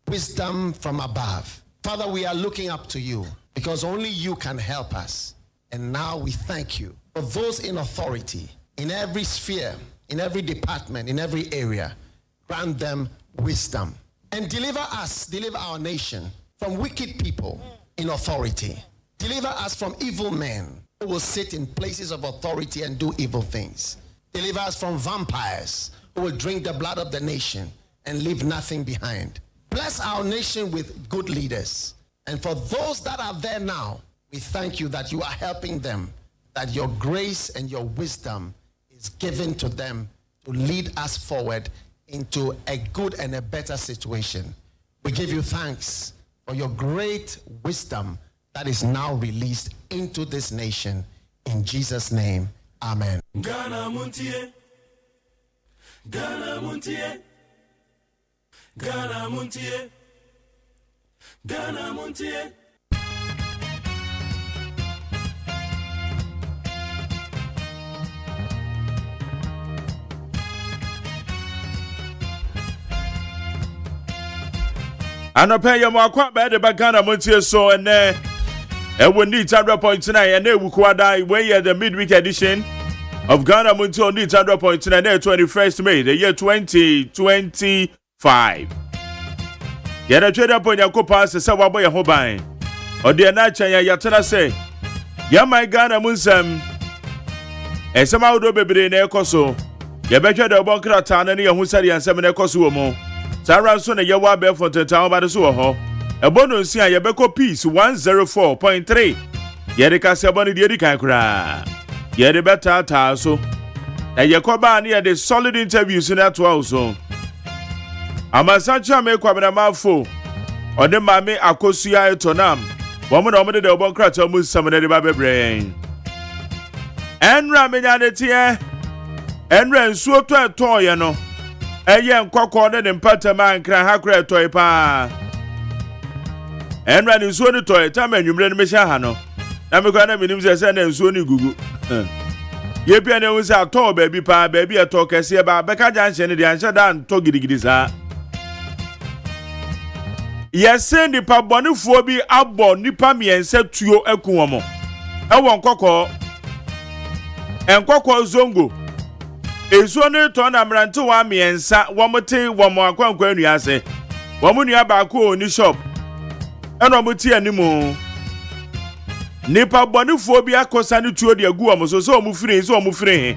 wisdom from above. Father, we are looking up to you because only you can help us. And now we thank you for those in authority, in every sphere, in every department, in every area. Grant them wisdom and deliver us, deliver our nation from wicked people in authority. Deliver us from evil men who will sit in places of authority and do evil things. Deliver us from vampires who will drink the blood of the nation and leave nothing behind. Bless our nation with good leaders. And for those that are there now, we thank you that you are helping them, that your grace and your wisdom is given to them to lead us forward into a good and a better situation. We give you thanks for your great wisdom that is now released into this nation. In Jesus' name, amen. Ghana Montie, Ghana Montie, Ghana Montie, Ghana Montie. Anope ya mwakwa bede bagana Montie so and we need 100.9 and we kwada we the midweek edition of Ghana Montie need 100.9 21st May the year 2025. Yada trader point yakopa se sa wabo ya hoban. Ode na chan ya yatena say ya my Ghana Munsem esema wodo bebre na ekoso. Ya betwa de obonkrata na ne ya husari ansem na ekoso wo mo. Sarah so na yewa be for town ba de so ho. Ebono nsi a yebeko peace 104.3. Yede ka se eboni de kan kra. Yede beta ta so. Na yekoba na yede solid interviews na to also. Amasancha me kwabena mafo. Ode mame akosua etonam. Wo mo na mo de obonkrata mu samene de ba bebre. Enra menya de tie. Enra nsuo to etoye no. Eye nkokọ ne mpatama nkra hakra toy pa enra ni nsuo ni toy tama anwumre ne mehia ha no na me kwa na minim se na nsuo ni gugu ye bia na hu se atọ ba bi pa ba bi eto kese ba beka janhye ne de anhye da nto gidigidi sa yese ni pa bonifuo bi abo nipa miense tuo eku mo ewo nkokọ zongo Ezo ne to na mrante wa miensa womote womo akwankwa anuase womo nua ba ko oni shop eno mote animu nipa bonifuo bi akosa ne tuo de agu womo so omufire so omufire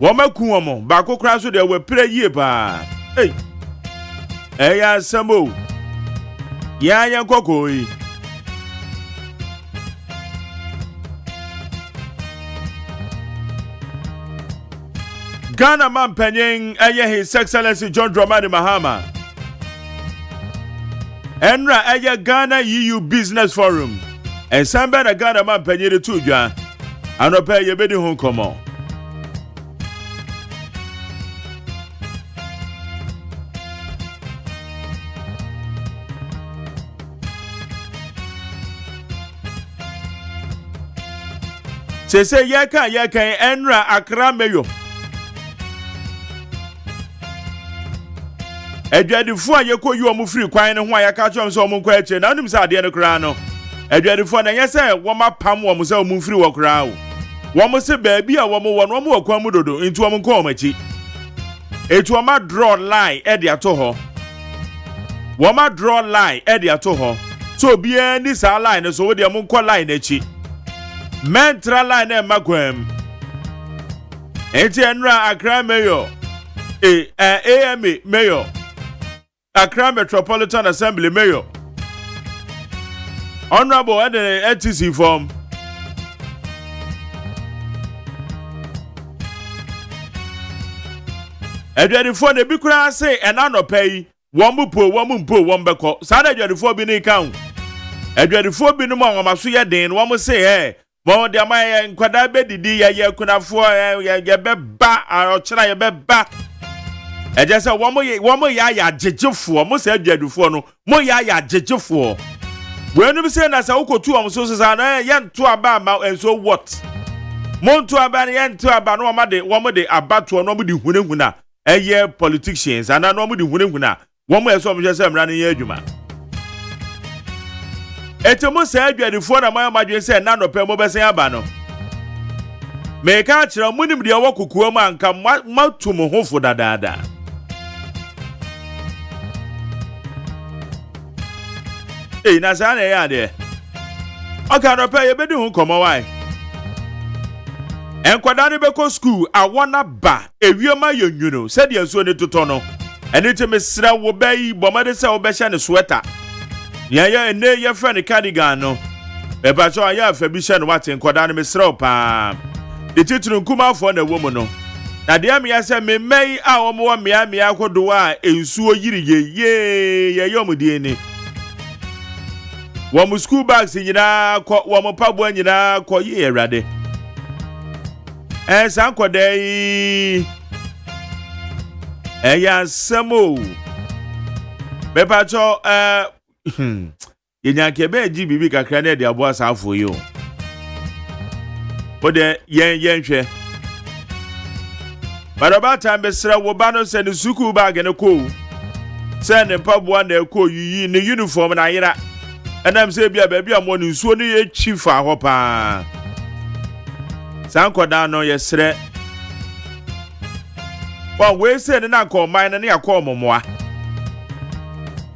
womaku womo ba ko kra so de we pre yie ba ya samo ya kokoi Ghana man penyen eye His Excellency John Dramani Mahama. Enra eye Ghana EU Business Forum. En samba na Ghana man penyen de tudwa. Anope ye bedi ho komo. Se yeka enra Accra Mayo. Adwadifo ayeko yi omu free kwan ne ho ayaka chom so omu kwa eche na onim sa ade ne kra no adwadifo na nyese wo mapam wo mu sa omu free wo kra wo mo se baabi a wo mo wo no mo akwa mu dodo nti wo mo nko omachi etu wo ma draw line e de ato ho wo ma draw line e de ato ho so bia ni sa line so wo de mo nko line achi mentra line e magwam enti enra Accra Mayor AMA Mayor Accra Metropolitan Assembly Mayor Honorable ETC form Adwadifo ne bi kura say enanopai wompo wombeko sa adwadifo bi ne kan adwadifo bi no mo amaso ye den wo say mo de amaye nkwada bedidi ye kunafo ye beba ochira ye beba eje se wo ya jejefo mo se adwadifo no mo ya jejefo wenu bi se na sa ukotu am so sa na ye nto aba ma enso what mo nto aba ye nto aba no wo de abato no mo de hunehuna eye politicians ana no mo de hunehuna One more so just running here, Juma. Etomo say adwadifo na my madwen say na no pe mo be say abano. Me ka kire munim de wakukuo ma anka matum ho fo dadaada. Na sa na ya de. Oka no pe ye bedi hu komo wai. Enkwada ne beko school awona ba ewiema yonyuno said ye so ne toto no. Eni te mesra wo bayi bomade se wo be hye ne sweater. Ya ene ye friend cardigan no. E ba cho aya afa bi hye no wate enkwada ne mesra pa. De titru nkuma fo na wo mu no. Na de am ya se me mai a wo mo me akodo a ensuo yiri ye yomudie ni. Wo mu school bags nyina ko wo mo pabo nyina ko ye erade. Sankodai ya samo bepacho yenya kebe ji bibi kakra na de abo asafo yo ode yen hwe barabata mbesra wo ba no se ne suku bag ne ko se ne pabo na ko yiyi ne uniform na yira enam se bia ba bia mo ne nsuo ne ye chifa ho pa Sankoda no yesre. Well, we say na ko man na ya ko momoa.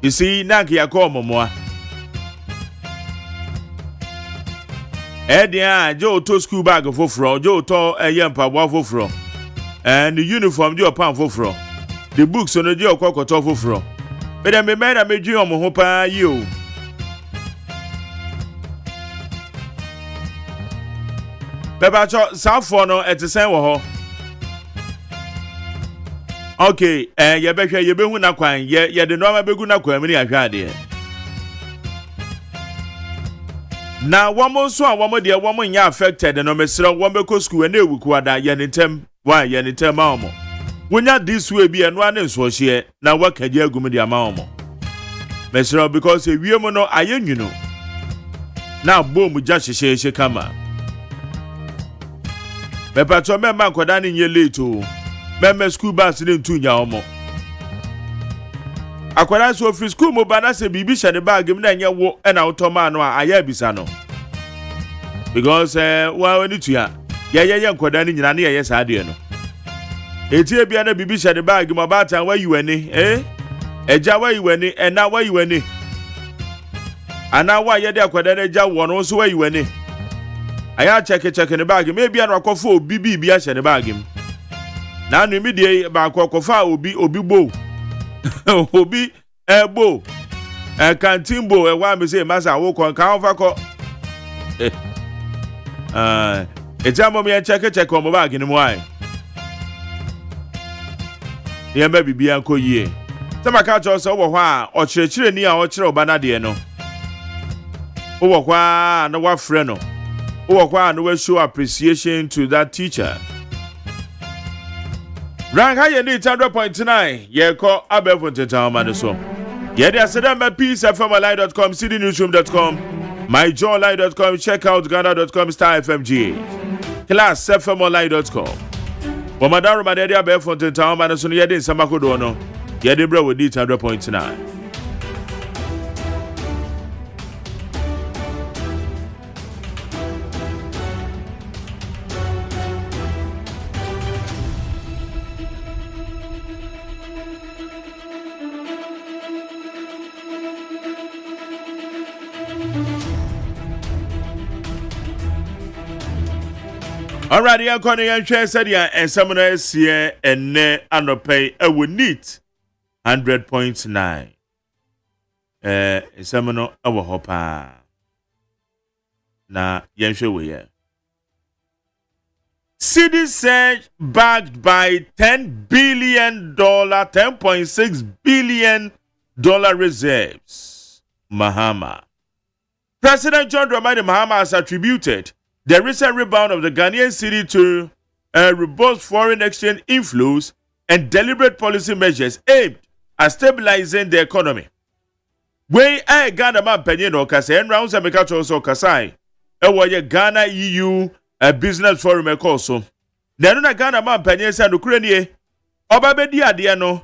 You see, na ya ko momoa. Edia jo to school bag foforo, jo to yempa bo foforo. And the uniform jo pan foforo. The books on the jo kokoto foforo. But me na meji omo ho pa yi. Bebacho safo no etisen wo ho. Okay, ye behwe ye behu na kwan ye de no ma begu na kwan mi ahwe ade. Na womo so a womo de womo nya affected no mesra womo beko school na ewuku ada ye nintem wa ye nintem aomo. Wonya this way bi eno ane so hye na wakaje agum de amaomo. Mesra because ewiem no ayenwuno. Na bom ja hyehye kama. Bepacho memma nkoda ne nye late o. Memma school bus ne ntunya omo. Akwara so free school mo bana se bibi hye ne bag mi na nye wo na automa no a aya bisa no. Because wa wani tuya. Ye nkoda ne nyina ne ye sa de no. Etie bia na bibi hye ne bag mo ba tan wa yiwani eja wa yiwani na wa yiwani. Ana wa ye de akwada ne ja wo no so wa yiwani. Aya check ne bag maybe an akofo obi bi a hye ne bag m na anu mi de ba akofa obi bo obi bo canteen bo wa me say masa wo kon kan fa ko ejamo me check on bag ni mo ai ye ba bibia ko yie sama ka cho so wo ho a o chirechire ni a o chire oba de no wo kwa na wa frɛ no no we show appreciation to that teacher. Rank high need 100.9. Ye call Abel Town Manaso. Ye de asedama peacefmli.com, cdnewsroom.com, myjoyline.com, check out ghana.com, star fmg. Class fmli.com. Womadaro Madedia Abel Town Manaso ye de Samakodo no. Ye de bro with 100.9. Alright, ya kone yan share said ya and someone else here and ne anope we need 100.9. Someone our hopa na yan share we ya. City Surge backed by $10 billion, $10.6 billion reserves. Mahama. President John Dramani Mahama has attributed the recent rebound of the Ghanaian city to robust foreign exchange inflows and deliberate policy measures aimed at stabilizing the economy. When Ghana man penye no kase en rounds America also kasai Ghana EU business forum ekoso. Na no na Ghana man penye say no kure nie oba bedi ade no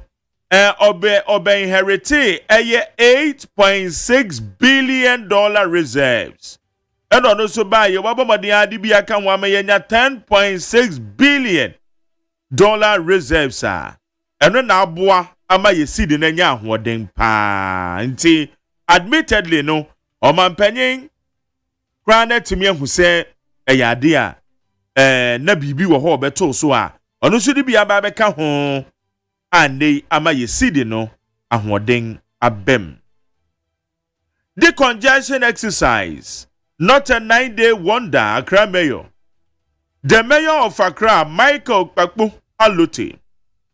obe inherite $8.6 billion reserves. And ono so ba ye wabomodi adi bi aka ho amenya $10.6 billion reserves a. Eno na aboa ama ye seed na nya ahoden pa. Nti admittedly no omampanyin kwana timi ehu se eyade a na bibi wo ho beto so a ono so di bia ba beka ho ande ama ye seed no ahoden abem. The congestion exercise, not a 9-day wonder, Accra Mayor. The Mayor of Accra, Michael Kpakpo Alote,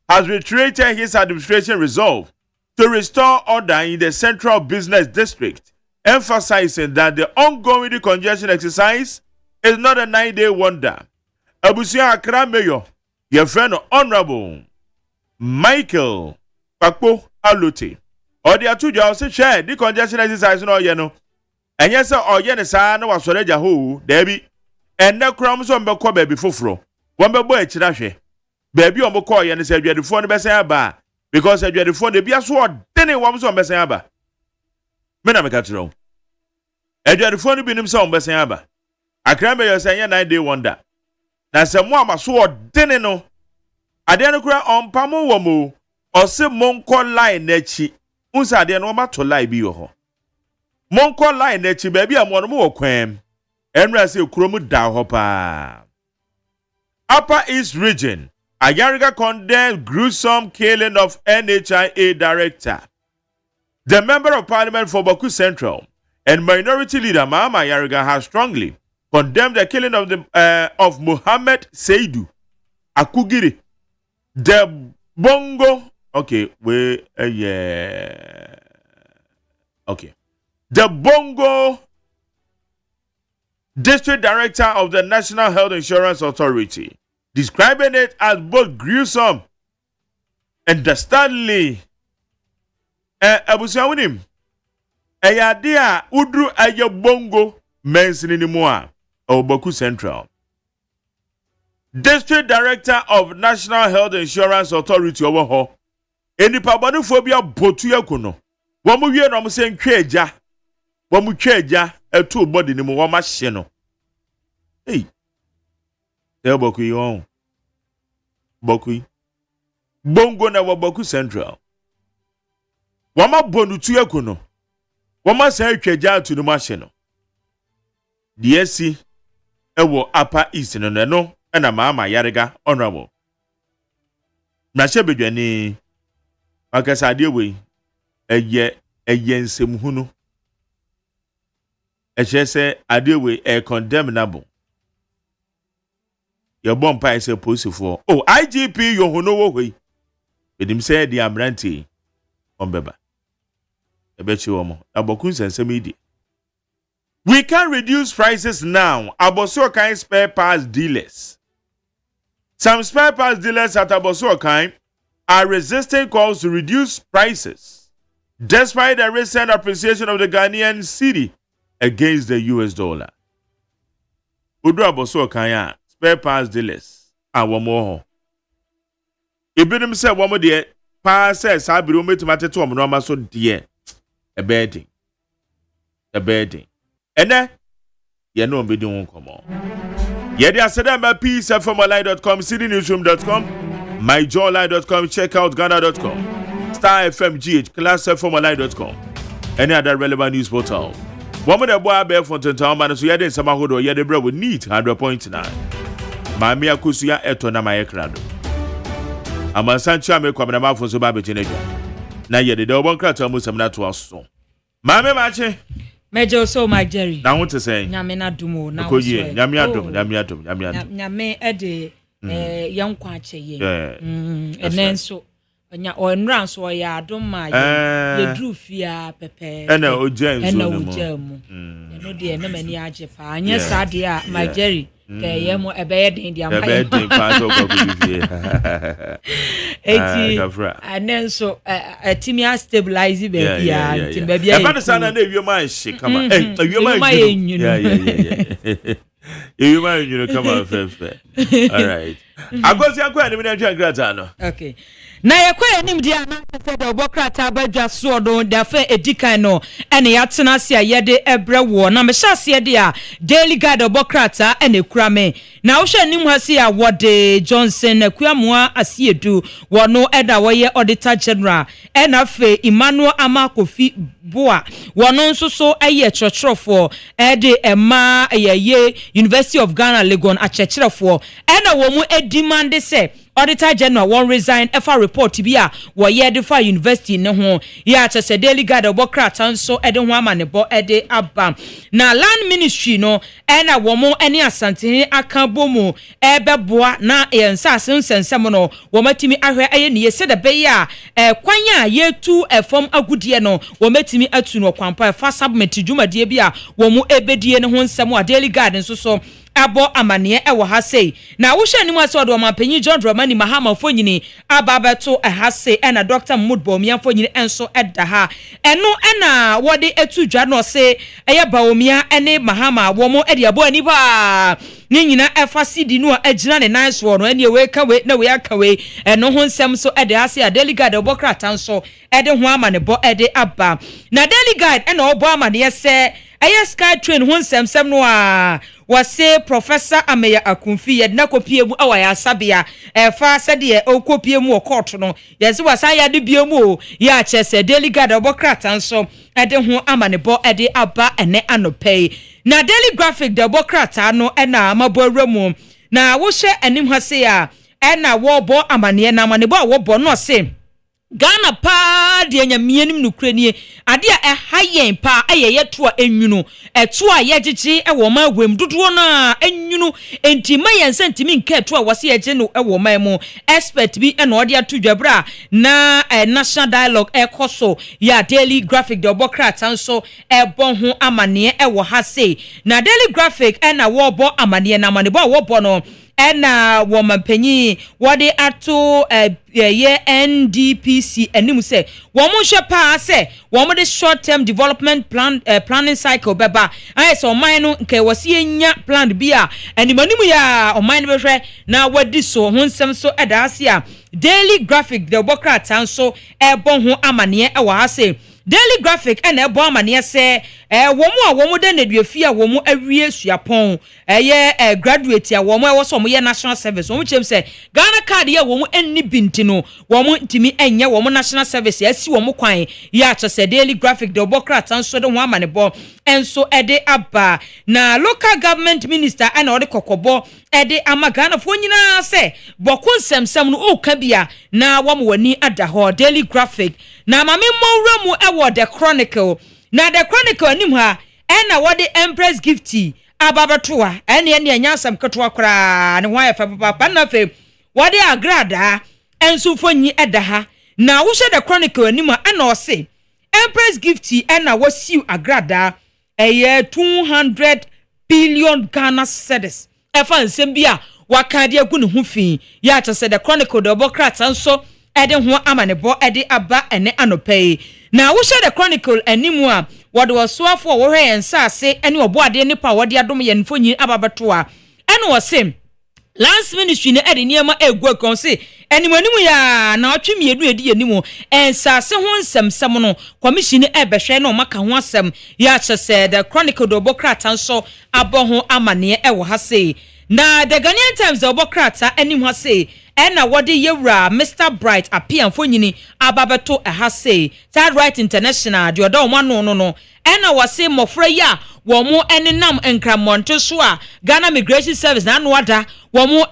has reiterated his administration resolve to restore order in the Central Business District, emphasizing that the ongoing decongestion exercise is not a 9-day wonder. Abusia Accra Mayor, your friend Honorable Michael Kpakpo Alote, or the two jobs share the congestion exercise no yeno. And yes, or yen sa no was already ho, Debbie, and no crumbs on Boko baby fufro. One boy chirashe. Baby on Boko yen said you had the phone Bessaba, because you had the phone the Biasword, then it was on Bessaba. Menamacatro. And you had the phone be himself Bessaba. I can't be your saying 9-day wonder. Now some mama sword, then no. I didn't cry on Pamo Womo, or some monko lie nechi. Unsa de no mato lie bi yo ho. Monko lie nechi baby amon mo kwem. Enra se kromu da ho pa. Upper East Region, Ayariga condemned gruesome killing of NHIA director. The Member of Parliament for Boku Central and Minority Leader Mama Ayariga has strongly condemned the killing of Mohammed Seidu Akugiri. The Bongo, okay, okay. The Bongo District Director of the National Health Insurance Authority, describing it as both gruesome and dastardly. Abusawinim, Ayadia Udru Aya Bongo mentioning Moa or Boku Central. District Director of National Health Insurance Authority over ho. Any pabanophobia botuya kuno. Wamu ye no saying kweja. Wamu kweja a two body ni mo wama sheno. Hey. Tell Boku yon. Boku. Bongo na Waboku Central. Wama bonu tuya kuno. Wama say kweja to the machino. DSC ewo Upper East no. And Mama Yariga Honorable. Nashebedwani Makasa dewe eye ensem Echese adewe condemnable. Your bompa is a post for IGP yo hono wo hwe. Edim say the amranti ombeba. Ebechi wo mo. Abokun sensem idi. We can reduce prices now. Abosokan spare parts dealers. Some spare parts dealers at Abosokan are resisting calls to reduce prices, despite the recent appreciation of the Ghanaian cedi against the US dollar. Udu Abosokan spare parts dealers are one more. Ibinim say one more dear, pa says Sabiru metimate to Omroma so dear. A bedding. And then, you know, be doing come on. Yeah, they are said my peace at FMLI.com, citynewsroom.com, myjawline.com, checkoutghana.com, Star FMGH, class FMLI.com, any other relevant news portal. One of the boy bear for Town, so you had in Samahodo, you had the bread with neat 100.9. My Mia Kusuya Etona, my Ekrado. I'm a Sancha make come about for Subabi Teenager. Now, you did one crack almost some not to us so. Mamma Mache. Major so my Jerry. Now what to say? Nyamena dumo na Nyame ede young kwache ye. And then so nya onran so ya adom ma ye dru fia pepe. Ena ojem no de na mani age pa. Anya sade a my Jerry. Ke ye mo ebeye den dia ma. Ebeye den pa so go bi and then so timi a stabilize baby ya timi baby ya. E ba na na ewie ma she kama. Ewie ma you come on, all right. I go see a question in the grata no. Okay. na yekwa enim dia na se de obokrata badwa so do da fa edikan no ene yatena se ayede ebre wo na me hyase de a daily guide obokrata ene kura me na wo hwe nim ha se a wode Johnson akuamoa asiedu wono eda wo ye auditor general ena fe Emmanuel Amakofi boa wono nso so aye chochrofo ede ema ye University of Ghana Legon achechirefo ena wo mu edimande se auditor general won resign efa report bi a wo ye de fa university ne ho ya chese daily guide obokrata nso ede ho amanebo ede aba na land ministry no ena wo mu ene asante aka bomu ebeboa na yensa sensensem no wo matimi ahwe aye ne yese de be ya kwanya yetu efom agudie no wo matimi atu no kwampa fa submit dwumadie bi a wo mu ebedie ne ho nsem a daily guide nso so abo amane ewo ha sei na wo hwe nimu ase odo mampanyi John Dramani Mahama fonyini ababeto ha sei ena Dr. Mudbo mia fonyini enso edda ha eno ena wode etu dwa no se eye baomia ene Mahama wo mo ede abo ani ba ni nyina efa sidi no agina ne nice wo no ene we ka we na we aka we eno ho nsem so ede ha sei a daily guide obokrata nso ede ho amane bo ede aba na daily guide ena obo amane se eye sky train ho nsem no a wase Professor Ameya Akunfi yedna kopie mu awaya sabia fa sede okopie mu court no yesi wasa ya de biemu ya chese daily guide obokrata nso ede ho amanebo ede aba ene anopei na daily graphic de obokrata no ena maboremu na wo hye anim ha se a ena wo bo amane na amanebo a wo bo no se Ghana pa de nyamienim no kranie ade a hayen pa ayeye to a enwunu eto a yegigi e wo ma gwem dodo na enwunu enti mayen sentimi nke to a wase yege no e wo ma mu expert bi e no de atodwabra na national dialogue e koso ya daily graphic de obokrata nso e bon ho amane e wo ha sei na daily graphic e na wo bo amane na amane bo wo bo no ena woman penyi wode ato ye NDPC enim se woman hwe se woman short term development plan planning cycle beba ay so man no nke wose enya plan bia animanimu ya o man behwe na wadi so ho nsem so edase a daily graphic the obokrata nso ebon ho amane e wa ase daily graphic ena ebo amane se womu de naduafi a womu awie suapon ye graduate a womu e wo so mo ye national service womu chem se Ghana card ye womu enni binti no womu ntimi enye womu national service asi womu kwan ya achose daily graphic de obokrata nso de ho amane bo enso ede aba na local government minister ana ode kokobo ede ama Ghana fo nyina se boko nsem no o ka bia na womu wani ada ho daily graphic na mame mo mu ewo the chronicle na the chronicle anim ha ena wode empress gifty ababatoa ene anyasam ketoa kra ne ho ayefa papa na fe wode agrada enso fonyi eda ha na wo hye the chronicle anim ha ena o se empress gifty ena wasiu agrada eye 200 billion Ghana cedis efa nsem bia wakade agu ne ho fi ya tse the chronicle de obokrata nso ede ho amanebo ede aba ene anopei na wo hye the chronicle animu a wode wosoafo wo hwe ensase ene oboade nipa wode adom ye nfonyi ababeto a ene wo se last ministry ne ede niema egu konse animanimu ya na otwemienu edi animu ensase ho nsem no commission ebehwe na omaka ho asem ya chese the chronicle do bokrata nso abo ho amane e wo ha sei na the Ghanaian Times obokrata anim ha sei ena wode yewra Mr Bright appear fonyini ababeto ha sei Third Right International de odo mano no ena wase mofra ya wo mu enenam enkramonto so a Ghana Migration Service na no ada wo mu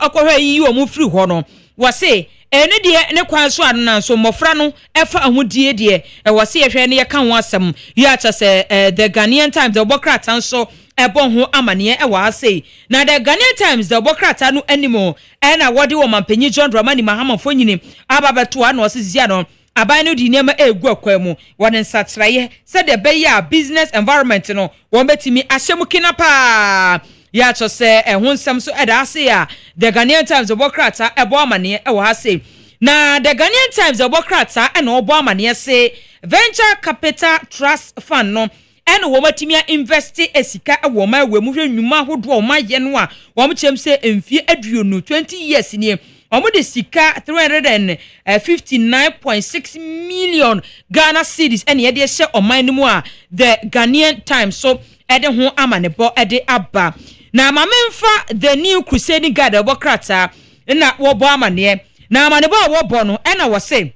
ekohwe yi wo mu free ho no wase ene de ne kwan so adana so mofra no efa ahudie de wase yehwe ne yeka ho asem ya cha se the Ghanaian Times obokrata nso ebon ho amane e wa sei na the Ghanaian Times the obokrata no animo ena wode wo mampanyi John Dramani Mahama fonyini ababeto a no osisia no aban no di nema egu akwam won nsatraye se de be ya business environment no won betimi ahyemu kina pa ya chose ho nsem so eda ase ya the Ghanaian Times obokrata ebo amane e wa sei na the Ghanaian Times obokrata ena obo amane se venture capital trust fund no ene wo matimia invest esika wo ma we mu hwennuma hodo wo ma ye no a wo mchem se emfie aduonu 20 years ni omo de sika 359.6 million Ghana cedis ene ye de hye oman ni mu a the Ghanaian Times so ede ho amanebo ede aba na mamemfa the new Crusading Guard obokrata na wo bo amane na amanebo a wo bo no ena wo se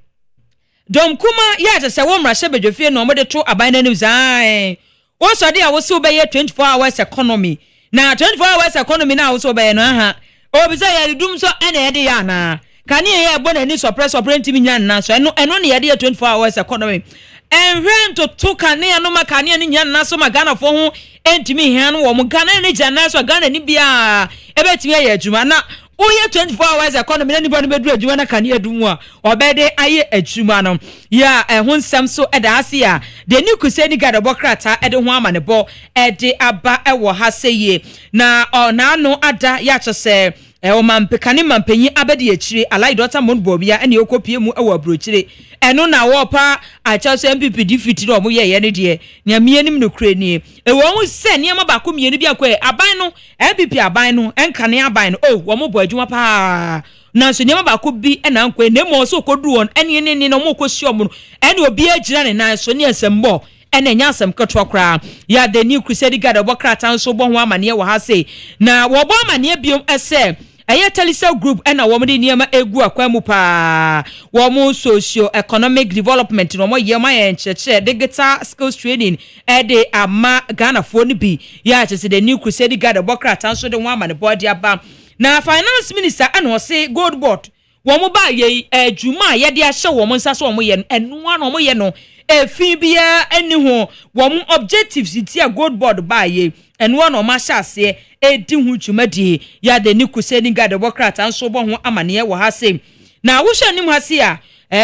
dom kuma ya se wo mrahye bedwefie no omo de to aban na nim zai wo so de a wo se obeye 24 hours economy na 24 hours economy na wo so obeye no aha obisa ya dum so ena ye de ya na kani ye bo na ni suppress ntimi nya na so eno ne ye de 24 hours economy enhwen to kani anu makani ni nya na so magana fo ho entimi hia no wo mo Ghana ni jana so Ghana ni bia ebetimi ye adwuma na oye 24 hours economy na ni bo no bedu adwuma na kani adum a obede aye adwuma no ya ehun sam so eda ase a the new Crusading Guard obokrata ede ho amanebo ede aba ewo ha seye na ona no ada ya kyese o mampekane mampanyi abedi akire alai dota mon bobia ene okopie mu ewo abrochire eno na wo pa akyese MPP defeat no mo ye ne de nyame anim no kure ni ewo hu se ne ma ba ko mienu bia ko aban no MPP aban no enkane aban no o wo mo bo adwuma pa na so ne ma ba ko bi ena nko ne mo so kodu won ene no mo kosi omo no ene obi agyina ne na so ne asembo ene nya asem ketwa kra ya the new Crusading Guard obokrata so bo ho amane wo ha sei na wo bo amane biom ese eye telecell group ena wo mde niema egu akwamu pa wo mo socio economic development no mo yema ye ncheche digital skills training ede ama Ghana fo ni bi ya chese the new Crusading Guard obokrata so de wo amane body aba na finance minister ena o say gold board wo mo ba ye adwuma ye de ahye wo mo nsa so wo mo ye enu ano mo ye no efi bia eni ho wo mo objectives ti a gold board ba ye enu ano ma hyase edi hu twumadi ya the new Crusading Guard obokrata nso bo ho amane wo ha se na wo hwe nim ha se a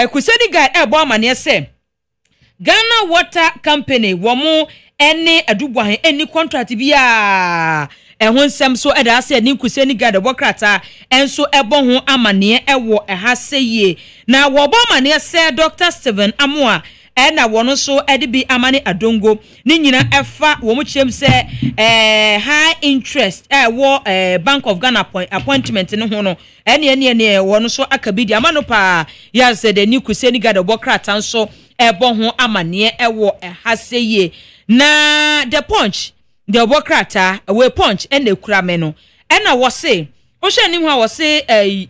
Crusading Guard bo amane se Ghana Water Company wo mo ene adubwahan eni contract bia ehun sem so eda ase ni Crusading Guard obokrata enso ebo ho amane ewo ha se ye na wo bo amane se Dr. Steven Amoa ena wono so ede bi amane adongo ni nyina efa wo mu chem se high interest wo Bank of Ghana appointment no ho no ene wono so akabidi amano pa ya se the new Crusading Guard obokrata nso ebo ho amane ewo haseye na the punch the obokrata we punch ene kura me no ena wo se o hwe ni ho a wo se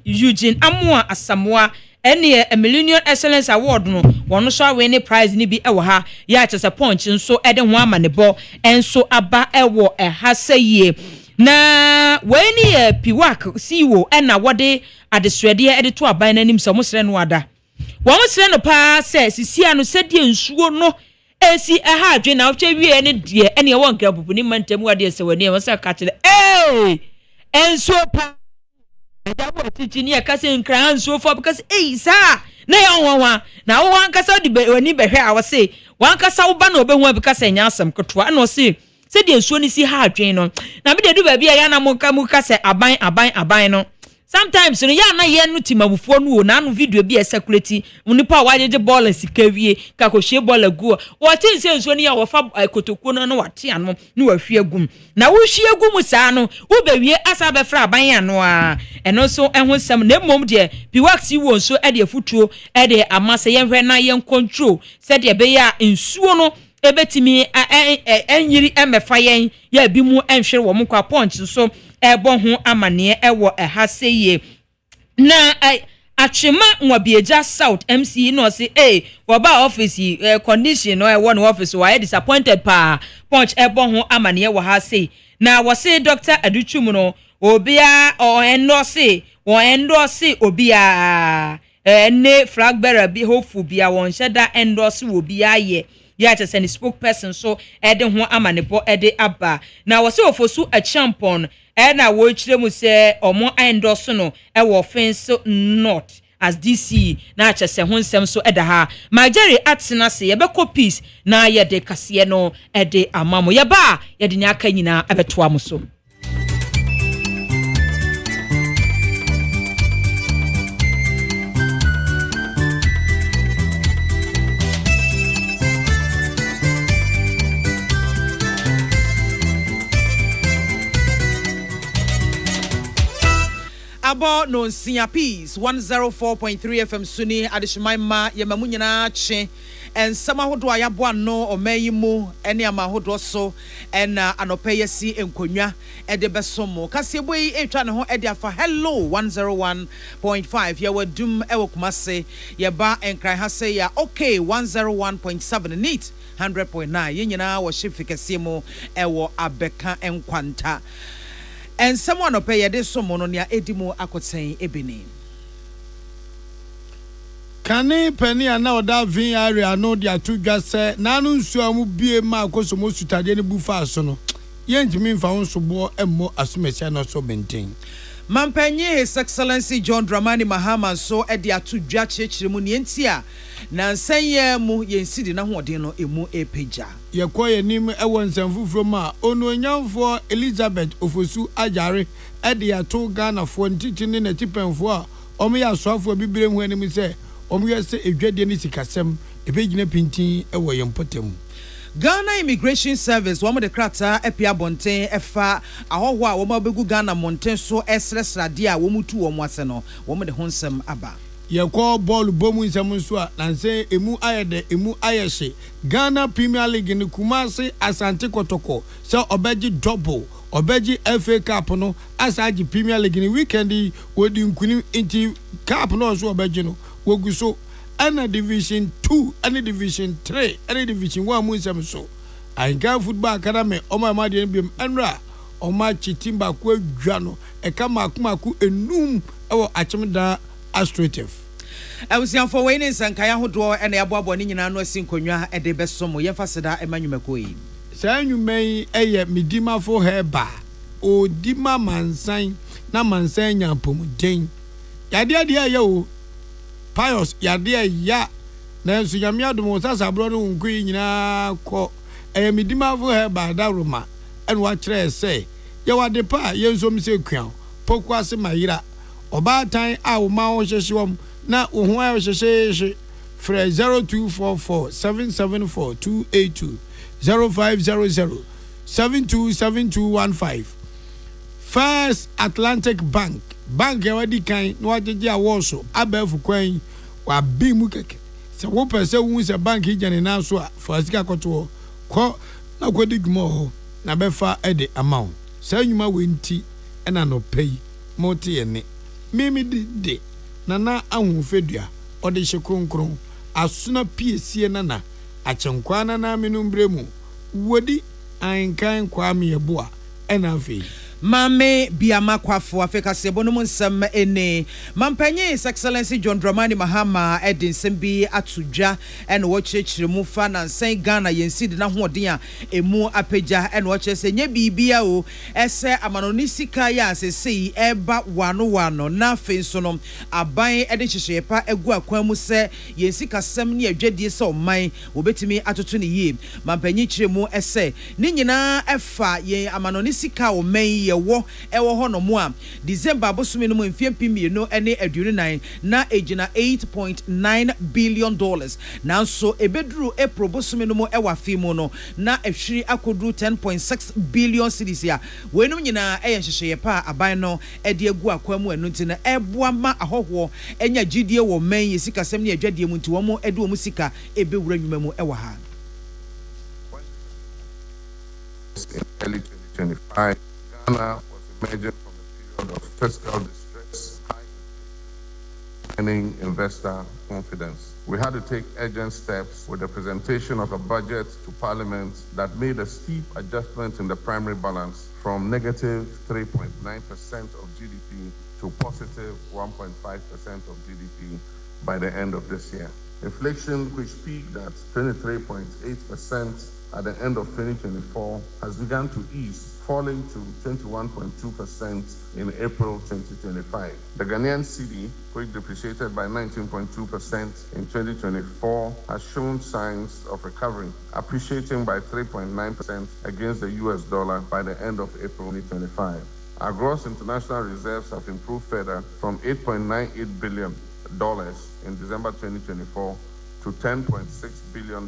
Eugene Amoa Asamoa ene a Millennium Excellence Award no wono so win prize ni bi ewo ha ya chese punch nso ede ho amanebo enso aba ewo haseye na weni piwak CEO ena wode adesrede ede to aban nanim so mo sere no ada wo mo sere no pa se sisia no sedie nsuo no esi ha adwe na otwe wie ne de ene wo nka bubu ni mantem wade se wani wo se ka kire ensuo pa Ejabo titi ni akase nkran so for because sa na ya wonwa na wo ankasa de wani behwe a wo se wankasa wo ba na obehu because enya asem ketwa na wo se de nsuo ni si ha adwen no na me de du ba bia ya na mu kase aban no sometimes no ya na ye no timabufuo no na no video bi esakuleti onipa wajeje ball sikawie ka ko hye ball agu wo tin se nsuo ni ya wo fa kotokuo no wate ano ni wa hwie agum na wo hwie agum saa no wo bewie asa be fra aban ano a eno so ehun sam na mom de piwax wo nso e de afutuo e de amase ye hwe na ye control se de be ya nsuo no ebetimi enyiri emefa yen ya bi mu enhwe wo mo kwa punch so ebo ho amane ewo haseye na achima nwabieja South MC no say wo ba office condition no ewo no office why disappointed pa punch ebo ho amane ewo haseye na wo say Dr. Aduchum no obia o endorse obia ne flag bearer bi hopeful bia won sheda endorse obia ye ya just any spokesperson so ede ho amanebo ede aba na wo say ofosu a champion na wo chire mu se omo endorse no e wo fence not as DC na chese ho nsem so eda ha Majeri atena se ye be copies na ye de kase no ede amamo ye ba ye de nyaka nyina abeto am so about no senior peace 104.3 FM Suni adishmaima yemamunyina che and sama hodo ayabo no omeyimu ene ama hodo so and anope yesi enkonwa e de besomo kasebo yi etwa ne ho e de afa hello 101.5 ya wadum e wokumase ye ba enkran ha say ya okay 101.7 neat 100.9 yenyina wo ship fikasemo e wo abeka enkwanta. And someone will pay this someone on your edimo akoten ebini. Kane penny and now that vin area no dia two just say nanu so mu bie ma akoso mo sutade ne bufa so no yentimi mfa won so bo emmo asumesi na so maintain. Mampenye His Excellency John Dramani Mahama so edi atu dwa chechiremu ne entia na nsanye mu yensidi na hoden no emu epeja yekoye nim ewo nsamfufuro ma ononyamfo Elizabeth Ofosu Ajare edi atu Ghana fo ntitini na tipenfo a omo ya soafo bibire hu anim se omo yese edwade ni sikasem ebegina pintin ewo yempotem. Ghana Immigration Service womo de krata epia bonten efa ahoho a womo begu Ghana monten so esresrade a womo tu womo ase no womo de honsem aba yekọ ball bomu nsem so a nanse emu ayede emu ayehye Ghana Premier League ni Kumasi Asante Kotoko so obeji double obeji FA Cup no asaji Premier League ni weekend wodi nkuni inti cup no so obeji no wogu so ana Division 2 ana Division 3 ana Division 1 mu nsem so Anka Football Academy oma amade biem enra oma chitimba kwa dwa no eka makumaku enum ewo achemda Astrative. I was young for winning Sankaya Hodo and the Aboabo Nina no Sinkonya at the best somo Yafasada Emmanuel. Say you may a midima for her bar. O dima man sign, na man saying yampum Jane. Yadia dear yo pious yadia ya Nancy Yamia the Mosas abroad on Queen call a midima for her bar Daruma and what say. You are the pa, yes, say crown. Pokwasi Maira. Oba time a wo ma wo hyehyewom na wo ho a hyehyehye fra 0244 774 282 0500 727215 First Atlantic Bank ya wadi kan no agege awoso abafu kwan wa bimu keke se wo pese wu se bank ijane na so a fasika koto ko na kwadi gumo ho na befa ede amount se nyuma wenti na no pay moti ene mimi de nana ahunfedua ode hye kronkron asuna piesie nana achenkwa nana menumbremu wodi ankan kwa meyeboa enafe Mame biama kwafo Africa sebo no nsem ene Mampenye His Excellency John Dramani Mahama edin sembi atudwa ene wo chirechiremu fa na nsen Ghana yensidi na hoden a emu apeja ene wo chese nye bibia o ese amanoni sika ya asese eba wano na fenso no aban ede hyehyepa egu akwan mu se yensika sem ne adwadie se oman obetimi atoto ne yie Mampenye chiremu ese ni nyina efa ye amanoni sika oman ewo ho no mo a December abosumi no mo mfiempimi no ene adurunan na ejina $8.9 billion nanso ebeduru April bosumi no mo ewa fimu no na ehwiri akoduru 10.6 billion cedis ya wenum nyina eyenhyehye pa aban no ede egu akwamu enu nti na eboa ma ahoho enya gidie wo man yesika sem ne adwadie mu nti wo mo ede wo mu sika ebewura nwuma mu ewa ha. In early 2025, Ghana was emerging from a period of fiscal distress, high inflation, investor confidence. We had to take urgent steps with the presentation of a budget to Parliament that made a steep adjustment in the primary balance from negative 3.9% of GDP to positive 1.5% of GDP by the end of this year. Inflation, which peaked at 23.8% at the end of 2024, has begun to ease, falling to 21.2% in April 2025. The Ghanaian cedi, which depreciated by 19.2% in 2024, has shown signs of recovery, appreciating by 3.9% against the US dollar by the end of April 2025. Our gross international reserves have improved further from $8.98 billion in December 2024 to $10.6 billion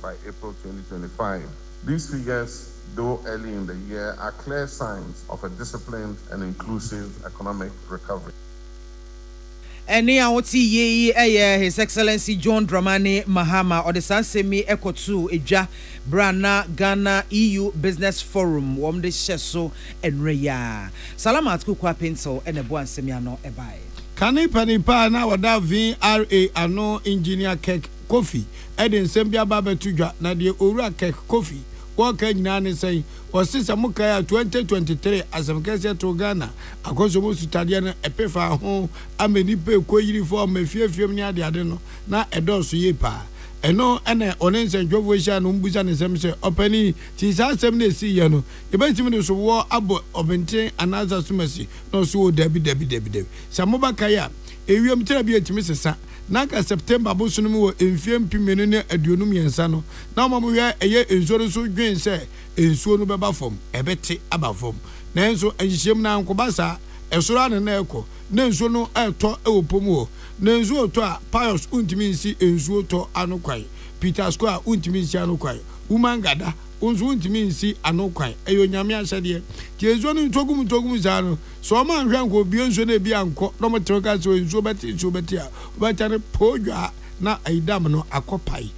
by April 2025. These figures, though early in the year, are clear signs of a disciplined and inclusive economic recovery. Eni a woti ye His Excellency John Dramani Mahama or the Sansemi Ekotu Eja Brana Ghana EU Business Forum wom de sheso enreya. Salamat kukwa pencil ene bo ansemiano ebae. Kani panipa na wada VRA ano engineer Kek Kofi Eden Sembia Babetujwa na de owura Kek Kofi Waka nyina ne sei osisa mukaya 2023 asamkese to Ghana akoso mo sutade na epefa ho ameni pe ko uniform efiefiem ni ade no na edoso ye pa eno ene onense dwovohia no mbuza ne semse opani ti sasem na esi ye no ebetimi ne so wo abo obenten anaza sumasi no so dabi samobakaya ewiem tira bi etimi sesa naka September bosunum wo emfiem pimenu ne aduonum yensa no na mo hwe eye ensuo so dwen se ensuo no beba fom ebete aba fom na enso ahyiem na nkobasa esoro ane na ekọ na ensuo no eto ewopom wo na ensuo to a Pius untimi nsi ensuo to anokwai Peter Square untimi nsi anokwai umangada unzu untimi nsi anokwai eyo nyame ahyede ti ensuo no ntogum za no so ma hwe anko bi ensuo na bi anko no mo troka so ensuo beti a obetare podwa na aidam no akopai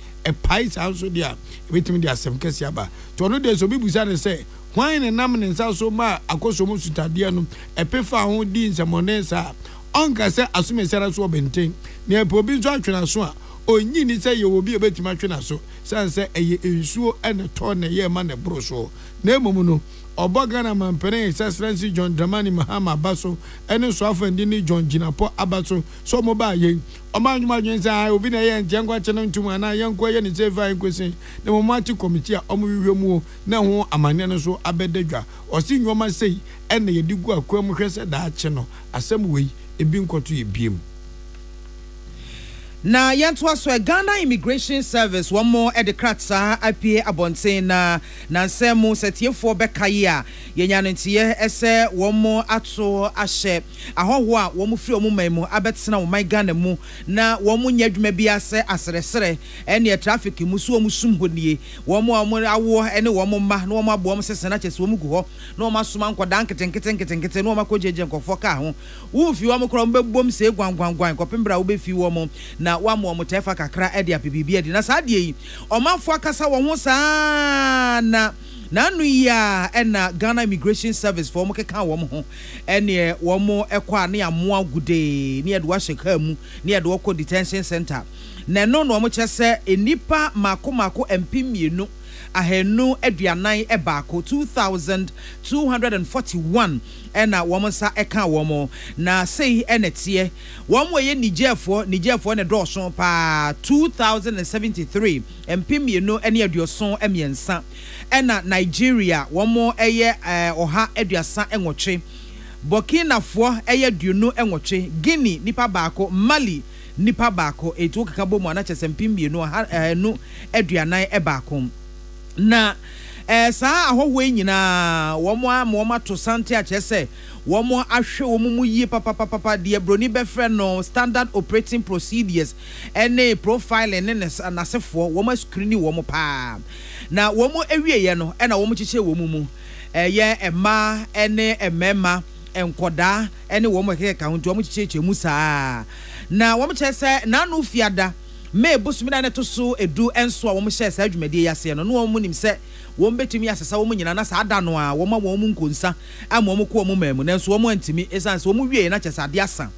pai sanso dia ebetimi dia asem kesi aba to no de so bibusa ne se hwan ne nam ne nsa so ma akoso mu sutade no epefa ho di nsemonensa onka se asumesera so obenten ne epobi nso atwena so a onyi ni se ye obi ebetimi atwena so sanse eye ensuo ene to ne ye ma ne bro so na emom no Obogana mampere His Excellency John Dramani Mahama Abaso ene so afandi ni John Jinapo Abaso so mo ba ye omanjuma dwensa obi na ye ntengwa chene ntum ana ye nko ye ne seva nkosi ne mo mati committee a omo hwehwemu na ho amane no so abedadwa osi nwoma sei ene ye digu akwam hwese da ache no asem wei ebi nkoto ye biem. Na yanto aso Ghana Immigration Service one more at the kratsa apie abonten na nsemu setiefo bekaye a yenyanentie ese one more ato ahye ahoho a wo mu firi omu mamu abetena wo man Ghana mu na wo mu nyadwuma bi ase aseresere ene traffic mu so mu sum honie wo mu awo ene wo mu ma na wo mu abo mu sese na chese wo mu gu ho na wo masoma nkoda nkete na wo makojeje nkofo ka ho wo fi wo mu kro mbebom se gwangwangwan kopembra wo be fi wo mu na wamo motefa kakra edi apibibi edi na saa die yi omanfo akasa wo ho saa na anu ya ena Ghana Immigration Service for mo keka wo ho ene wo mo ekwa na amoa gude ne edo aheka mu ne edo okọ detention center na no no mo kyese enipa mako empimienu ahenu aduanan ebaako 2241 ena womonsa eka womo na sei enetie womo ye Nigerfo ne dɔɔso pa 2073 empimienu ene aduoson emiensa ena Nigeria womo eye oha aduasa enwotwe Burkina Faso eye duonu enwotwe Guinea nipa baako Mali nipa baako etu kakabo mu anache empimienu ahenu aduanan ebaako na saa ahoho nyina womo to sante a chese womo ahwe womo yi papa de broni befre no standard operating procedures ene profiling ne nasefo womo screen womo pa na womo ewieye no ena womo chiche womo mu ye ema ene emema enkoda ene womo keka ho nti womo chiche mu saa na womo chese na no fiada me bosumina ne to so edu enso a wo mo hye sa adwumade yase no wo mo nim se wo mbetimi asesa wo mo nyina na sa ada no a wo ma wo mo nkonsa ama wo ko wo mo mamu na so wo mo antimi esanse wo mo wie na kyesa de asa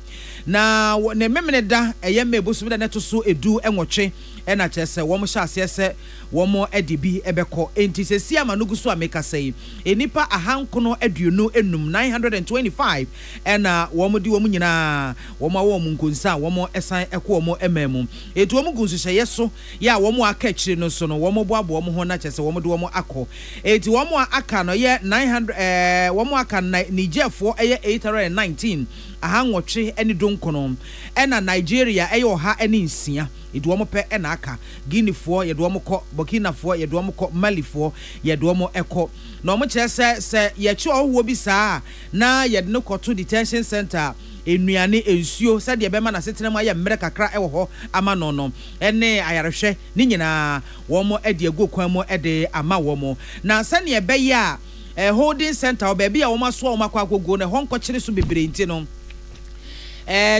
na ne memene da eye me bosumina ne to so edu enwotwe ena kyese wo mo hye asese wo mo edibi ebekọ enti sesi ama no guso ameka sei enipa ahankono aduonu enum 925 ena wo mo di wo mo nyina wo ma wo mo nkonsa wo mo esan ekọ wo mo emamu etu wo mo gunsu hye so ya wo mo aka kire no so no wo mo boabo wo mo ho na kyese wo mo de wo mo akọ eti wo mo aka no ye 900 wo mo aka Nigerfo eye 819 ahanwotwe eni donkono ena Nigeria eye oha eni nsia edu omo pe ena aka Guinea fo ye do omo ko Burkina fo ye do omo ko Mali fo ye do omo eko na omo kire se ye chi owo bi saa na ye de no koto detention center enuane ensuo se de be ma na setena ma ye mmere kakra ewo ho ama no ene ayarehwe ni nyina wo mo ede agu kwan mo ede ama wo mo na se ne be ya holding center obabi a wo maso wo makwa agogo na ho nkokire so bebre nti no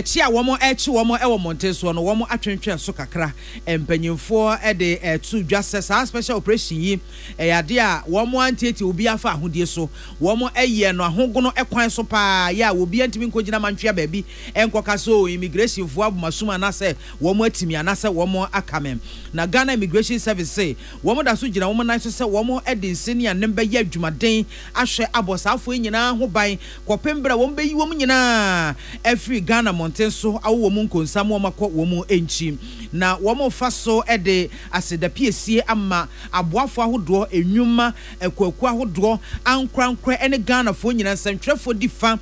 chia womo echi womo ewo Montie so no womo atwentwe so kakra empanyimfo de to dwase sa special operation yi yade a womo antieti obi afa ahodie so womo eye no ahogono ekwan so pa ya obi antimi nkogina mantwea baabi enkoka so immigration fo abumasuma na se womo atimi ana se womo akamem na Ghana Immigration Service say womo da so gina womo nan so se womo de senior nemba ya adwumaden ahwe abosafo nyina ho ban kopembra womo beyi womo nyina every Ghana Montie so awo womo nkonsam womo akọ womo enchi na womo fa so de aseda piesie ama aboafo ahodo enwuma ekwaku ahodo ankrankra ene Ghana fo nyina nsantwefo difa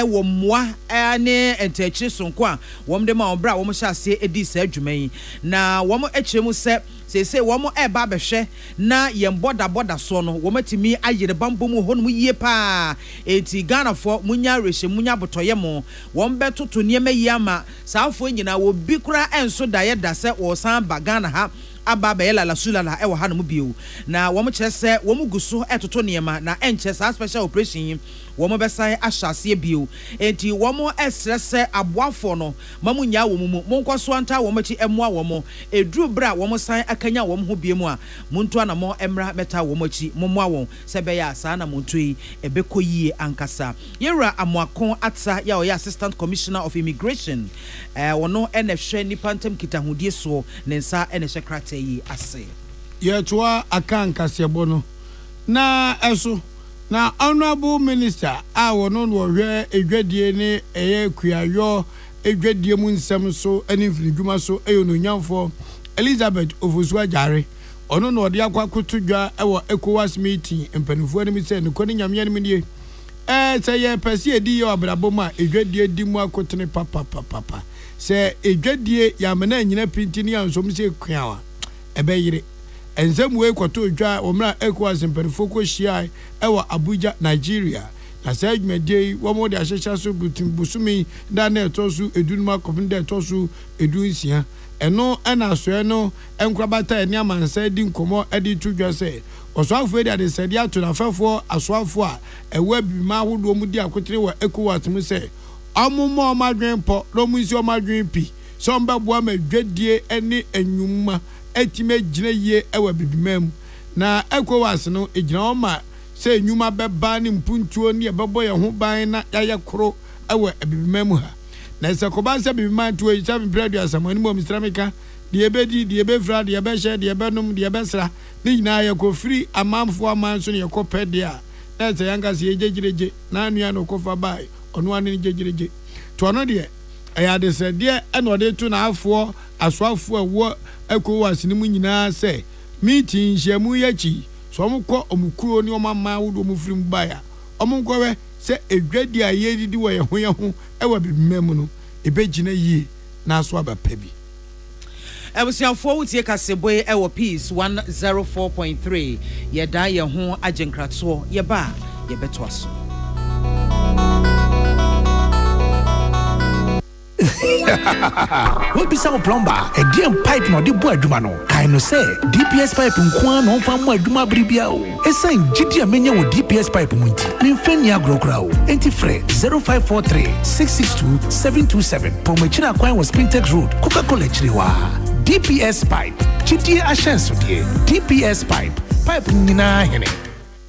wo moa ne entechire sonko a wom de ma obra wom hyase edi sa adwuman na wom akire mu se wom eba behwe na yem boda so no wom atimi ayire bambom ho no yie pa enti Ghana fo munya rehye munya botoye mo wom betoto niema yi ama saafo nyina wo bi kura enso daye da se wo san ba Ghana ha aba ba yela la sulala e wo ha no mu biu na wom kire se wom guso etoto niema na enche sa special operation womo besai ahyase biu enti womo esrese aboafo no mamunya womo monkoso anta womo chi emwa womo eduru bra womo san akanya womo ho biemu a muntu anamo emra meta womo chi momwa won sebeya sa na muntu yi ebekoyie ankasa yera amoakon atsa ya oya assistant commissioner of immigration wono enehwe nipantem kitahudie so nensa enehwe krata yi ase yetwa akankase bono na eso na honorable minister wono no hwe edwadie ne eye kuayo edwadie mu nsem so ani mfinidwuma so eyono nyamfo Elizabeth Ofosu Ajare ono no de akwakotodwa ewo ECOWAS meeting empanifo ani mi se ne koni nyame ani mi die se ye pese edi yo abrabom a edwadie di mu akotene papa se edwadie ya mena nyina pinti ni ansom se kuawa ebeyire enzemu ekoto dwa omra ECOWAS empanifo ko hia ewa Abuja Nigeria na say adwumade womo de ahyehya so busumi da na etosu edunuma kopinde etosu edunsia eno ana so eno enkrabata eni amansa di nkomo edi tudwa se osoafo edi ade sedi ato na fefo asoafo a ewa bima ahodo mu di akotere wa ECOWAS mu se amumo omadwen po no mu isi omadwen pi so mbabo ma dwadie eni enwuma etime gina ye ewa bibimam na ECOWAS no egina o ma se enwuma beba ni mpuntuo ni ebebo ye ho ban na yaye koro ewa bibimam ha na se ko ba se bibimam to e 7 bread asamani mo misramika de ebedi de ebefra de ebehye de ebenum de ebesra ni nyina ye ko free amamfo amanso ne ye ko pede a na se yanga se yejegireje na anua no ko fa bai ono ane jegireje to ono de eya de se de e no de to na afo asoafo ewo ECOWAS ni mu nyina se meeting shemu yachi so omukọ omukuro ni omama wodo omufiri mbaya omukọwe se edwadi ayedidi wo ye ho ewa bibimem no ebegina yi na aso abapa bi ebusiafo wutie kaseboy ewo peace 104.3 ye da ye ho agenkrato ye ba ye beto aso What be some plumber? A damn pipe no de boy adwuma I no say DPS pipe nko no fa mo adwuma bribia o. Esan gidi amenya wo DPS pipe mu nti. Memfani agrokra o. Enti frɛ 0543 662 727. Pomachina kwan was Spintex Road, Coca-Cola Chiriwa. DPS pipe. Gidi ashenso de. DPS pipe nyina hene.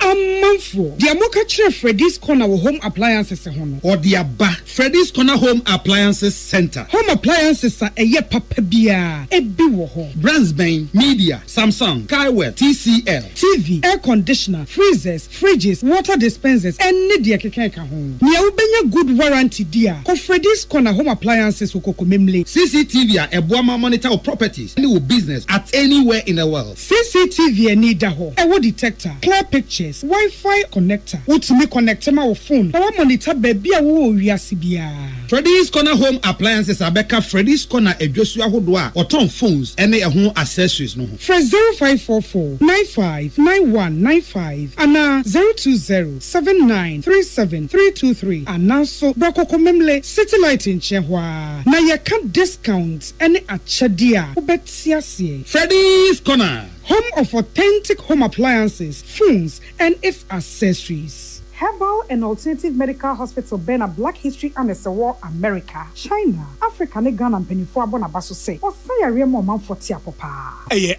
Amanfo dia moka kire Freddy's Corner home appliances hono or dia ba Freddy's Corner Home Appliances Center. Home appliances are eye papa bia ebi wo ho brands ben Media, Samsung, Skywell, TCL, TV, air conditioner, freezers, fridges, water dispensers any dia kekeka ho nia ubenya good warranty dia ko Freddy's Corner Home Appliances ukoko memle CCTV a eboama monitor of properties any business at anywhere in the world. CCTV ani da ho ewo detector clear pictures Wi-Fi connector. Utimi connect ma wo phone. Na wa monitor baby a wo wiase bia. Freddy's Corner Home Appliances abeka Freddy's Corner edwosu ahodo a oton phones ene ho accessories no ho. Fresh 0544 959195 ana 0207937323 ana so brakoko memle city light in chehwa. Na ye can discount ene achadia. Ubetiasie. Freddy's Corner, home of authentic home appliances, phones, and its accessories. Herbal and Alternative Medical Hospital Bena Black History and War America, China, Africa ne Ghana penifo abona baso say. Osaya mo man for tia papa.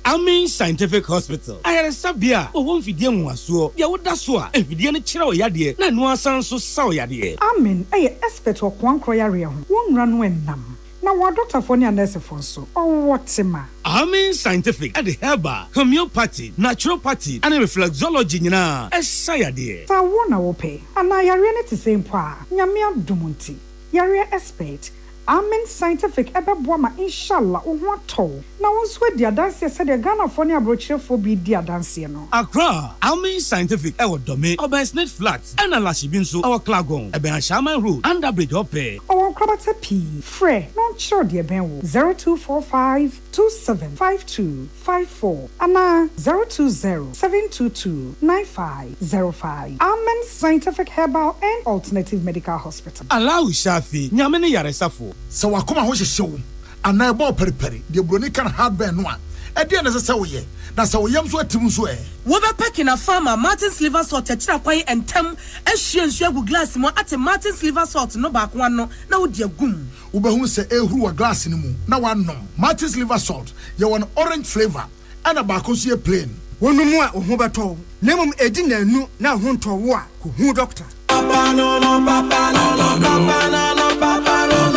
Amen Scientific Hospital. Ayare sabia o won fidie mu aso. Ya woda so a fidie ne kire o yade na no asan so sa o yade. Amen expert o kwankro yare ho. Won ra no enam. Na wa doctor for ne nurse for so. Oh what ma. Amen Scientific at the herbal, homeopathy, naturopathy, and reflexology nyina. Esa yade. Sa wona wo pe. Ana yare ne te same pa. Nyame adumunti. Yare expert. Amen Scientific ebeboa inshallah ohwato na wonso di adanse se de Ghana for ne abrochirefo bi di adanse no Accra Amen Scientific e wodome Obersnet Flat and Alashibinso our Klagon Eben Shaman Road under bridge ope o krabata p free non sure de ben wo 0245275254 ana 020-722-9505 Amen Scientific Herbal and Alternative Medical Hospital Allow Shafi nyamene yaresafo So wakoma ho hyehyew ana ebo periperi de broni kan hardware no a e de na se wo ye na se wo yam so atim so e wo be packing a farmer Martin's liver salt techira kwan entem ehwie nsu agu glass mo ate Martin's liver salt no ba kwa no na wo de agum wo be hu se ehuru wa glass ni mu na wanom Martin's liver salt ye won orange flavor ana ba ko so ye plain wonu mu a ohu beto na mum edi na anu na ho nto wo a ko hu doctor papa no papa no papa no papa no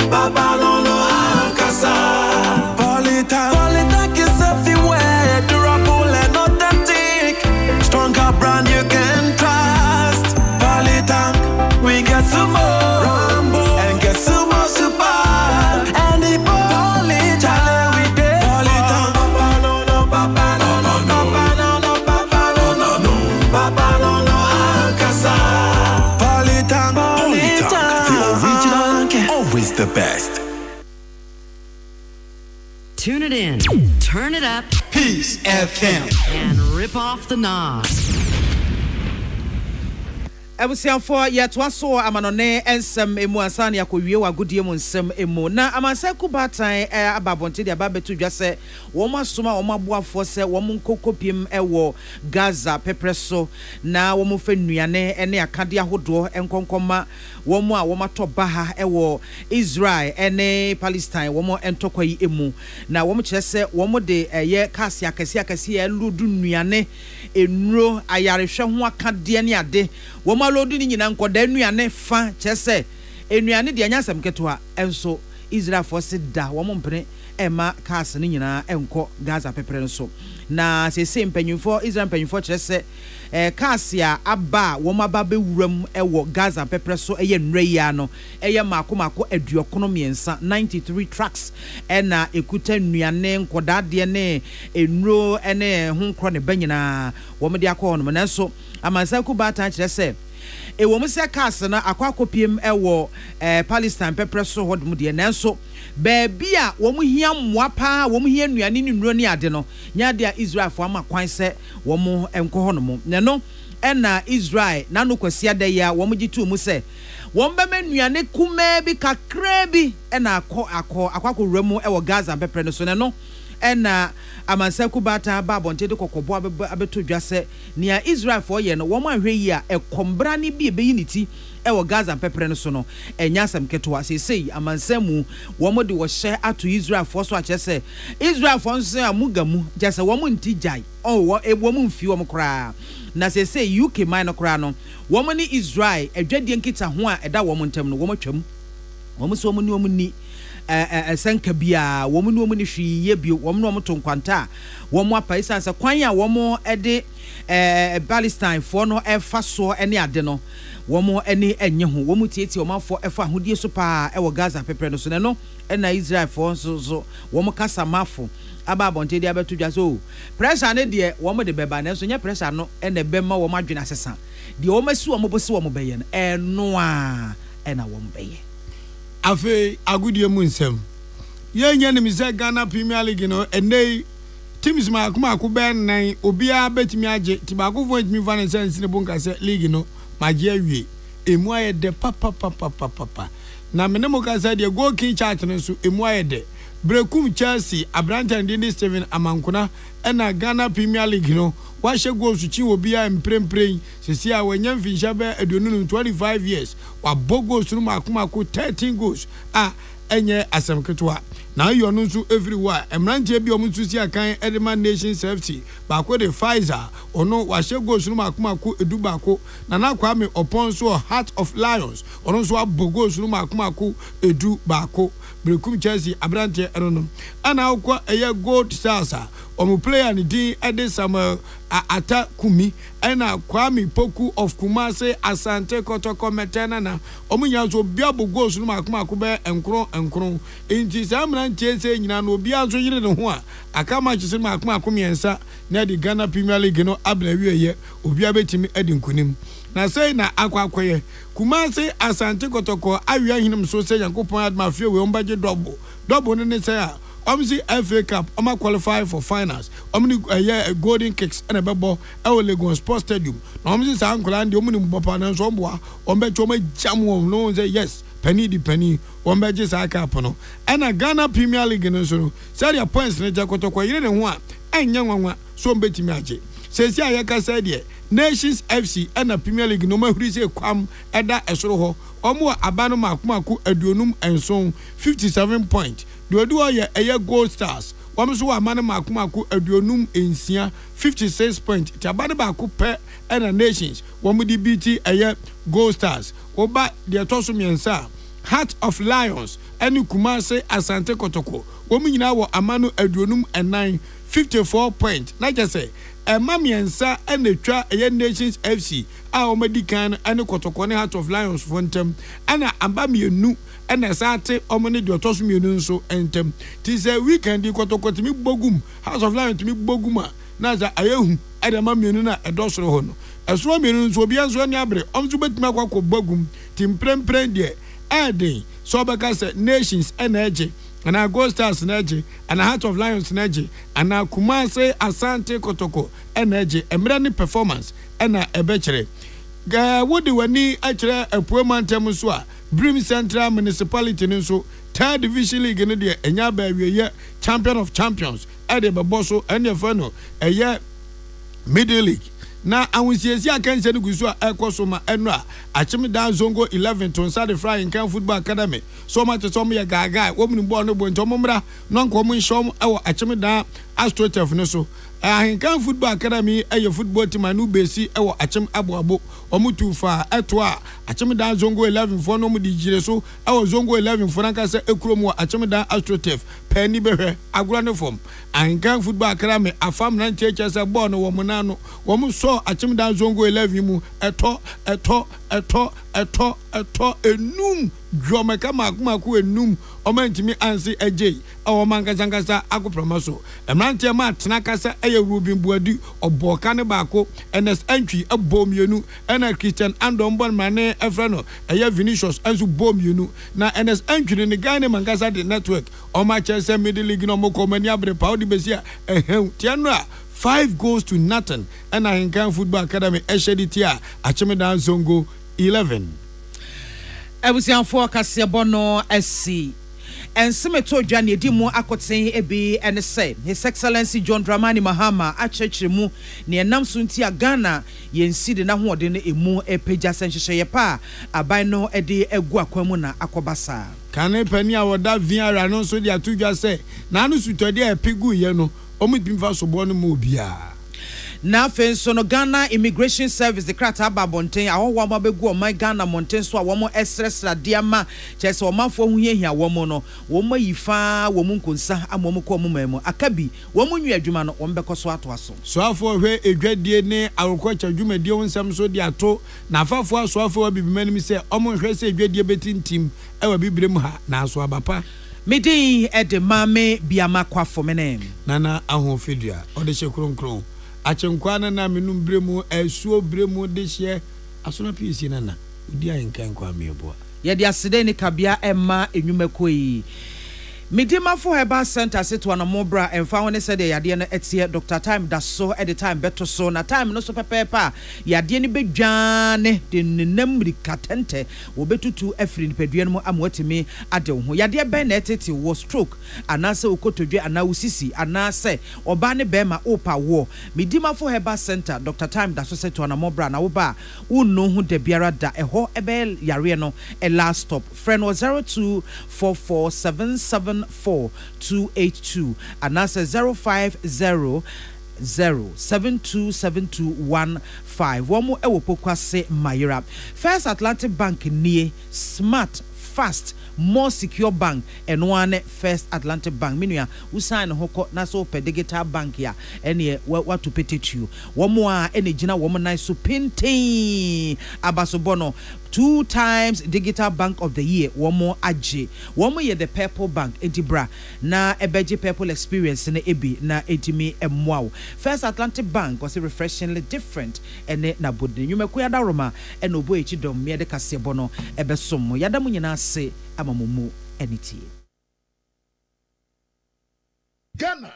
papa no akasa Polita is everywhere durable and authentic stronger brand you can trust Polita we get some more Rambo and get some more super and the Polita we dey Polita papa no papa no papa no papa no papa no akasa Polita the original always the best. Tune it in, turn it up, Peace FM, and rip off the knobs. Ebusianfo yetwa so amanone ensem emu ansane akowie wa godie mu nsem emu na amanse kubatan ababonte de ababetu dwase wo masoma wo maboafo se wo nkokopiem ewo Gaza pepreso na wo mfa nnuane ene akade ahodo enkonkoma wo mu a wo matoba ha ewo Israel ene Palestine wo mo entokwai emu na wo mkyerese wo de eye kasi akasi eludu nnuane enuro ayarehwe ho akade ne ade wo malodi ni nyina nkoda nnuane fa kyese ennuane de anyasam ketoa enso Israel force da wo mpene ema kas ni nyina enko Gaza pepere nso na sese mpanyufo Israel mpanyufo kyese kasia aba wo maba bewuram ewo Gaza pepere so eye nnreya no eye makomako aduokono miensa 93 trucks ena ekuta nnuane nkoda de ne enuro ene honkro ne banyina wo mede akọ no nanso amansa kubata kyerese ewo mse kas na akwakopiem ewo Palestine pepre so hodum de nanso baabi a wo mu hia mmoapa wo mu hia nnuane ni nnuro ni ade no nya de a Israel fo amakwan se wo mu enko honom ne no ena Israel na no kwasi ade ya wo mu gitu mu se wo mbema nnuane kuma bi kakra bi ena akwakowura mu ewo Gaza pepre no so ne no ena amansa kubata babonte de kokobo abeto dwase nia Israel for ye no wo ma hwe yi a ekombra ne bi ebeyi niti ewo Gaza pepere no so no enyasam keto asesei amansa mu wo mo de wo hye ato Israel for so achese Israel for nso amugamu jase wo mo nti jai wo mu mfi wo mo kra na sesei UK man no kra no wo mo ni Israel adwadie nkita ho a eda wo mo ntem no wo mo twam wo mo so wo mo ni wo mo ni senka bia wo mu no mu ni hwi ye bio wo mu no mo tonkwanta wo mu apaisa se kwan ya wo mu ede Palestine for no efa so ene ade no wo mu ene enye ho wo mu tietie wo mafo efa hodie so pa e wo Gaza pepre no so ne no ena Israel for so wo mu kasa mafo aba bonte de abeto dwa so pressure ne de wo mu de beba ne so nya pressure no ene bema wo madwena sesa de wo masi wo mo bosi wo mo beye no eno a ena wo mo beye afe agudie mu nsem yenye ni mise Ghana Premier League no ene teams ma kuma ku ben nan obia betimi age tibako fo etimi fa ne sense ne bonka se league no magie awie emu aye de papa na mene mo ka se de go king chart no so emu aye de Brekum Chelsea Abranta Ndini Steven Amankuna ena Ghana Premier League no washe goals chi obia emprempren sisi a wanyam finshabe edonunu 25 years wa bogos no makomako 13 goals enye asemketwa na you no so everywhere emrantie bi omutu si akan Edman Nations FC ba ko de Pfizer ono washe goals no makomako edu bako na Kwame upon so Heart of Lions ono so abogos no makomako edu bako Brekum Chelsea Abrante enono ana akwa eye Gold Stars omu player ni din ede Samuel Ata Kumi ena Kwame Poku of Kumase Asante Kotoko Metena na omu nya so bia bogos no makomako be enkron inti samran chese nyina no bia so yire ne ho a aka match se makomako miensa na di Ghana Premier League no abna wieye obi abetimi edi nkunim na say na akwakoye Kumase Asante Kotoko awia hinum so say Yankopon adma fie we ombaje double ne say a omzi FA Cup oma qualify for finals omni golden kicks and bebo e Lagos Sports Stadium na omzi sa ankola ndi omni mbopa na so mboa ombe choma jam no say yes penny di penny ombeje sa cup no na Ghana Premier League no so say points ne Kotoko yire ne ho a enya nwanwa so mbetimi age sesi ayaka say de Nations FC and Premier League no mahuri se kwam eda esoro ho omo abano makomako aduonum enson 57 point do ye eye Gold Stars wamso amane makomako aduonum ensia 56 point tabane ba ko pe and Nations wamudi BT eye Gold Stars oba de toso miensa Heart of Lions eni Kumase Asante Kotoko womu nyina wo amano aduonum enan 54 point na je say Mamiensa and twa eye Nations FC omadi kan ane Kotoko ne Heart of Lions fontem ana amba mienu ene sate omone de otoso mienu nso entem ti say weekend Kotoko timi bogum Heart of Lions timi boguma na za ayehu ade ma mienu na edosoro ho no esoro mienu nso obi anso ne abre omso betima kwakọ bogum tim prempren de eden so beka say Nations energy and our Gold Stars energy and Heart of Lions energy and our Kumase Asante Kotoko energy emirani performance and ebechere wodi wani akire apuemantem so a Brim Central Municipality nso third division league ne de enya ba wiye champion of champions e de beboso ene fano eye middle league na awusiesi akanse ne gusu a ekoso ma eno a achimda zongo 11 to Sade Fry in Football Academy so much so me gaga womni bo no bo ntomumra nonko mu nshom ewo achimda astrotef ne so ahinkan Football Academy eye football team anu besi ewo achim aboabo omutu fa eto a achimda zongo 11 for no mu di jire so ewo zongo 11 for nanka se ekromu achimda astrotef pani behwe agura ne form ahinkan Football Academy afam na ncheche se ball no wo munano wo mu so achimda zongo 11 mu eto enum Jomeka makumako enum omantimi ansi ejei awo mankasangasa akopromaso emrantie ma tenakasa eye Ruben Buadi oboka ne baako NS entry abomienu ena Christian Andombon mane efrano eye Vinicius ansu bomienu na NS entry ne Ghana mankasa de network o ma Chelsea Middle League no mokomani abre paudi besia tiano 5 goals to nothing ena Hinkan Football Academy esheditia achimeda zongo 11 Ebusianfo kasebono SC ensemeto dwane edimu akoten ebi ene say His Excellency John Dramani Mahama achechiremu ne enam sunti a Ghana yenside na hoode ne emu epeja senhyehyeye pa aban no ede egu akwamu na akobasa kane pani a woda viara no so dia tudwa say na anu sutode epegu ye no omudimfa sobo no mo bia na fenso no Ghana Immigration Service the krata babonten ahowa mabegu o my Ghana monten so a womo esresra diama chese o manfo hu yehia womo no womo yifa womo nkonsa amomo ko momamu akabi womo nwu adwuma no wombekso ato aso so afo hwe edwadie ne awokocha dwumadie wonsam so di ato na afafo aso afo abibimanim se omo hwe se edwadie betintim ewa bibrem ha na aso abapa medi ede mame biama kwafo menem nana ahofidua ode hye achenkwana na menum bremu esuo bremu de hye asona pisi nana odi ayenkan kwa meboa ye de asede ni kabia emma enwumakoi Midimafo Herbal Center sit one mobra and found they said yadiana etie Dr. Time da so at the time better so na time no so pepa yadiani be jane de nemri katente wo betutu efri nipaduan mu amwatimi ade ho yade ben etete wo stroke anase okotodwe anawusisi anase oba ne bema opa wo Midimafo Herbal Center Dr. Time da so sit one mobra na wo ba unno hu de biara da eho ebe yare no e last stop friend was 0244774282 and that's 05007272115 one more ewo pokwase mayira First Atlantic Bank nie smart fast more secure bank and one First Atlantic Bank minua usan hoko na so per digital bank ya ene what to pay you one more ene gina woman nice so painting abasobono 2 times digital bank of the year one more aje one more year the purple bank entibra na ebeji purple experience na ebi na etimi emwao First Atlantic Bank was refreshingly different ene na bodin nyumeku yada roma ene obo echi dom me de kasebo no ebesom yada mu nyina ase amamumu eniti Ghana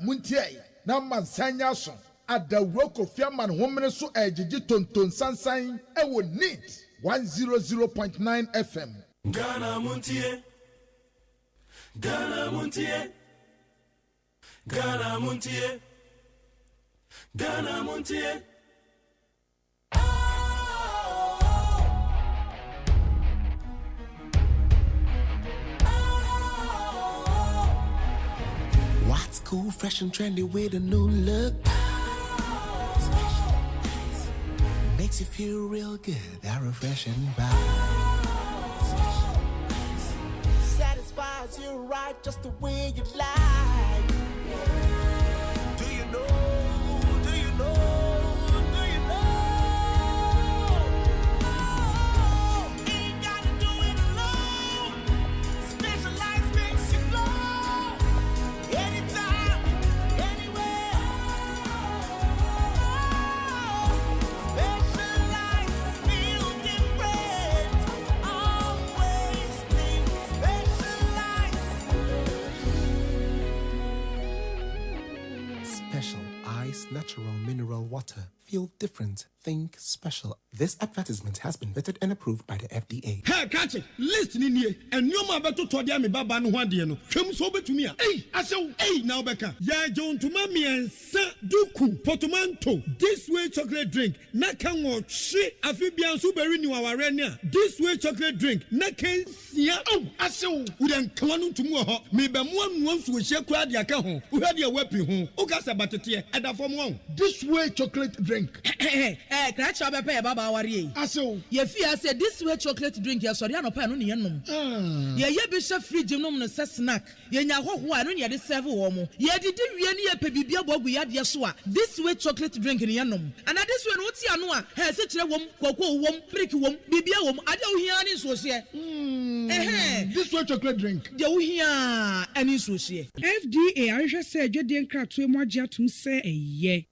muntie na mansanya so Adawroko Fiaman Homene so ejiji tonton sansan ewo neat 100.9 FM. Ghana muntie What's cool, fresh and trendy with a new look? Makes you feel real good, that refreshing vibe. Satisfies you right just the way you like. Do you know? Ain't gotta do it alone. Specialized makes you flow. Anytime, anywhere. Special ice, natural mineral water. Feel different. Think special. This advertisement has been vetted and approved by the FDA. Hey, catch it. Listen in here. And you ma beto to dia me baba no hwade no. Twem so betumi a. Hey, asew. Hey, now beka. Ya John to mami ensa duku portmanteau. This way chocolate drink. Na kan wo hwe afibian so beri ni waware ni a. This way chocolate drink. Na kan sia. Oh, asew. We den kan no tumu ho. Me be mo anu so hye kura dia ka ho. Wo hwade e wapi ho. O ka se batete e da fom ho. This way chocolate drink. Crash up a baba worry. Aso. Ye fear said this way chocolate drink, ya sorry, no pan on yenum. Ye bishop free genome no snack. Ye nya ho no ye de serve womo. Ye did ye pebibia bogu ya de so a. This way chocolate drink in yenum. And this one what's ya no a. He se kire wom, koko wom, prick wom, bibia wom. Ade wo hia ni so se. This way chocolate drink. Ye wo hia ani so se. FDA ahwe se adwede nkratoe mo agye atum se eye.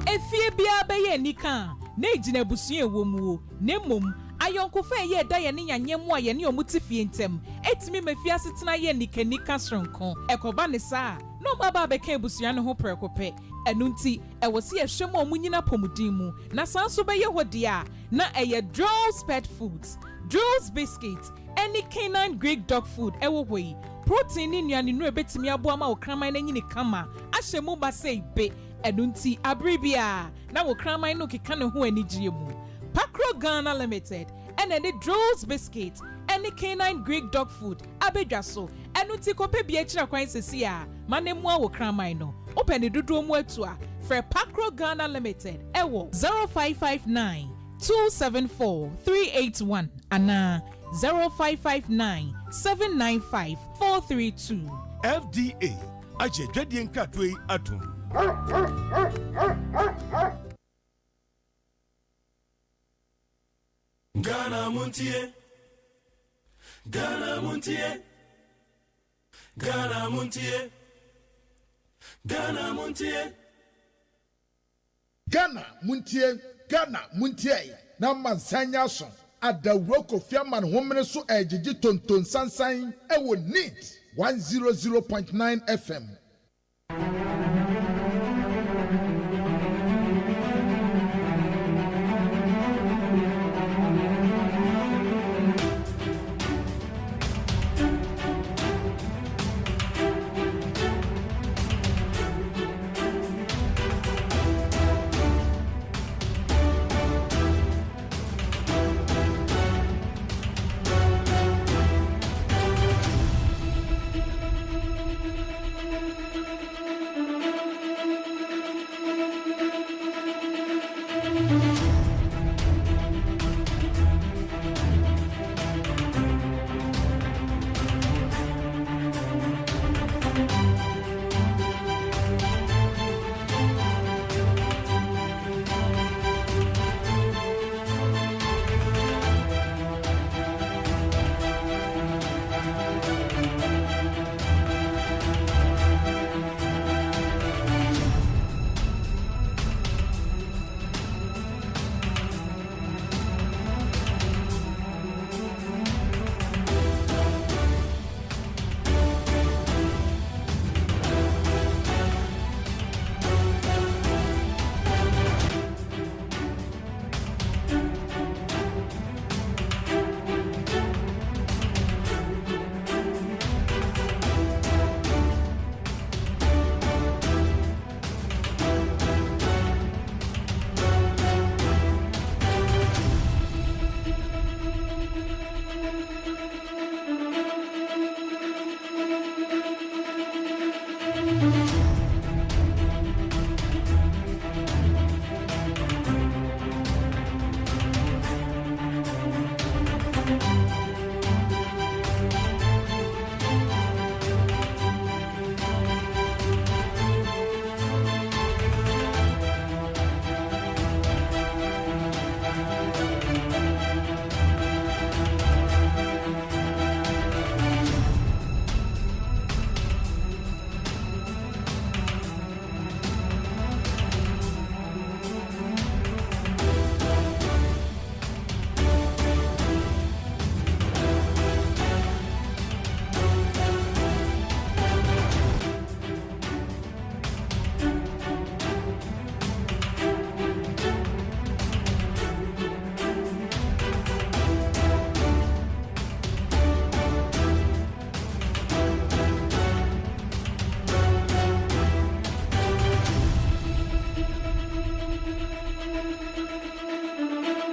Efie bia beye nika na ejina busue womuo na mom ayonkofa ye da ye ne nyanyemu a ye ne omutifie ntem etimi mafia setena ye nika sronko ekoba ne saa no baba beka busua ne ho prekope enunti ewose ehwem omunyina pomudin mu na sanso beye hode a na eye Drew's Pet Foods, Drew's Biscuits, any canine Greek dog food ewo hoi protein ni nuane no ebetimi aboa ma okraman na nyine kama ahyemu ba sei be enunti abribia na wo kraman no keka ne ho anigye mu Pakro Ghana Limited and any Drew's Biscuits, any canine Greek dog food abedwaso enunti kope bia kira kwan sesi a manemu a wo kraman no open the dodo mu atua for Pakro Ghana Limited ewo 0559 274 381 ana 0559-795-432. FDA, Aje Jadien Katwe Atum. Ghana Montie. Ghana Montie. Ghana Montie. Ghana Montie. Ghana Montie. Ghana Montie. Na mansanya so. adawuro Kofi Aman homene so ejiji tonton sansan ewo NEAT 100.9 FM.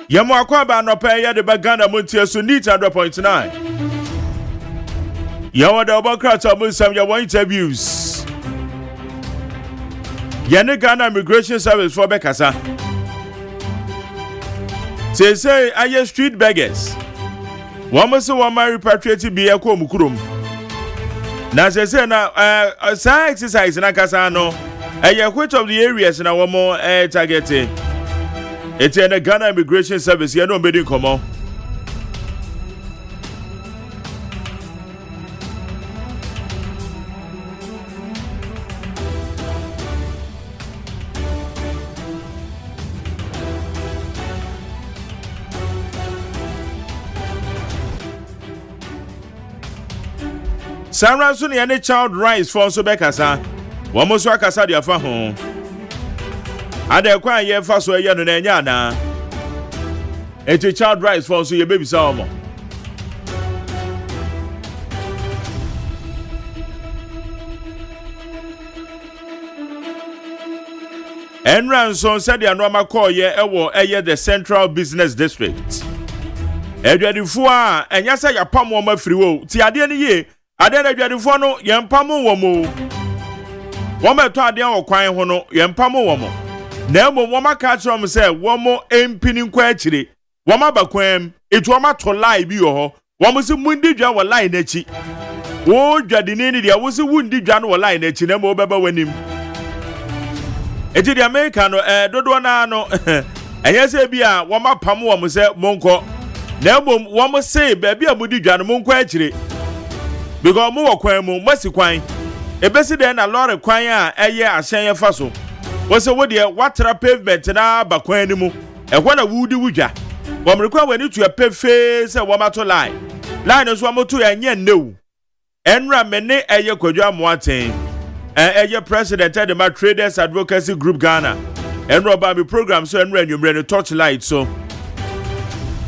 Yamo akwaba no pay ya de baganda montie so NEAT 100.9. Yawo da obokrata musam ya one interviews. Yane Ghana Immigration Service for Bekasa. Say aye street beggars. Wamase wama repatriate bi ekwo mukurom. Na say na sa exercise na kasa no. Which of the areas na wamo targeting. It's in the Ghana Immigration Service. You know, bidding come on. Sarah Sunny and child rights for Sobekasa. One most Wakasa dia fa home. Ade kwa ye fa so ye no na nya na. Eti child rights for so ye baby sa omo. Enranson said the normal call ye ewo eye the Central Business District. Edwadifo a enya sa ya pam wo mafiri wo. Ti ade ne ye, ade na edwadifo no ye mpam wo mo. Wo meto ade an okwan ho no ye mpam wo mo. Na emo wo maka chom se wo mo empini nkwa akire. Wo mabakwam etu wo mato lie bi yo ho. Wo mo se mundi dwa wo lie na chi. Wo dwadini ni dia wo se wundi dwa no wo lie na chi na mo beba wanim. Eti di America no dodo na no enye se bia wo mapam wo mo se monko na ebom wo mo se ba bia mudi dwa no monko akire because mo wo kwan mu masi kwan ebesi de na lorry kwan a eye ahyen ye fa so wo se wo de watra pavement na ba kwan ni mu ehwo na wudi wudwa Wom require when to a pefe say womato line is womato enye no enra mene eye kwadwa moaten eye president of the Traders Advocacy Group Ghana enra ba mi program so enra nwumre no torchlight so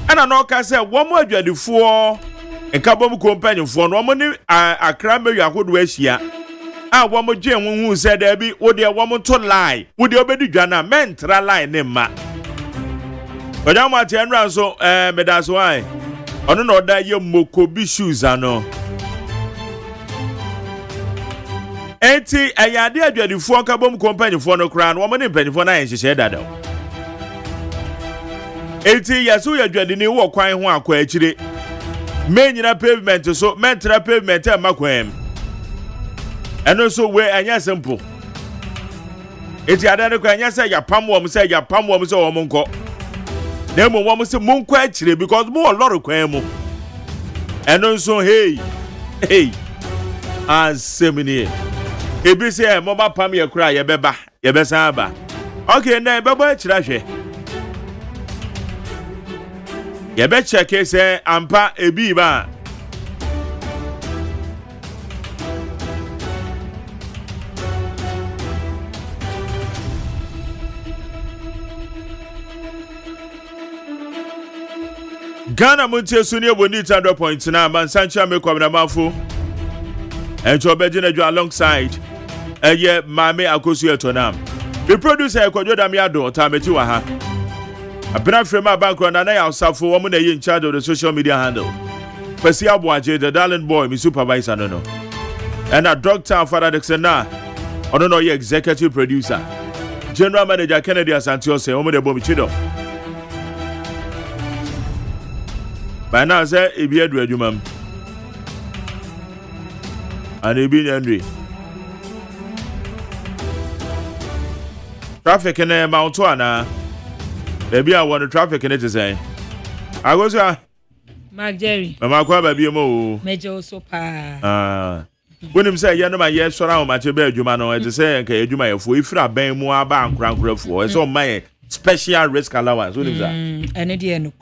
ana no ka say womo adwadifo enkabom companyfo no womo ni akra mewi ahodo ahia a womo gye nwuhu say da bi wo de womo to line wo de obedi dwana mentra line ne ma Oja mati enra so medaso ai ono no da ye mokobi shoes ano enti ayade adwadifo kabom company fo no kra no wo ne mpanifo na yenhyehyɛ dada enti yaso yadwadini wo kwan ho akwa akire menyina pavement so mentra pavement e makwam eno so we anya simple enti adane kwa anya say yapam wo say wo monko Nemo womo se monko akire because mo loro kwan mu eno so hey asemini ebi se mo ba pam ye kura ye beba ye besa aba okay na beba akira hwe ye be check say ampa ebi ba Ghana Montie Suni Bonita do point na man Sancha me kwamna mafo encho begina jo alongside eye mame akosu etonam the producer ekwadwo dam yado tamechi wa ha abena frema bankro na ya usafo wo na ye in charge of the social media handle Pesi Abuaje the darling boy mi supervisor no and a doctor Father Dexena ono no ye executive producer general manager Kennedy Asantio se wo de bomi chido By now, say, if you do a mum, and it be angry. Traffic in a Mount Tuana. Maybe I want the traffic in it to say. I was Mark Jerry. Mamma Quaba be more. Major Sopa. When him say, Yanama, yes, surround my bedroom, to say, okay, you may if I bang more bank crank for it's all my special risk allowance. What is that? And again,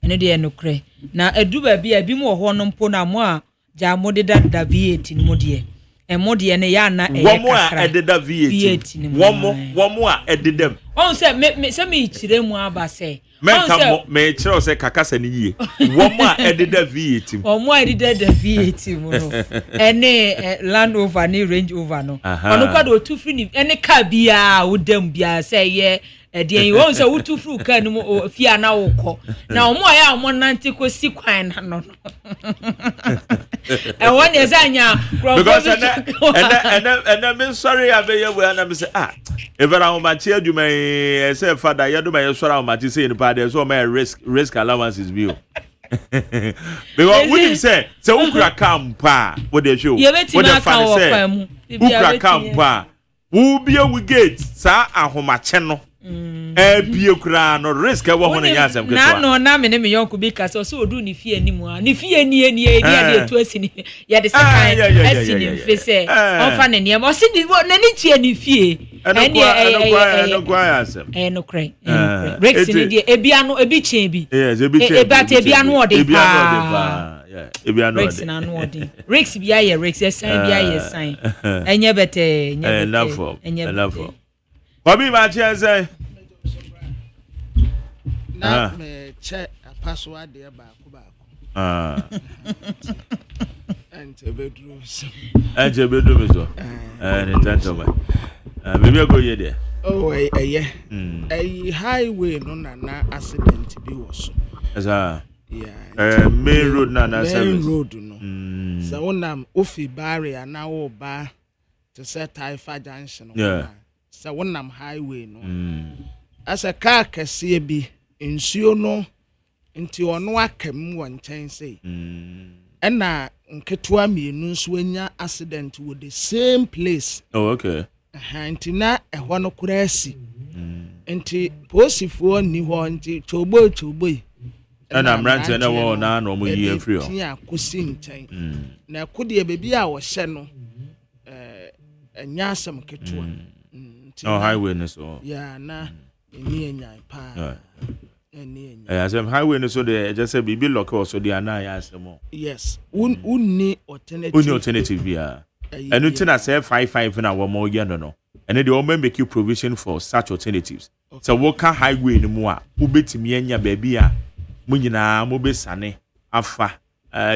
ene de enokre na edu ba bia bi mu ho no mpo na mo a ja modeda da V8 ni modie e modie ne ya na e kakra wo mo a ededa V8 ni wo mo a ededam on se me chire mu aba se me chire se kakasa ni yie wo mo a ededa V8 wo mo a ededa da V8 mu no ene Land Rover ni Range Rover no ono kwado otu free ni ene ka bia wodam bia se ye Edi won se wutu fru kan mu fia na wokọ na omo ya omo nante kosi kwan na no e won ye zanya because and me sorry abeye we na me say evera ho ma che aduma e say father ya do ma ye sorry ho ma che say ni pa there so my risk allowances bi o because what him say ukra kampa what dey show what the father say ukra kampa wo bia we gate sa ahomache no bie kura no risk e wo ho nya asem keto na na me ne me yonko bi ka so odu ni fie ni mu a ni fie ni de to asini ya de sekan asini mfese onfa ne ne mo si ni na ni tie ni fie no kwa asem no krai Rex ni de ebi chen bi yes ebi chen ebi anu ode pa ebi anu ode Rex na anu ode Rex bi aye Rex san bi aye san enye bete enough Bobby Machiaze. Na me che password de ba ko. Ante bedroom so. And gentlemen. Maybe go here there. Oh, a highway no na accident bi was. Yeah. Main road na main road no. So wonam ofi barrier na wo ba to set Taifa Junction. Yeah. So wonam highway no. As a car kese bi nsuo no nti ono akam won nkyɛn sei. Ɛna nketewa mienu nso anya accident with the same place. Oh, okay. Nti na ɛhɔ no kura asi. Nti posifo ni hɔ nti chobo ɛna mrante na wɔ na no mo yi afiri hɔ. Tia kosi nkyɛn. Na kode bebi a wɔhyɛ no anya asɛm ketewa. Oh, highway no so. Yeah, na eni enya pa. Asem highway no so the just say be local so the ana ya asem. Yes. Unni alternative bia. And you na say 55 na wo mo ye no. And they all make you provision for such alternatives. So what can highway no mo a ubetimi anya ba bia mo nyina mo besane afa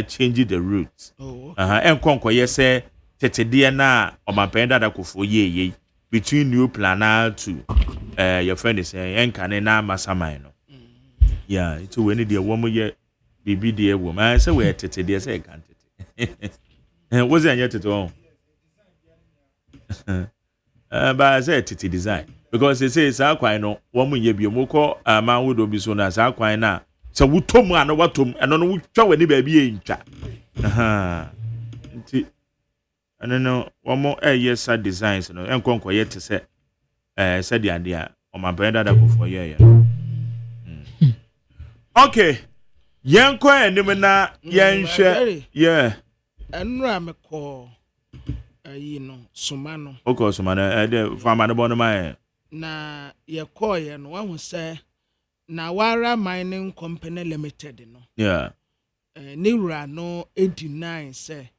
change the route. Enkonko ye say tetede na omapenda da kofo ye between new planner to your friend is enkane na masamai no. Yeah, it's when the woman ye bibi the woman say we tetede say kan tete. What's it yet to all? But I say tete design because they say sa kwai no woman ye bi omoko man would be so na sa kwai na so wutom ano watom eno no wutwa wani ba bi e ntwa. Nti eno no womo yes designs no enkonko ye te say said the idea o man brenda da ko for ye. Okay. Yenko enim na yenhwe yeah. Enra me ko no sumano. Okay, sumano de farmer no bono mai. Na ye ko ye no wa hu say na Wara Mining Company Limited no. Yeah. Ni wura no 89 say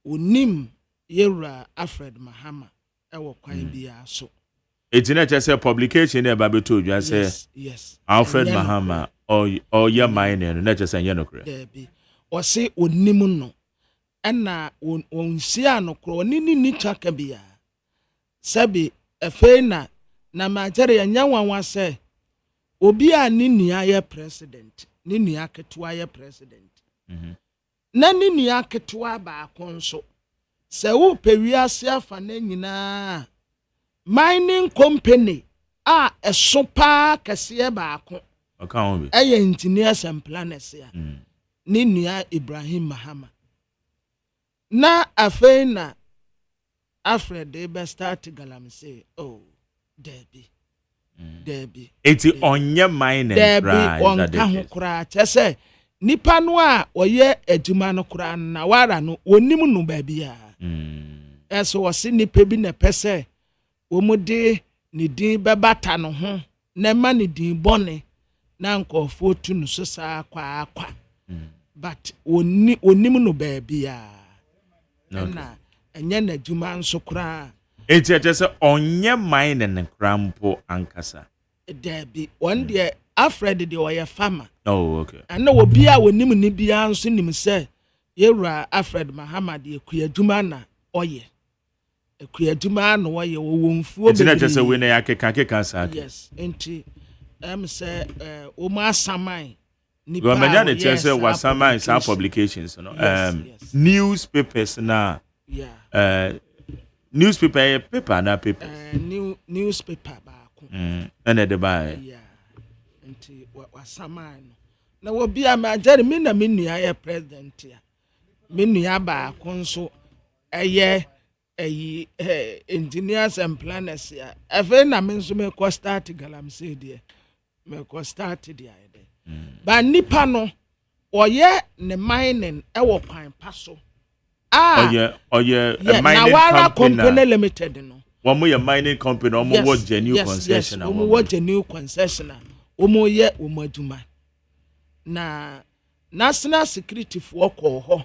onim yewura Alfred Mahama e wo kwan bia so. It's not just a publication there Baby told you say yes. Alfred Mahama or your mining not just a yenokre. There be. O say onim no. Ena onsia no kro ni chaka bia. Sabi efena na majere ya nyanwa say obi a ni nua ye president ni nua ketua ye president na ni nua ketua ba akonso se wo pewiase afa na nyina mining company a esopa kase ba akon account eye engineers and planners ya ni nua Ibrahim Mahama na afena Alfred de be start galam say oh Debbie. It's onye mine Debbie on kaho kura chese nipa no a oye adwuma no kura na wara no onim no ba bia. Eso wose nipa bi na pese omude ni din bebata no ho na ma ni din bone na nkofo tu no so sa akwa. But onim no ba bia. Na enye na adwuma nso kura. It's just onye mine and crampo ankasa. Debbie, one day Alfred de oya farmer. Oh, okay. And no bia wonim ni bia nso nim say yewura Alfred Mahama de akuadwuma na oye. Akuadwuma na oye wo wonfuo be. It's just we na yakeka sa. Yes, enti say o ma saman ni pa. Go me just say wasaman sa publications no. Newspapers na. Yeah. Newspaper paper na paper. Newspaper ba ko. And the buy. Yeah. Nti wasaman no. Na wo bia ma jare me na me nua ye president ya. Me nua ba ko nso eye engineers and planners ya. Efe na me nso me ko start galamsey de. Me ko start de ayede. Ba nipa no oye ne mining e wo kwan paso. A mining company limited no. One more mining company, almost what genuine concession. Almost what genuine concession. Almost ye umaduma. Na national security for ho.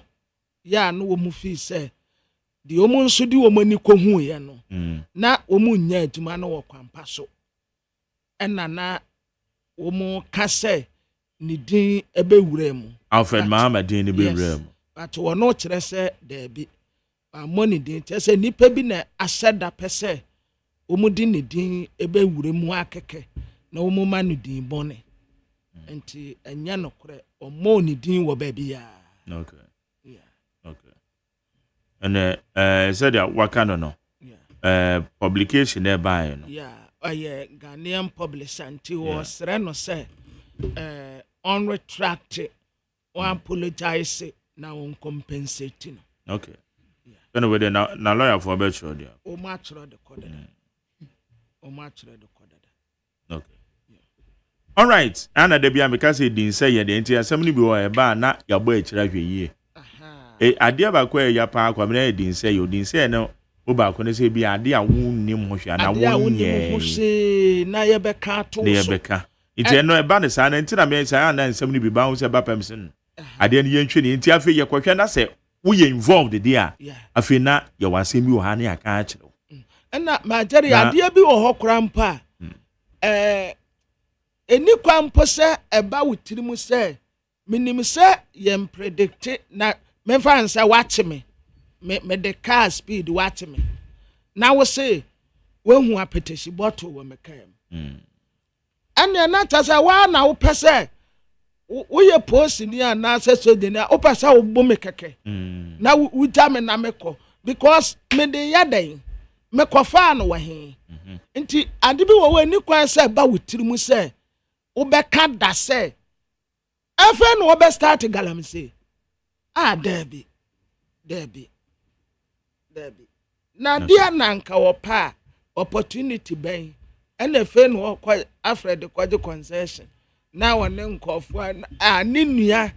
Ya no omu fi say. The omu nso di omu ni ko hu ye no. Na omu nya aduma no wo kwampa so. Ena na omu ka say ni din ebe wura mu. Alfred Mahama din ebe wura mu. But we no kire say there be money din say nipa bi na aseda pese omu din ni din ebe wure mu akeke na omu ma ni din bone enti enya no kure omo ni din wo ba bia. Okay. Yeah. Okay. And said that wakano no. Yeah. Publication there by no. Yeah. Ghanaian publisher until was no say on retract or apologize na on compensate no. Okay. Anyway, then na lawyer for about sure there. O match the code. O match the code. Okay. Yeah. All right. Ana de bia because he didn't say the entire assembly be o ba na ya bo e kira hwe yie. Ade ba kwa ya pa kwa me didn't say you didn't say no o ba ko ne say bi ade a wonnim ho hwe na wonye. Na ye beka to so. Na ye beka. Iti no eba ne sa na ntina me sa na nsem ni bi ba ho se ba pemsen ade ne yentwe ne nti afi ye kwahwe na se wo ye involved there afi na ye wasem bi wo ha ne aka a kire na ma jere ade bi wo ho krampa eni kwampo se eba wutirimu se minim se ye predict na me fan se watch me the car speed watch me na wo say when hu apetishi bottle we mekam ane na tasa wa na wo pese wo ye post ni na se so de na wo pese wo bo me keke na wo jam na meko because me de yaden me kofa no wa he nti ade bi wo ni kwan se ba wutirimu se wo be ka da se efe no wo be start galam se Debbie na dia nanka wo pa opportunity ben ene fe no kwa Alfred kwaje concession na wone nkofo ni nua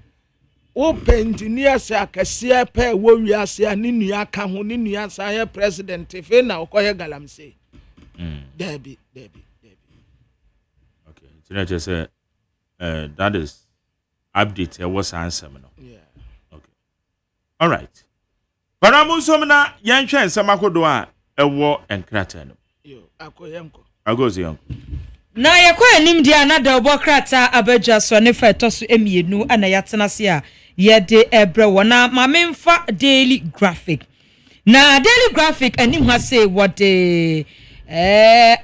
wo engineer se akasia pa wo wiase ni nua ka ho ni nua sa ye president fe na okoye galamse Debbie okay so na just say that is update was answer no okay all right Para musomna yanhwe nsamakodo a ewo enkrata no. Yo, akoyenko. Agoziyanko. Na yakwa anim dia na da obokrata abadwa so ne fa to so emienu ana yatena se a ye de ebre wona mamemfa daily graphic. Na daily graphic anim ha say what the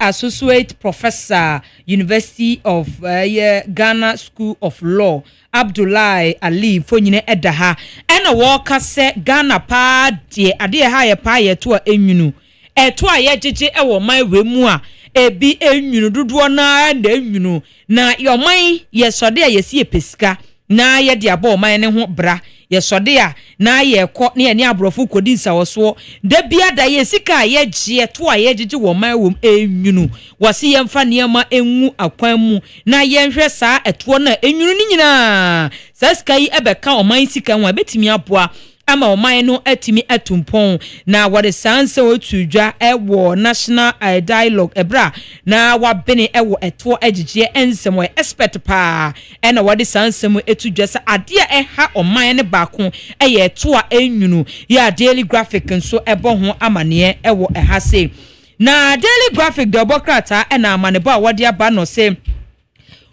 associate professor University of Ghana School of Law Abdullahi Ali fonyine edaha ena woka se Ghana pa de ade ha ye pa ye to enwunu eto a ye jeje ewo man wemu a ebi enwunu dodo na enwunu na yoman ye sode a ye sie pesika na ye de aba oman ne ho bra ye sode a na ye kɔ ne ne abrofo kodi nsawoso da bia da ye sika ye gye to a ye jeje wo man wom enwunu wose ye mfa niema enwu akwan mu na ye nhwe saa eto na enwunu ni nyina saa sika yi ebeka oman sika ho betimi aboa ama oman no atimi atumpon na wode sanse otudwa ewo national dialogue ebra na wabene ewo eto agigye ensemo expert pa ena wode sanse mu etudwa sa ade eha oman ne baako eye eto a enwunu ya daily graphic nso ebo ho amane ewo eha se na daily graphic de obokrata ena amane ba wode aba no se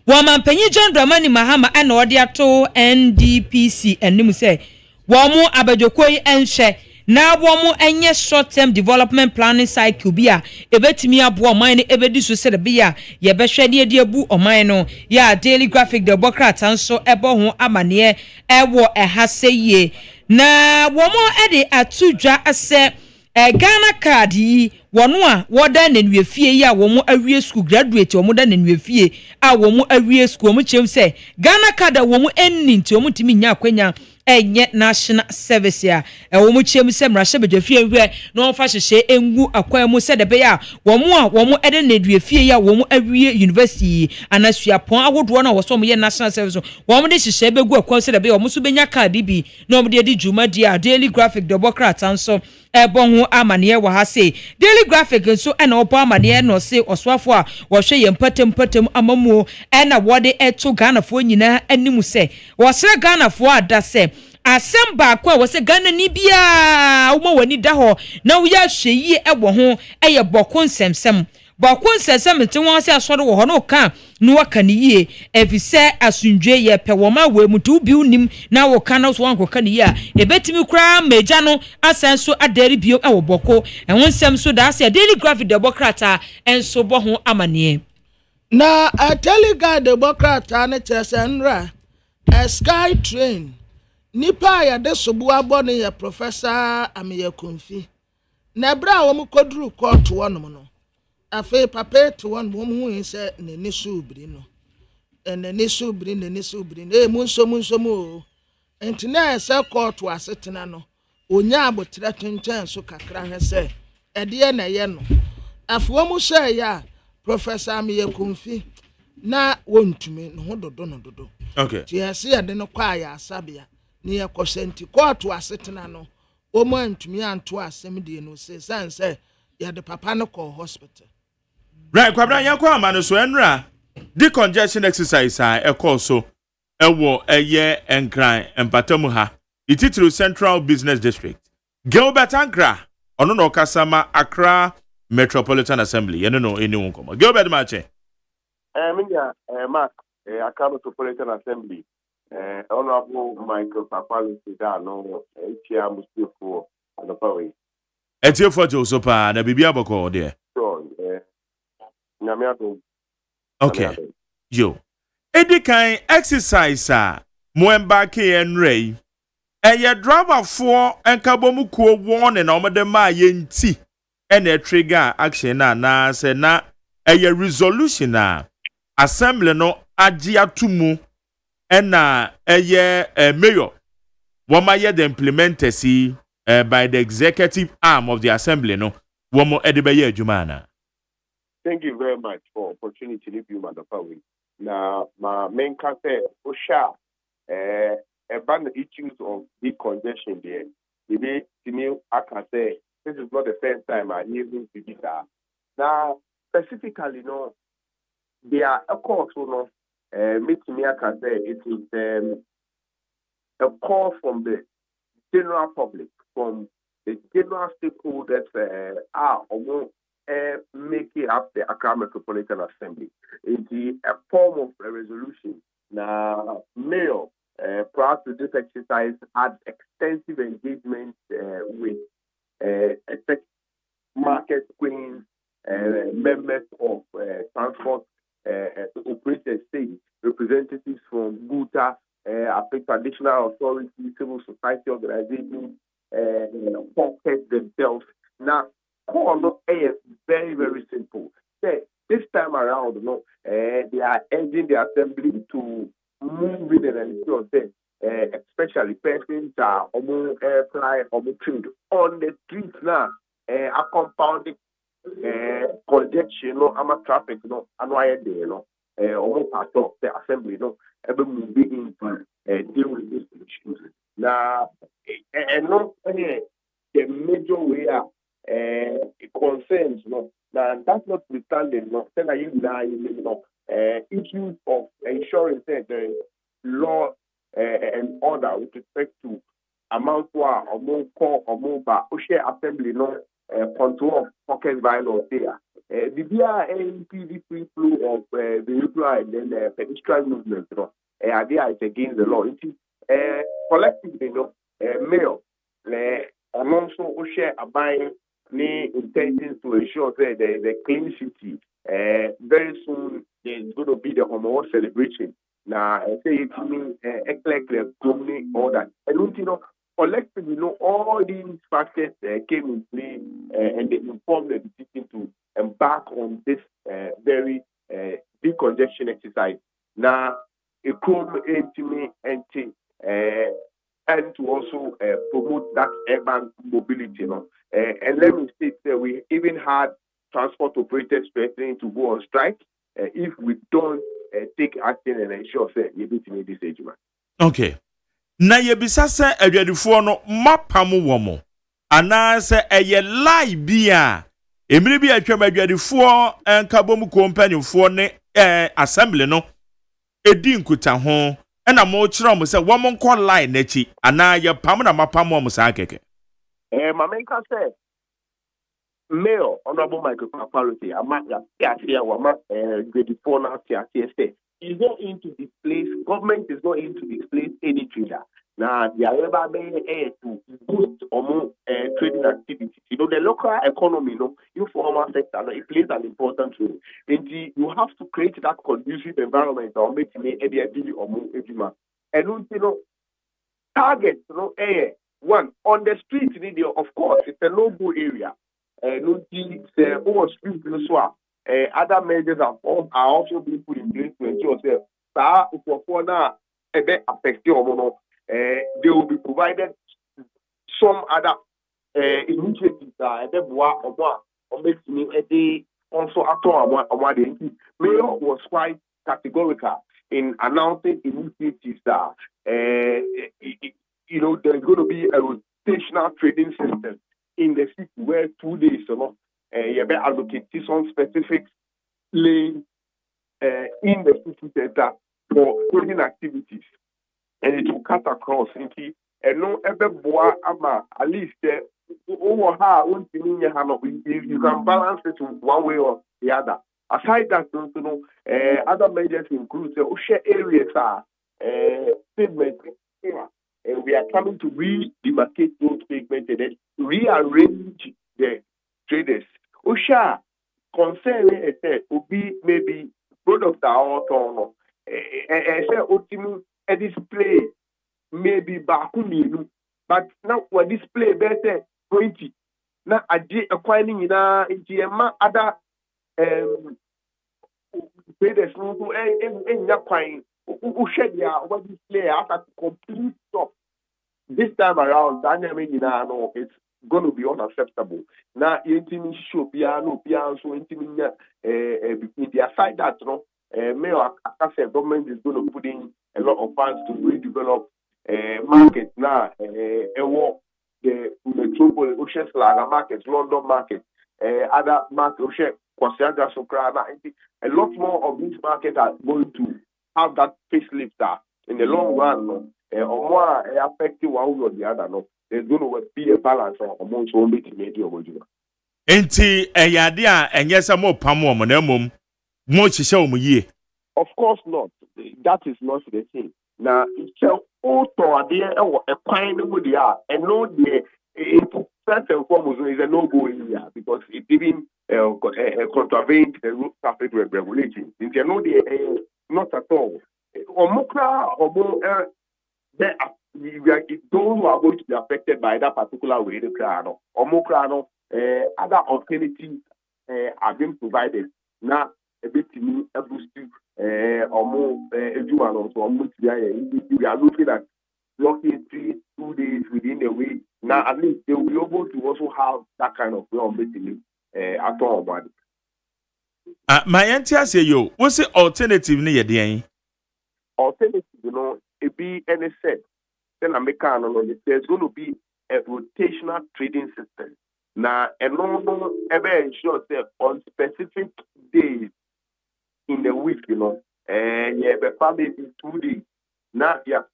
Wamampenyi John Dramani Mahama ena wode ato NDPC enim se womu abadwokoi enhwe na womu enye short term development planning cycle bia ebetimi abo oman ne ebedi so se de bia ye behwe ne edi abu oman no ya daily graphic de bokrata nso ebo ho amane ewo ehaseye na womu ede atudwa ase Ghana card yi wono a woda nanwe fie yi a womu awie school graduate womu da nanwe fie a womu awie school womu chem se Ghana card a womu enni nti womu timi nya akwanya enye national service ya womu chem se mrahye bedwafie hwe no mfa hyehye engu akwan mu se de be ya womu ede nanwe fie yi a womu awie university anasua pon awodo na woso mo ye national service womu de hyehye begu akwan se de be womu so benya card bi no mo de djuma dia daily graphic de bokrata nso ebonhu amane wa ha se daily graphic nso ena opo amane no se oswafo a wo hwe ye mpatem amamuo ena wode eto Ghanafo nyina animu se wo sere Ghanafo ada se asem ba kwa wo se Ghana ni bia wo wani da ho na wo ya hwe yi ewo ho eye bokon semsem bokon semsem ti won se asoro wo ho no ka no waka ni yie efise asundwe ye pe wo ma we mutu bi unim na wo ka no so wan koka ni ya ebetimi kra meja no asenso adari bio ewo boko enwon sem so da se daily graphic de bokrata enso bo ho amane na a telegraph de bokrata ne chesenra a sky train nipa ya de sobu abone ya professor Amiya Konfi na bra wo mu koduru court wonom no afi papa to one hu se ne ne subri no ne subri munso mu enti na se court asetena no onya abotre twentwen so kakra he se ede na ye no afi wo mu se ya professor Amiya Konfi na wontumi no ho dodo okay ti ase ya de no kwa ya asabia ni ye kosenti court asetena no o mo antumi anto asem de no se sanse ya de papa no ko hospital right kwabra yakwa amano so enra the congestion exercise a so ewo eye enkran empatamu ha ititru Central Business District Gilbert Ankra ono no kasama Accra Metropolitan Assembly yene no eni wonkomo Gilbert Mache Mark Accra Metropolitan Assembly Honorable Michael Papalo Sida no chia musifo anopawe etiefo jo pa na bibia boko de okay yo edikan exercise mo embarke enrei eye driver for enkabomu kuo won na omede ma yenti ene trigger action na se na eye resolution na assembly no agi atumu ena eye mayor woma ye the implementers by the executive arm of the assembly no womo edebeye adwuma. Thank you very much for opportunity to you, Madam Pawi. Now, my main concern, Osha, about the issues of big congestion there. Maybe to me, I can say this is not the first time I hear this that. Now, specifically, no, there are a course, you know, me to me, I can say it is a call from the general public, from the general stakeholders are almost making up the Accra Metropolitan Assembly. It is a form of a resolution. Now, Mayor, prior to this exercise, had extensive engagement with market queens, members of transport operators, state representatives from GUTA, traditional authorities, civil society organizations, pockets themselves. Now, call is very, very simple. This time around, they are urging the assembly to move in and ensure that, especially persons are fly trade on the streets now, a compounded congestion, traffic, almost part of the assembly, ever moving into deal with these issues. Now, and not the major way concerns, now that's not withstanding, issues of ensuring that there is law and order with respect to amount or more call or more bar, share assembly, control of pocket violence there. The BRNPD free flow of vehicular and then pedestrian movement, idea is against the law. It is collectively, mayor, and also share a buying intentions to ensure that there is a clean city. Very soon there's going to be the Homo celebration. Now, I say it to me, the company order. And collectively, all these factors came in play and they informed the decision to embark on this very big congestion exercise. Now, it come into me and to also promote that urban mobility. And let me state that we even had transport operators threatening to go on strike if we don't take action and ensure that we meet this agreement. Okay. Na yebisa se adwadifo no mapamu womo ana se eye lie bia emire bia twam adwadifo enkabom companyfo ne assembly no edi nkuta ho ena mo kire mo se womo nko lie nachi ana ye pam na mapamu mo sa keke Mamenka say Mayor Honorable Michael Paparotti amaka here wama grade 4 now say is not into displace. Government is not into displace any trader. Now, they are ever being to boost or more trading activities. The local economy, informal sector, it plays an important role. And you have to create that conducive environment or make it or more every and target, one on the street, of course, it's a low area. Other measures are also being put in place to ensure that they will be provided some other initiatives Mayor was quite categorical in announcing initiatives that there's going to be a rotational trading system in the city where 2 days you allocate some specific lanes in the city center for trading activities, and it will cut across into and no ever boa ama at least over how you can balance it one way or the other. Aside that, other measures include the share areas are pavement. We are coming to redemarcate those pavements and then rearrange the traders. Osha concern is that be maybe products are all torn. A display maybe back, but now what display better 20. Now I did acquiring in other traders who ain't who shed what display after complete stop. This time around, it's going to be unacceptable. Now, intimate show piano, so intimate between the aside that, mayor government is going to put in a lot of funds to redevelop markets now, the metropolis, Ocean Slaga markets, London market, other markets, Ocean, Kwasiaga Sokrana. A lot more of these markets are going to have that facelift in the long run, or more affecting one way or the other. There's going to be a balance amongst one bit media. Enti eyadia enyesa mo pamo mo na mom mo chise o mo yie. Of course not. That is not the thing. Now, it's auto idea or a kind of idea, and no, first and foremost is a no-go area because it even contravenes the road traffic regulations. It's a no, not at all. Omukra or those who are going to be affected by that particular way, the crano, Omukra, other alternatives are being provided. Now, a bit to a boost or more we are looking at blocking 2 days within a week. Now, at least they will be able to also have that kind of way of meeting at all. My answer say yo, what's the alternative near the alternative, it be any set. Then there's going to be a rotational trading system. Now, and no ever ensure that on specific days in the week, and maybe 2 days. Now, you have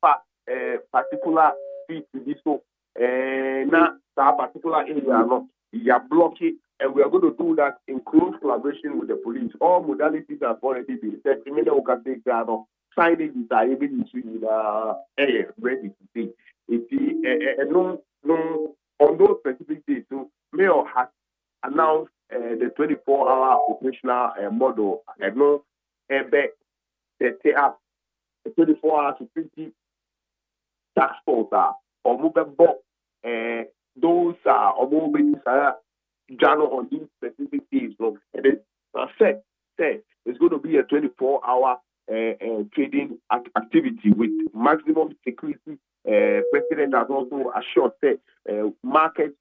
particular feet to be so, now that particular area, you are blocking, and we are going to do that in close collaboration with the police. All modalities have already been set. Signing is even ready to see. No, on those specific days, so Mayor has announced the 24-hour operational model. And no, they set up a 24-hour security task force or movable. Those are or moving journal on these specific days. So, and then said it's going to be a 24-hour trading activity with maximum security. President has also assured that markets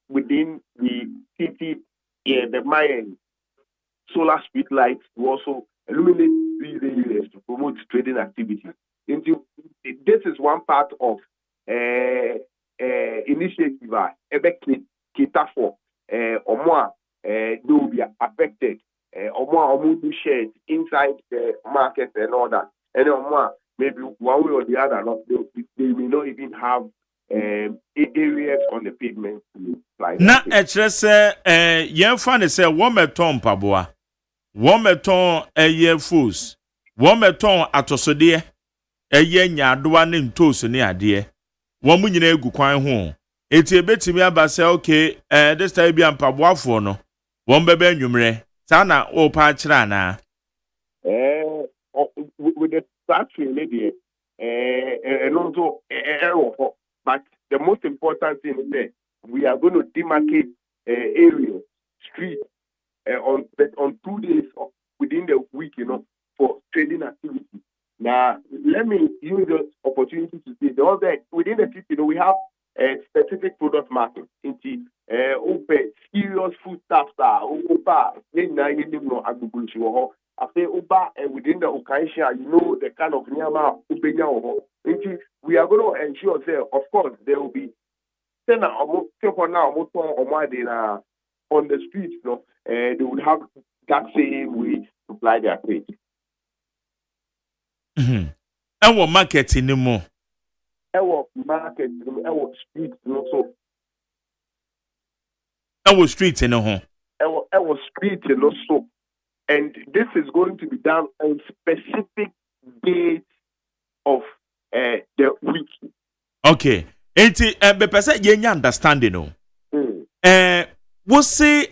within the city, the Mayan solar street lights will also illuminate these areas to promote trading activity. This is one part of initiative Kita for or more they will be affected. Or more shares inside the market and all that. And or more, maybe one way or the other, they may not even have areas on the pavement. Na etrese yen fa ne se wo meton paboa. Wo meton eye foods. Wo meton atosode eye nyadoa ne ntoso ne ade. Wo mu nyina egu kwan ho. Eti ebetimi abase okay, this time bi ampaboafo no. Wo bebe anwumre. Sana opa chirana. With the factory lady, and also but the most important thing is that we are going to demarcate area, street on 2 days within the week, for trading activity. Now, let me use the opportunity to say that within the city, we have a specific product market. Open serious food stuff I say Uba and within the Okaisha, the kind of Nyama we are going to ensure that of course there will be on the streets, they would have that same way to supply their trade. Ɛwɔ market ni mu. Ɛwɔ market ni mu, ɛwɔ street no so. Ɛwɔ street ni ho. Ɛwɔ street no so. And this is going to be done on specific days of the week. Okay. Enti bepese yenya understanding no. We say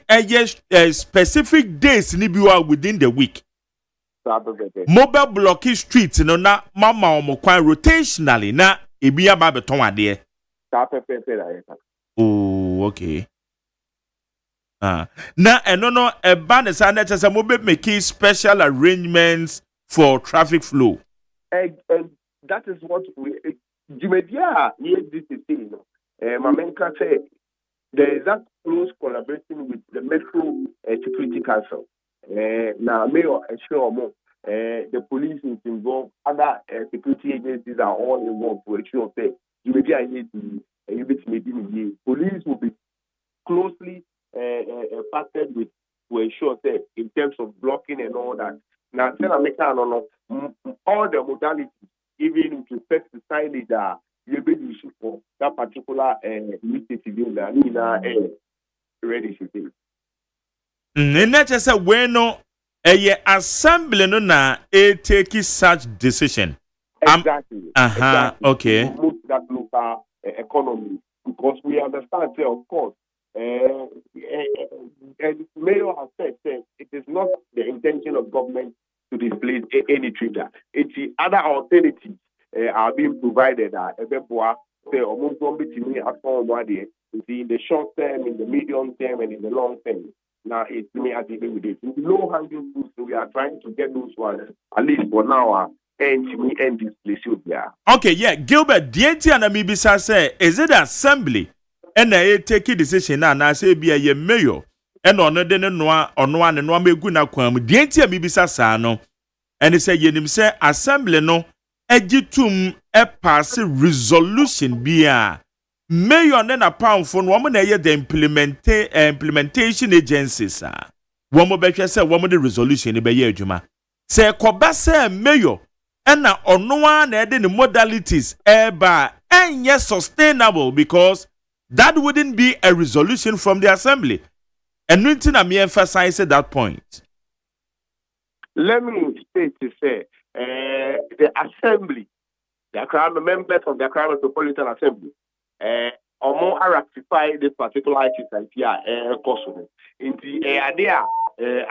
specific days ni biwa within the week. Mobile blocking street no na mama omo kwan rotationally na ebi aba beton ade. Oh, okay. Na eno no eba ne sa na chese mo be make special arrangements for traffic flow. And that is what we Jimedia this is saying. Mamenka say there is that close collaboration with the Metro Security Council. Now Mayor ensure more the police is involved, other security agencies are all involved to ensure that Jimedia police will be closely partnered with to ensure that in terms of blocking and all that. Now tell America all the modalities, even to set the signage that you be issue for that particular initiative that ready to do. Say when assembly no na take such decision. Exactly. Exactly. Okay. To promote that local economy, because we understand, say, of course, and Mayor has said it is not the intention of government to displace any trader. It's the other alternatives are being provided. In the short term, in the medium term, and in the long term. Now it's me dealing with it. Low hanging fruits, so we are trying to get those ones at least for now. And this place here. Okay, yeah, Gilbert, DNT and Amibisa say, is it assembly? And I take a decision and I say be a mayor. And on the noa on one and one me guna kwam DNT and Amibisa sano. And he say yenim say assembly no ejitum e pass resolution bia. Mayor then a pound for woman the implementation agencies. Woman betcha say woman the resolution be ye juma. Say kobase mayor. And now on no one adding the modalities eba and yes sustainable because that wouldn't be a resolution from the assembly. And nothing I emphasize at that point. Let me state to say the assembly, the members of the Accra Metropolitan Assembly, or more ratify this particular exercise here, in the idea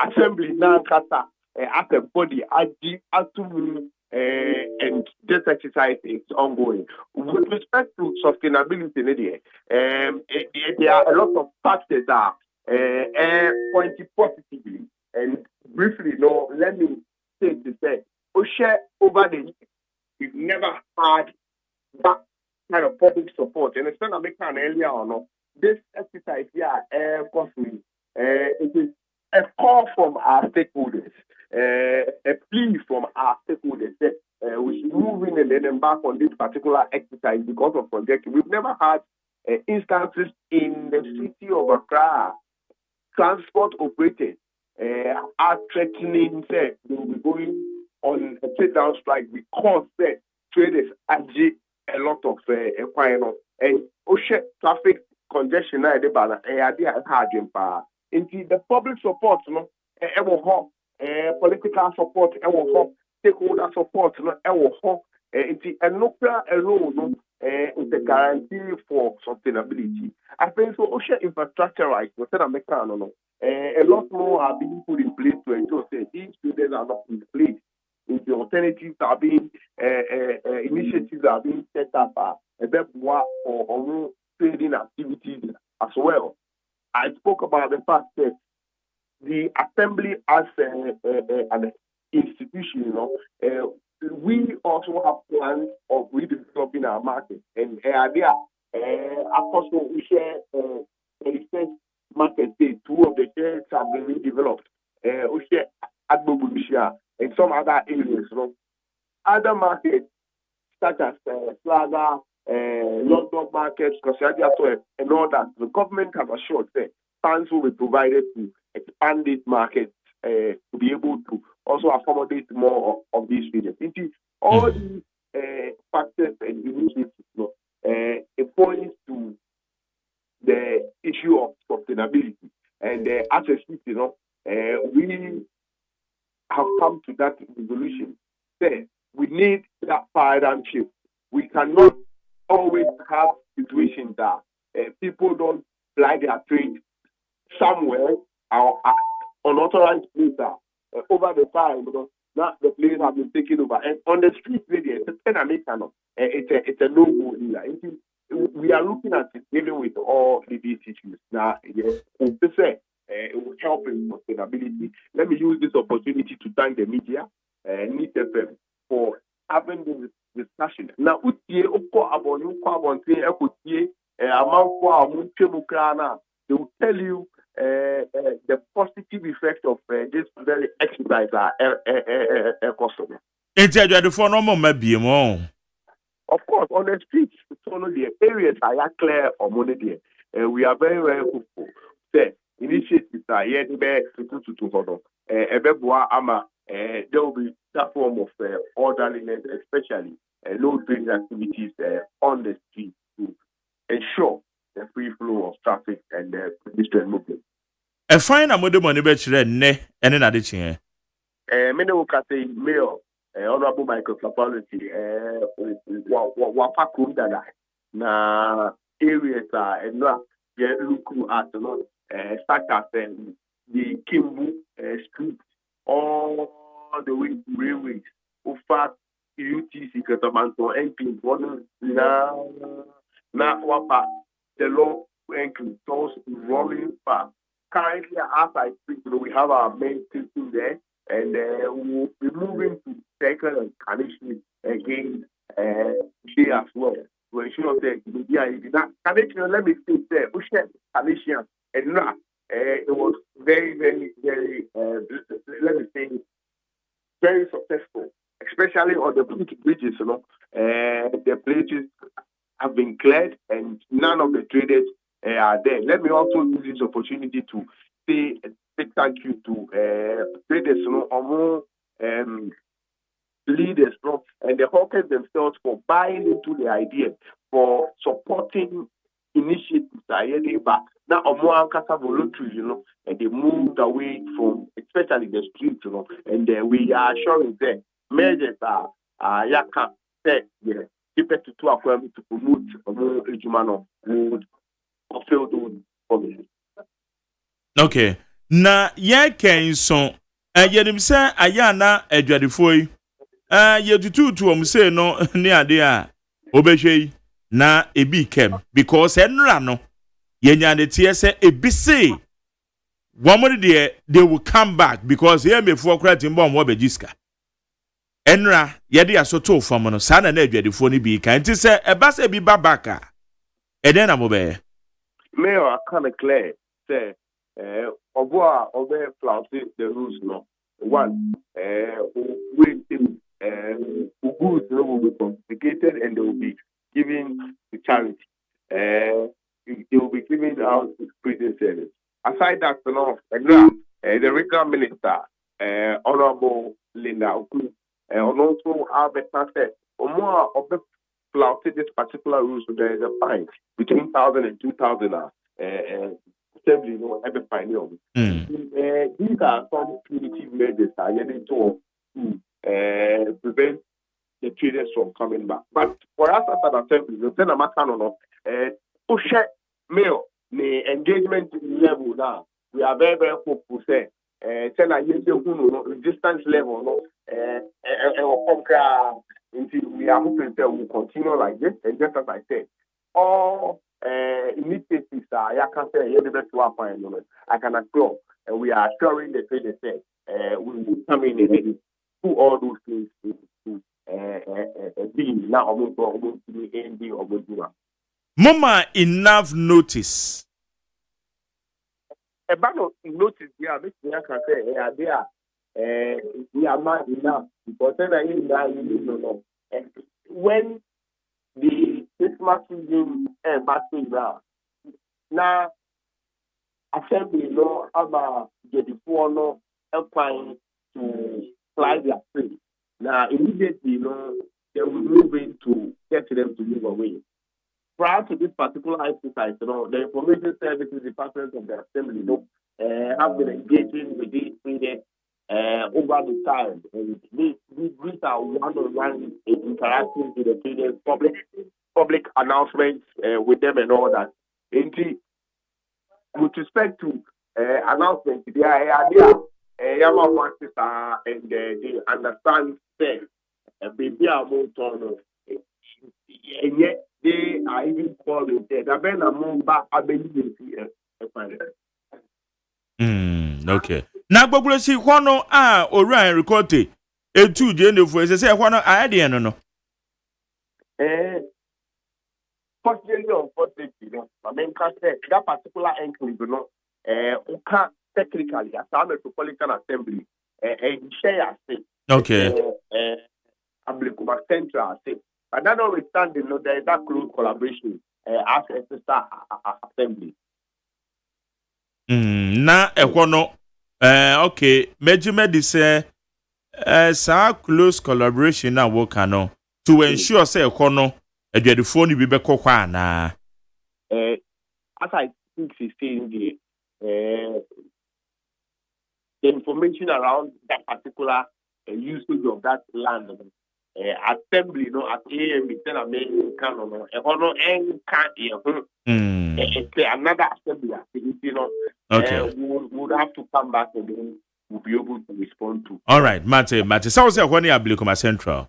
assembly now kata as a body and this exercise is ongoing. With respect to sustainability, there are a lot of factors that pointing positively. And briefly, let me say to say, over the years, we've never had that kind of public support. And it's not American earlier or not. This exercise here, it is a call from our stakeholders. A plea from our stakeholders that we should move in and then embark on this particular exercise because of congestion. We've never had instances in the city of Accra. Transport operators are threatening that they will be going on a sit-down strike because traders agree a lot of equipment and traffic congestion. Into the public support, political support, stakeholder support, and nuclear alone is the guarantee for sustainability. I think so. Ocean infrastructure, right? A lot more are being put in place to ensure that these students are not in place. The alternatives are being initiatives are being set up for trading activities as well. I spoke about the fact that the assembly as an institution, we also have plans of redeveloping our market. And we share the first market day. Two of the shares have been redeveloped. We share Agbobushia and some other areas. Other markets such as Plaza, London markets, and all that. The government has assured that funds will be provided to expand these markets to be able to also accommodate more of these regions. All these factors and initiatives, it points to the issue of sustainability. And as a city, we have come to that resolution. Say, we need that paradigm shift. We cannot always have situations that people don't fly their trade somewhere or unauthorized place over the time. Now the place have been taken over, and on the street, it's a no-go here. We are looking at dealing with all these issues. Now, it will help in sustainability. Let me use this opportunity to thank the media, NIT FM, for having this discussion. Now, they will tell you the positive effect of this very exercise. Of course, on the streets, the areas are clear or money. We are very, very hopeful. The initiatives are yet to there will be that form of orderliness, especially low-grade activities on the street to ensure the free flow of traffic and pedestrian movement. A fine amount of money better ne and another thing. Many will say Mayor Honorable Michael Kapality wapakum dada na areas and not look at such as the Kimbu Street all the way to railways. Ufa UTC Katamanto Enkin one na wapa the law Enkin toes rolling fast. Currently, as I speak, we have our main system there, and we'll be moving to second and connection again day as well. To ensure that connection, let me say, connection, and now it was very, very, very, let me say, very successful, especially on the bridges. The bridges have been cleared, and none of the traders are there. Let me also use this opportunity to say a big thank you to traders, leaders, and the hawkers themselves for buying into the idea, for supporting initiatives. But now, voluntary, and they moved away from, especially the streets, and we are assuring them measures are yaka said, keep it to promote Ejumano would fulfill those promises. Okay. Na ye ken so yenim se ayana adwadefoi yetutu to say no ne ade a obehwei na ebi kem because enra no yenya de tie se ebi say one day they will come back because here me for credit mbom wo bejiska enra ye de asoto fam no sa na adwadefo ni bi kan ti se eba se bi babaka eden na mo be Mayor, I can't clear say Oboa flouted the rules no. One, goods will be confiscated and they will be given to charity. They will be given out to prison service. Aside that, the regional minister, Honorable Linda Oku, and also Albert said, more of the flouted this particular rules, so there is a fine between 1,000 and 2,000. Assembly, every fine. These are some punitive measures to prevent the traders from coming back. But for us as an assembly, the matter push mail the engagement level now. We are very, very hopeful. Say, resistance level, we are hoping that we'll continue like this. And just as I said, all initiatives I can say I can applaud, and we are assuring the traders that we will come in and do all those things to be now almost to the end of the Mama enough notice. About notice, yeah, I can say we are mad enough because when the Christmas season back now assembly about the before no helping to fly their trade. Now, immediately, they will move in to get them to move away. Prior to this particular exercise, the Information Services Department of the Assembly, have been engaging with these students over the time. And these are one-on-one interactions with the students, public announcements with them and all that. And with respect to announcements, they understand them. Baby, I'm more torn. And yet they are even calling it. I've been a member. I've been okay. Na gbogbo si hwono a oran record etu je nefo se hwono ade no. Fortunately, unfortunately, I mean, that particular enclave, can technically, as a metropolitan assembly, and share state. Okay. Ablikuma Central state. But that notwithstanding, there is that close collaboration as a sister assembly. Na hwono okay, Mejime say sa close collaboration na work no to ensure say hwono the phone be back na. As I think she's saying the information around that particular usage of that land, assembly, at AM, American, another assembly, okay. Would have to come back and then we'll be able to respond to. All right, Mate. So say when you Ablikuma Central.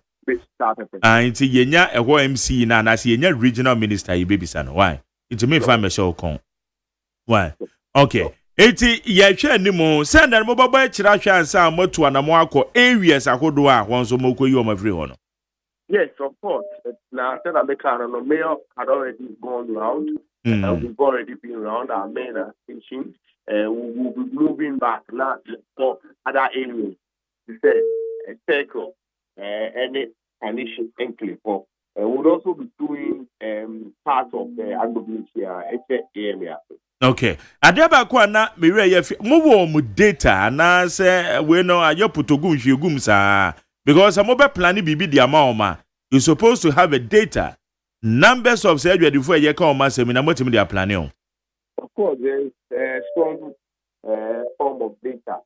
Inti yenya ewo MC na na si yenya regional minister yi baby san why it me fa me show kon why okay eti ye hwe animu send na mo baba kira hwe ansa motu anamo akọ areas akodo a won so mokoyi o mafri ho no. Yes, of course. Now said America no mayor had already gone round. We've already been around our main station. We will be moving back now for other areas. He said a circle. Any condition enclave. Would also be doing part of the agriculture area. Okay. Adeba kwa na mire ye mo wo data na say we no ayo putogun hwegum sa because some be plan bibi di ama you supposed to have a data numbers of say before ye ka o ma say na motim dia plan on. Of course there is a strong form of data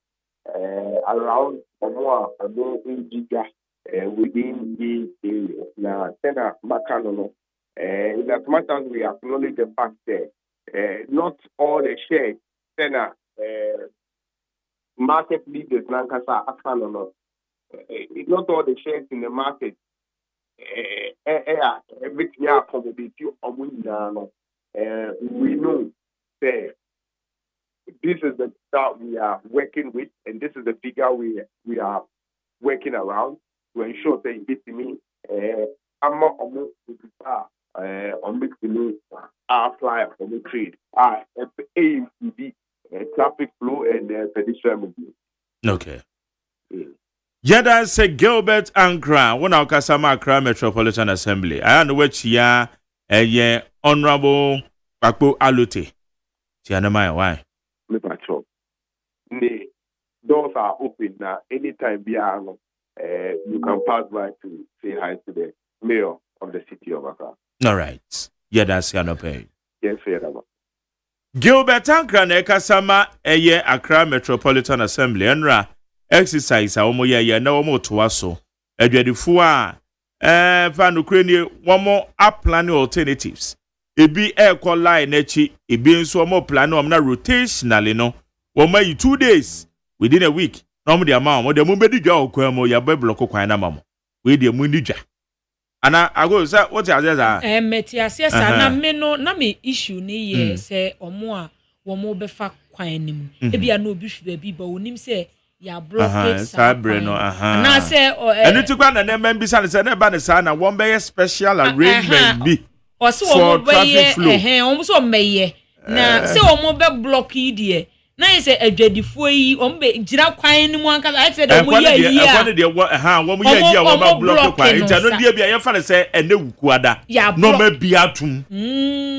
around more giga within the area. Now, Senator Makanono, in as much as we acknowledge the fact that not all the shares, Senator market leaders, Lankasa, Akanono, not all the shares in the market, everything accommodate you, we know that this is the start we are working with, and this is the figure we are working around. To ensure that it me, I'm not almost on mixing fly for the trade. Aim to be traffic flow and pedestrian movement. Okay. Yada say Gilbert Ankra, one of Kasama Accra Metropolitan Assembly. I know which ya a honorable Akpo Alute. Tianamai, why? Me patrol. The doors are open now. Anytime beyond. You can pass by to say hi to the mayor of the city of Accra. All right. Yeah, that's Yanope. Yes, sir. Gilbert Ankra na Kasama eye Accra Metropolitan Assembly enra exercise a omo ye na omo toa so adwadifo a fa no kreni omo plan alternatives ebi call line echi ebi nso omo plan omo na rotationally no omo yi 2 days within a week. No the amount, the mumbe dwa okwamo ya block kwan na mamo. We the mundi dwa. Ana ago say what you say? Metiasia sa na me no na me issue ni ye say omo a wo mo be fa kwan nim. E bia na obi hwe bi ba wonim say ya block sa bre no na say enu ti kwa na na membi sa say na ba ne sa na won be special arrangement bi. O so wo be ye o so meye na say o mo be block yi de na ise adwadifo yi ombe gira kwan ni mu anka I said o mo ye yi a de wo mo ye yi a wo ma block kwan nta no de bia ye fa say ene wukuada no ma bia tum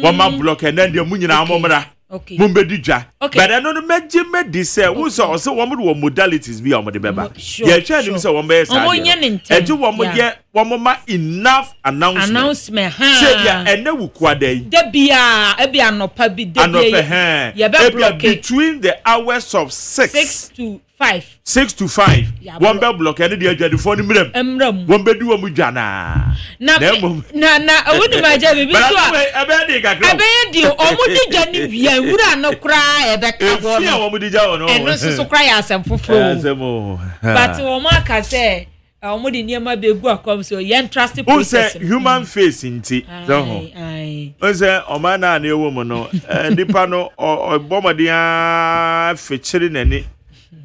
wo ma block and then de mu nyina amomra Okay. Mumbedi dwa. Okay. But no me say wo so wo mo modalities bi o mo de beba. Yeah, try nim say wo be say. Omo nye ne ntem. Eje wo mo ye wo mo ma enough announcement. Say ya ene wu kwada yi. De bia e bia nopa bi de bia. Ye be block between the hours of 6 to 5. 6 to 5. One be block any dey adwadifo ni mrem. One be du wo mu dwa na. Na wodi ma ja bibi so a. Ebe dey kakra. Ebe di omo di dwa ni bia wura no kra ebe ka ho. Esi a wo mu di ja wo no. Eno so kra ya asem foforo. But wo ma ka say omo di niam abegu akom so yen trust process. Who say human face nti. Who say o ma na na ewo mu no. Nipa no obomode a fechiri nani.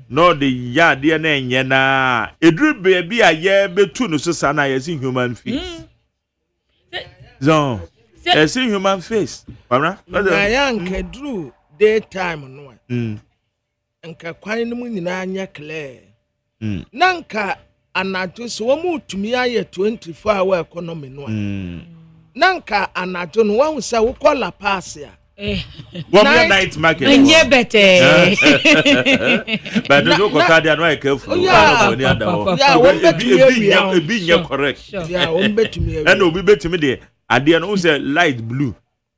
No the ya de na enye na eduru baby a ye betu no so sana ye see human face. So ye see human face. Pamra? Na ya nke duru daytime no. Nka kwan no mu nyina anya clear. Na nka anajo so wo mu tumi aye 24 hour economy no. Na nka anajo no wo say wo call La Paz ya. One night market. Enye better. But no go cardia no careful. Yeah, one be correct. Yeah, one bet me. And obi betimi de ade no say light blue.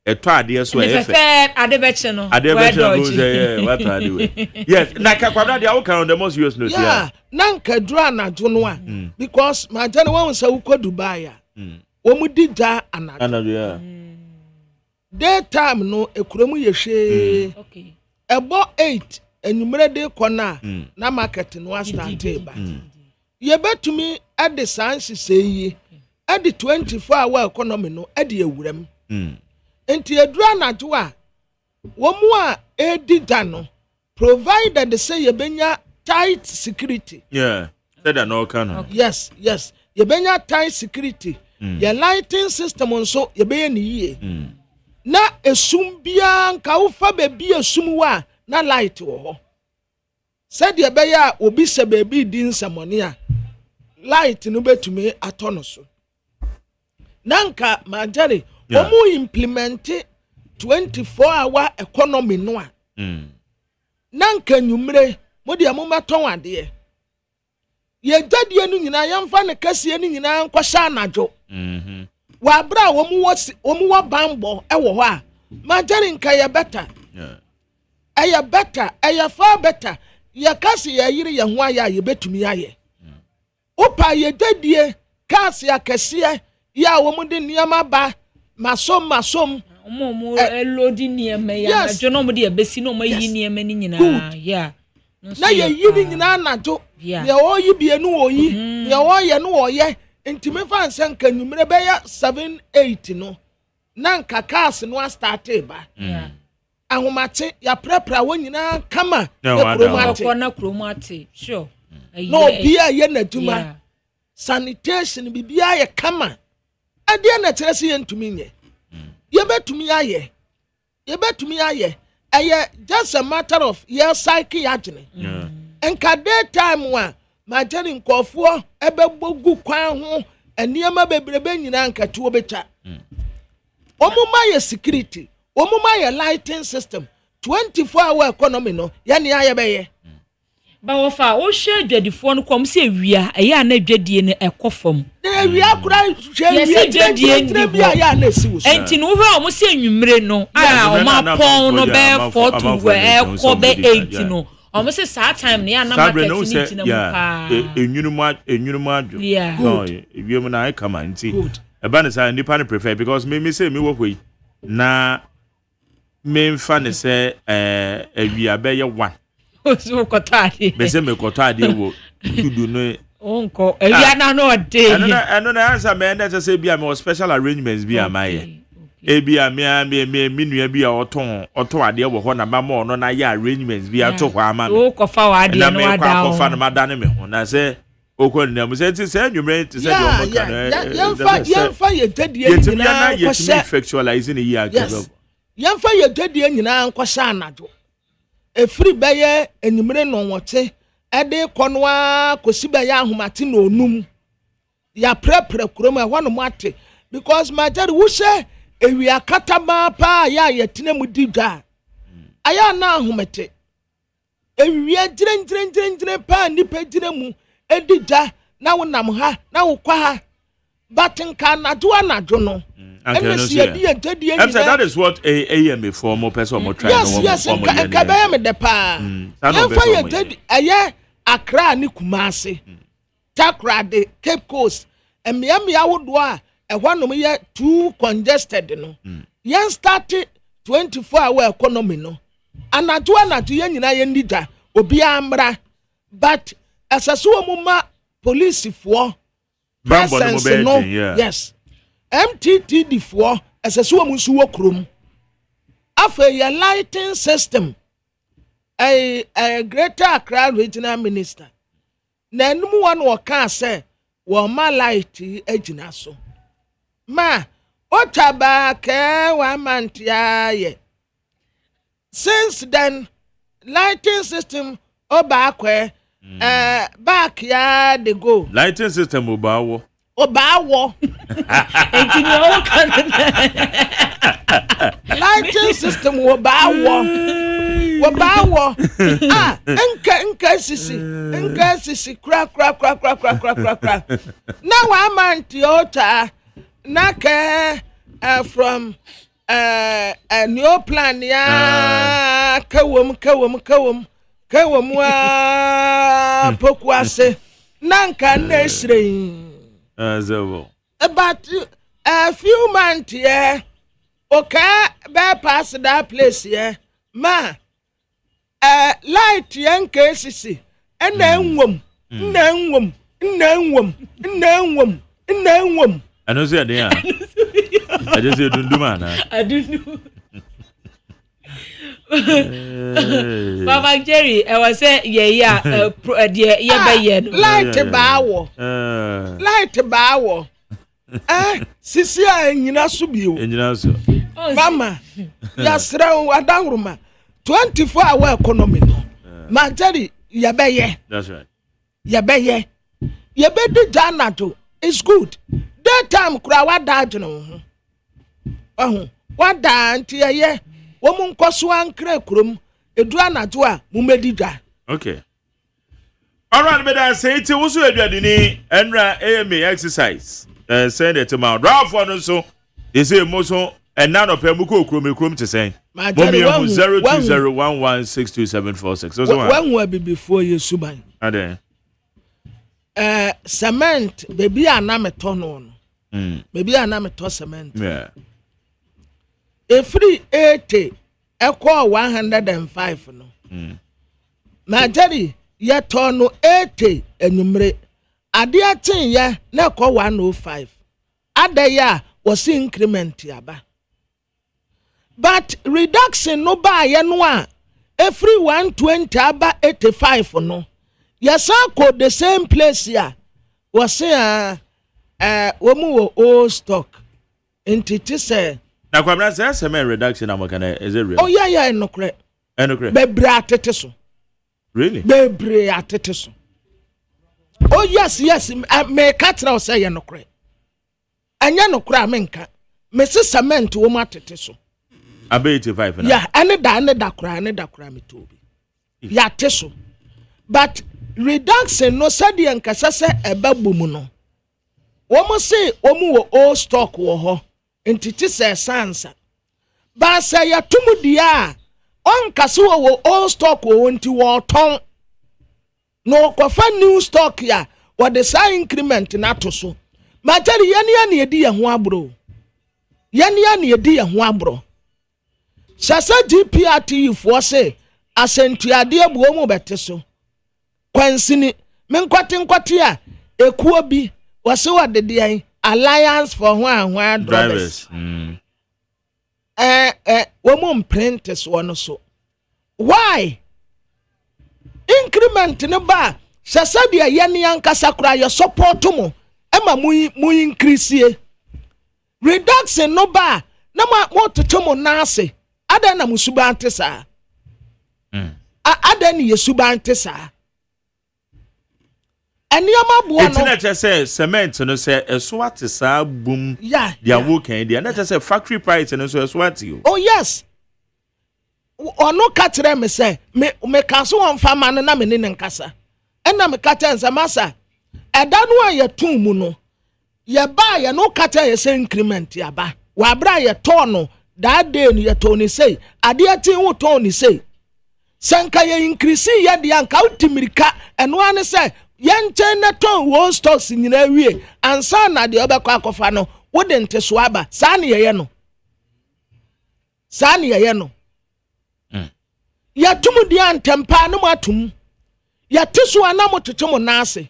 Eto ade so e fe ade beche no. Ade beche no say what ade we. Yes, na kakwada de awuka on the most serious note. Yeah, na nka dru anajo no a because my jana one say wo ko Dubai a. Wo mu di ja anajo. Anajo yeah. Daytime no ekuremu ye hwe. Okay. Ebo 8 enumere de kona na market no start eba. Ye betumi at the science say at the 24 hour economy no at the ewurem. Enti edura najo a wo mu a edida no provided they say ye benya tight security. Yeah. Said that no can. Yes. Ye benya tight security. Your lighting system also ye be ni ye. Na esum bia nka wo fa bebi esum wa na light wo ho said ye be ya obi se bebi di nsamone a light no betumi atono so na nka majari omu implement 24 hour economy no a na nka nyumre modi amuma ton ade ye jadie no nyina yamfa ne kase no nyina nkwasha anajo wa bra wo mu wa bambo e wo ho a majari nka ya better ya better ya far better ya kasi ya yiri ya ho aya ye betumi aye opa ye dadie kasi ya kase ya wo mu de niam ba masom omo elodi niam ya najo no mu de besi no mo yi niam ni nyina ya na ye yiri nyina najo ya o yi bienu o yi ya o ye no o ye intime fan san kanumre be ya 7-8 no na nka cars no start eba ahomate ya prepra wonyina kama na kromate sure no bia ye naduma sanitation bibia ye kama ade na terese ye ntumi nye ye betumi aye eye just a matter of your psyche agene enka daytime wa majani nkofo ebebogu kwan ho eniema bebrebe nyina nkatu obeta omuma ye security omuma ye lighting system 24 hour economy no ya ne aye beye ba wo fa wo hwe adwadifo no kom se ewia eya na adwadie ne ekofom ewia kura hwe adwadie ni bia ya na siwo enti no hwe o mo se enwumre no o ma pon no be 4 to ekọ be 8 no omo se saa time ne na market ni tina mu pa enwunumu adwo no ewiem na kama nti eba ne sa nipa ne prefer because me say me wo hoi na me mfa ne se ewia be ye 1 so kotade be se me kotade wo dudu no onko ewia na no dey eno na answer me na say bia me special arrangements bia maye ebia me nua bia oton ade wo ho na mama ono na ya arrangements bia to ho ama me o kofa wa ade no ada na me kofa na madane me ho na say okon na mo say ti say nwumre ti say do mo kan yemfa ye dadie nyina ye to effectualize ni ya agado yemfa ye dadie nyina nkwasha anajo efiri beye enumre no wote ede konwa kosi beye ahomate na onum ya prepare kurom e hono mate because my daddy wo say ewi akatama pa ya yetine mu dida aya na ahomete ewia gyrengyrengyrengyren pa nipa gyina mu edija na wonam ha na wokwa ha batenka na do anadwo no that is what AMA for more person more try yes kabaya me de pa ya Accra ni Kumasi Takra de Cape Coast emia wodo a ehwa no ye too congested no yen start 24-hour economy no anadwo ye nyina ye ndida obi amra but asaso mu ma police for presence no yes MTTD for asaso mu nso wo krom afa ya lighting system a Greater Accra regional minister na enum one wo kan say wo ma light agina so ma otaba ke wa mantia ye since then lighting system obakwe back ya de go lighting system obawo engineer lighting system obawo enka sisi kra na wa mantia ota na ke from a new plan ya kawom pokwase nanka nesrein about a few months here okay be pass that place here ma light yanka sisi ena nwom I know say dey. I just say dunduma na. I don't know. Mama Jerry, I was say yeah light bawo. Sisi nyina so biwo. Nyina so. Mama, ya sra adanruma. 24-hour economy no. Ma Jerry, yabeye. That's right. Yabeye. Yabedi janato is good. Daytime kura wada no wada nti ye wo mu nkoso ankra krom edu anato a mu medidwa. Okay, all right, me da say ti wo so aduade ni enra AMA exercise send it to my draft for so they say mo so enna no pe mu ko krom te say mo mi 0201162746 so one will be before you suban ade cement baby anameto no baby anameto cement yeah free 80 equal 105 no na jeri ye to no 80 enumre ade aten ye na equal 105 ade ya was increment yaba but reduction no ba ye no a every 120 aba 85 no yes I call the same place here was say womu old stock entity say na kwabra say cement reduction amaka is it real? Oh yeah no correct bebre atete so really bebre atete so oh yes me cat now say no correct anya no correct menka me say cement wo matete so abe 85 na yeah ane da kura me tobi ya teso but reduction no said the nkasa se ebabumu no womo say omu wo old stock wo ho entity say sansa ba say ya tumu dia on kase wo old stock wo nti wo ton no kofa new stock ya wo the same increment na to so materi yani edi ye ho abro yani edi ye ho abro sasa GPRT for say asentuade abuo mu bete so kwansini menkwate a ekuo bi wase wadede alliance for hwan drivers womo printers wono so why increment ne ba sasa dia yene yankasa kura your support mu ema mu increase reduction no ba na mo totomo na ase ada na musuba antesa ada ni yesuba antesa eniama bo no internet say cement no say eswat sa boom dia wo kan dia na say factory price no so eswat you oh yes ono ka kire me say me ka so won fa ma no na me ne nkasa ena me ka tense masa eda no a ye tun mu no ye ba ye no ka ye say increment ya ba wa bra ye to no that day no ye to ni say ade atin wo to ni say sanka ye increase ye de anka utimirika eno ane say ye nchen na to wo stocks nyina wie ansa na de obekọ akofa no wo de nteso aba sa na ye no sa na ye no ya tumu di antempa no matum ya tiso anamo tetemo nase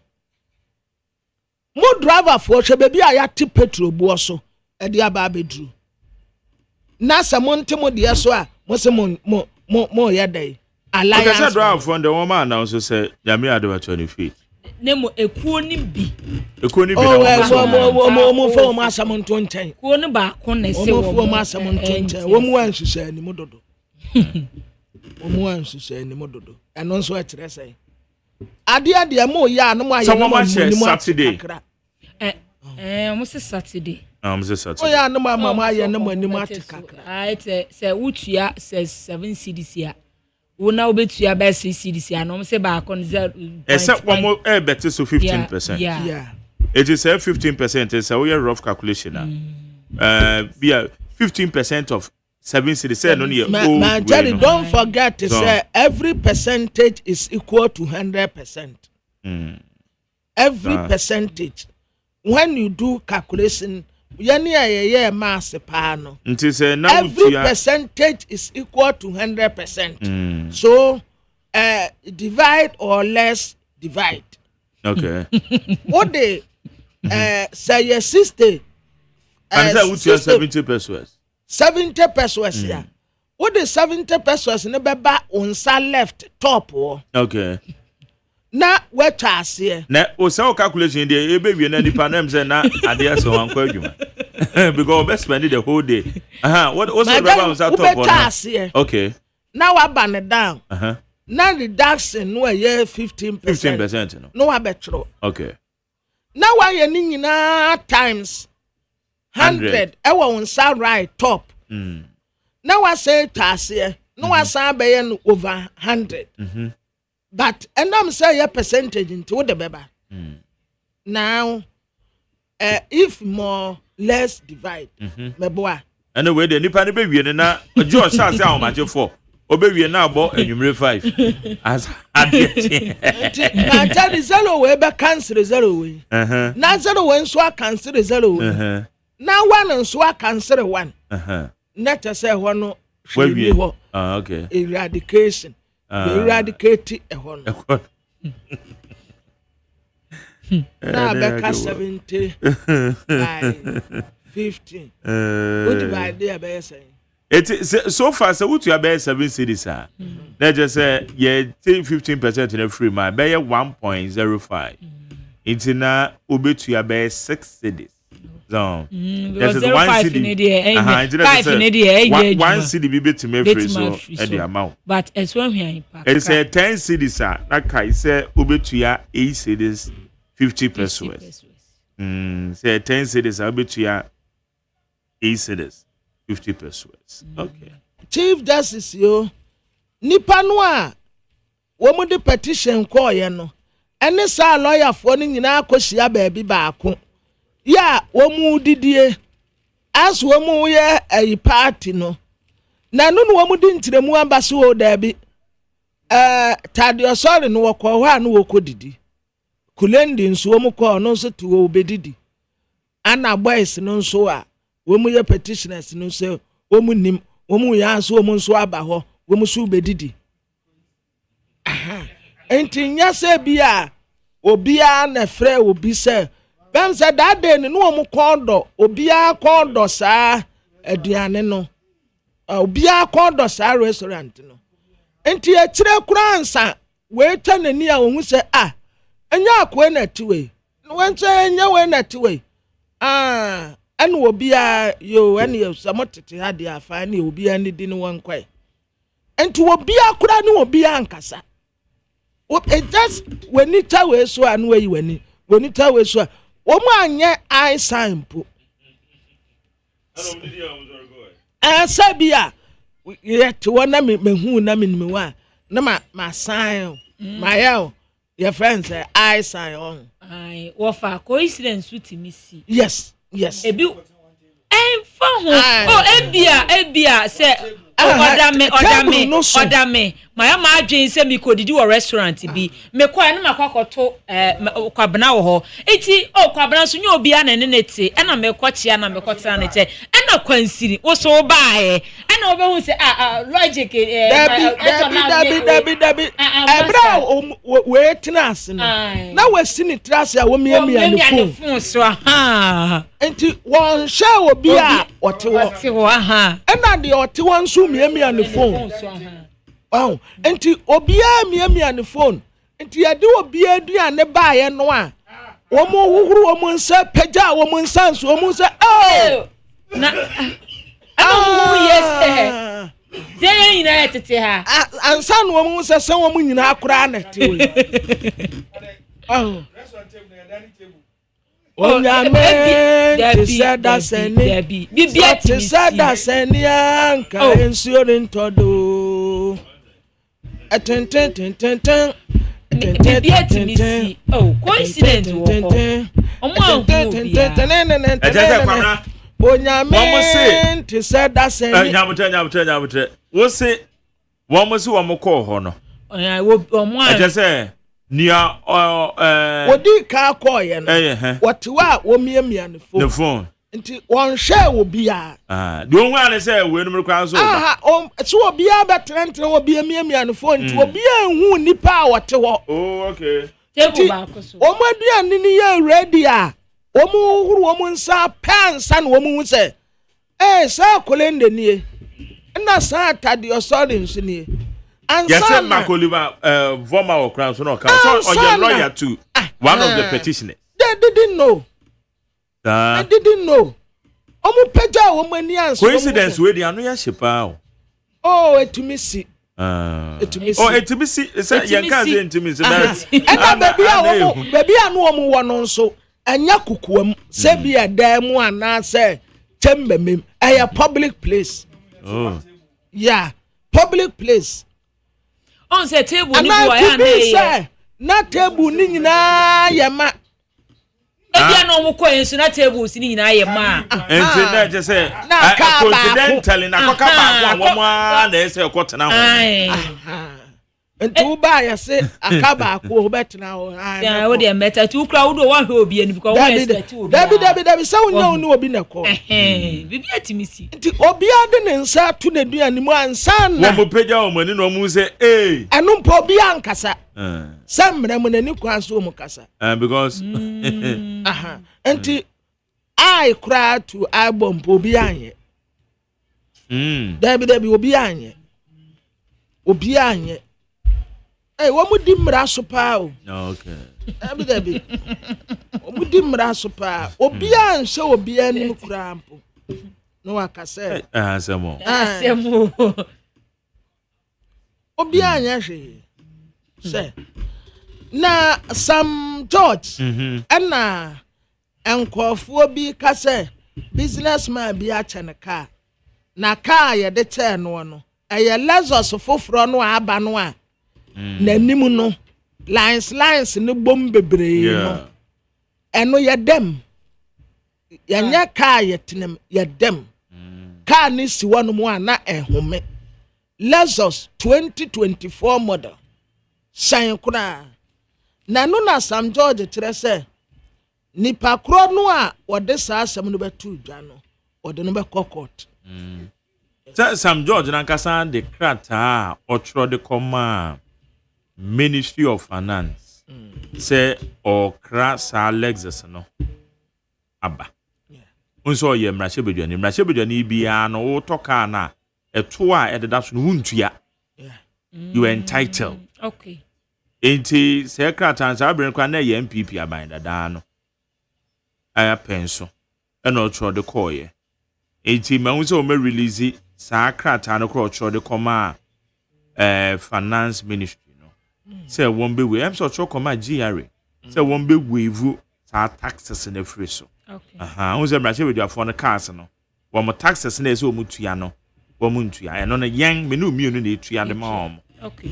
mo driver for hwe bebi a ya ti petrol buo so e de aba bedru na se mo ntemo de so a mo se mo ye dai alliance okay, driver for the woman now so say yami ado 20 feet nemo ekuo ni bi mo fo mo asam nto nchen kuo ni ba ko na se wo mo fo mo asam nto nchen wo mo anhwehwe ani mo dodo omo anhwehwe ani mo dodo eno nso akire sai ade mo ya no mo aye no mo Saturday mo se Saturday se Saturday o ya no mo aye no mo ani mo atikakra ai se wutua se 7 cedis ya wo na obetua ba 6 cedis ya no mo se ba ko 0 except one more better so 15%. Yeah. It is 15%. It's a very rough calculation. Be 15% of 7 cedis. Say no near. Man, Jerry, don't forget to say every percentage is equal to 100%. Every percentage. When you do calculation, mass pano. Every percentage is equal to 100%. So divide or less divide. Okay. What they say your sister and that would 70 pesos. 70 pesos, yeah. What the 70 pesos never back on side left top or okay. Na what I see. Na o say calculation there e baby na nipa na say na ade so wan kwa adwuma. Because we spend the whole day. What the rubber top or okay. Now I ban it down. Now reduction no ye 15%. 15% no. No abetro. Okay. Now why ye ni na times 100 e wo on side right top. Now I say tasia. No I say be over 100. But and I'm say your percentage into the beba. Now if more less divide me boy. Anyway the nipa ne be wie na George say how much for obewie na abo enwumre 5 as adie na tell zero we be cancel zero we na zero we nso cancel zero we na one nso cancel 1 net say ho no we okay eradication eradicate ho no na be ka 70 15 what divide there be saying it so far so what you are 7 cities are let's just say yeah 15% in a free my be 1.05 it's na obetu be 6 cities so there's 1 city 5 in the 1 city be to me free so at the amount but as when we it's 10 cities are that kai say obetu ya 8 cities 50 pesos say 10 cities obetu ya 8 cities 50 pesos. Okay. Chief Justice yo nipa no a wo mu de petition call ye no ene sa lawyer for ni nyina akohia baabi baako ya wo mu didie as wo mu ye ayi party no na no wo mu di ntiremu ambase wo daabi tadio sorry no wo kɔ hɔ a no wo kɔdidi kulendi nso wo mu kɔ no nso to wo bedidi ana boys no nso a womu ye petitioners no say womu nim womu ya so womu nso aba ho womu so bedidi enti nya se bia obia na frɛ obi se bem say that day no womu kondo obia kondo sa aduane no obia kondo sa restaurant no enti e kire kuransa we tanani a wohu se enya akwe na tiwe no wenche enya we na tiwe and will be yo any of some had the fine will be any dinner one quay. And to be a could will be ankasa. What it just when it away so and where you when it away so. Woman yet I sign put. Sabia yet one na me hu na me wa na ma sign my hell your friends say I sign on ai what for coincidence with me see yes ebi for ebia say order me my ma adwen say me ko didi wo restaurant bi me kwa na makwakoto kwabena wo ho eti kwabena so nye obi ana ne nete na me kwachia na me kwotara ne che na kwansiri wo so baae na obehu say logic Dabi ebra we tenase na wasi ni trase a wo miamia ne phone so aha enti won share obi a ote wo aha na de ote won so miamia ne phone oh enti obi a miamia ne phone enti ya de obi aduane baaye no a wo mo huhuru wo mo nsa pagya wo mo nsa nso wo mo nsa na yes dey nyina tete ha ansa no wo mo nsa san wo mo nyina akora na te we Onyame tisada seni bibia tisada seni anka ensuo ntodo atenten bibia timisi coincidence wo omo Onyame tisada seni nyabutre wo se wo mo se wo mo ko ho no omo ajese nia odi ka koye no wotwa wo miamia ne phone nti won share wo bia de onwu ane say we no mrekwan so so wo bia betrente wo bia miamia ne phone nti wo bia hu nipa a wote ho okay table ba ko so o maduane ni ye ready a o mu huru o mu nsa pansa na o mu hu se sa kolende nie na sa atade o sorry nso nie yes, Makoliva, Voma or Crown, so no, so your lawyer too. One of the petitioners. They didn't know. I didn't know. Omu peja woman yan. Coincidence with the Anuya Shipa. Oh, it to me see. It to me see. It's a young cousin to me. And baby, I know one on so. And Yakukum, Sebi a damn one, I say, Tembe mim, a public place. Oh, yeah, public place. On say table ni bo ya na table ni nyina ye ma ebia no mo ko ensu na table si ni nyina ye ma enti na je say confidentially na koka ba kwa mo na ese kwotena ho enti ba ya se akaba ko betena ho ya wo de meta tu kra wo do wa hwe obi ani because wo expect obi Dabi se wonya ni obi na ko bibi atimisi enti obi ade ne nsa tu na duane mu ansa na wo mo peja wo mani no mu se enu mpo obi ankasa samre mu na ni kwan so mu kasa because enti I cry to I bomb obi anye Dabi obi anye wo mu di mra so pa o okay Dabi wo mu di mra so pa obi anhye obi anim kura mpo no akase asemo obi anya hwe se na Sam George na enkofo bi kase businessman bi ache ne car na car ye de che no eye Lexus foforo no aba no a nanim no lines no bom bebre no eno ye dem yanya car ye tenem ye dem car ni si wono mu ana ehome Lexus 2024 model shine kuna na no na Sam George kire se nipa kro no a wode saa asem no betu dwa no wode no be court Sam George nankasa de krata otro de koma Ministry of Finance say or krasa Lexus no aba unso ye mrahye bia no wo toka na eto a ededa so no wuntua you are entitled okay enti say krata sa abren kwa na ye MPP aban dada no aya penso ena otro de koye enti ma unso me release sa krata no kro otro de koma finance ministry say won be we am so chọ kọma GRA say won be wave sa taxes na free so okay won say mrahye we do afọ no cars no won mo taxes na say o mutua no womuntu ya no no yen me no mienu na etua de ma om okay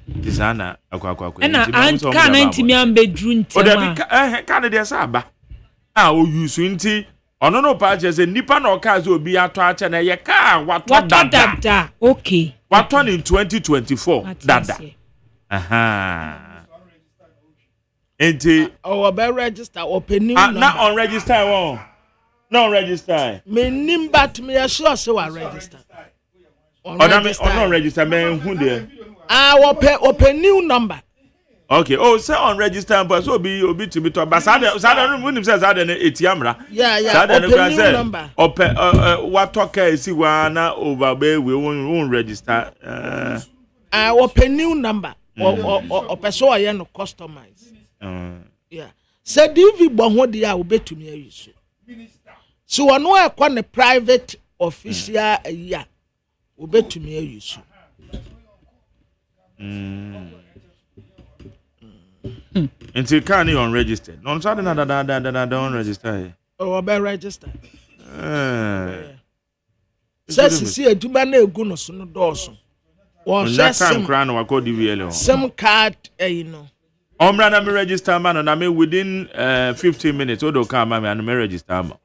designer akwa na kan ntimi ambedru ntema o da kan de sa aba o use nti ono no pa je se nipa na o ka ze obi ato ache na ye ka wato dada okay wato in 2024 dada enti o be register open new number na on register won na on register me nim but me sure say we register on register me hu de open new number. Okay. Oh, say on register, but so be to be to. But sada no say sada na etiamra. Yeah. Open new number. Open what talk see wana over be we won register. Open new number. Or person aye no customize. Yeah. Say DV bo ho dia obetumi ayiso. So ono e kwa ne private official ya obetumi ayiso. Until can you unregistered? No, so that don't register. Oh, be registered. Says see aduma na egu no so no dooso. Wo sim crown wa code DVL. SIM card you know. Omra na me register man na me within 15 minutes odo come me and me register ma.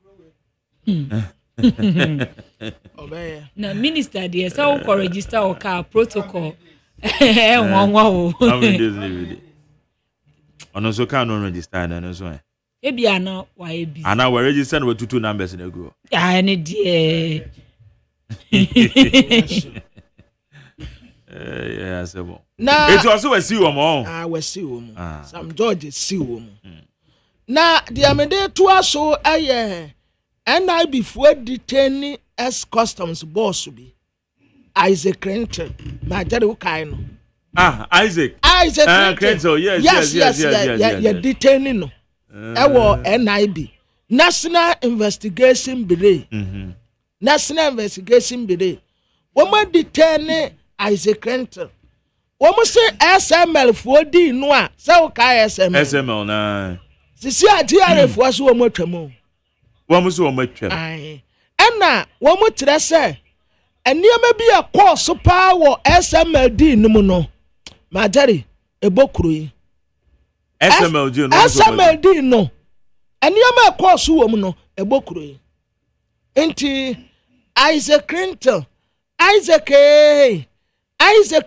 Obey. Na minister dey say wo ko register o ka protocol. Won. How many days live? Ono so can no register na no so. Ebi ana wa ebi. Ana we register with two numbers na go. Ah ne die. Yeah, so bon. Na it also we see wo we see wo Sam George see wo na dia me dey to aso aye and before detain as customs boss bi Isaac Clinton ma jare wo kai no Isaac Clinton yes yeah detaining no ewo NIB National Investigation Bureau National Investigation Bureau wo ma detain Isaac Clinton wo mo say SML fo di no a say wo kai SML na sisi ATR fo so wo mo twam wo mo so wo mo twam na wo mo tre say eniema bi a course pa wo SMLD no mu no majari ebokuru yi SMLD no eniema course wo mu no ebokuru yi enti Isaac Clinton Isaac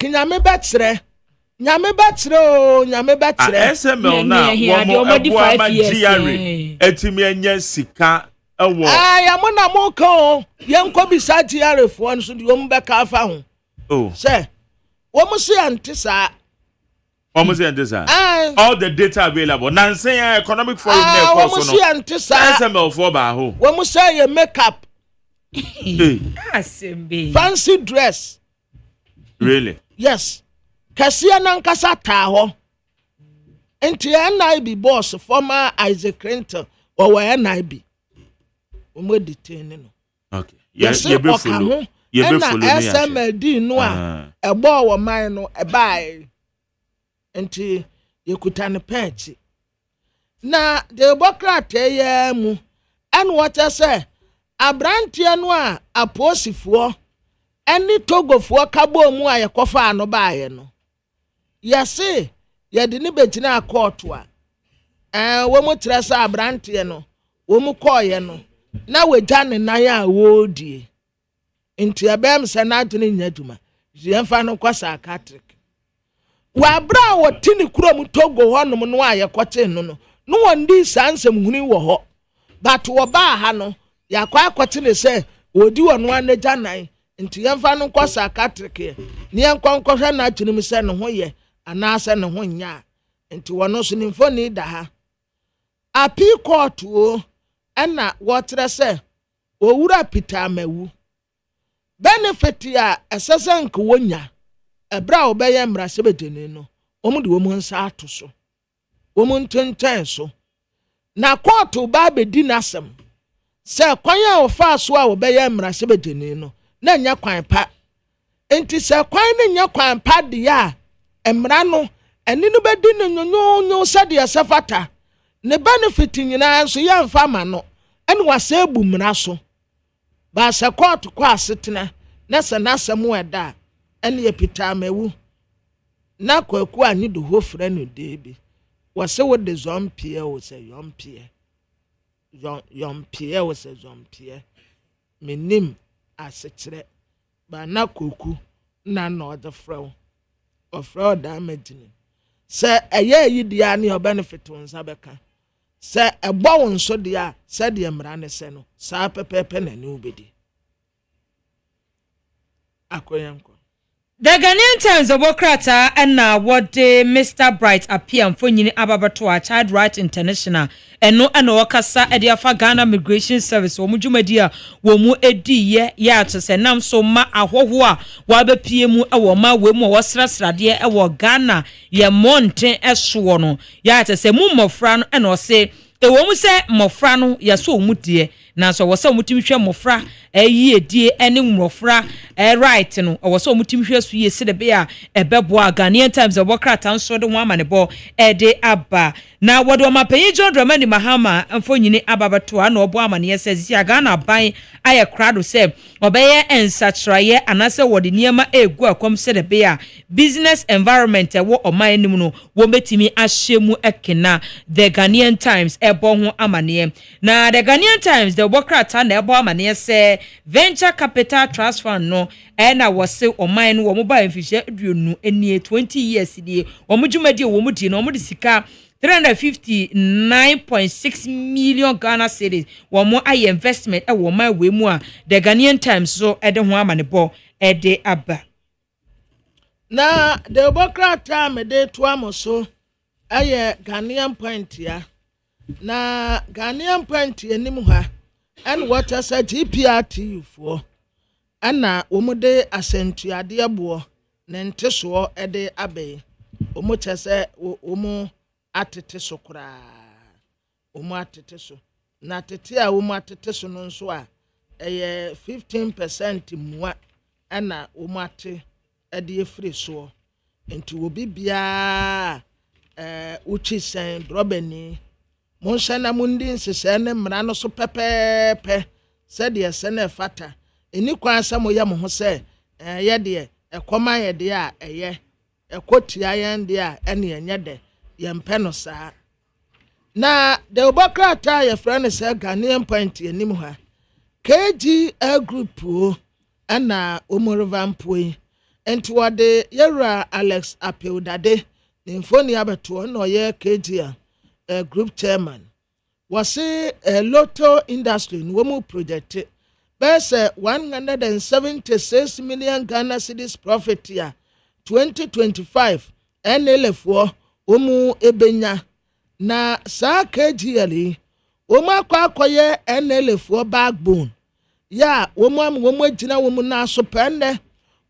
nyame betre SML na wo mo ebo ma GRE etimi anya sika ewo amona mo kan yenko bi sa GRE fo nso de wo be ka fa ho say wo mo se antisa all the data available nansen economic forum na course no SML for ba ho wo mo say your makeup asembe fancy dress really yes kasia nankasa ta ho enti NIB boss former Isaac Clinton or NIB we detain no okay yes you be follow SMLD no a ebo wo man no e bai enti yekuta ne patch na democrat ya mu and what say abrantie no a aposifo any togofo kabo mu a yekofa no baaye no yase yede ne betina court a wo mu tresa abrantie no wo mu koye no na wegya ne nan a wodie enti abem se na adwene nyaduma yemfa no kwasa Catholic wa bra wo tini kurom togo honom no a yekote no wondi sansem huni wo ho but wo ba ha no yakwa akote ne se wodi wo no anagya nan enti yemfa no kwasa Catholic ne yenkonkɔhwɛ na adwene se ne ho ye ana se ne ho nya enti wono so nimfo ni da ha api court o ana wotre se owura Peter Mawu benefit ya esesenk wonya ebra obeye mra sebedene no omude wo mu nsa ato so wo mu ntenten so na court ba bedi nasem se kwan ya ofa so a obeye mra sebedene no na nya kwan pa enti se kwan na nya kwan pa de ya emra no eni no bedi no nyonyo sade asafata ne benefit nyina so ya mfa ma no eni wase ebu mra so ba se court kwa asetena nasa nasɛm ɛda ɛne epita mewu na kwaku ani do ho frɛ no debi wɔsɛ wo de zompie wo sɛ yompie wo sɛ zompie menim asekyerɛ ba na kwaku na no de frɛ wo ofrɛ da medini sɛ ɛyɛ yi dia ne benefit wo nsa bɛka sɛ ɛbɔ wo nso dia sɛ de mmara ne sɛ no saa pɛpɛpɛ na ne ubedi akoyanko. The Ghanaian Times of Okrata and what Mr. Bright appear for Yini Ababatua Child Right International and no Wakasa Ediafa Ghana Migration Service or Mujumadia Womu Edi ye to say nam so ma ahohua wabe PMU awoma wemu wasrasradia ewo Ghana ye monte eswono ya to say mumofra no and or say e womu say mofra no yaso omudie na so wose omutimi hwe mofra eyi edie ene mofra right no wose omutimi hwe so ye sede be a ebebo Ghanaian Times obokrata nso de ho amanebo ede aba na wode o mapanyi John Dramani Mahama amfonyini ababato na obo amane sezi Ghana ban aye krado se obeye ensatraye anase wode niema egu akom sede be a business environment wo oman nim no wo betimi ahyemu ekena the Ghanaian Times ebo ho amane na the Ghanaian Times the obokrata na ebo amane se venture capital trust fund no na wose oman no wo mobile mfihye aduonu enie 20 years die wo mujumadi wo mudi no wo de sika 359.6 million Ghana cedis wo mo aye investment e wo man we mu a the Ghanaian Times so e de ho amanebo e de aba na the obokrata me de to amoso aye Ghanaian point ya na Ghanaian point enim ha and what as a GPRT for ana omude asentuade abo na nteso ede abe omo chese omo atete so kura omo atete so na tete a omo atete so no nso a 15% mua ana omo ate ede efiri so enti obi bia uchi sen drobeni monshana mundi nsese ne mra no so pepepe se de se na fata eni kwan samo ya mo ho se ye de ekoma ye de a eye ekotia ye de a ene enye de ye mpe no saa na de obokrata ye friend se Ghanaian point enim ha KG group o ana omorvampo enti wode yera Alex Apeudade ne mfoni abeto no ye KG group chairman was a lotto industry in Womu project. Best 176 million Ghana cedis profit year 2025 NL4 Womu Ebenya na sa KGL Woma kwakoye NL4 backbone ya womu jina womu na so pende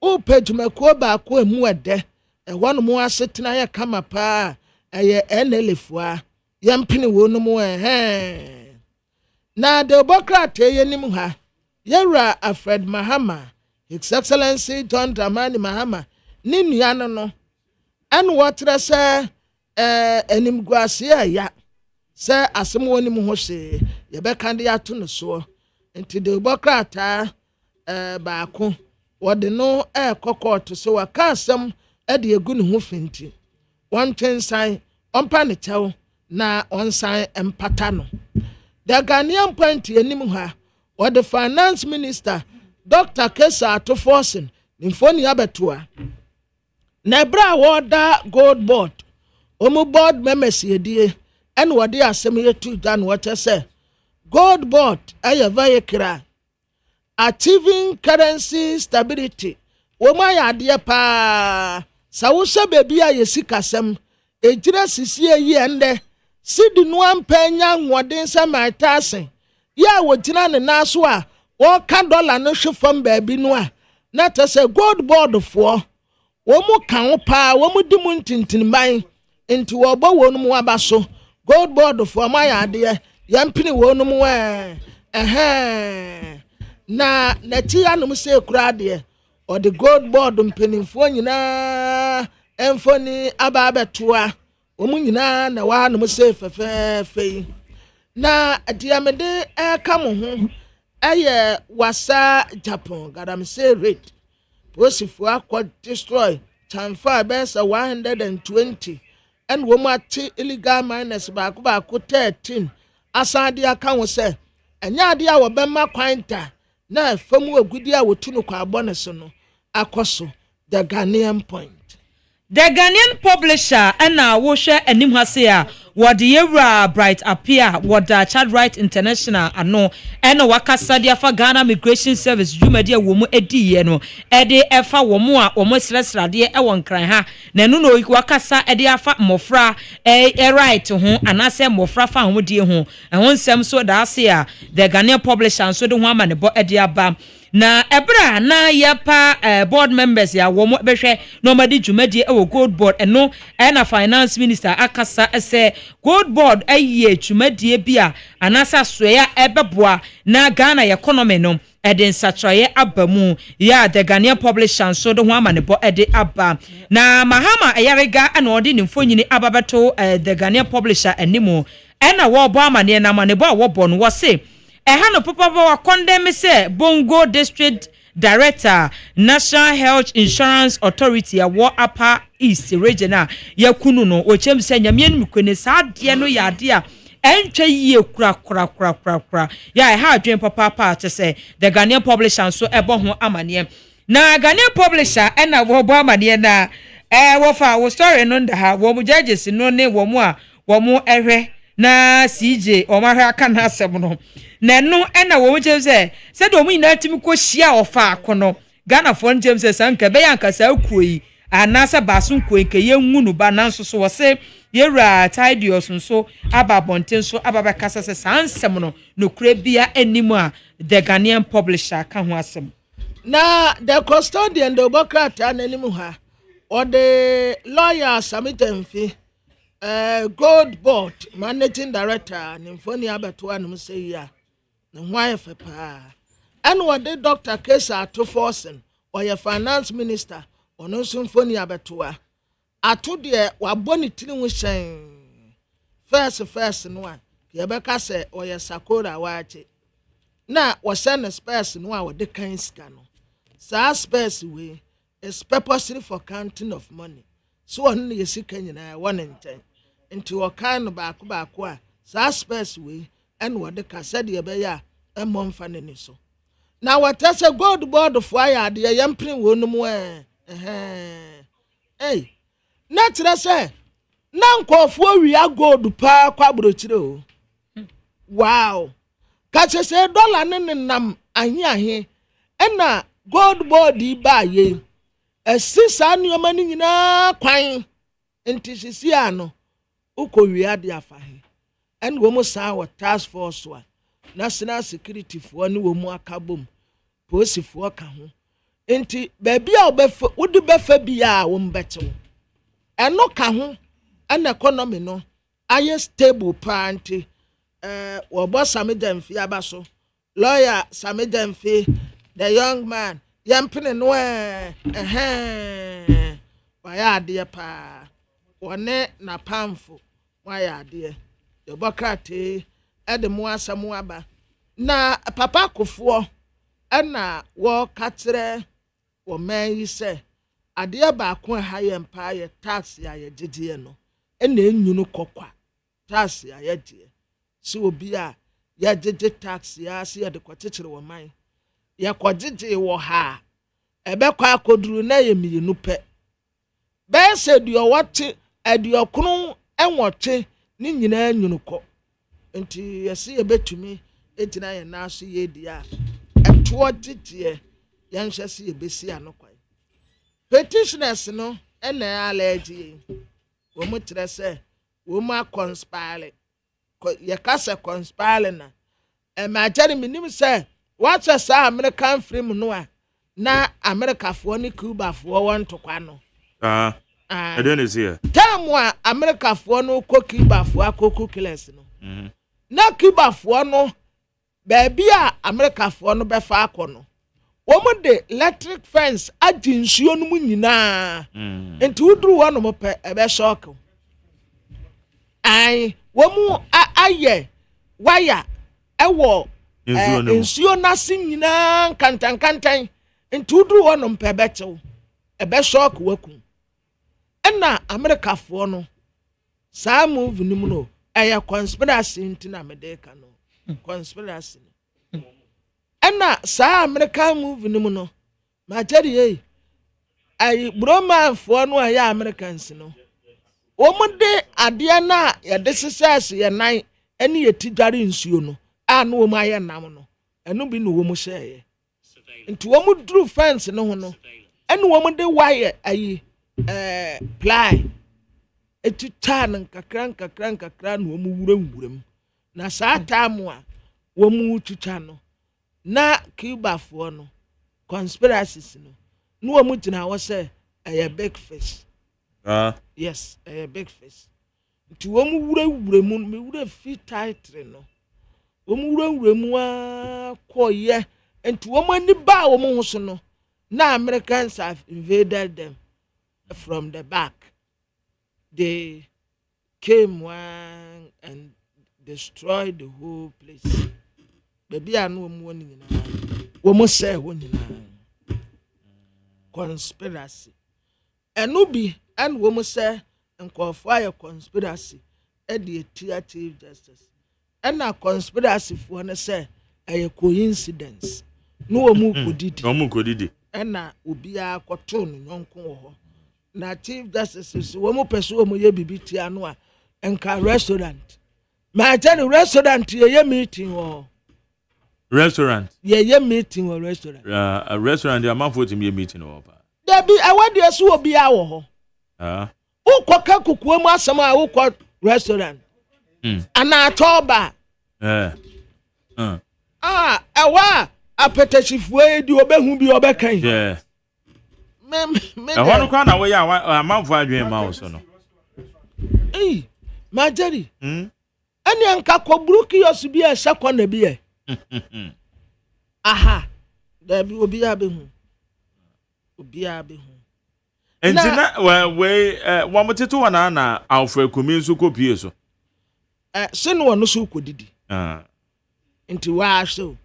o pejumeko ba ko emu ede e wono mu asetena ye kama pa eye NL4 yampini wonu mu na de obokrata yenim ha yera Alfred Mahama His Excellency John Dramani Mahama ni nuano no an wotre se enim guase aya se asem woni mu ho hye ye be kan de ato no so enti de obokrata baako wode no kokot so waka asem de egu ne ho finti won twensan ompa ne chew na onsan empata no the Ghanaian point enim ha or the finance minister Dr. Kesa Atoforsen nimfoni abetoa na bra woda gold board omo board members yedie and wode asem yetu dan what say gold board ayava kra achieving currency stability woma ya de pa sawusha bebi ayesikasem ejira sisie yi ende sidi no ampanya nwoden samaitasen ya wogina ne naso a wo ka dollar no hwefam baabi no a na tese gold board fo wo mu kan wo pa wo mu di mu ntintinban enti wo bo wonu mu abaso gold board fo ma ya de yampini wonu mu na ti anum se kura de o the gold board mpenimfo nyina emfoni aba abetoa omu nyina na wa no se fefefe na diamede ka mo ho wasa Japan galamsey rate posifo akọ destroy chanfa besa 120 and womati illegal miners baako 13 asade aka wo se enya ade a wobema kwanta na famu agudi a wotunu kwa abone so no akoso the Ghanaian point. The Ghanaian publisher and wo hwe anim hase a wode yewra bright appear wode child right international ano ena wakasa dia fa Ghana Migration Service jumadi a wo mu ediye no ede efa wo mu a wo mu sresrade e won kran ha na no no wakasa ede afa mofra right ho anase mofra fa ho die ho ehon nsem so da ase a the Ghanaian publisher so de ho ama ne bo ede aba na ebra na yapa board members ya wo mo behwe no madi dwumadi e wo gold board eno na finance minister akasa ese gold board aye dwumadi bia anasa soya ebeboa na Ghana economy no eden satraye abamu ya the Ghanaian publisher so do ho amane bo ede aba na Mahama Ayarega ana odi ne mfonyini ababeto the Ghanaian publisher animo ena wo bo amane na amane bo wo bo no wo se ehano papa wa condemn say Bongo District Director National Health Insurance Authority awo Upper East Regional yakunu no ochem say nyame nu kwene saade no yade a entwe yie kura ya ha adwen papa to say the Ghanaian publisher so ebo ho amane na Ghanaian publisher ena wo bo amane na wo fa wo story no nda ha wo mu judges no ne wo mu a wo mu ehwe na CJ o ma hwa aka na asem no na no ena wo chem se do mu ina timi ko hia ofa akono Ghana fo nchem se sanka be yanka sa akuyi anasa basun ko nke ye nwunu ba nanso so wo se yewra tidios nso aba bonten so aba ba kasa se sansem no kura bia animu a the Ghanaian publisher ka ho asem na the custodian the Democrat ananimu ha or the lawyer Samitemfi gold board managing director nimfoni abeto anum say ya na why fa pa and what the Dr. Kesa to forcing or your finance minister or no symphony abeto ato de waboni tini wo hyen first no one yebeka say or your sakora wache na wo send space no a wo de kan sika no sa space we is purposely for counting of money so on ye sika nyina one nten into a kind baako a sa space we and what the kasa de be ya emom fa ne so na what say gold board for ya de yamprin wonum na tira say na nkofo wi gold pa kwa brochire o wow ka say dollar ne nam ahe na gold board ba ye asisa nneoma ni nyina kwan ntisisi ano ukowi ade afahe en wo mo sa wa task force wa national security fo ni wo mu akabom police fo ka ho enti baabi a obefa wodi befa bia wo mbetewo eno ka ho an economy no aye stable panti wo boss Samidemfi abaso lawyer Samidemfi the young man yampene no waya ade pa wone na pamfo waya ade Democrat ede mu asamu aba na papa kofo na wo katre wo man yi se ade ba ko ha ye mpa ye tax ya ye gidie no na enwunu kokwa tax ya ye die si obi a ya gidi tax ya si ye de kwetechere wo man ye kwogige wo ha ebe kwa akoduru na ye miyinu pe be se dio wate adio kunu enwote ni nyina nwunu ko nti yesi ebetumi etina ye na so ye dia eto gige ye nhwese ye besi anokwai petitioners no ena allergy wo mu tere se wo mu conspire ye kasa conspire na imagine minim se what sa American film no a na America fo ni Cuba fo won to kwa no I don't see it. Tell me, America for no cookie buff for a cocoa killers. No Cuba for no baby, America for no befa cono. Woman de electric fence, I didn't see on Munina. And two drew one of a best shock. I, woman, I, wire, I war nsuo nase nyinaa kantankantan nti woduru hɔ no mpɛ bɛkyew ɛbɛ shock waku ɛna amerikafoɔ no saa move no mu no ɛyɛ conspiracy nti na mede ka no conspiracy ɛna saa american move no mu no magye ay bromanfoɔ no ɛyɛ americans no wɔmde adeɛ na yɛde sesɛs yɛ nan ɛne yɛti dware nsuo no a no wɔm ayɛ nam no ɛno bi no wɔm hyɛɛ nti wɔm duru fence no ho no ɛne wɔmde wire ayi ply etuta no nkakra no wɔm wuram na saa time a wɔm tuta no na Cubafoɔ no conspiracies no no wɔm gyina hɔ sɛ ɛyɛ big fish. Yes, a big fish. To me would fit title no. Koye, and to woman the bow no. Now Americans have invaded them from the back. They came one and destroyed the whole place. Baby, I know morning. Woman say one conspiracy. And no be. And woman say and fire conspiracy at the Chief Justice. And a conspiracy for one say a coincidence. No mu did. No mu did. And na ubia cotton yonko. Na Chief Justice is woman pursue mo ye bibiti anwa and ka restaurant. My tell restaurant ye meeting or restaurant. Ye meeting or restaurant. A restaurant the amount for to me meeting or. There be I want the so be our who kwaka kukuo mu asama who kwa restaurant ana toba ewa apetechifo edi obehu bi obekan me ehonu kwa na we ya amanfo adwen ma wo so no majeri ani anka kobruki yosu bi e sekwa na bi e aha da bi obi abehu Entina we wamoteto wana na Alfred Kumi nso kopie so. Sene wono so kodidi. Nti wa so.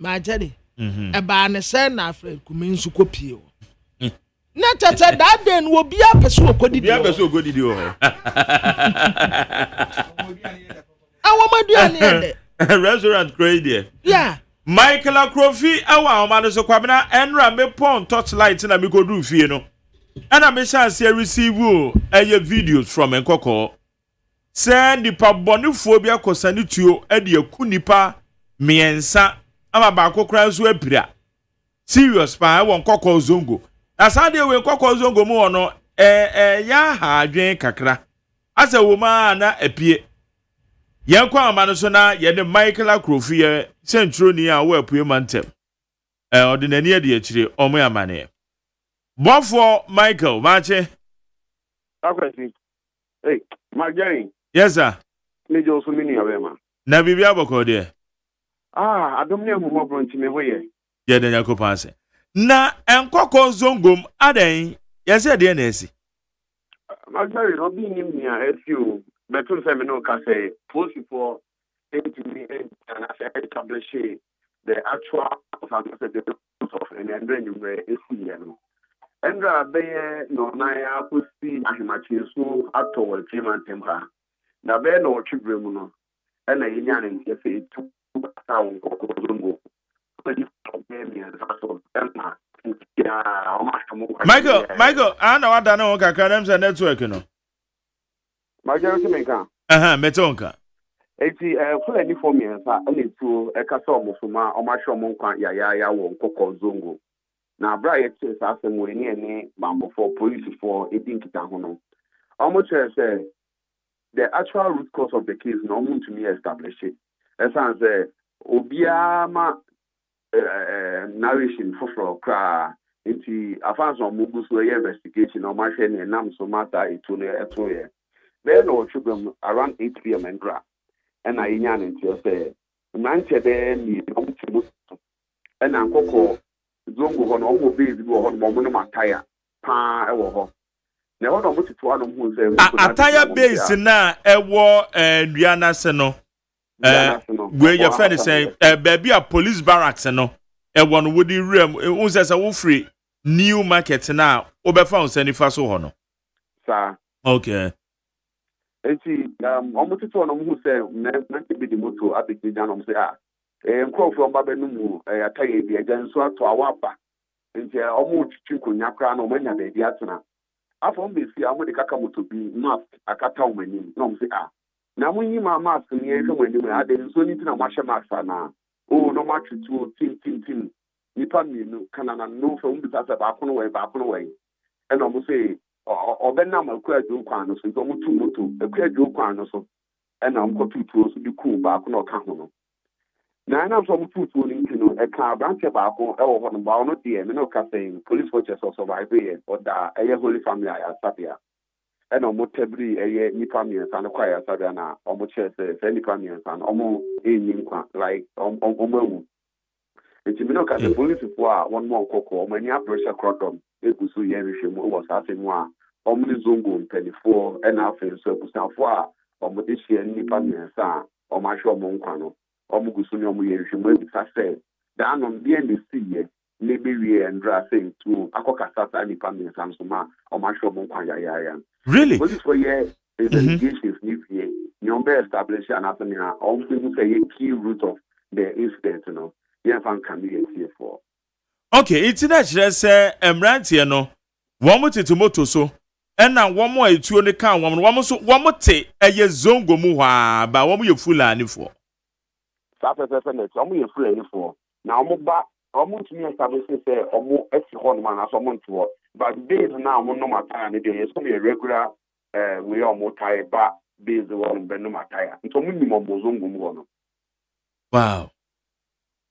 Ma jade. Eba ne se na Alfred Kumi nso kopie o. Na tata that day no obi apeso okodidi. Obi apeso okodidi o. Awomaduane ede. Restaurant crazy. Yeah. Michael Akrofi awa omado so kwabena enra me pon torchlight na me kodu fie no. And I'm sure receive a videos from Nkoko. Send the pabonophobia cosanituo at the Kunipa miensa. I'm about Kokras webra. Serious pa won Koko Zongo. As I deal with Koko Zongo mono, ya drink kakra. As a woman na epie. Yankwa Manasona, yet Michael Acrofia, Centronia, where Pumantem. Ordinary de Omea Mane. Bofo Michael, Mache. Hey, Marjorie. Yes, sir. Me also mini abema. Na bibia boko de. I don't know who bronchi me we. Ye den yakopase. Na Nkoko Zongom aden, yes e de na esi. Marjorie no be nim nia efiu. Betul se me no ka say post for me and establish the actual of and then you were esi. Endra beye no na ya kusi ahimachi so atọ treatment tempa na be no twibre mu no e na yinya ne ntia fe tu ta won kokoro Michael, I know what I know kakra network no. Majority menka. Metonka. Eti full ni for me sa e tu e ka so mo fuma o ma hwe mo nkwa ya won kokoro zongo. Na bra yet says asem we ni mambo for police for edinkita ho no. Almost say the actual root cause of the case no want to me establish it. As I say obia ma narration for kra into afans on mugu so investigation on my share and nam so matter itu no eto ye. Then or chubem around 8 p.m. and dra. And I nyan into say manche be ni no and ankoko zongo ho no ho be bi ho no mo no mataya pa e wo ho na ho no mo tito ano hu se ataya base na e wo ndua na se no where your friend is saying, baby, a police barracks, no, one woody room, was as a free new market now, over found sending fast honor. Sir. Okay. And see, almost one of who say, not to be the motto at the Gijan say, and call from Babenumu, I tell you, the against what to our wapa. And say, almost Chukunyaka, no many of the Yatana. I found this year, I want the Kakamu to be not a Katao menu, no say, now when you my mask and you when you had the so little Masha Masana. Oh, no much to tin. Nipan, you can no from the Tata back away. And almost say, or Benam, a queer Joe Quanos, and almost 2 moto, a queer Joe Quanos, and I'm got 2 toes to be cool back on Cano. Now I'm some 2 tooling, a car branch about or one about not the no saying police watchers or survive or that a holy family I Sabia. And almost every a Nipamians and acquire Savana, almost any Pamians and almost in like Omo. It's a minute as a police for one more cocoa, many pressure crocom, Ekusu Yerishim was asking one, Omni Zungo, 24, and after so far, or Modishia Nipamians, or my show Moncano, or Mugusunum Yerishim, maybe say, down on the end of the sea, maybe we and dressing to Akokasata Nipamians and Suma, or my show Moncaya. Really? Police for years is engaged with Nyombe established an asamina, all people say a key root of the incident, Yes, I can be here for. Okay, it's not just say, no. One more to moto so, and now one more to on the count, one more take a year zongo muha, but one more full any for. Sapper, some you full any for. Now, almost me established say, almost every hornman as someone to work. But days now, no matter, and it is only a regular, we are more tired, but days the one Benuma tire. It's only minimum bozongo. Wow.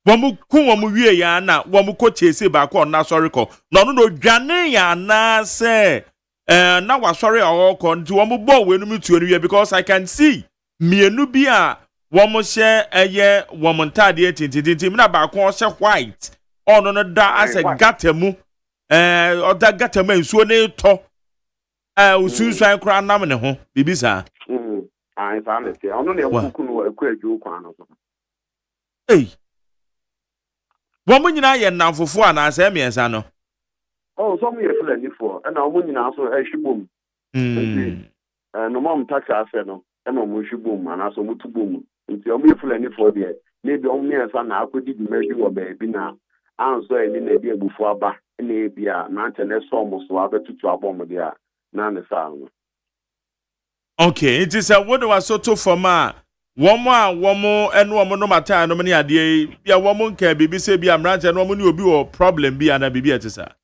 Wamu wie ya na wamu ko chese ba ko na sorry ko no no dwane ya na say na wa sorry awoko nti wamu bo we no mutu anu because I can see mienu bi a wamu she eye wamu ntade tintintin na ba ko she white ono no da as a gatamu oda gatamu nsuo ne to usunsuan kra nam ne ho bibisa I found it. Ono ne kuku no akwadwo kwan no so. Hey. Woman nyina ye namfofo ana se miensa no. Oh, some ye feel any for. And woman nyina so e hwibom. No mom tax ase no. E no mo hwibom ana so mutu bom. Nti o me feel any for there. Maybe o miensa na akodi di measure wo ba bi na anso e ni na bi abufu aba. Na e bia na ntene so mo so abetutu abom dia na ne sa no. Okay, it is a what was so to for ma. Womo enu omo no mata no mani ade bia womo nka bibi se bia mranche no omo ni obi o problem bia na bibi etisa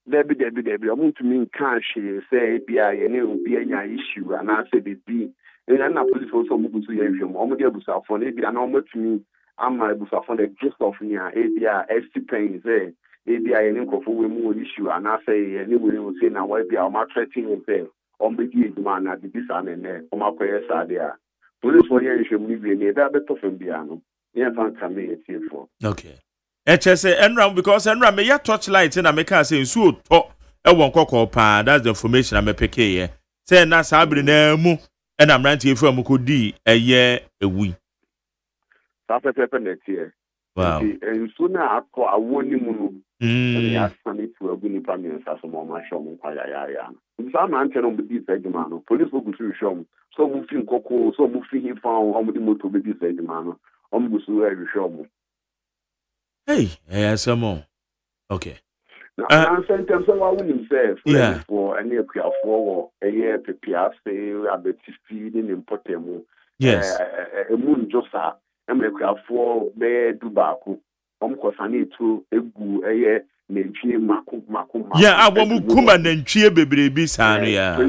debi omo ntumi nka hwe se bia ye ne obi anya issue ana se bibi ena na police also omo gusu ye hwem omo de abusafo ne bia na omo tumi ama abusafo the gist of nia e bia pain se e bia ye ne nkofo we mu issue ana se ye ne we o se na wa bia omo threatening se omo be eduma na bibi sa na ne omo akoye sa de a police for here you be near that better from Biano. Yeah, can me it here for. Okay. HSA Enram because Enram me ya torchlight in America say so to e won kokko pa that's the information I'm peke here. Say na sabri na mu e na mrantie from ko di eye ewi. Sa pepe net here. Wow. And so na akọ awoni mu no. Ya sani to agu ni pa mi nsa so mo ma show mo kwa ya. Some man tell them be said man. Police will go to show. So we feel cocoa, so we feel him found how many motor be said man. Go to every show. Hey, some more. Okay. Now, I'm saying so I wouldn't say for any for a year prepare say about feeding important. Yes. A moon just and make for bed do back. Because I need to a year. Yeah, I want to come and cheer baby san yeah.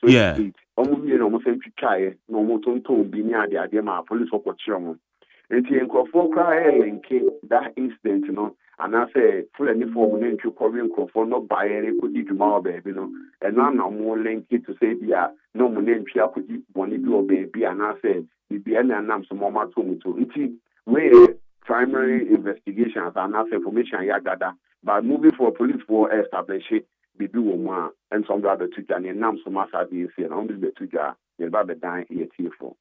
Yeah. Almost empty try no more to be near the idea my police opportunity. And the Encrofor cry link that incident, and I say full any form to Korean Crawford not buy any could do my baby, and now no more link to say yeah, no more name she could want to do a baby, and I said the BN and I'm some more to me to it. Where primary investigations and enough information yagada. But moving for police for establish it, be do one and some other two and nam so mass at the and only the two jar, you'll be dying here for.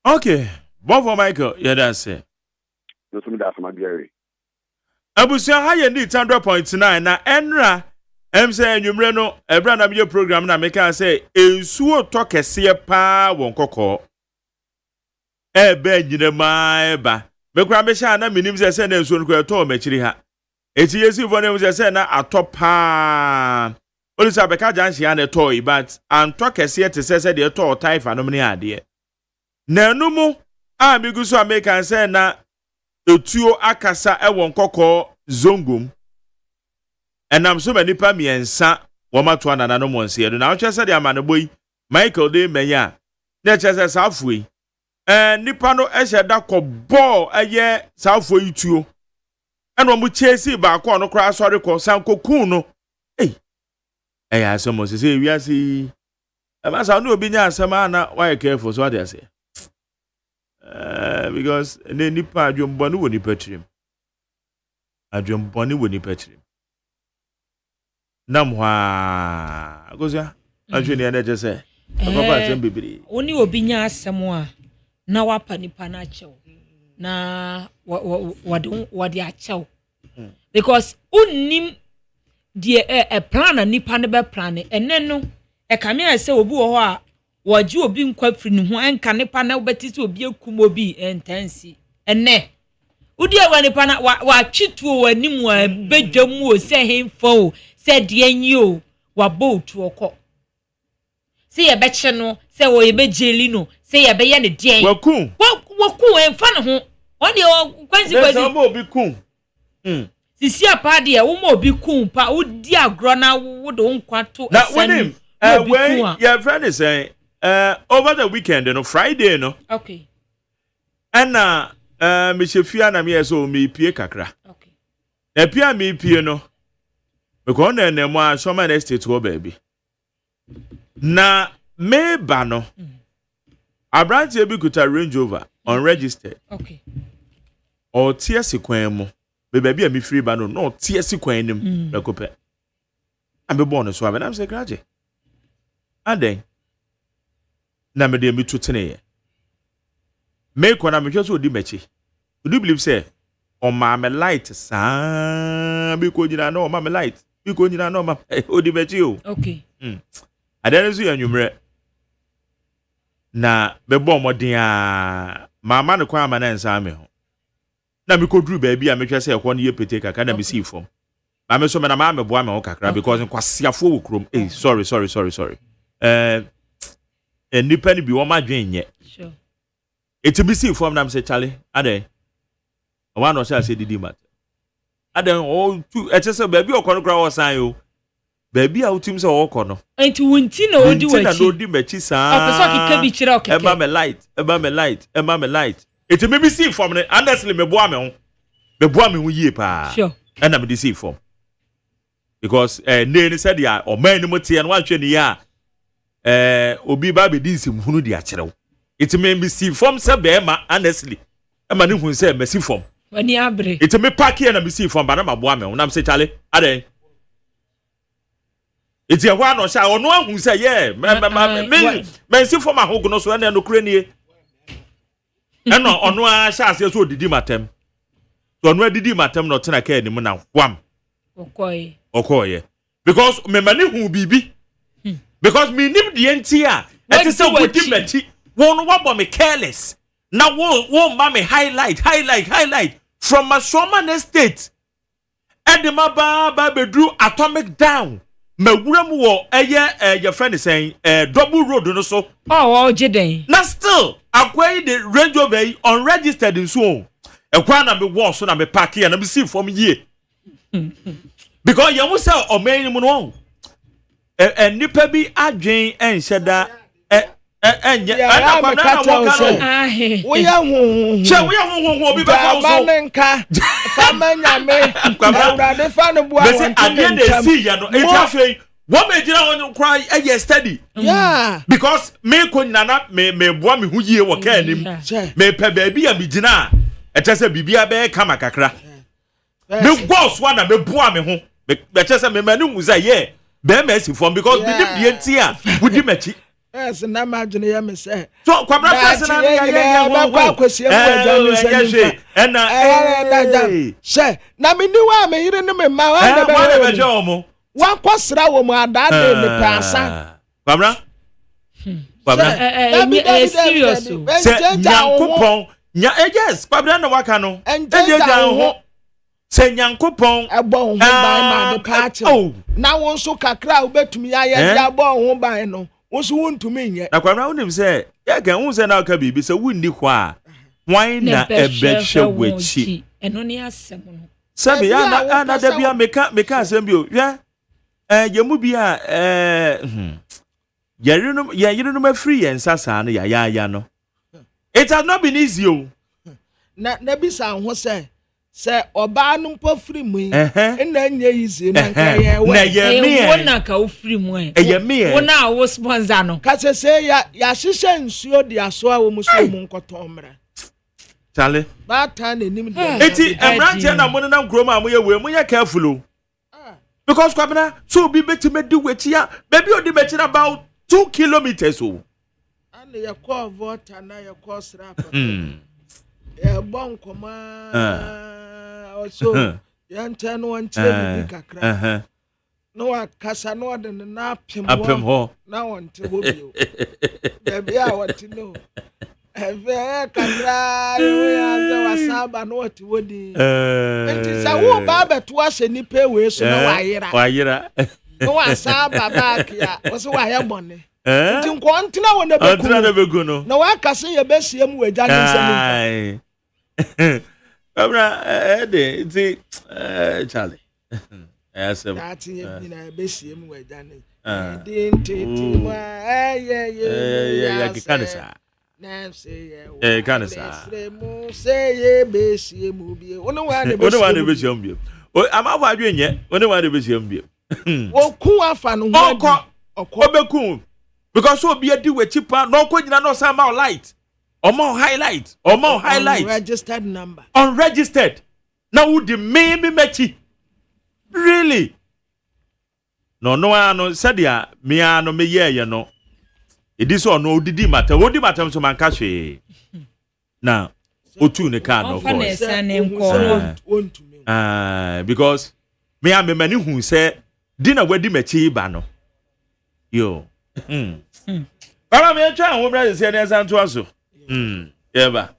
Okay. Bovo Michael, yeah, that's it. No, some that's my Gary. Abusia high need 100.9 na enra say enwumre no ebra na me program na make can say ensuo to kese pa won kokko ebe nyine ma eba me kura me sha na minim say na ensuo no ko to machiri ha eti yesi fo na say na atopa olisa be ka jan hia na to but anto kese te say de to taifa no me ade na enumu a me guso make can say na etuo akasa ewon kokko zongum enam so many pa miensa womato anana no monse do na wo chese de amane boy Michael de menya na chese safui nipa no eheda kobọ eye safui ituo eno mu chesi ba ko no kra sori ko san kokun no asemo se wiase aba sa no obi nya asema na why careful so what they say because ne nipa adwombo no woni patrim adwombo no woni patrim namwa agosia adwene ya neje se papa asem bibiri oni obi nya asem a na wapa nipa na achew na wade achew because unnim die a plan nipa ne be plan eneno e kamia se obi wo ho a waji obi nkwa firi ne ho enka nipa na obetisi obi ekum obi entansi enne udi awa nipa na wa twitu wani mu a bedwam o se hemfo se de anyi o wa botu okọ se ye beche no se wo ye bejeli no se ye be ye ne den waku enfa ne ho oni o kwanzi se obi kun sisi apa de wo mo obi kun pa udi agro na wo do nkwa to na wenim when your friend is saying over the weekend no Friday no okay and me chefia na me so me pie kakra okay na pia me pie no me ko na na mo a Shoma Estate wo baby na me ba no Abranti ebi kuta Range Rover unregistered okay o tie sekwan mu be baby a me free ba no tie sekwan nim rekope am be born so am say graje aden na me de mi tutene ye me ko na me hwe so odi machi do believe say on ma me light sa bi ko jina no ma me light bi ko jina no ma odi machi o okay aden so yanwumre na be bo modin a mama ne kwa ama na nsa me ho na me ko duru ba bi a me hwe say ko ne ye pete kaka na me si fom na me so me na ma me bo ame ho kakra because nkwasiafo wo krom sorry nipa ni bi wo ma dwen nye sure it be see from them say Charlie ade one no say didi mat ade o tu e chese baby okono kra wo san yo baby a utim say wo kono enti wunti na odi wachi na odi machi san opeso kike bi kire okeke e ba me light it me be see from honestly me bo ame ho yie pa sure and na me see from because ne said ya o man ni motie na wan hwe ni ya obi ba be din sim hunu di a kire wo it may be see from say be ma honestly e ma ne hu say mesi from wani abre it me pack here na me see from ba na mabo ame na me say Charlie ade it ye wa no sha ono ahu say yeah me see from ahogo no so na no kure nie eno ono a sha ase so didi matem so ono didi matem no tena ka ni mu na wam okoye because me ma ne hu bibi because me nim de entia it is a wudi machi won wabo me careless na won ma me highlight from my Shoma Estate edema ba bedru atomic down ma wuram wo eye your friend is saying double road no so jiden na still akwai the Range Rover unregistered in so ekwa na me wo so na me park here na me see from here because you must say o man mu no nipa bi adwen enhyeda enye ana kwa na wo we ya hu che we ya hu obi ba fa so manenka famanya me awrade fa no bua won ade na see ya no etafei wo me gira won cry eye study yeah because me ko nana me bua me hu yie wo ka anim me pe ba bi ya me gina etese bibia be kama kakra me boss wa na me bua me ho me etese me manu mu say yeah be mercy from because me dim die ntia wudi machi Yes, na imagine ya me say. So kwabra first na ya kwa kwesi and na say na me ni wa me yire ne me ma wa na be omo. Wa kwasra wo mu ada de ne pasa. Kwabra serious. Say Nyankopon yes, kwabra na waka no. And ho. Say Nyankopon ebo ho ban ma de party. Na won so kakra obetumi aye dia bo ho ban no. Wonso wontumi nye. Na kwabra wonim say ya kan won say na ka bibi say wonni ho a wan na ebehwe wachi. Eno ne asem no. Sabi ya na da bia meka asem bi o. Hwe yemu bia yɛyerenom afiri yɛn nsa saa no ya no. It has not been easy o. Na bisa ho sɛ ɔbaa no mpo firi mu na nye easy na nka yɛ na yɛ me wo na ka wo firi mu yɛ me wo na wo sponsor no ka sɛ ya hyehyɛ nsuo de aso a wo mu so mu nkɔtɔ mra Charlie ba ta na nim de eti emrantie na mo na nkrom a mo yɛ we mo yɛ careful o because kwabena so bi betime di wetia baby odi betina about 2 kilometers o and yɛ call water na yɛ call strap bon koma also yanta no wan tire bi kakra no akasa no de na apem ho na won te ho bio baby a what no eve kakra we ande wasaba no te wodi enti sa wo ba beto ahye ni pe we so na wayera no wasaba back ya so waye bone enti nko ntena wo na beku no na wakase ye besiem wagya nsem Abra ede Charlie. Asem. That ye bi na besiem wagya ne. Dintiti wa ya kanisa. Na say ye. Kanisa. Say ye besiem bi. Ono wa ne besiem bi. O amafa adwe nye. Ono wa ne besiem bi. Wo ku afa no ho. Obeku. Because so be adi wechi pa no ko nyina no say ma light. Highlight. Unregistered number. Unregistered. Now would the me mechi. Really? No ano said ya me ano me ye no. It is all no didi matter. What di matter so man kashe. Now, otu ne car no course. Because me am many who say dinner wedi mechi ba no. Yo. Baba me try wo brother say na san to aso. Eva.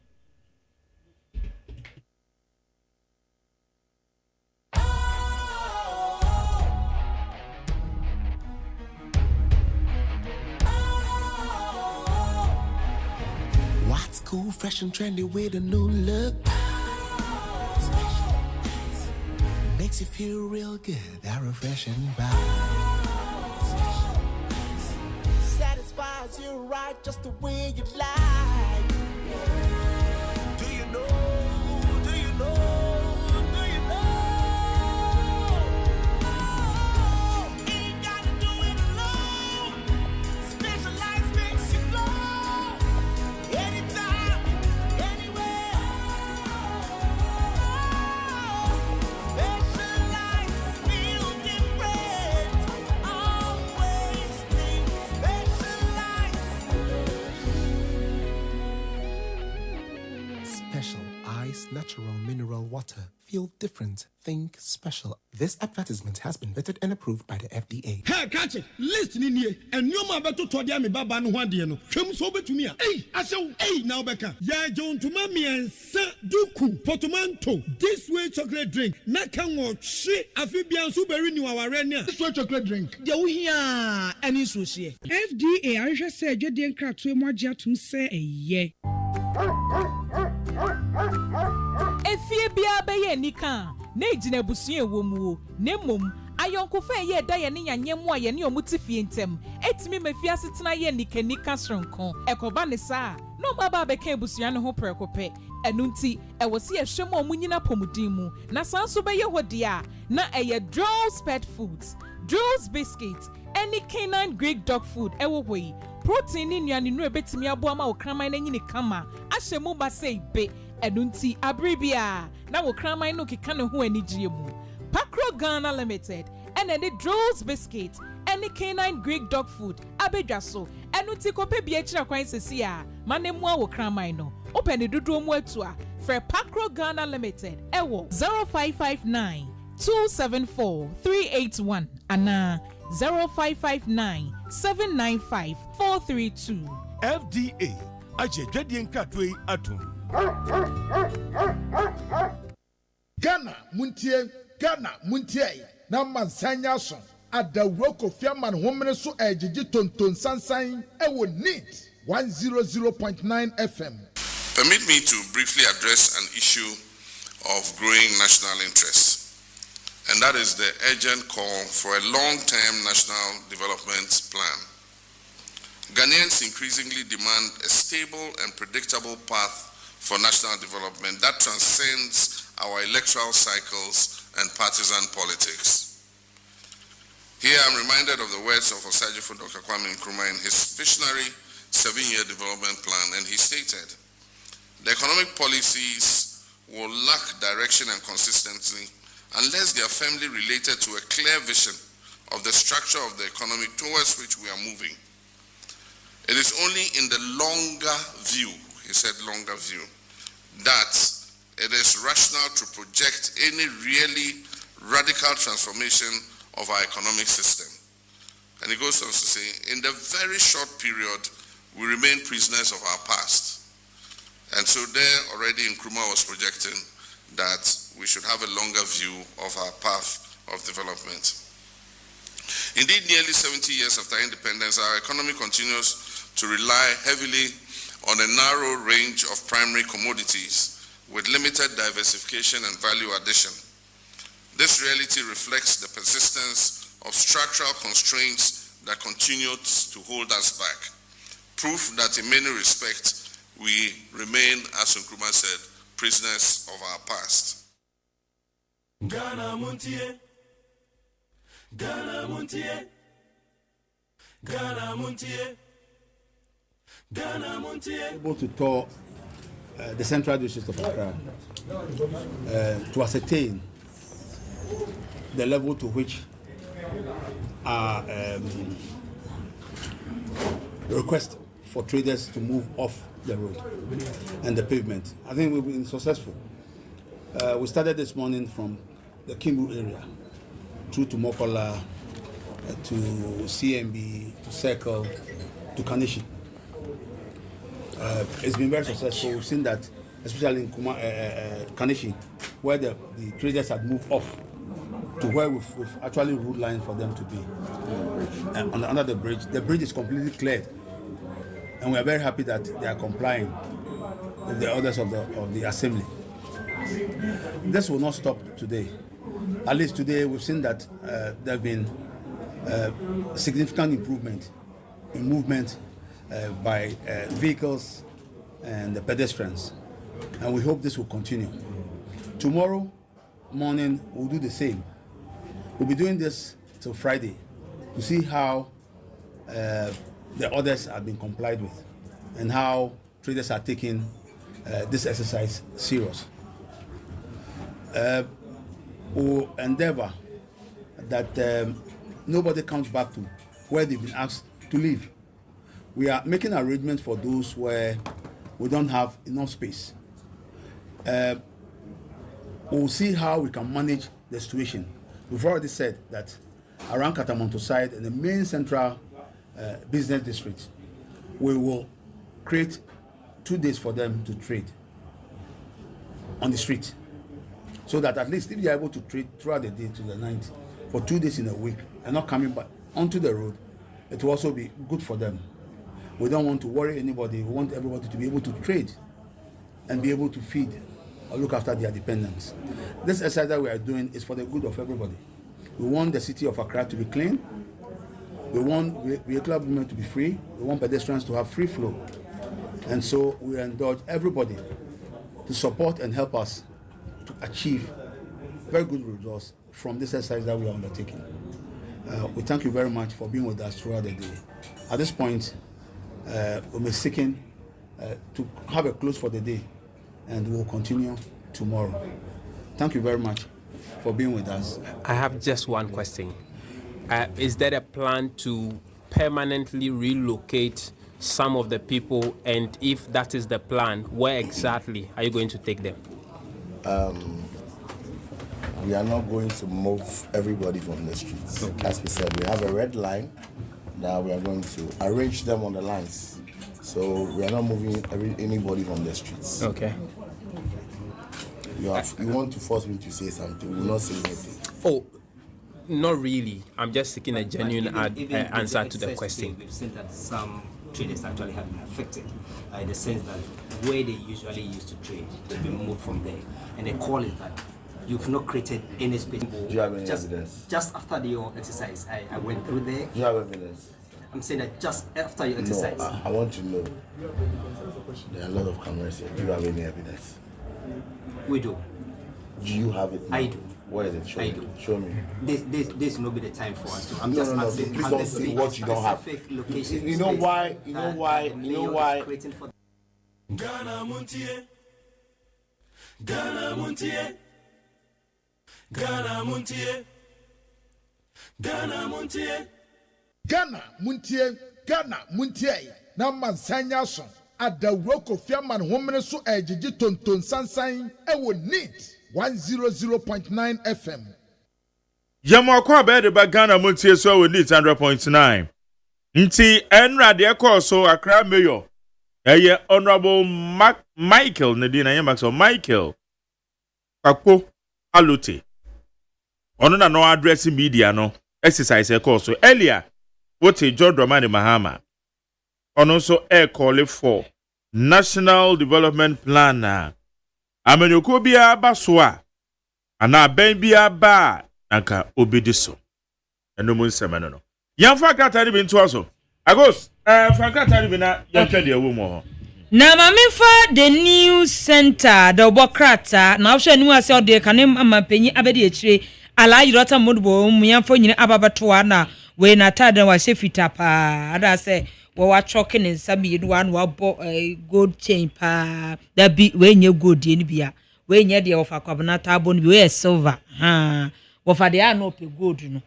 What's cool, fresh and trendy with a new look? Makes you feel real good, that refreshing vibe. Satisfies you right just the way you like. Do you know? Do you know? Do you know? Oh, ain't gotta do it alone. Specialized makes you flow. Anytime, anywhere. Specialized feel different. Always think Special Ice Natural Mineral Water. Feel different. Think special. This advertisement has been vetted and approved by the FDA. Hey, catch it. Listen in here. And you ma beto to dia me baba no hwade no. Twem so betumi a. Hey, asho. Hey, now beka. Ya John to mami ensa duku portmanteau. This way chocolate drink. Na kan wo hwe afibian so beri ni waware ni a. This way chocolate drink. De wo hia ani so hye. FDA ahwehwe se adwede nkratoe mo agye atum se eye. Efie bia be ye nika na ejina busu ewo mu o na mom ayonkofa ye da ye ne nyanyemu a ye ne omuti fie ntem etimi mafia setena ye nika sronko ekoba ne sa no baba be ka ebusua ne ho prekope enunti ewosi ehwem omunyina pomudin mu na sanso be ye hode a na eye Drolls Pet Foods, Drolls Biscuits, any canine Greek dog food ewo hoi protein ni nuane nu ebetimi abo ama okraman na nyini kama ahyemu ba sei be edunti abribia na wo kraman no keka ne ho anigye mu Pakro Ghana Limited and the Drolls Biscuit any canine Greek dog food abedwa so enu ti kope bi akira kwan sesi a manemu a wo kraman no open the dudu mu atua for Pacro Ghana Limited ewo 0559 274 381 ana 0559 795 432 FDA Agye Nkatwe Atum. Ghana muntie na mansanya so adawro kofiaman homene so ejiji tonton sansan ewo neat 100.9 FM. Permit me to briefly address an issue of growing national interest, and that is the urgent call for a long-term national development plan. Ghanaians increasingly demand a stable and predictable path for national development that transcends our electoral cycles and partisan politics. Here I'm reminded of the words of OSEI AGYEMAN Dr. Kwame Nkrumah in his visionary 7-year development plan, and he stated, the economic policies will lack direction and consistency unless they are firmly related to a clear vision of the structure of the economy towards which we are moving. It is only in the longer view, he said longer view, that it is rational to project any really radical transformation of our economic system. And he goes on to say, in the very short period, we remain prisoners of our past. And so there already Nkrumah was projecting that we should have a longer view of our path of development. Indeed, nearly 70 years after independence, our economy continues to rely heavily on a narrow range of primary commodities with limited diversification and value addition. This reality reflects the persistence of structural constraints that continue to hold us back. Proof that in many respects, we remain, as Nkrumah said, prisoners of our past. Ghana Montie, Ghana Montie, Ghana Montie, Ghana Montie. Able to tour the central district of Accra to ascertain the level to which our request for traders to move off the road and the pavement. I think we've been successful. We started this morning from the Kimbu area through to Mokola, to CMB, to Circle, to Kanishi. It's been very successful. We've seen that, especially in Kanishi, where the traders had moved off to where we've actually route line for them to be. Under the bridge is completely cleared. And we are very happy that they are complying with the orders of the assembly. This will not stop today. At least today we've seen that there have been significant improvement in movement by vehicles and the pedestrians. And we hope this will continue. Tomorrow morning we'll do the same. We'll be doing this till Friday to see how the orders have been complied with and how traders are taking this exercise serious. We'll endeavor that nobody comes back to where they've been asked to leave. We are making arrangements for those where we don't have enough space. We'll see how we can manage the situation. We've already said that around Katamonto side and the main central business district, we will create 2 days for them to trade on the street, so that at least if they are able to trade throughout the day to the night for 2 days in a week and not coming back onto the road, it will also be good for them. We don't want to worry anybody. We want everybody to be able to trade and be able to feed or look after their dependents. This exercise that we are doing is for the good of everybody. We want the city of Accra to be clean. We want vehicular movement to be free. We want pedestrians to have free flow. And so we indulge everybody to support and help us to achieve very good results from this exercise that we are undertaking. We thank you very much for being with us throughout the day. At this point, we'll be seeking to have a close for the day, and we'll continue tomorrow. Thank you very much for being with us. I have just one question. is there a plan to permanently relocate some of the people? And if that is the plan, where exactly are you going to take them? We are not going to move everybody from the streets. Okay. As we said, we have a red line that we are going to arrange them on the lines. So we are not moving anybody from the streets. Okay. You want to force me to say something. We will not say anything. Oh, not really. I'm just seeking a genuine answer to the question. We've seen that some traders actually have been affected in the sense that where they usually used to trade, they've been moved from there. And they call it that you've not created any space. Do you have any evidence? Just after your exercise, I went through there. Do you have evidence? I'm saying that just after your exercise. No, I want to know. There are a lot of cameras here. Do you have any evidence? We do. Do you have it now? I do. Where is it? Show me. Do. Show me. This will not be the time for us to. I'm no, just no, asking. Please don't say what you don't have. You know why? You know why? You know why? Ghana Montie. Ghana Montie. Ghana Montie. Ghana Montie. Ghana Montie. Ghana Montie. Na mansanya so. Adawro Kofiaman homene so ejiji tonton sansan ewo neat 100.9 FM. Yamo kwa bede ba Ghana Montie so we neat 100.9. Nti enra de so Accra Mayor. Eye Honorable Michael Nadina Yamaxo Michael Akpo Alote. Ono na no address media no exercise so earlier what John Dramani Mahama. Ono so call for National Development Plan. Amenyoko bia baswa ana ben bia ba nanka obediso. Eno mun semano no. Yamfa krata ni bintu aso. Agos fa krata ni bina yantwa de ewo mo ho. Na mamifa the new center the Obokrata na ohwe anu ase ode kanem amapanyi abedi ekire ala yirota modbo mu yamfa nyine ababatoa na we na tade wa shefita pa ada se wa choke ne nsabi no wan wa bo gold chain pa da bi we nye gold ni bia we nye de ofa kwabna tabo ni bi we silver wofa de ano pe gold no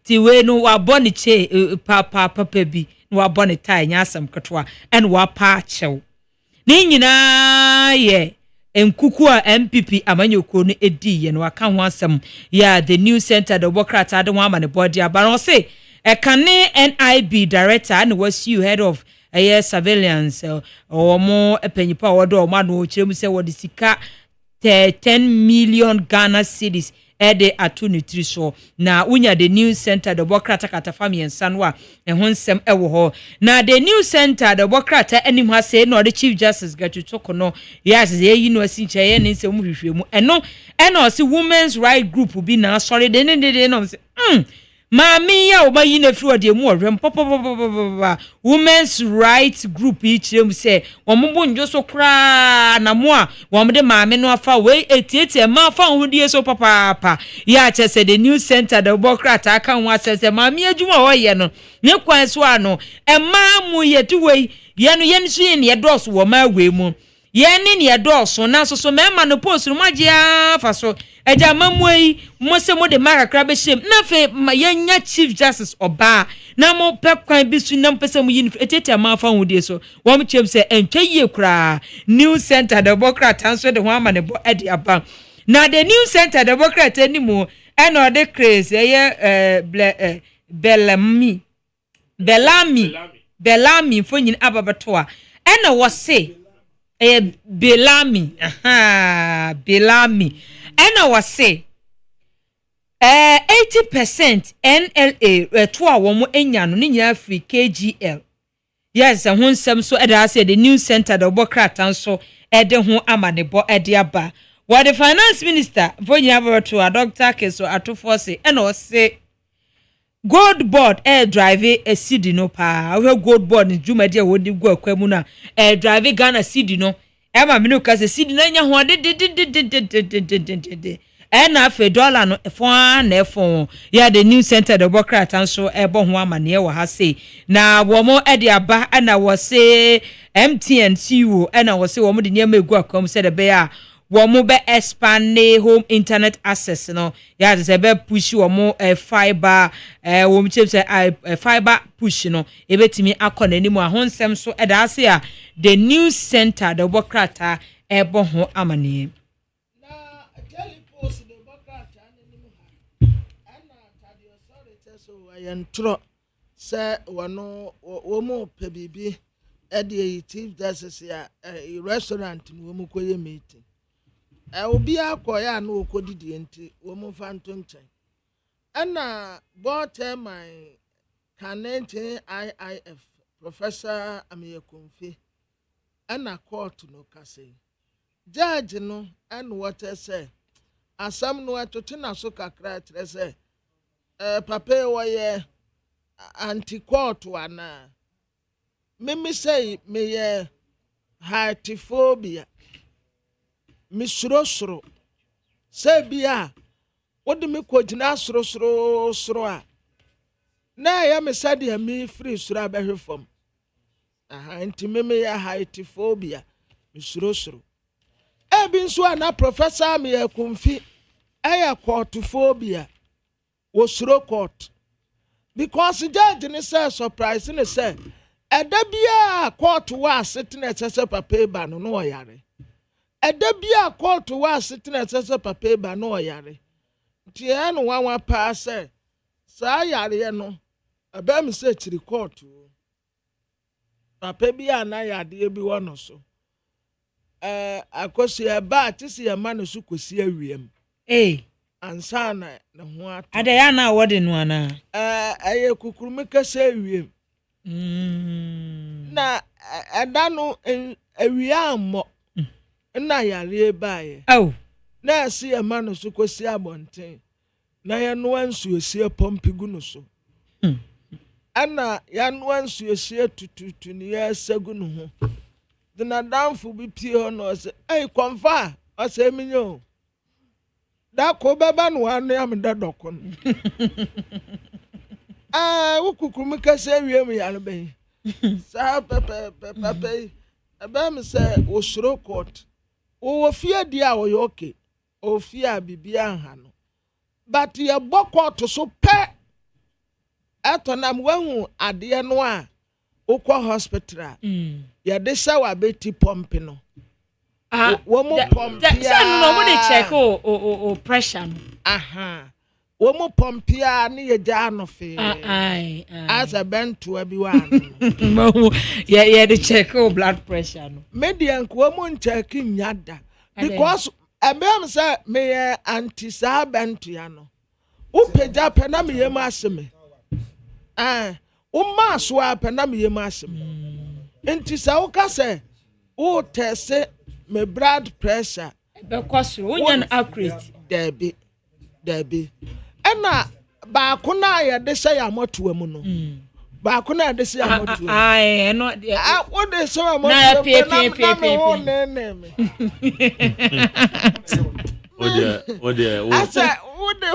ti we no wa boni che papa bi no wa boni tai nya asam ketwa en wa pa chew ni nyina ye enkuku a MPP amanyoko no edi ye no aka ho asam ya the new center the Obokrata de one man body abaron say Ekane NIB director and was you head of surveillance or more penyipa odo ma no chiremu se wodi sika 10 million Ghana cedis ede atunitri so na unya the new center the Obokrata katafami ensanwa ehonsem ewo ho na the new center the Obokrata anim ha say no the chief justice gatuto no yes ye no asinche ye ne nsem hwehwemu eno si women's right group bi na sorry de no say Mami ya obayi na firi ode mu orem pop women's rights group ichirem say ombo njo so kra na mo a womde maame no afa we etieti ma afa hodie so papa ya chese the new center the Obokrata aka ho asese maame adwuma wo ye no ne kwan so ano ma mu yetu we ye no ye nso ye ne dos wo ma we mu ye ne dos na so mema no post no magia fa so eja mamuei mo se mo de marakra be shem na fe yanya chief justice oba na mo pekwan bi su na mpese mo yin etete ma fa hodie so wo mo chem se entwa yie kra new center the Obokrata so de ho ama ne bo ede aba na the new center the Obokrata ni mo eno de craze Bellamy fo nyin ababato a eno wo se Bellamy ena wase 80% NLA to a wo enya no nya free KGL yes ho nsem so eda say the new center the Obokrata so ede ho amanebo ede aba what the finance minister vonya to a Dr. Keso atofo say ena o say gold board drive a city no pa we gold board jumade wodi go akwam na drive Ghana city no ema me no ka se city na nya ho de na fe dollar no fo na fo ya the new center the Obokrata so ebo ho amane wo ha say na wo mo de aba na wo say MTN CEO na wo say wo mo de niam egu akwam se de be ya wo mo be expand home internet access no ya ze be push wo mo fiber wo mo chep say fiber push no ebetimi akọ nanimu ahonsem so eda ase a the news center the bokrata ebo ho amane yentro say wono wo pe bibi e dey chief justice ya restaurant wo mu koye meeting obi akoya na okodidi enti wo mu fanto nchen ana both my Canadian IIF Professor Ameyekunfi ana court no kase judge no and what say asam no atote na so kakra tre say papa woye anti-court wana me say me ye heartophobia me suro say bia wodi me kogina suro a na ya me sade me free suro abehwe fam anti me ya heartophobia me suro ebi nso ana professor me Akumfi aya courtophobia wo suro court because judge ni say surprise ni say edabia court wa sitting excess paper ba no oyare edabia court wa sitting excess paper ba no oyare tie no wan pa say sa yare no abam say chiri court papa bia na yade bi wono so akosi eba tisi ya manu su kosi awiem ansana na ho ato ada ya na wode no ana aye kukurume kase awiem na adano awia mo na yare bae na asi ya manu su kosi abonten na ya no ansu esi pompigu no so ana ya no ansu esi tututu ni ya sagu no ho dina danfo bi pie ho no se konfa o se minyo da ko baba no anu am da dokon ukukuru kase wiem ya no ben sa pepe abam se wo shiro court wo fie dia wo yoke o fie bibia ha no but ye bokot so pe atonam wahu ade no a ukwa hospital ya de sawa beti pompi no wo mo pompi ya no mo dey check o pressure no wo mo pompi a ne ye ja no fe as a bento abi wan ya dey check o blood pressure no median ko mo check nyada because abem say me anti sa bento ya no wo peja pe na me yem aseme umma so apa na me yem asem enti sa wo ka se wo tese me blood pressure because wo nyan accurate debi ena ba ko na ya de se ya moto amu no ba ko na de se ya moto no wo de se ya moto na pe Odia asa wo de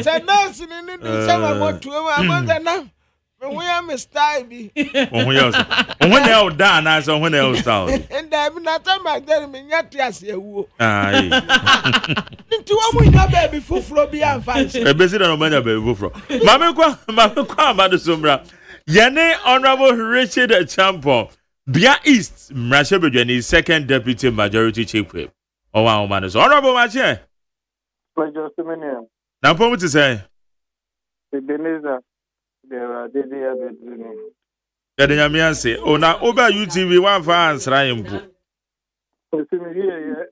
se nurse ni de se ya moto amu amanda na we am style bi ohun ya o da na so ohun ya o style and I be na time I tell me nyati ase ewu nti wo mu nya baby fufuro bi amfanse ebesi da no manya baby fufuro mame kwa amado somra yene honorable Richard Champo Bia East Mrashe Bedwani second deputy majority chief whip owa omano so honorable mache pleasure to me na pomu ti say Ebenezer there did the bedroom yede nyamianse ona oba UTV one fa ansra yimpo see me here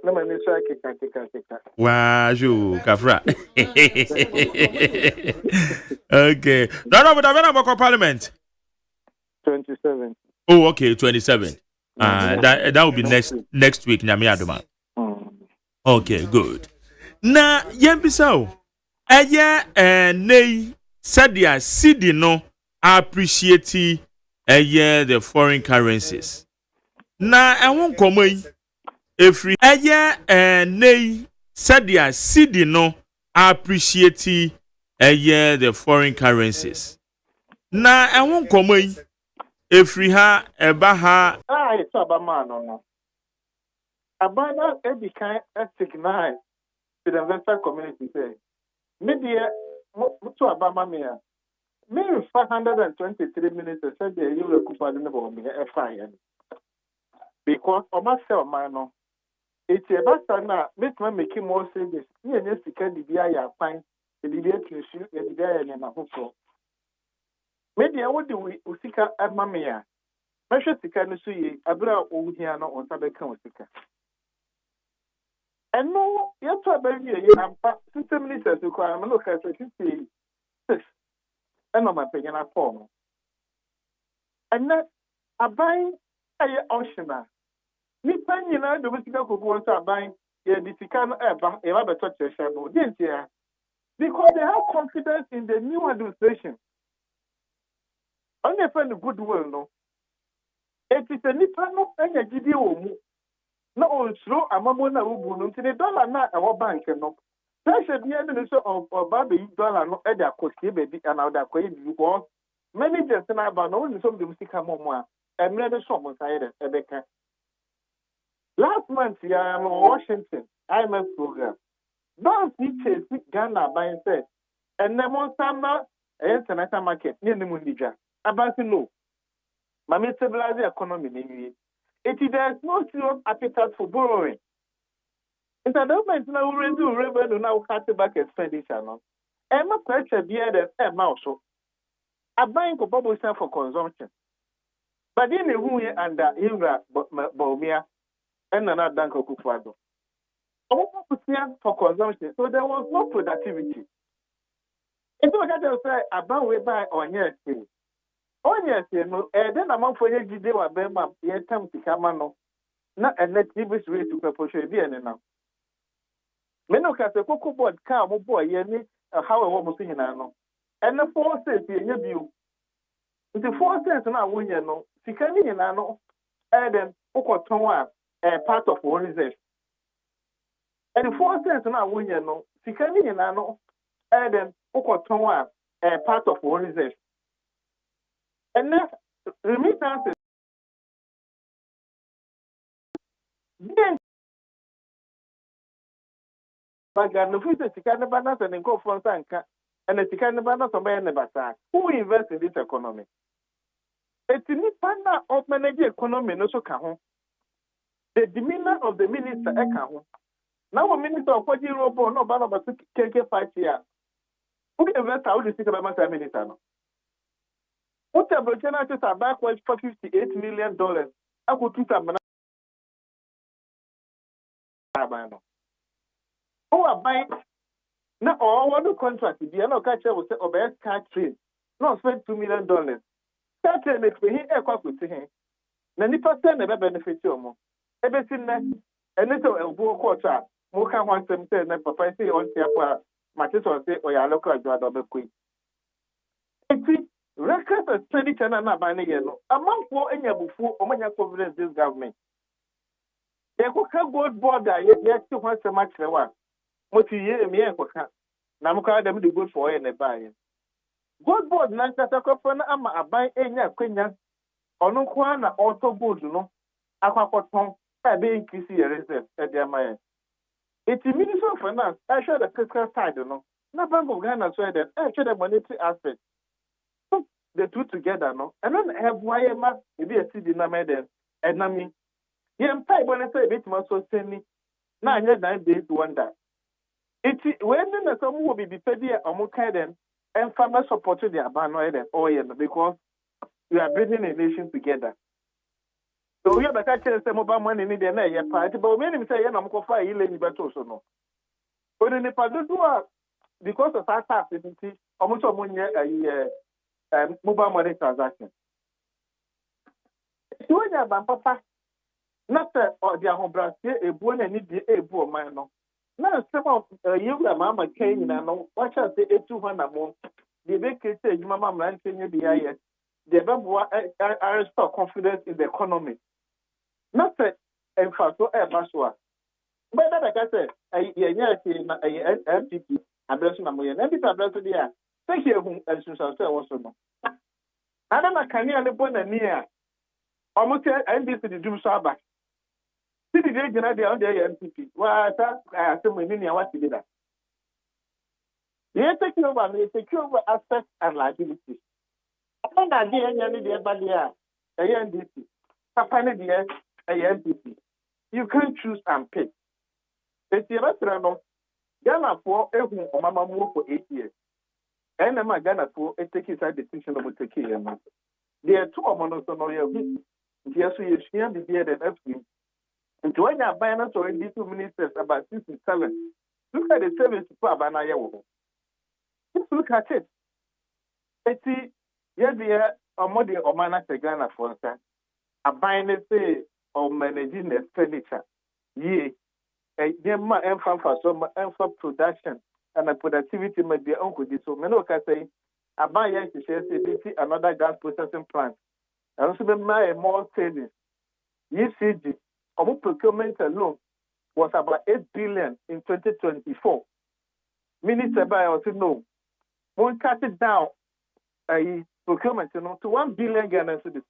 na me ni kika wa ju kafra okay no but I'm about parliament 27 oh okay 27 that will be next week nyame adoma okay good na yembisa o nei sadia cedi no appreciate the foreign currencies na ehun komoi efri nei sadia cedi no appreciate the foreign currencies na ehun komoi efri ha eba ha it's about man no Abana every kind of signal to the investor community say, media to Abama Mia. Maybe 523 minutes said the you will cover the number of FIN. Because of myself, man, it's about now, make me making more savings. You need to get the BIA fine, the BIA to issue, the BIA and a hook. Maybe I would do Usika at Mamia. Measure to can see Abra Ohiano on Tabaka Usika. And no, you have to be system ministers requirement look at 56 and on my opinion at form. And that I buy a oceaner. Nipa nyina do bisika kogo nso aban ye disika no eba e ba beto cheshabo didn't you? Because they have confidence in the new administration. Only for the goodwill no. It is a nipa no anya gidi omu. Na on slow amamo na ubu no nti the dollar na our bank no. Pressure be any so of baby dollar no e da kosi be and now da koyi because managers na ba no ni so de bisika momo a emre de so mo sai de ebeka. Last month, I am in Washington, IMF program. Don't see Chase Ghana by said, and then on summer, international market, near the Mundija. About to know, Mammy stabilize the economy. It is there's no serious appetite for borrowing. It's a government now revenue revenue now cut back expenditure. Emma pressure be at a mouse. A bank of bubble for consumption. But then who under Ingra Bomia. And another bank of Kufado. For consumption, so there was no productivity. It's what I say about we buy on yes. On yes, then among for you, they were Bema, yes, time to come on. Not a net way to propose a now. Menoka, the cocoa board car, boy, yenny, how a woman singing. And the 4 cents in your view. The 4 cents now, when you know, Sikani and I know, and then Okotonwa. Part of one reserve. And 4 cents now, when you know, Sikani and I know, and then Okotonwa, part of one reserve. And then remittances. Then, but the future Sikana Banas and go for Sanka, and the Sikana Banas of Bayanabasa. Who invests in this economy? It's in the partner of managing economy, no so can. The demeanor of the minister Ekaho. Now, a minister of 40 robo, no ban of a KK 5 years. Who invest out the city of my minister? What a Burkina are backwards for $58 million. I could keep them. Who are buying now? All what the contract the other catcher will say, oh, best car train. No, spend $2 million. Car train makes me here, with him. Then the person never benefits you more. Everything and little elbow quarter, more can want them say, and Papa say on the matches or say, or your local job of the queen. It's records expenditure and not buying among 4 and your before, or when you confidence this government. They could have board border, yet too much so much the one. What you hear me, Namuka them do good for any buying. Good board, Nankataka, a buy any queen, or no one also good, you know. Aquapoton. Be increasing your reserve at the Amaya. It's the Minister of Finance. I show the fiscal side, you know. Not Bank of Ghana said that I show the monetary aspect. So the two together, no. And then have YMA, maybe a city nominated, and Nami. Yeah, I'm tired when I say a bit more so send me. 9 days to wonder. It's when someone will be paid or more kind and farmers support the abandoned oil because we are bringing a nation together. So we have a catcher and some mobile money in the party, but many say, I'm going to fire you, but also no. But in the Padua, because of that activity, almost a 1 year mobile money transaction. You have Papa, not that or their home branch, a boy and need a boy man. Now, some of you, Mamma came in and watch us say 200 more. The big case, Mamma Manson, the they have restore confidence in the economy. Not that in fact, so Baswa. But like I said, MPP addressing a million. MPP addressing the air. Thank you, and since I also know. I don't know, can you only put a near almost NBC the Doom Sabbath? See the the agent on the MPP. Why, I assume we need what to do that. You take over, you take over assets and liabilities. I'm not doing any of the Balia, a NDP, Papa, a MPP. You can't choose and pick. It's the restaurant. Ghana for every Mama move for 8 years. And I'm a Ghana for a take inside decision of the key. There are two among us on your visit. Yes, we share the year and everything. And join our finance or in these 2 ministers about 67. Look at the service to Abanayawo. Just look at it. See, yes, dear, or more than Omana Ghana for us. A buying say or managing the furniture. Ye. Yemma for some for production and the productivity might be uncle. So many can say, I buy to share another gas processing plant. And also my more savings. ECG, our procurement alone was about 8 billion in 2024. Minister by also no. Won't cut it down procurement to 1 billion Ghana cedis.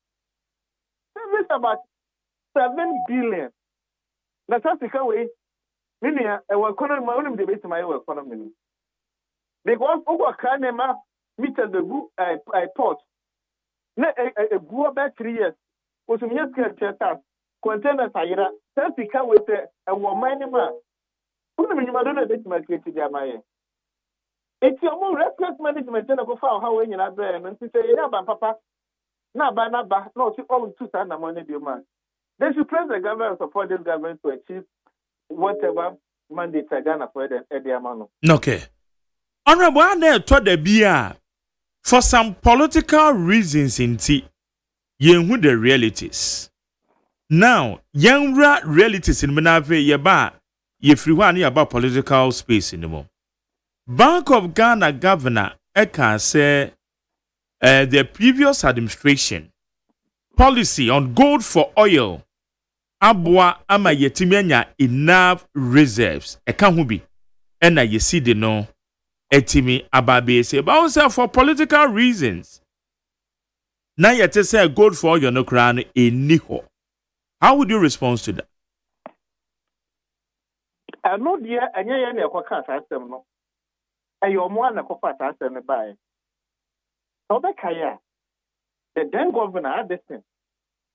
That's about 7 billion. That's the way. Minia, our economy, my own debate, my economy. Because over Kanema, meter the good port. A go back 3 years. Was a mere chest container fire. Tell the car with a woman. Who do you want to my creative Yamaya? It's your more reckless management and go far how in your brain and to say, yeah, Papa. No, no, she always 2,000 money, dear man. They should press the government support this government to achieve whatever mandate Ghana for the Ediamano. Okay. Honorable Anne told the BR for some political reasons in tea, who the realities. Now, young realities in Menave Yaba, ye free one about political space in the more. Bank of Ghana Governor Eka say the previous administration policy on gold for oil. Abwa ama yetimenya enough reserves. Eka hubi. Ena yeside no. Etimi ababe se. But also for political reasons. Na yete say gold for oil no crown eniho. How would you respond to that? I know dear, and ya kwa system no. Ayo mwana kwa system by. So the kaya. The then governor had this thing.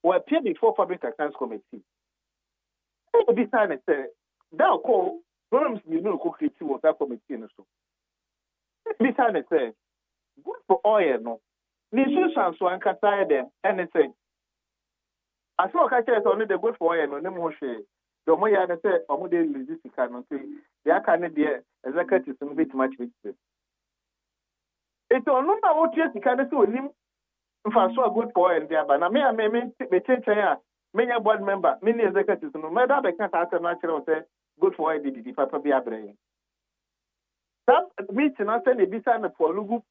Will appear before Public Accounts Committee. This time it said, that call Worms, you know, cookie was that committee. So this time it said, good for oil, no. Nishan so and Kataya them, and it said, I saw Kataya only the good for oil, no more share. The more I said, or more than this cannot say, they are kind of dear, executive some bit much with it. It's on no what yes, you can't do him. If I saw good for oil there, but I may change here. Many board member, many executives, no matter the can't answer natural say good for IDD, Papa be a brain. That meeting I send a visa for Lugu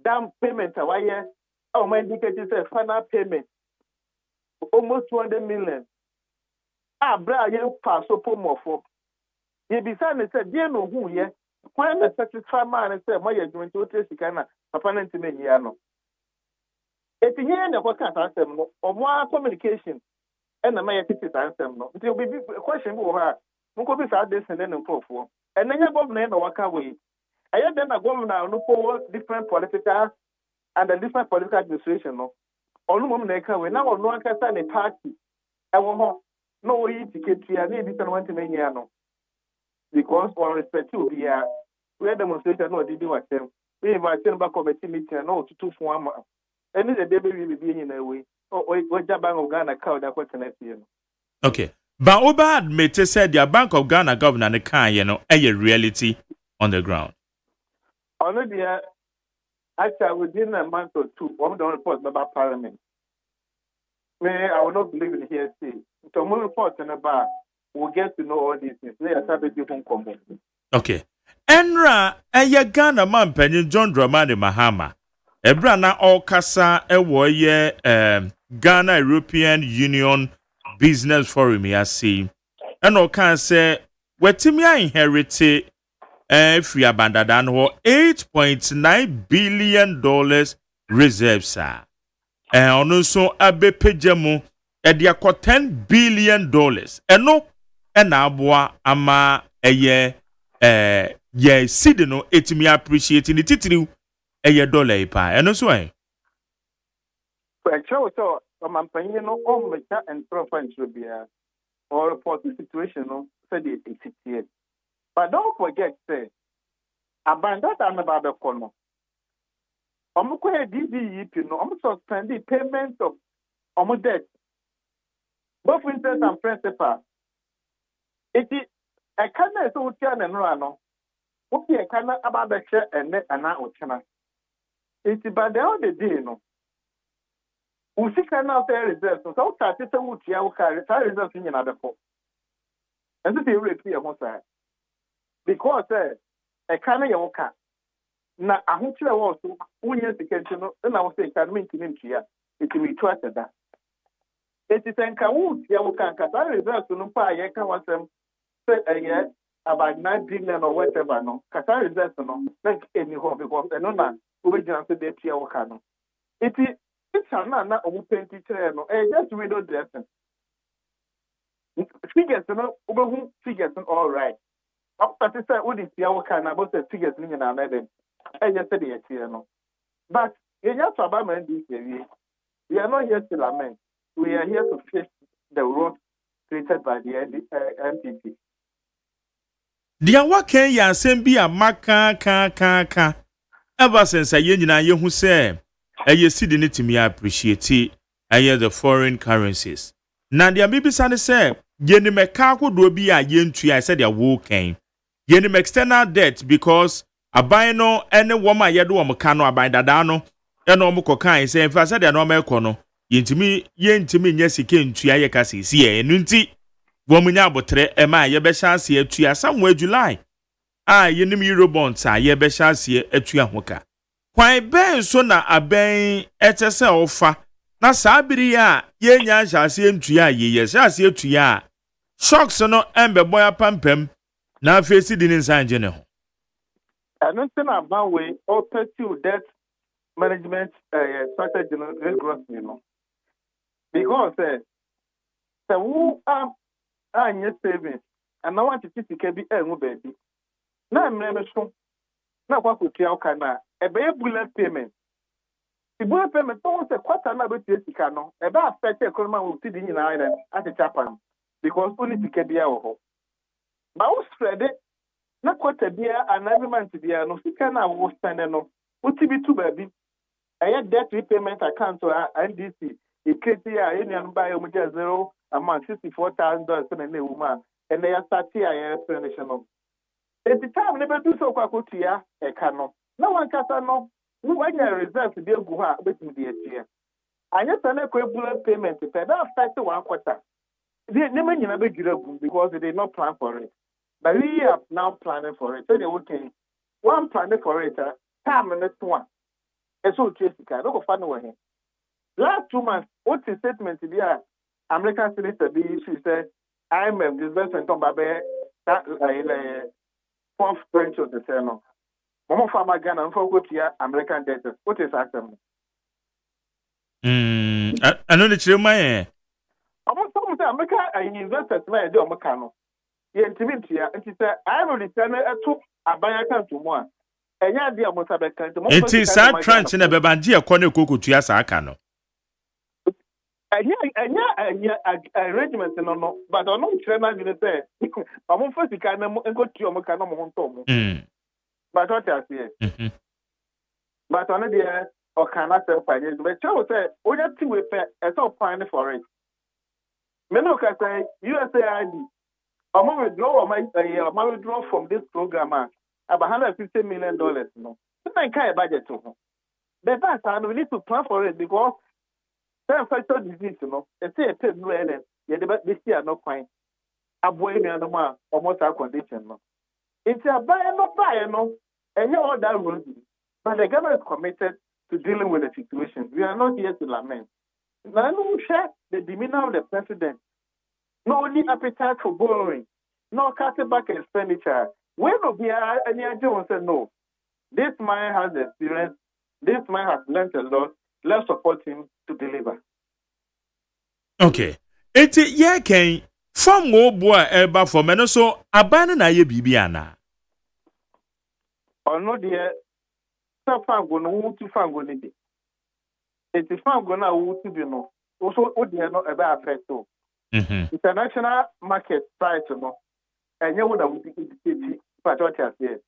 down payment a wire. Oh, my indicated a final payment almost 200 million. Brian pass so more for. Ye beside me said, dear no who ye, when the satisfy man and said, my agreement to Tessicana, Papa Nantimiano. If you hear the what can't answer or more communication. And the mayor teaches answer no. It will be a question for her. Mungo be sad this and then for. And then you government or walk away. I had then a governor no for different political and a different political administration no. Or no woman we now no one can stand a party. I want no way to get here, maybe one to many no. Because on respect to be we had demonstration no did what them. We invite them back committee meeting no to 2 for 1 month. And the baby will be in a way. What Bank of Ghana cow that was next year. Okay. But Oba admitted said the Bank of Ghana governor the can a reality on the ground. Already actually within a month or two, one don't report about parliament. I will not believe in here say. So more reports in about we'll get to know all these things. They are started different comment. Okay. Enra Ghana man penny John Dramani Mahama. Ebra na okasa ewo ye Ghana European Union Business Forum ya see. Eno kan say wetimi inherit free abandadan ho $8.9 billion reserves are. Ono so abepejemu e dia $10 billion. Eno na aboa ama eye ye seed no etimi appreciate ni titiriw eye dollar ipa eno so en so mampanyin no omeka and profile bia or for the situation no say the exist. But don't forget say abandon that about the corner. Omukwe DDEP no suspend the payment of debt, both interest and principal. It is a canna so can and run. Okay, a canna about the share and net and out channel. It is by the end of the day, no. We see cannot say results, so start it would you carry results in another form. And this is really clear one side. Because a canna yoka. Na ahunchire wo so unye sikenti no na wo say kan minti mintia it me trusted that it is enka wo ya wo kan ka result no pa ye ka wasem say about 9 billion or whatever no ka result no like any ho because no na wo be jina say dey tia wo ka no it na omu penti kire no just window dressing figures no wo figures all right after say wo dey tia wo ka na about figures ni na na dem yesterday, but we are not here to lament. We are here to face the road created by the MPP. Dia waken ya sembi a maka ever since ayenya ye hu say eye sidi ne timi appreciate eye the foreign currencies. Na dia bibisa ne say yeni meka akodo bi a ye ntua say dia wo ken. Yeni external debt because aban no ene woma yedo wom ka no aban dada no ene wom kokan se mfa se de no meko no yentimi nya sike ntua ye ka sisi ye enu nti wom nya abotre e ma ye be chance atua samwa July yenim Eurobonds a ye be chance atua hoka kwan ben so na aban etese ofa na sabiri a ye nya chance ntua ye chance atua shocks no embe boya pampam na face di nsanje ne ho. And nothing about way or pursue debt management strategy rigorously, because who are your savings and I want to see be a baby. Now I'm never sure. Now what could you can a bullet payment? The bullet payment don't say quarter number to Ticano, about 30 economy will see in Ireland at the Japan because only to get the hour. But who spread it? Na kwata bia and every month bia no sika na wo spend no uti bi tu baby aya debt repayment account or NDC iketi ya any an buy o 0 amount $64,000 na woman and they start here explanation no at the time never do so kwa kotia e ka no na wan kasa no wo anya reserve dey go ha betim dey atia anya sana ko bullet payment pe that affect one quarter they never nyina be gira because they did not plan for it. But we are now planning for it. So they okay. One planning for it, time and next one. It's so chasing. Look fun over here. Last 2 months, what's the statement to be American senator be she said, I'm a disbursement on Babe that fourth branch of the channel. Mama Farmer Ghana and for what here American debtors. What is that? I know the children. I'm talking about America and investors where they are Macano. Yentimintia, and she said, I will return to a bank to one. And ya dear Mosabeka, it is sad trench in a bebandia corner cocoa to Yasakano. And a regiment, no, but I know China didn't say, I'm on first kind of go to your Macano Montomo. But what I say, but on the air or cannot sell finance, but Charles said, we have to repair a top fine for it. Menoka say, USAID. I'm going to withdraw from this program about $150 million. No, it's not a budget to him. But that time we need to plan for it because infectious disease, it's a paid no end. This year no fine. Avoid the almost our condition. It's a buy no, and you all that will be. But the government is committed to dealing with the situation. We are not here to lament. Now, no share the demeanor of the president. No only appetite for borrowing, no cutting back expenditure. When we are any idea say no, this man has the experience, this man has learned a lot, let's support him to deliver. Okay. It's yeah, can from wo boa eba for me no so aban na ye bibi ana ono de safango no wutu fango ni bi eti fango na wutu bi no so odi no ebe affect o international market price no enye wo na wutu eti patriotic ase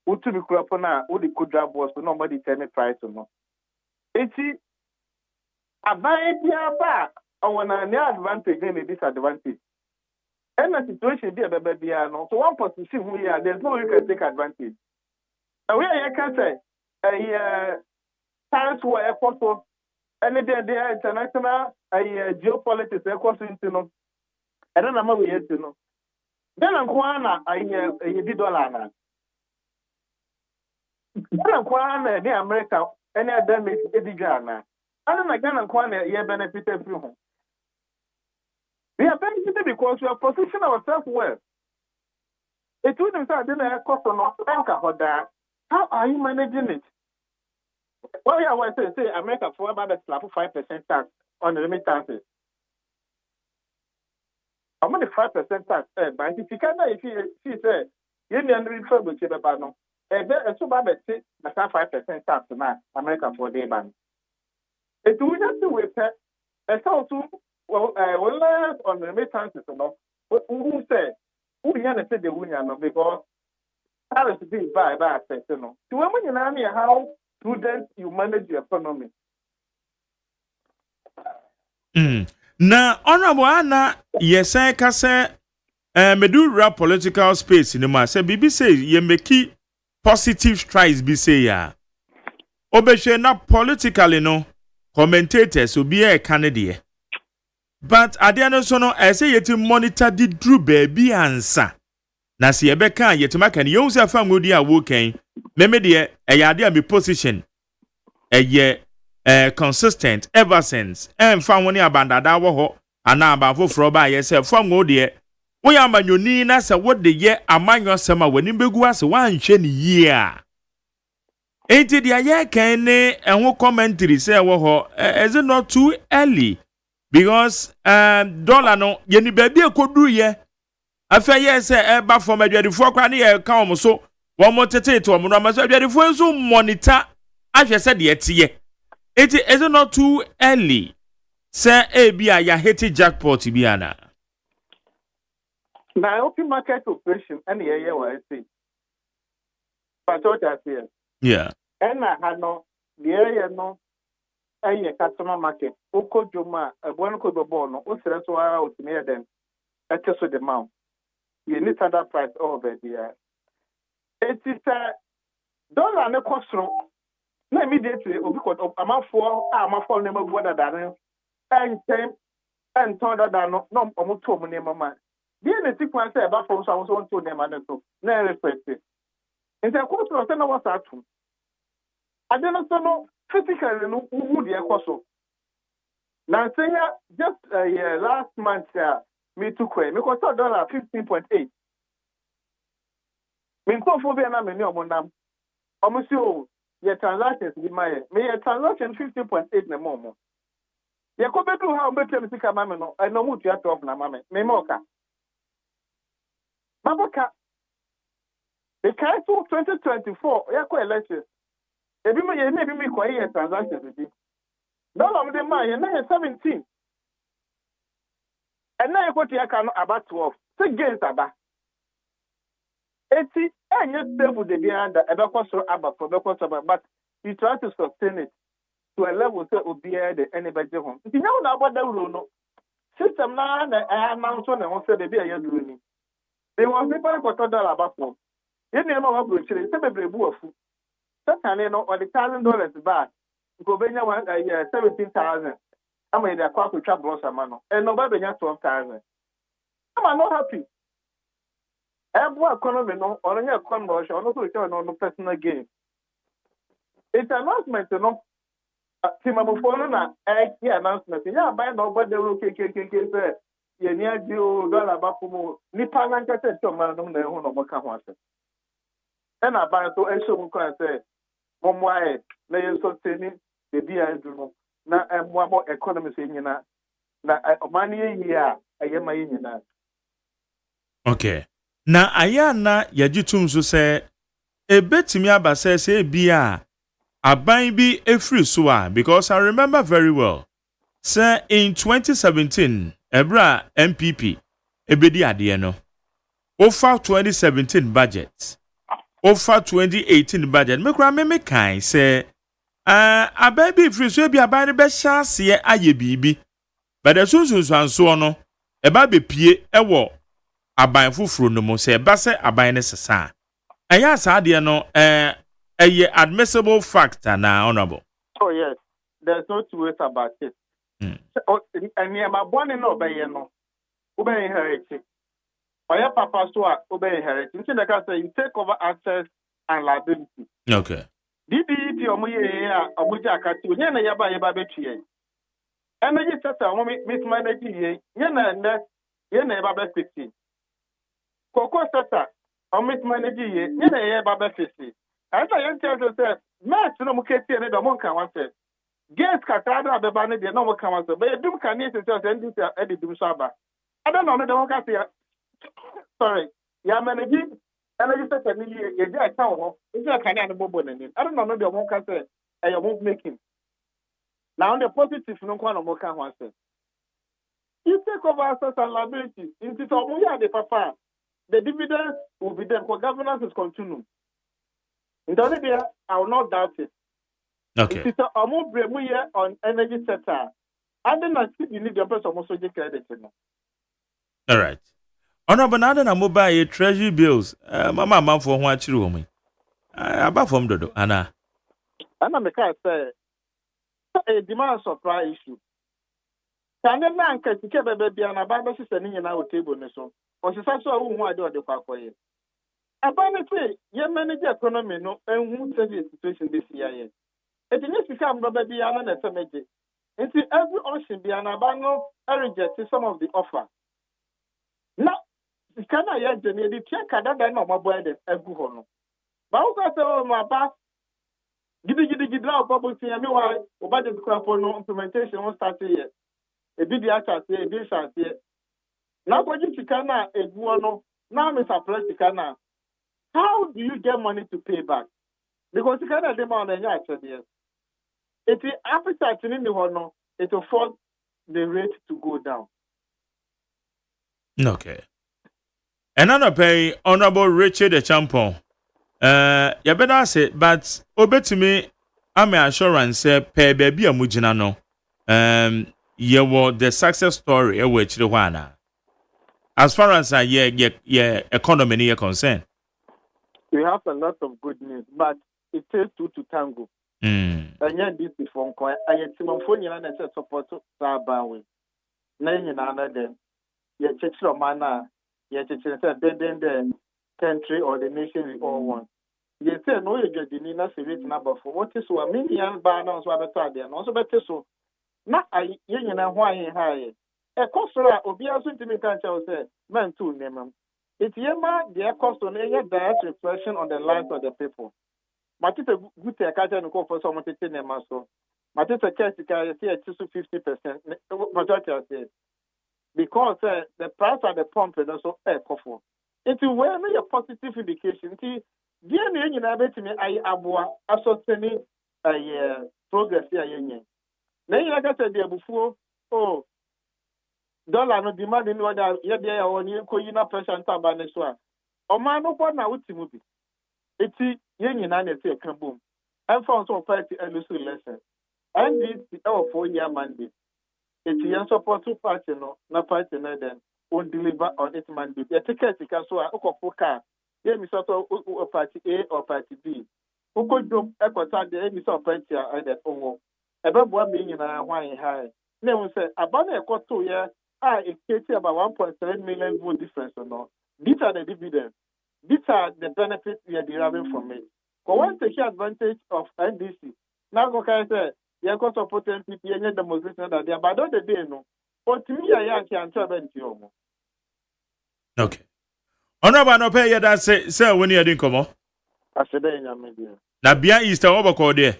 wutu bi kura na wo di kodwa boss no nobody tell me price no eti aban bia ba na any advantage and disadvantage. And the situation be a baby no. So one position who here, there's no way you can take advantage. And where you can say times were a photo and the international geopolitics into no. And then I'm over here to know. Then I'm going a dollar now. Then I'm going to America any other make a Ghana. And then again I'm going to benefit from. We are benefited because we are positioning ourselves well. It wouldn't say I cost on for that. How are you managing it? Well, I want to say America for about 5% tax on the remittances. I'm on the 5% tax, but if you can't, if you say you need to refer to the banner, it's about 5% tax now, America for the ban. It wouldn't have to wait. It's also. Well, on the remittances, who said, who can say the winner because how is it by access, To women in army, how prudent you manage the economy. Na honorable Anna, yes, I can say, medura political space in the mass. Bibi say, ye make positive strides, be say, ya. Obeshe na politically, no, commentators will be a candidate. But adiano sono say yeti monitor the drew baby answer. Na si ebeka yeti maka ni yonse afa ngodi a woken. Meme de eyade a be position. Eye consistent ever since. Emfa woni abandada wo ho ana abafo fro ba ye se fam ngodi wo ya amanyoni na se wo de ye amanyo sema wani begu ase wan hwe ni yie a. Enti de aye kan ne enho commentary say wo ho is it not too early? Because dollar no yeni baby ekodu ye afa ye se eba from adwadifo kwa ne ye ka omo so wo mo tete to omo no ma so adwadifo nso monitor ahwe se de etiye it is not too early say bia ya hit jackpot bi ana na open market operation and ye wa say but what I say yeah and I no the area no aye customer market oko joma ebon ko bebo no o sere so ara otime ya dem eteso the mount you need that price over there it is dollar ne kosro na immediately obi ko amafo ne magu da dan and told that no omuto mu ne mama bi ne tikwan say eba for so won to ne ma ne so na respect it in the kosro say na was atum adeno so no physically no who the ekoso na say just last month me took away me cost dollar 15.8 me ko fo be na me ni omonam omusi o your transactions be my me your transaction 15.8 na momo ye ko bedu ha o betem sika mame no e no mutu ya 12 na mame me moka babaka the council 2024 ya ko election ebi me ye na ebi me ko ye transactions bi dollar me dey man ye na 17 and now you go to your about 12 say gains aba eti enye stable the behind the ebekoso aba for ebekoso but you try to sustain it to a level say obiya the anybody home if you know about that rule no system na man so na won say the be aye duro ni they want people to dollar about for you need ma wa bro chire say bebre bu afu say no or the $1,000 back go benya 17,000 I'm in the quack to trap bloss amano and no baby 12,000 I'm not happy. Every economy no or any economy or no no personal gain. It's announcement no Timabufo na announcement yeah buy no but they will say ye near you dollar bafumo nipa na nkete to man no na hu no moka ho ase and I buy so e show mu kan say momwae na ye so teni the dia no na mo economy say nyina na omani ye a ayema ye nyina Okay. Na ayana yajitum so say ebetimi abase say bia aban bi efri so a because I remember very well. Say in 2017 ebra MPP ebedi ade no. Over 2017 budget. Over 2018 budget. Me kura me kan say aban bi efri so bia aban be chance ye aye bibi. But the sunsun so no eba be pie ewo aban fufuru no mo se ba se aban ne sesa eya saade no admissible factor na honorable. Oh yes, there's no two ways about it. And yeah, my born no obey no obey inherit. Oya papa so obey inherit. You see like I say you take over access and liability. Okay. DBT omoye ya omoja akati onye na yaba betue. Energy sector omo mismanage ye ye na yaba be Cocoa sector, or Miss Manager, you know, Baba Fissy. As I tell you, sir, Matt, no more can't the monka one said. Guess Catada, the banner, the normal come but you do can need to tell them Eddie Dumsaba. I don't know the one can sorry, yeah, manager, and I just said, yeah, I town, it's a kind of bobo in it. I don't know the one can say, I won't make him. Now, the positive, no one of Moka one said. You take over assets and liabilities. Into the papa. The dividends will be there because governance is continuing. In the only day, I will not doubt it. Okay. It is a more here on energy sector. And then I see you need the person also get credit. All right. Honorable Nada na mobile treasury bills. Mama for one chiru me. About from dodo Anna. And I'm say a demand supply issue. Can the man catch the baby and a Bible sister in our table? Or she says, "Oh, why do I do for you?" Apparently, your manager economy no and who says the situation this year. It needs to become baby and a family. And see every ocean be an abano, I reject some of the offer. Now, can I yet the check that I know my boy that every honor. But I say, oh, my back. Give now, bubble to me why about the crap for no implementation won't start here. A big attack here, a big shot here. Now, what you can now, a guano, now, Mr. President, how do you get money to pay back? Because you cannot demand any action here. If the appetite in the honor, it will force the rate to go down. Okay. Another pay Honorable Richard the Champon. You better say, but obey to me, I'm assurance say pay baby a mujina no. You were the success story which the one. As far as yeah economy is concerned. We have a lot of good news, but it takes two to tango. And yet this before I had some phone and I said support to Sabawi. Name in another, yet Chechro Mana, yet then the country or the nation we all want. Yet say no, you get the Nina series number for what is 1 million banners were better than also better so. Not I yen and why high. A coster will be also to me can't say, man too, name. It's yema, the cost on any direct reflection on the lives of the people. Matita good take and go for someone to take them also. Matita Kessica, I say 50%, majority I say. Because the price at the pump is also a coffee. It's where a positive indication. See, dear me, you know, me, I abua, associating a progress here. Then, like I said, before, oh, dollar no demand in order, yet there are only coina pressure and tabaneswa. O man, no one now with movie. It's yen and I say, come boom. I'm found some party and listen lesson. And this 4-year mandate. It's young support to party, no, not party, no, then won't deliver on its mandate. The ticket is also a car. Here, Miss Otto, party A or party B. Who could do a quarter the Miss Party and that own. About 1 million and wine high. Never say about a quarter 2 years. It takes about 1.7 million vote difference or no. These are the dividends. These are the benefits we are deriving from it. But once take advantage of NDC, now go can say, you got support NPP and demonstration that they are, but don't they know? But to me, I can't tell them to you. Okay. Honorable, no pay that say when you didn't come on. I said, in your media. Now, behind Easter over there.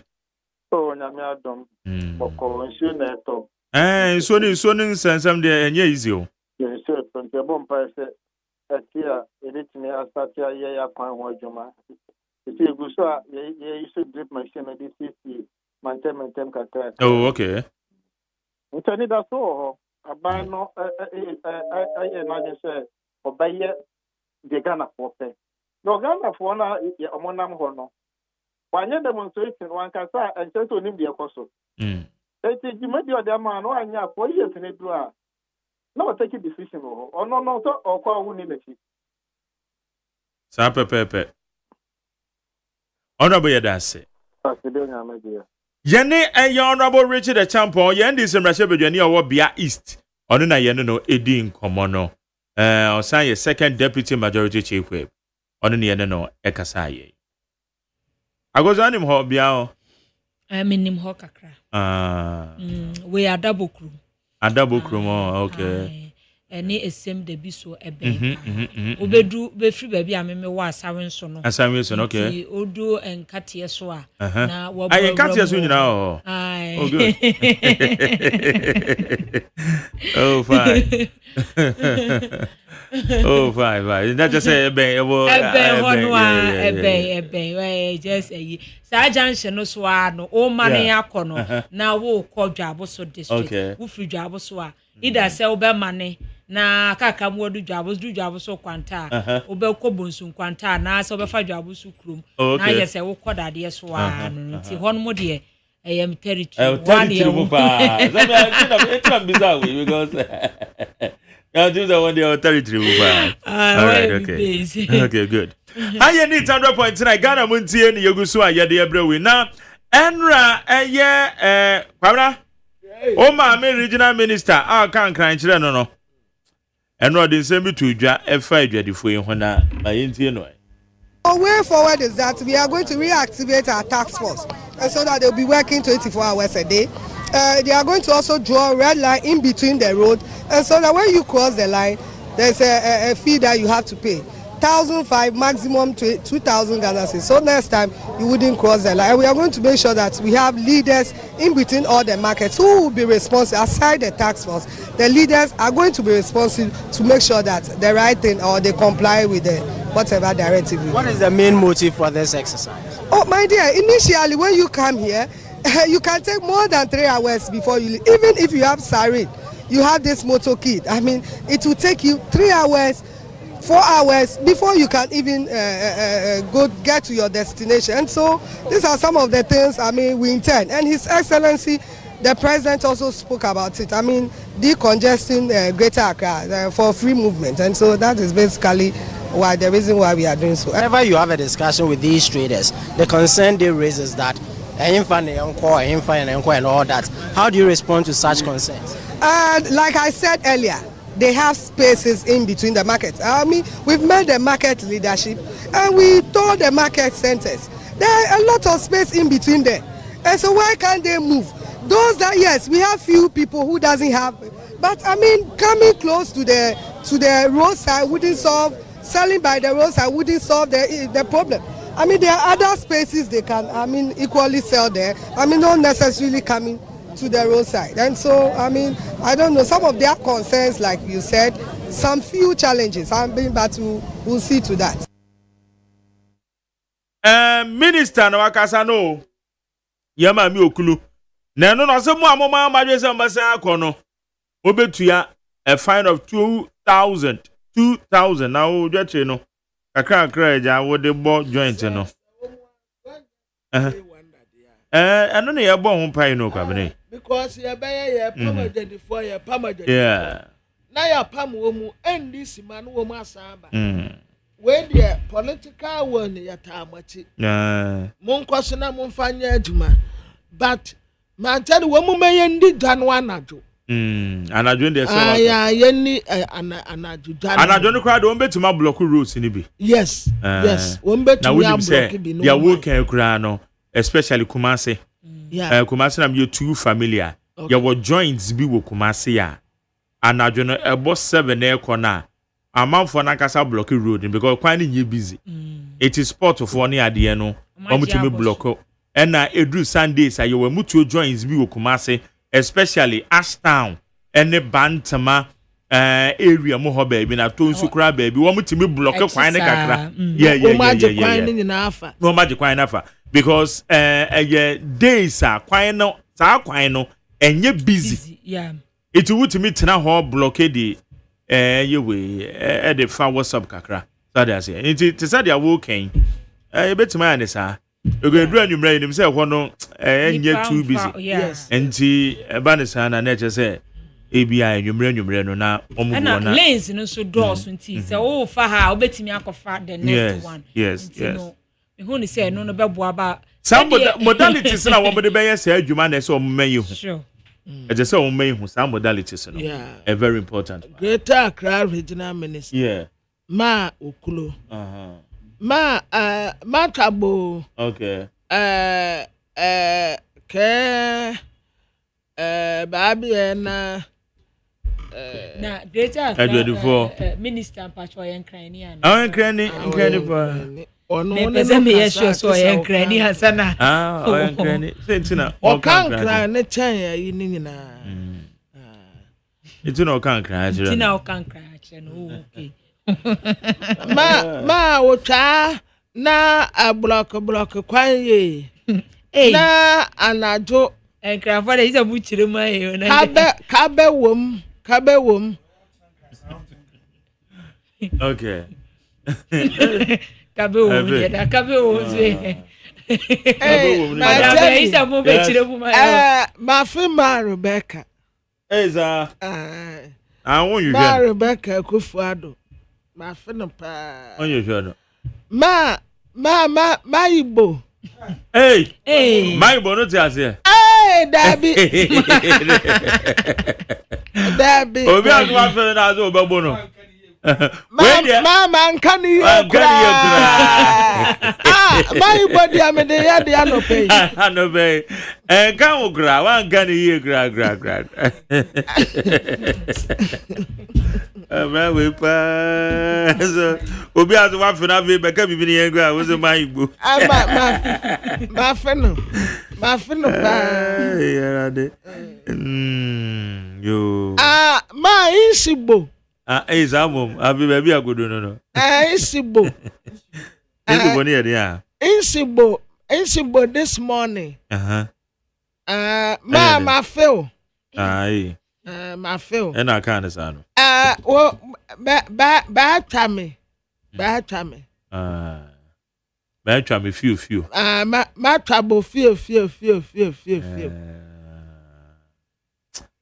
Oh, Namiadom. But so some there and easy. Yes, sir. From the bomb price, here, it me as start here, yeah, fine, what you man. You see, go so, you should drip machine at this 50, mantem, katra. Oh, okay. You tell me that's all. I buy no, I imagine, say, or buy the Ghana for pay. No Ghana for now, a monam hono. One year demonstration, one can say, and just to him the apostle. You made your man, 1 year, 4 years in it. No, take a decision or no, or call who need it. Sapa Pepe. Honorable Yadase. Yene and your Honorable Richard a champion, Yendi some Rashabani or Bia East. Onuna Yeno Edin Komono. Or say a second deputy majority chief whip. Onuni Yeno Ekasaye. I was on him ho biao. I'm in him hokakra. We are double crew. A double crew, okay. Any is same the biso ebe. Obedu be free baby I me wa asawen so no. Asawen so okay. Odu en katie so a. Na wo I katie so nyina o. Oh good. Oh fine. Oh fine. That just say ebe just sa junction no so a no o mane akono na wo kodwa aboso district. Wo free dwa aboso a either say obe mane na kaka mu du dwabo so kwanta obe kobonsu kwanta na se obe fa dwabo su krum na yese wo kodade so a no nti hon mo de am territory one year mo pa so me it can be that way because you do that one day territory mo pa all right okay okay good I need 100 points tonight Ghana Montie ni yegusu a yede ebrewe na enra kwabra o ma me regional minister kan kran kire no and what is semi to F5 Jadifo Hona by Intiano. Our way forward is that we are going to reactivate our task force and so that they'll be working 24 hours a day. They are going to also draw a red line in between the road, and so that when you cross the line, there's a fee that you have to pay. 1,500 maximum to 2,000 Ghana cedis. So next time you wouldn't cross the line. And we are going to make sure that we have leaders in between all the markets who will be responsible aside the tax force. The leaders are going to be responsible to make sure that the right thing or they comply with the whatever directive. What is the main motive for this exercise? Oh my dear, initially when you come here, you can take more than 3 hours before you leave. Even if you have sarin, you have this motor kit. I mean, it will take you 3 hours. 4 hours before you can even get to your destination. And so these are some of the things we intend. And His Excellency the President also spoke about it. Decongesting Greater Accra for free movement. And so that is basically the reason why we are doing so. Whenever you have a discussion with these traders, the concern they raise is that and all that. How do you respond to such concerns? Like I said earlier, they have spaces in between the markets. We've made the market leadership and we told the market centers. There are a lot of space in between there. And so why can't they move? Those that, yes, we have few people who doesn't have, but coming close to the roadside wouldn't solve, selling by the roadside wouldn't solve the problem. There are other spaces they can, equally sell there. Not necessarily coming to the roadside. And so, I don't know, some of their concerns, like you said, some few challenges, but we'll see to that. Minister Nawakasa no Yama mi okulu. Nano no se mu amoma madwese mbasa akono. Obetua a fine of 2,000 now dwache no. Kakra eja wo de bo joint no. Ano ne yebo ho pai no kwabene. Because ye be permanent ye permanent. Yeah. Na ya pam wo mu NDC man wo mu asamba. When the political one ya tamachi. Mon kwaso na mon fanya adwuma. But man tell wo mu meye ndi dwan anadwo. Anadwo dey say. Ye ni anadwo dwan. Anadwo no crowd won betima block rules ni bi. Yes. Yes. Won betima block bi no. Ya wo kan kura no. Especially Kumasi. Yeah. Kumasi na me too familiar. Okay. Ya wo joints bi wo Kumasi ya. Anadwo no ebo 7 e corner. Amanfo na kasa block road because kwani nye busy. It is sport for ni ade no. Omutumi block. And na edru Sundays ayo mutuo joints bi wo Kumasi, especially Ashtown and Bantama area mo ho baby na to nsu kura baby wo mutimi block kwan ne kakra yeah no magic kwan na fa because days a kwan no sa kwan no enye busy yeah it wutimi tena ho blockade the fa WhatsApp kakra so that say it said they are working betima ne sa you go do anumra nim say ho no enye too busy yes enti eba ne sa na che say ebia anumra no na omo na lanes no so doors nti say oh fa ha obetimi akofa the next one yes me hu ni say no beboa ba some modalities na wo be be say adwuma na say omo mayi hu sure I just say omo mayi hu some modalities no yeah very important Greater Accra Regional Minister yeah ma okulo ma tabo okay ke babi na Greater Accra Minister Pacho Yankrani and Yankrani ono ne me yesho so Yankrani hasana Yankrani sentina okankra ne chen yi ni nyina itina okankra ajira itina okankra ache no okay ma otwa na block kwan ye na anajo enkrafa de isa buchire mai kabe wom okay kabe wom ya kabe wom ma isa mo bechire mu mai ma fi ma Rebecca eza awon you ma Rebecca Kufuado ma fi no pa on you sure ma Igbo hey my Igbo no ti ase Dabi obi anu wa fe na zo obegbo no mama nkani ye kura my body amede ya de anope kan ukura wa nkani ye kura ma we pa so obi anu wa fe na be ka bibini ye kura wo so my Igbo ma fe no pa yarade yo ma Insigbo Zamum, abi baby agodo no. Insigbo. Insigbo ni ede a. Insigbo this morning. Ma feel. Aye. Ma feel. E na kan sa no. Ba tame. Ba tame few. Ma trouble few.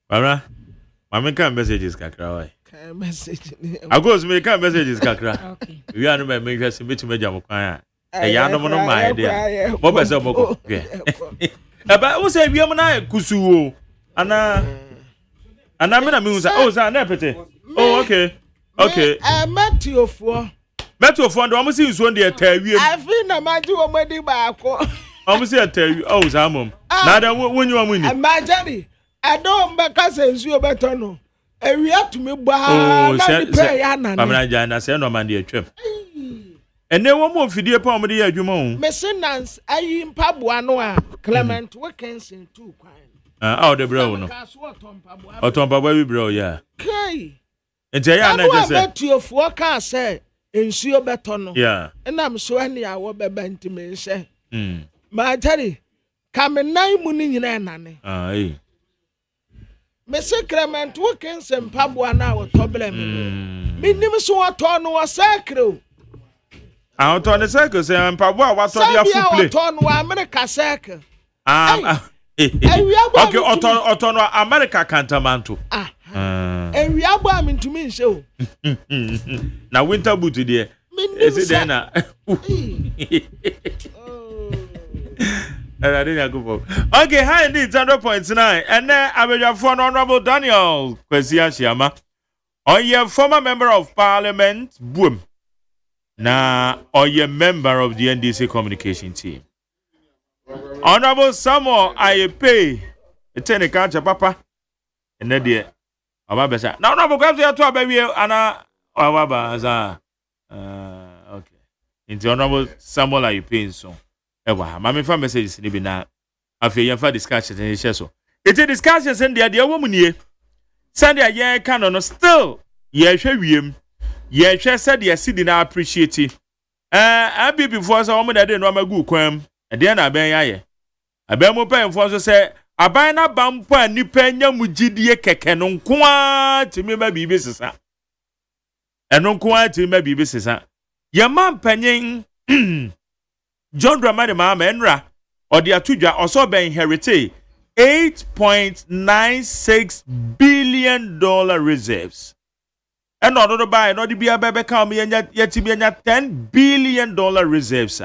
Baba, mama kan messages kakra why? Message. I go me kan messages kakra. Okay. We are no make sure me to me jam kwan a. E ya no mo no my idea. Mo be se mo ko. Aba wo say biam na kusuwo. Ana me na me hu say oh say na pete. Oh okay. Matthew ndo am see nso de tawie. Afi na maji wo madi ba ko. Am see tawie. Oh zamom. Na da wonyi wa muni. Majari. Ado mbaka se nsuo beto no. Ewi atumi gba na di pe ya na. Pamela jana se no man de atwam. Ene wo mo fidie pa mo de adwuma hu. Maintenance ayi mpaboa no a Clement Wilkinson too kwan. De bro no. Otompa bi bro ya. Kai. Enti ya na je se. Anu abetufo ka se nsuo beto no. Yeah. Na me so ani awo beba ntime se. Ma tari kamenai mu ni nyina nane. Mr. Clement Wilkinson Pabua now problem. Minim so aton no sacro. I on the circle say Pabua what on your foot play. Aton wa America circle. Okay, oton America cantamanto. And we are bombing to me so. Now winter boot there. Is it then? Okay, hi indeed, 100.9. And then I will have for Honorable Daniel Kwesi Ashiama. Or your former member of parliament, boom. Now, or your member of the NDC communication team. Honorable Samuel, I pay a 10 culture, Papa. And then, dear, our best. Now, Honorable Kwesi to a baby, Anna, or okay. Into Honorable Samuel, I pay so. Ewa, mama fa messages ni bi na afei yɛmfa discussions ni hye so. Eti discussions ndi ade wo mu nie. Sunday a year can no still ye hwe wiem ye hwe said ye see na appreciate it abi before so omo dey no magu kwam e dey na ben yaye aben mo pen fo so say aban na bampo anipa nya mugidie keke no nko a timi ba bibi sesa eno nko a timi ba bibi sesa ye man panyin John Dramani Mahama enra odi atudwa oso ben inherite $8.96 billion reserves. And no buy no be a baby come $10 billion reserves.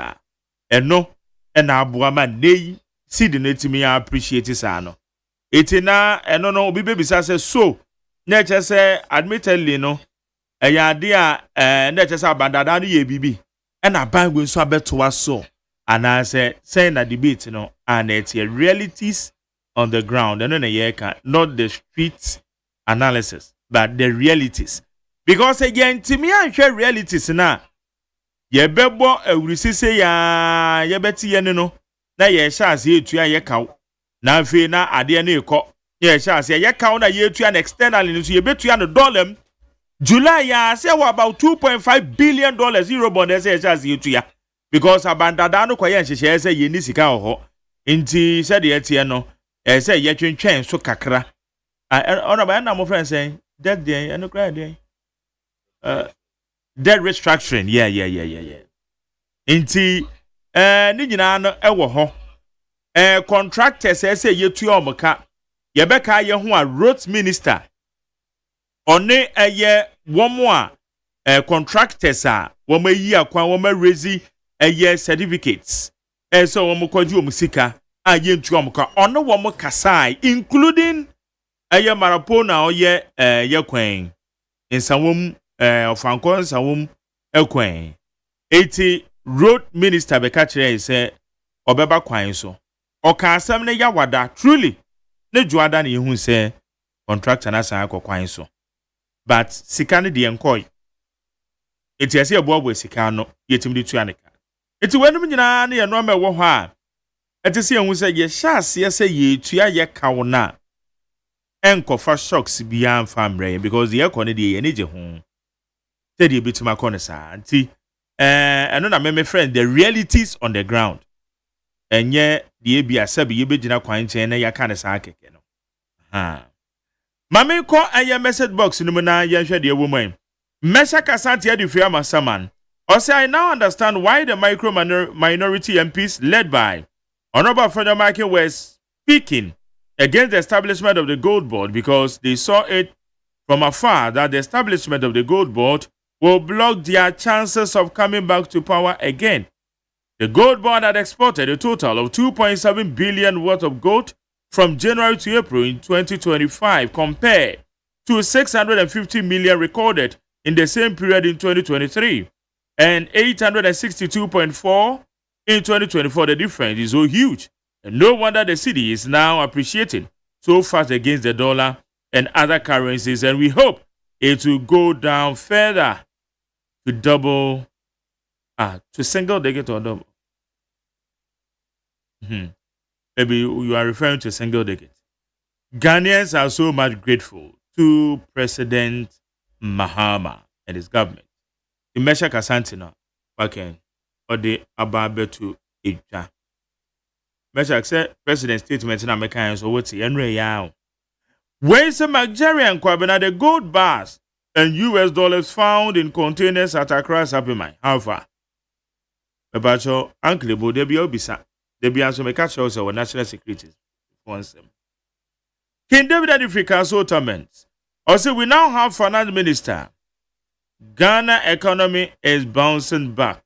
And no, and abuama nei see the net me appreciate it. No, it's na and no baby says so. Nature say admittedly no, a idea nature say bandadani ye bibi. And a bang will so bet to us so. And I say saying a debate, and it's realities on the ground, and then a year not the street analysis, but the realities. Because again, to me, I share realities now. Ye bebo we say ya ye beti ye no na ye chance ye tua ye kaw na fe na ade na ekọ ye chance ye kaw na ye tua externally so ye betua no dollar July ya say about $2.5 billion euro bond say chance ye tua because abandada no kwaye nhyehyɛ say ye ni sika ho nti said ye tie no say ye twentwen so kakra ona ba na mo friend say that day and cry day debt restructuring yeah nti ni nyina no ewo ho contractors say ye tu omoka ye beka ye ho a road minister one eye womo a contractors a womo yi akwan womo raise eye certificates so womo kwaji omusika a ye ntu omoka ono womo kasai including eye marapona oye ye kwan insawom ofankon sawom ekwan 80 road minister beka kire say obeba kwan so oka asem ne yawada truly ne juada na ehun say contractor na san akokwan so but sika ne de enkoy eti ase eboabo sika no yetim de tuaneka eti wenum nyina na ye no ma wo ho a eti se ehun say ye hyase say ye tua ye kawo na enkofa shocks bia amfamre because the ekone de ye ne je ho said you bit my corner, sir. Auntie, and no, my friend, the realities on the ground. And yet, the ABA said, you be dinner quite and ya can't say, Mammy call a message box in the Muna, Yasha, dear woman. Mesha Casanti, the Fiamma Saman. Also, I now understand why the micro minority MPs led by Honorable Federal Michael were speaking against the establishment of the gold board because they saw it from afar that the establishment of the gold board will block their chances of coming back to power again. The gold board had exported a total of 2.7 billion worth of gold from January to April in 2025 compared to 650 million recorded in the same period in 2023 and 862.4 in 2024. The difference is so huge, and no wonder the city is now appreciating so fast against the dollar and other currencies, and we hope it will go down further to double, to single digit or double. Maybe you are referring to single digit. Ghanaians are so much grateful to President Mahama and his government. The Mesha Kasantina, okay, or the Ababe to Ija. Mesha said President statement in America, so what's the Henry Yao? Where's a Nigerian Kwabena the gold bars and US dollars found in containers at Accra Sapimai? How far? About your uncle, but there be obisa. There be also make catch also national security. Once King David Adifrika settlements. Also, we now have finance minister. Ghana economy is bouncing back.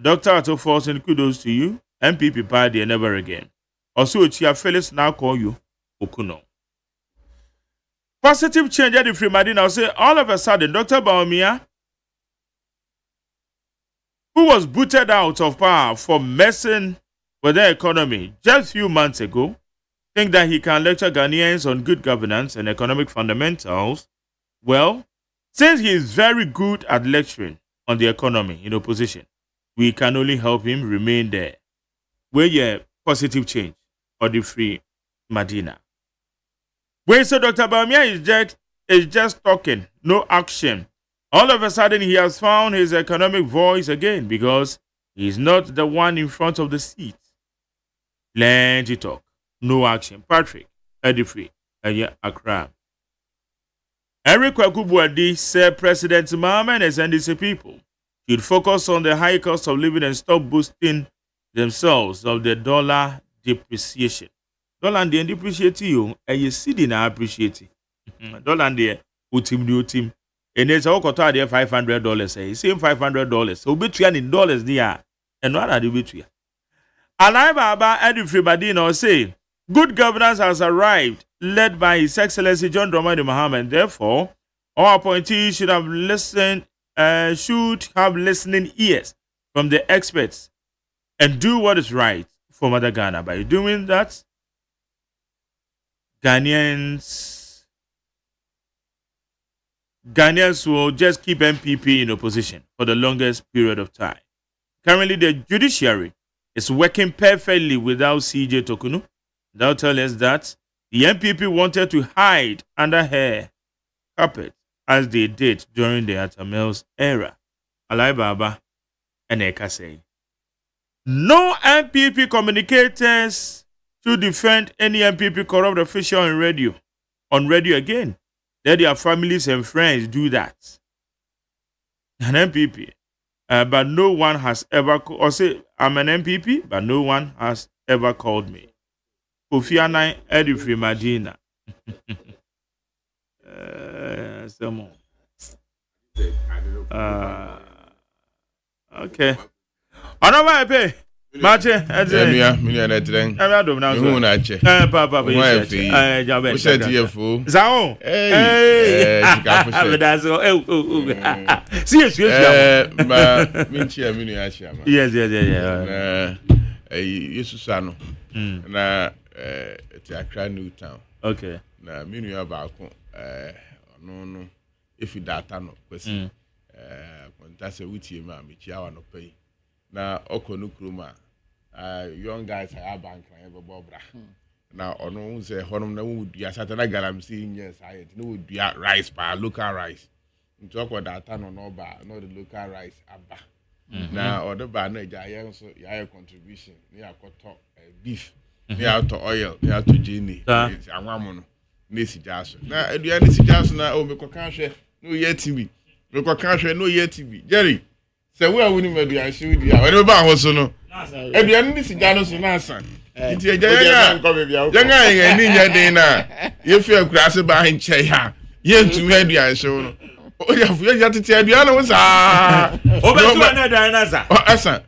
Dr. Ato Forson, kudos to you. MPP party never again. Also, Chia Felix now call you Okuno. Positive change at the free Madina. I'll say all of a sudden, Dr. Baumia, who was booted out of power for messing with the economy just a few months ago, think that he can lecture Ghanaians on good governance and economic fundamentals. Well, since he is very good at lecturing on the economy in opposition, we can only help him remain there. Where positive change or the free Madina. When so Dr. Bawumia is just talking, no action. All of a sudden, he has found his economic voice again because he's not the one in front of the seat. Plenty talk, no action. Patrick, Edifree, Accra. Eric Kwakubuadi said President Mahama and his NDC people should focus on the high cost of living and stop boosting themselves of the dollar depreciation. Dollar and the depreciate you, and you see the appreciate it. Dollar and the utim. And it's all got there $500. Say same $500. So between in dollars there, and what are the between? Alai Baba Edifree Badino say good governance has arrived, led by His Excellency John Dramani Mahama, and therefore all appointees should have listening ears from the experts and do what is right for Mother Ghana. By doing that, Ghanaians will just keep MPP in opposition for the longest period of time. Currently, the judiciary is working perfectly without CJ Tokunu. They'll tell us that the MPP wanted to hide under her carpet as they did during the Atamels era. Alai Baba and Eka say, no MPP communicators should defend any MPP corrupt official on radio again. Let their families and friends do that. An MPP, but no one has ever or say I'm an MPP, but no one has ever called me. Kofiana Edifree Madina. Someone. Okay. Another I pay. Mache, Mia, Tren. I don't know. Who na che? Papa, we said here for Zao. Hey, that's serious. Ma, Minchia, Minia. Yes. Yesusano. Na Accra New Town. Okay. Na Minia Balcon. No. If you data no question. That's a witty man, Michia no pay. Na Okonukruma, young guys have bank and ever bobra. Now, on say Honum, no would be a Saturday galamsey, yes, I would be at rice by local rice. You talk about that town on Oba, not the local rice, Abba. Now, or the banner, so your contribution, near cotton, beef, near to oil, near to Jenny, and Wamono, Nisi Jason. Now, the Nisi Jason, oh, Miko no yet TV. Miko no yet TV. Jerry. So we are winning the issue with you. When we also no. If you are in this Ghana, so na san. It's a young ninja day na. If you are grassy behind chair, you to me the issue no. Oh, you have to tell Diana was Asa.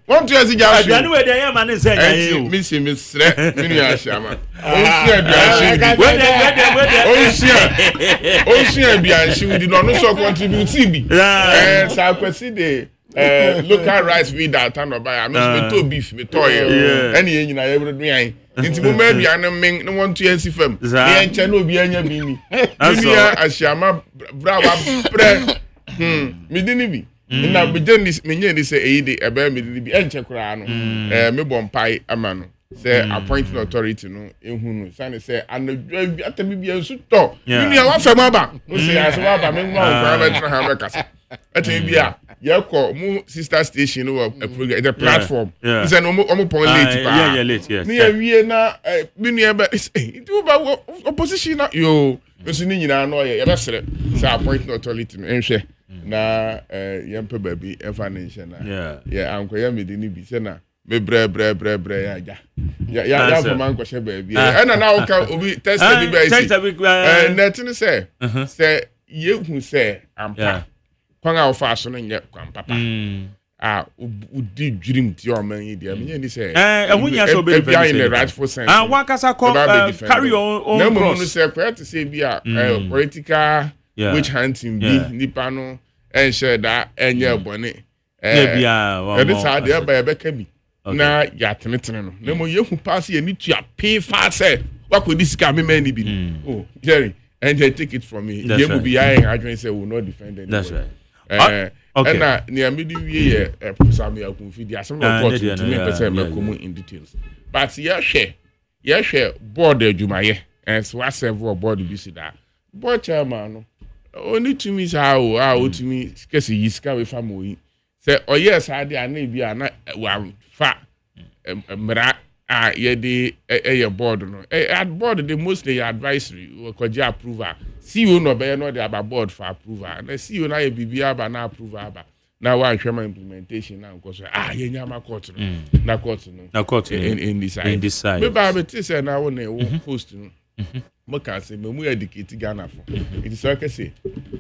Want to see Ghana? I know where the young man is saying. Miss Minia Shama. Ocean Bianchi did not also contribute TB. And South local rice we that time by I miss me to beef me toy any in every day. Into maybe I no want to see them. The channel be any bini. Minia Ashama Brava bread. Me didn't be. Now we didn't this minion say a about me didn't be enchecrano. Me bon pie a man. Say appointing authority no ehunu say say and atemi bia nsu to ni ya wa fema ba o say as wa ba me nwa o ba tra ha be kasa atemi bia ye ko mu sister station no program the platform say no mo pon late ba late yes ni ya wie na me nu ba itu ba opposition na yo nsu ni nyina no ye be sere say appointing authority no enhwe na ye mpa ba bi efa ne nhye na yeah ankoya me de ni bi say na me bre ya for man kwahye baby na na o ka obi test bi ba isi netin say ye hu say ampa kwan a ofa so no nye kwan papa udi dream ti o man yi dia me ni say ehunya so be in the rightful sense one kasa call carry your own cross no say quite to say bi political which hunting bi nipa no share that enye bone this how they by be bi na ya tenetene no na mo yehu pass ye ni tua pay fast say what could this guy me man ni bi oh Jerry and they take it from me ye mo bi I adwen say will not defend anybody. That's right. Okay. Na ni amidi wie Professor me akunfi di asem report to me person me come in details but ye share board adwumaye and so I several board be see that. Board chairman no. Only to me how to me case is ka family. Say oh yes I dey na bi na wa fa mra ye dey e board no. At board the mostly advisory ko je approval. CEO no be no dey about board for approval. Na CEO na ye bibia ba na approval ba. Now one chairman implementation now because ye nyama court no. Na court in this side. Me ba be say na won e post no. Mo can say me educate Ghana for. It is like say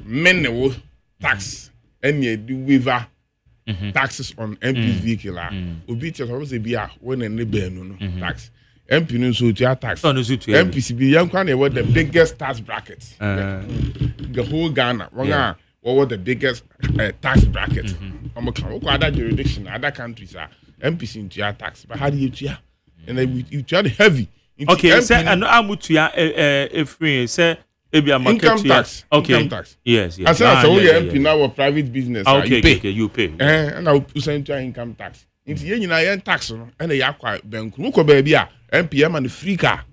men wo tax any do waiver taxes on MP vehicle obi tell us say bia when any be no tax MP no so to tax MPC be yan kwa na what the biggest tax bracket the whole Ghana what the biggest tax bracket am kan what other jurisdiction other countries are MPC into tax but how do you and then you try heavy. Okay, say and free say income tax. Okay. Income tax. Yes. I say MP now private business. You pay. And now you send to income tax. Into you na tax no and you acquire bank. Ko baby a MPM and free car.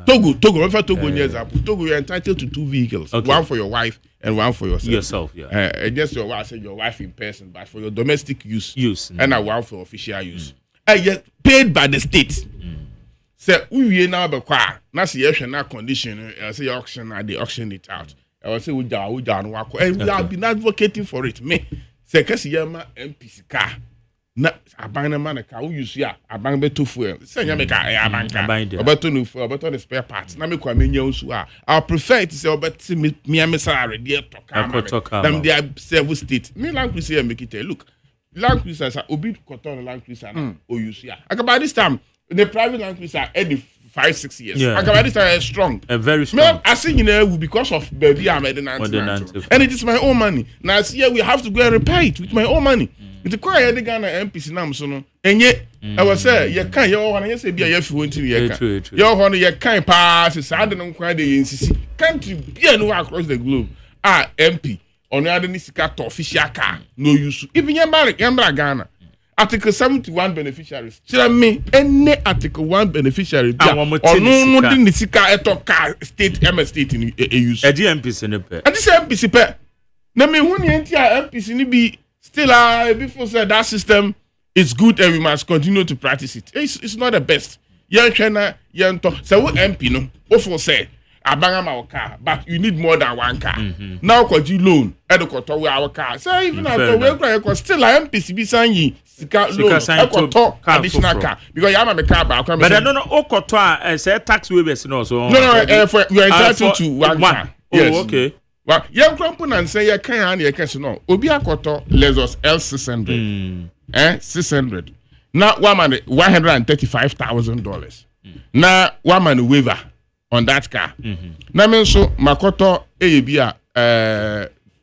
Togo, if Togo example. Togo you're entitled to 2 vehicles. Okay. One for your wife and one for yourself. Just your wife, say your wife in person, but for your domestic use. And one for official use. And yet paid by the state. Say we now be kwa na say you na condition say auction and they auction it out. I will say we no wako and we have been advocating for it. Me say kasi yama MPC car na aban na man ka we use ya aban be to fuel. Say nyame ka aban ka obeto no fuel obeto the spare parts na me kwa menya usu a I prefer it say obeti me salary dey talk them they are several state. Me land cruiser make it look. Land cruiser say obi koton land cruiser na o use ya. By this time the private land cruiser every 5-6 years. Yeah. This is strong. Very strong. I think because of baby I'm and it is my own money. Now I see we have to go and repair it with my own money. It's quite a Ghana MPC nam so no. And yet I was say you can your one say be a few into the your one you can pass I don't quite the NCC country be no across the globe. MP on the other nisika official car no use even yamba Ghana. Article 71 beneficiaries. Tell me any Article 1 beneficiary. Or no nisika eto car state MS state in use. A MPC ne pe. And this MPC pe. Na me when MPC ni be still before say that system is good and we must continue to practice it. It's not the best. Yan chena yan to. So MP no. Ofo say abanga car, but you need more than one car. Now could you loan? Educator we our car. So even after we still MPC be saying additional car because you have a car back. But I don't know. Okoto say tax waivers no so. No. You are entitled to one car. Yes. Oh, okay. Well, young company and say you can't you can no. Obi akoto Lexus L600. 600. Now $135,000. Now one man waiver on that car. Now mean so makoto ABA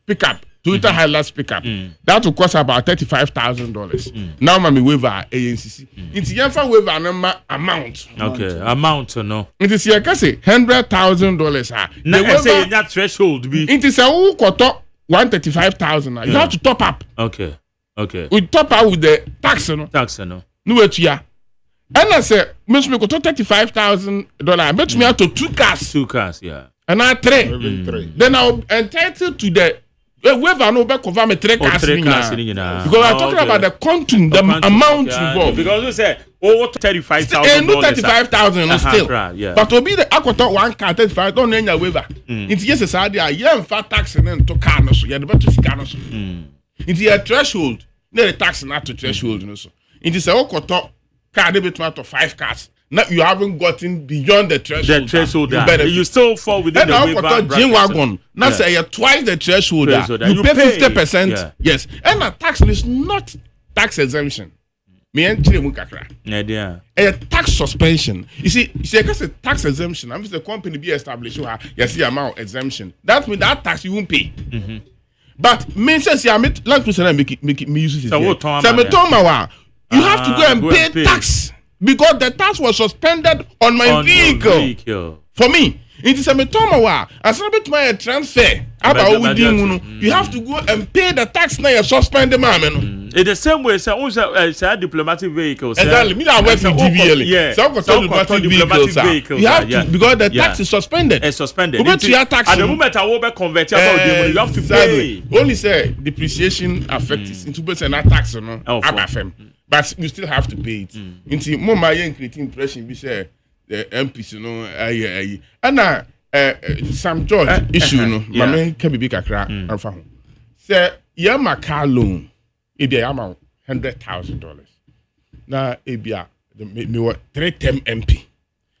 pickup. Toyota Hilux pickup. That will cost about $35,000. Now, my waiver ANCC. It's your waiver number amount. Okay, amount or no? It is your case $100,000. Now, say that threshold be. It is a who quarter $135,000. You have to top up. Okay. We top up with the tax, no. No wait here. And I say, Miss me go to $35,000. Bet me out to 2 cars. 2 cars, yeah. And I 3. Then I'm entitled to the. Whoever no back cover me 3 cars because I'm talking about the quantum, the amount involved. Because you say over $35,000. No $35,000 still. But to be the aquator 1 car 35 don't need a waiver. It's yes a idea. Yeah, fat tax and then to car no so. You the better car no so. It's a threshold. No the tax not to threshold no so. It is a aquator car debit to 5 cars. Now you haven't gotten beyond the threshold. You still fall within the waiver bracket. Now say you're twice the threshold. You pay 50%. Yeah. Yes. And a tax is not tax exemption. A tax suspension. You see, because a tax exemption, I'm just a company be established. You see amount exemption. That means that tax you won't pay. But me says you make me use it. So you have to go and pay tax. Because the tax was suspended on my vehicle. For me. It is a metoma wa. As a bit my transfer. You have to go and pay the tax now. You suspend the man. In the same way, sir, diplomatic vehicles. Exactly. Me I work in DVL. Yeah. Some diplomatic vehicles. You have to because the tax is suspended. It's suspended. At the moment I will be converted about you have to pay. Only say depreciation affects into percent tax no. But you still have to pay it. Into more my creating impression we say the MPs and Sam George issue no. Mama can be big kakra anfa ho. Say yama car loan ebia yama $100,000. Na ebia me were 3-term MP.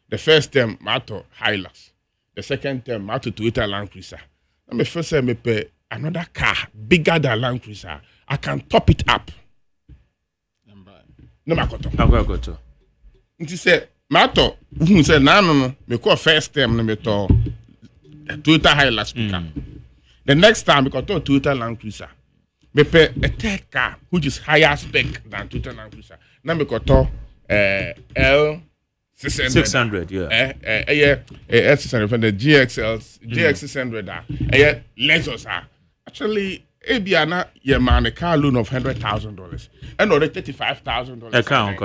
The first term matter Hilux. The second term matter Toyota Land Cruiser. Na me first say me pay another car bigger than Land Cruiser. I can top it up. No makoto. Nti say matter who say no me call first term no me to Toyota Hilux car. The next time we got to Toyota Land Cruiser. Me pay a third car which is higher spec than Toyota Land Cruiser. Now me got to L 600. Yeah. S600 from the GX 600 Lexus Actually Ebiana your man a car loan of $100,000 and or $35,000 account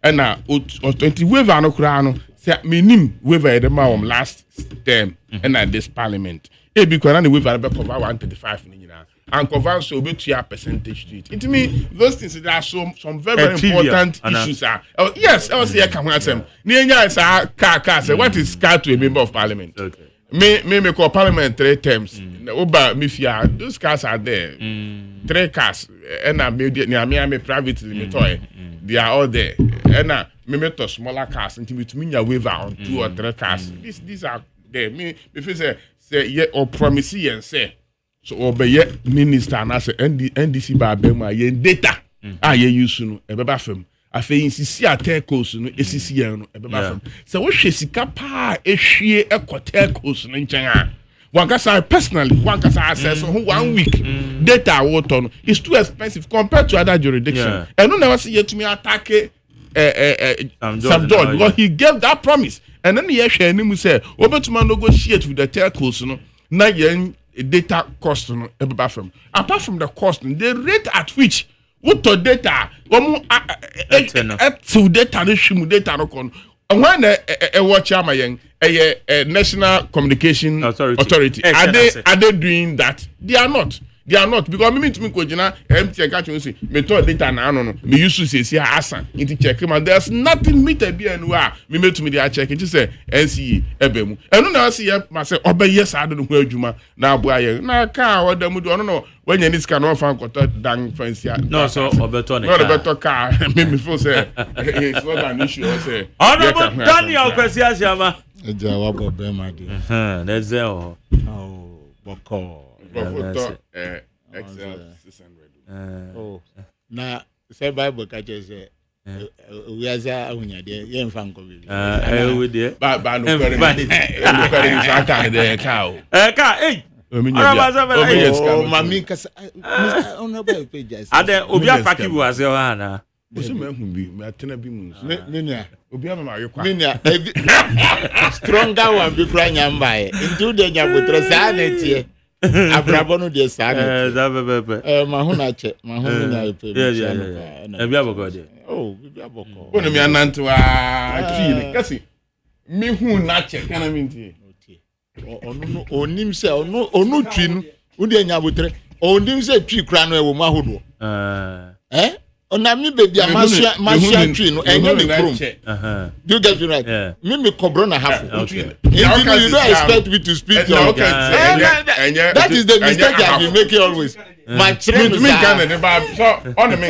and now 20 waiver no krano say minim waiver the last term and at this parliament ebi kwa na waiver be cover 135 ni nyina and cover so be 2% to it. It mean those things there are some very important issues are yes I was here can answer ni enya is car say what is car to a member of parliament. Okay. Me call parliament 3 terms. Oba mifia those cars are there. 3 cars and I me privately me toy. They are all there. And me to smaller cars until me to me waiver on 2 or 3 cars. These are there. Me if you say yeah or promise and say so obey minister na say NDC ba be ma ye data ye use no e be ba fam afei insisi atekos no esisi yan no e be ba fam so wo hwe sika pa ehwie ekotekos no nchen a wankasa personally wankasa access 1 week data water no is too expensive compared to other jurisdictions and no never see yet me attack Sam George because he gave that promise and then he hwe animu say obetuma negotiate with the telcos no na yen data cost no eba from apart from the cost the rate at which what to data to data no shimu data no kon when watch amayen national communication authority are they doing that? They are not because me to me ko gina MTN catch you say me to data na no me use to say asa into check man there's nothing meter be anywhere me to me dey check it say NCE ebemu enu na see ma say obeye sa do ho adwuma na abo aye na ka odamu do no when you need can fan koto dan fancy no so obeto ne no the better car me feel say it's not an issue I say honorable Daniel Kwesi Agyemang eja wa bo be ma de that's oh boko XL 600 oh na say Bible catch say we as a unyade ye mfa nko bi we dey ba no kwere ni saka de cow ka mami kasa ona ba page ade obi apaki bu ase ho ana boso ma hu bi ma tena bi mu nenia obi ama ma yekwa nenia stronger one bi kra nyamba e ntu de nyabotre sa na tie abrabo no de sa na za bebe ma hu na che ma hu na pe bi aboko de bi aboko wonu mi anantewa twi kasi mi hu na che kana mi ntie ono onim se ono twi no wo de nyabotre onim se twi kra no e wo mahodo ona mi baby amasua twi no enye me krom do you get me right me kobro na half you don't expect me to speak that is the mistake I be making always my train me can the ba so on me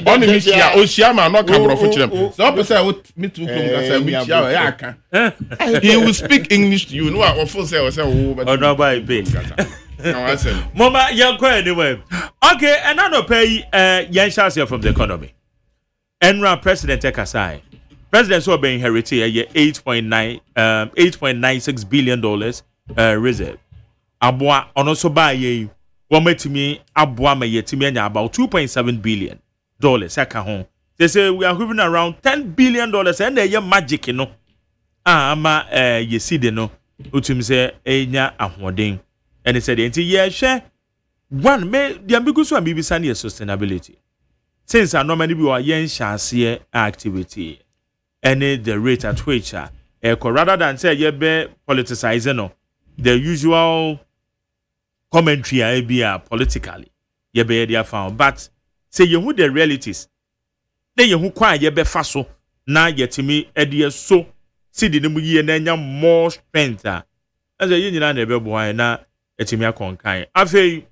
on me sia o sia ma no kabro fo kirem so person me too come ka say me sia ya aka he will speak English to you no I for say wo but no buy be Mama yanko anyway. Okay, another pay yan share from the economy. Enra president Ekasai. President so be inherited a $8.96 billion reserve. Abwa ono so buy ye wometimi abwa me yetimi anya about $2.7 billion aka ho. They say we are hovering around $10 billion and they magic no. ama yesi de no utum say enya ahoden and said enti share one me the ambiguous and bbisa ne sustainability since I normally be our yen share activity and the rate at which rather than say ye be politicizing no the usual commentary I be politically ye be there found but say you who the realities then you who kwa ye be faso na yetimi edie so see the nemu ye na nya more strength as a yin na be boy na etimi akonkan afei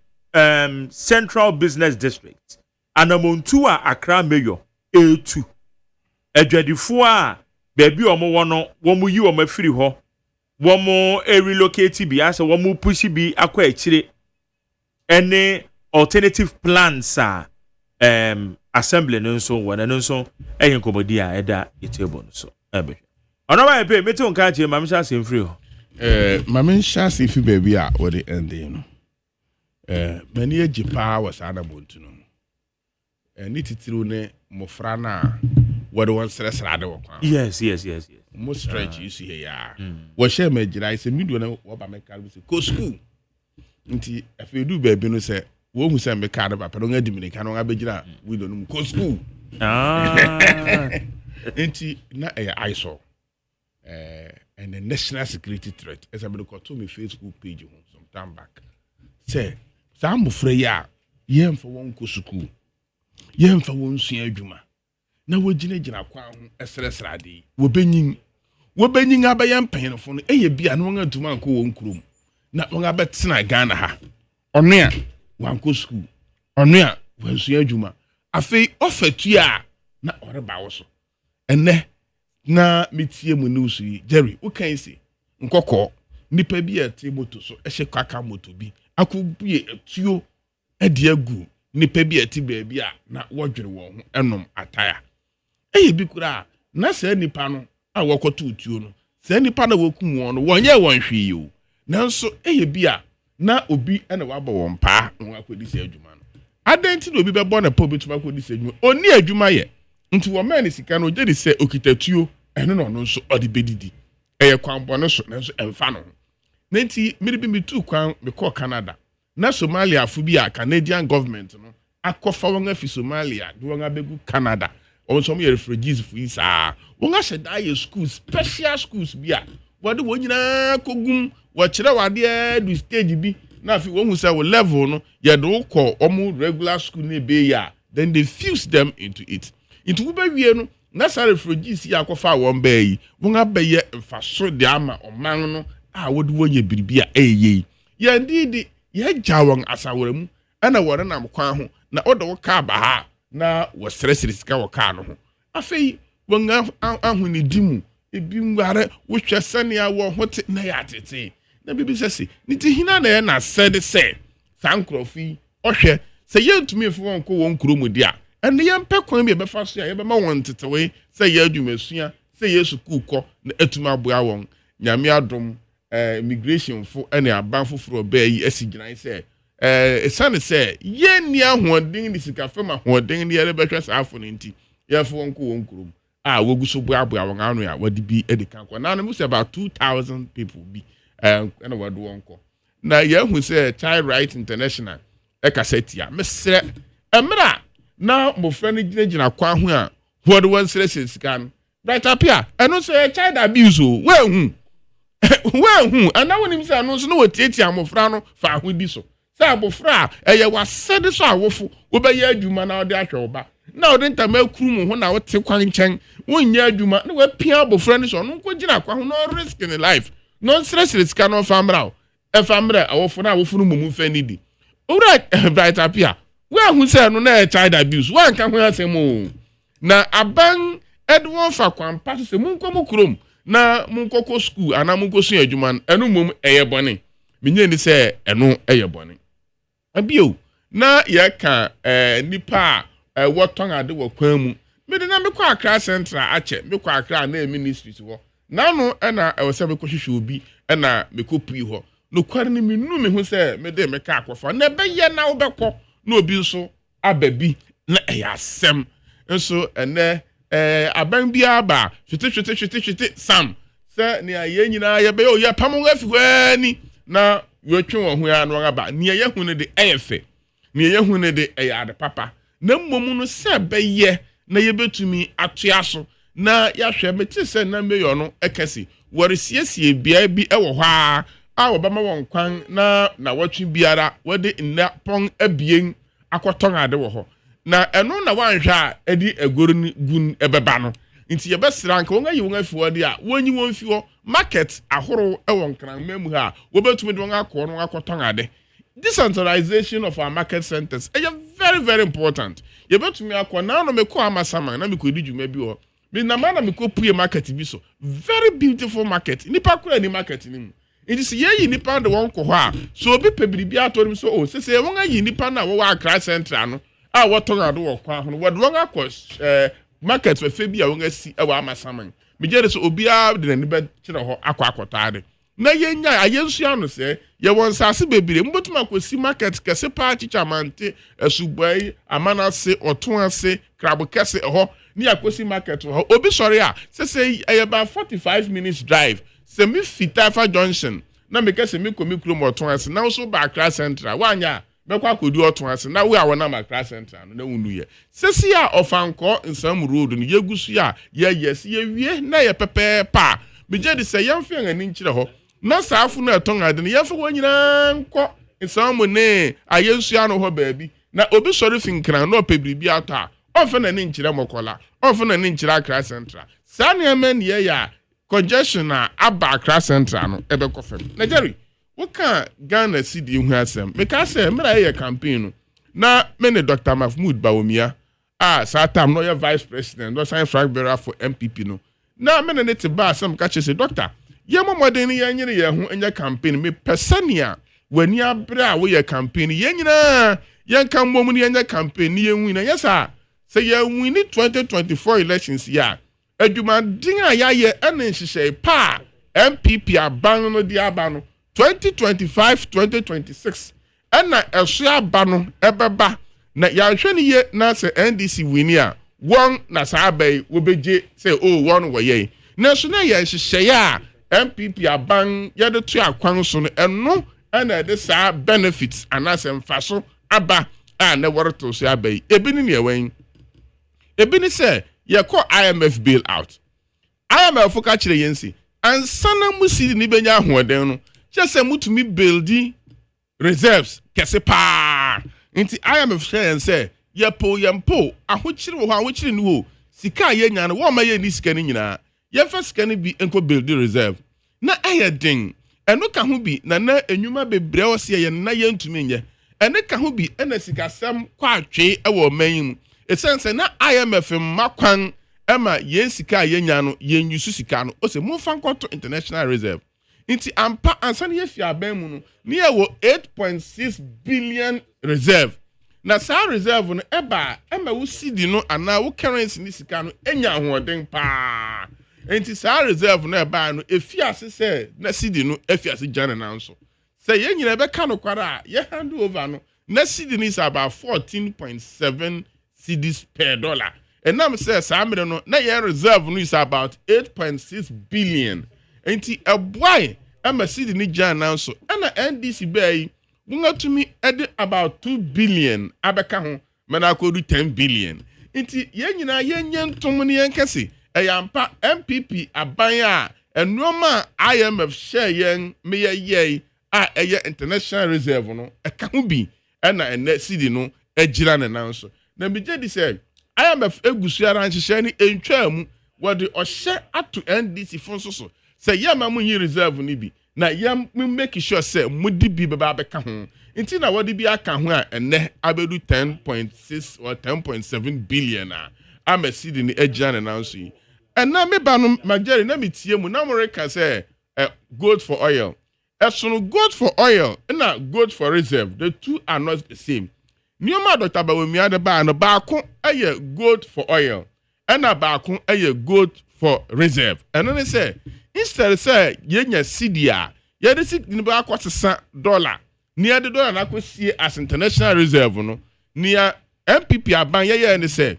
Central Business District anamontu a Accra mayor A2 adwadifo a baabi omo wono womu yi omo afiri ho womu relocate bi asa womu push bi akwa akire any alternative plans assembly nso wona nso eyin komodi a eda table nso ebe ono ba pe meti onka che mamsha semfiri ho mamsha sefi baabi a wo de ending no many a jipa was anamontu no ni titiro ne mofra na what one stress rade wo kwa yes mo stretch you see here wo share me gira ise mi do na wo ba me card say go school nti afedu baabi no say wo hu say me card ba pero nga diminika no nga begira we do no go school nti na ISO and the national security threat as I got to me Facebook page some time back say Sam Freya, yem for one go school. Yem for one senior juma. Na we jina kwa SRS radi. We benying abayam pain of one a be and one to man ko one krum. Na one abet sina Ghana ha. Onea one go school. Onea one senior juma. A fee offer to ya na or bawaso. And ne na mitie munusi Jerry, what can you say? Nkoko nipa bi a moto so ehye kwaka moto bi akubie etuo ade agu nipa bi ati baabi a na wodwere wo ho enom ataya eyi bi kura na sa nipa no a wokoto utuo no sa nipa na wokum won no wonye won hwi yo nanso eyi bi a na obi ena waba won pa won akodi se adwuma no adenti na obi bebo na po bituma akodi se adwuma oni adwuma ye nti wo man sika no gye se okitatuo eno no no nso odi bedidi eye kwambo no so nanso emfa no nenti miri bi mitu kwan me call Canada na Somalia fu bi a Canadian government no akofa won afi Somalia do won abegu Canada on some refugees fu isa won a sheda ye schools special schools bi a wode won nyina kogum wo kire wade du stage bi na afi won hu say wo level no ye do call omo regular school na be ya then they fuse them into it wo ba wie no na sa refugees ya akofa won ba yi won abaye mfaso de ama oman no a wodu wonye biribia eye ya ndidi ya jawon asawremu ana wore na mkwan ho na odo wo ka ba ha na wo sresresika wo ka no ho afei won ahu ni dimu ebi ngare wo hwesane a wo hote na ya tete na bibi sese niti hina na ya na said say sankrofi ohwe se yentumi fo won ko won kromu dia ene ye mpe kwan bi be fa so ya ye be ma won tetewe se ye adwumasua se yesu kuko na atuma aboa won nyame adom immigration for any abanfo for obey esigran say esane say ye ni ahoden ni sika fema ahoden ni ele betwa saafo nti ye fo wonko wonkurum a wogu so boaboa won anu ya wadi bi edikan kwa na no say about 2000 people bi na wadu wonko na ye hu say Child Right International ekasetia mesre emra na mo frani gina kwa ho a wadu won sere sika no right apia eno say child abuse o we hu well, and now when him say no so no tieti amofra no fa ahudi so say abofra eye wasede so awofo wo be ya adwuma na ode ahwe oba na ode ntama akurum ho na wote kwan nchen wonnya adwuma na wapia abofra ni so no ko gina kwa ho no risk in life no stress risk no famra e famra awofo na awofo no mumu fa ni di ora bright apia we hu say no na child abuse wan ka ho asemo na aban edwon fa kwan pa so munko kurom na munkoko school ana munkosu adwuma enu mom eye bone menye ni se enu eye bone abio na ye ka nipa woton ade wakwan mu me de na me kwa Accra Central ache me kwa Accra na ministries wo na no na e wose me kohwehwe obi na me kopui ho no kware ni menu me hu se me de me ka akwafa na be ye na wo bekọ na obi nso ababi na eyasem nso ene aban bia ba hwete sam sɛ nea yɛn nyinaa yɛbɛyɛ o yɛ pam ho afiwani na yɛtwe wɔn ho ya no aba nea yɛhu ne de ɛyɛ fɛ nea yɛhu ne de ɛyɛ ade papa na mmom no sɛ bɛyɛ na yɛbɛtumi atoa so na yɛahwɛ mete sɛ na meyɔ no ɛkɛsi wɔresiesie bea bi ɛwɔ hɔ a wɔbɛma wɔn kwan na wɔtwe biara wɔde nnapɔn abien akɔtɔn ade wɔ hɔ na ɛno na wanhwɛ a ɛdi agoro gun ɛbɛba no nti yɛbɛsra nka wɔn ayi wɔn afiwɔ de a wɔnyi wɔn fi hɔ market ahoro ɛwɔ nkranman mu ha wɔbɛtumi de wɔn akɔ no akɔtɔn ade decentralization of our market centers is very very important yɛbɛtumi akɔ na no mekɔ amasaman na mekɔ di dwuma bi wɔ me na ma na mekɔ pue market bi so very beautiful market nipa kora ni market ni mu it is ye nipa de wɔn kɔ hɔ a so obi pɛ biribi atɔ nim so o sese wɔn ayi nipa na wɔwɔ Accra Central no a wɔtɔn ade wɔ kwan ho wɔde wɔn akɔ market fɛ bi a wɔn asi ɛwɔ amasaman megye de so obiara de n'ani bɛ kyerɛ hɔ akɔ akɔtaade na yenya ayensua no sɛ ye won sase bebire mbotuma kosi market kese pa chichamante esubai amanase otonase krabo kese ho ni akosi market ho obi sori a say about 45 minutes drive semi fitafa junction na me kese me komi krom otonase na so ba Accra Central wanya bekwa kodu otonase na we a wona ma Accra Central no na wunu ye sesi a ofanko nsam road no yegusu a ye yes ye wie na ye pepe pa megye de sɛ yɛmfe ani nkyerɛ hɔ na saafo no ɛtɔn ade no yɛmfe wɔ nyinaa nkɔ nsamu ne ayɛnsua no hɔ baabi na obi sɔre finkran na ɔpɛ biribi atɔ a ɔmfe n'ani nkyerɛ mɔkɔla ɔmfe n'ani nkyerɛ Accra Central saa nneɛma ne yɛ a congestion a aba Accra Central no ɛbɛkɔ fam na Jerry woka Ghana CD hu asɛm meka sɛ mmerɛ yɛ campaign no na me ne Dr. Mahmoud Bawumia a saa time no yɛ vice president no sign flag bearer for MPP no na me ne te ba asɛm ka kyerɛ sɛ doctor ye momodeni ye nyere ye ho enye campaign me pesania wani abre a wo ye campaign ye nyina ye nka mmom ne enye campaign ne ye hu na yesa se ye win 2024 elections ya adwuma din a ya ye ene nhyehyɛ pa MPP aban no di aba no 2025-2026 ena ɛso aba no ɛbɛba na ya hwɛ ne ye na se NDC wini a won na saa bai wo begye se o won wo ye na so na ye nhyehyɛ a MPP aban yede to akwan so no eno na de saa benefits anase mfaso aba a na worto so abai ebi ni ewen ebi ni se ye call IMF bail out IMF ka kire yensi ansana musidi ni benya ahoden no chese mutumi buildi reserves kese pa nti IMF share say ye yempo ahokyire wo ahokyire ni ho sika ye nya no wo ma ye ni sika ni nyina ye fa sika ni bi enko build reserve na ayedin eno ka ho bi na enwuma bebre wo se ye na ye ntumi nye ene ka ho bi ena sika sam kwa atwe e wo man mu esense na IMF makwan ema ye sika ye nya no ye nyusu sika no o se mo fa nkoto international reserve nti ampa ansa ye fi aban mu no ne ye wo 8.6 billion reserve na sa reserve no eba wo cedi no ana wo currency ni sika no enya ahoden pa enti sa reserve no eba no efiase se na cedi no efiase jana na nso se ye nyina be ka no kwara ye hand over no na cedi ni is about 14.7 cedis per dollar enam se sa mere no na ye reserve no is about 8.6 billion enti eboy ama cedi ni jana nso ana NDC bay mungatumi ede about 2 billion abeka ho mana akodu 10 billion nti ye nyina ye nyentom ne yenkese eyampa MPP aban a enoma IMF share yen meye a eye international reserve no eka ho bi na ene cedi no agira ne nanso na bije di say IMF egusuara nhyehyɛ ne entwamu wode ohye ato NDC fonso so say yema munyi reserve ni bi na yam make sure say mudi bi beba beka ho nti na wodi bi aka ho a ene abedu 10.6 or 10.7 billion a amesidi ni agia na nanso yi ena me ba no mageri na metie mu na moreka say gold for oil esono gold for oil na gold for reserve the two are not the same nioma Dr. Bawumia de ba no baako eye gold for oil ena baako eye gold for reserve eno ne say instead say yenya cedi a ye de cedi ni ba akwasesa dollar ni de dollar na kwasie as international reserve no ni MPP aban ye ne say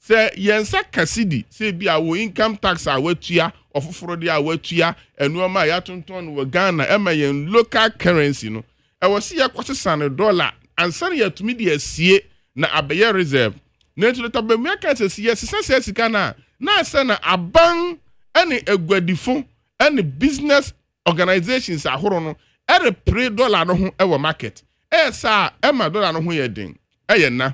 say yensa kasidi say bi a wo income tax a watua ofoforo de a watua enuoma ya tonton wo Ghana ema yen local currency no e wo se ya kwosesa ne dollar ansa ya tumi de asie na abeye reserve na to to be me ka se sesa sika na asa na aban ene egwadifo ene business organizations ahoro no ere pre dollar no ho e wo market sa ema dollar no ho ye den ye na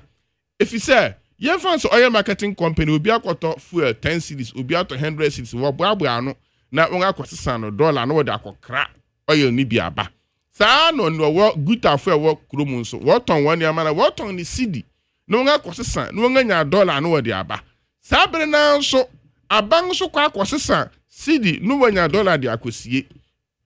if you say yen fans oil marketing company obi akoto fuel 10 cedis obi ato 100 cedis wo boabo ano na won akosesa no dollar no wo de akokra oil ni bi aba saa no wo guta fuel wo kromu nso wo ton wani amana wo ton ni cedi no won akosesa no won anya dollar no wo de aba saa bere na nso aban nso kwa akosesa cedi no wanya dollar de akosie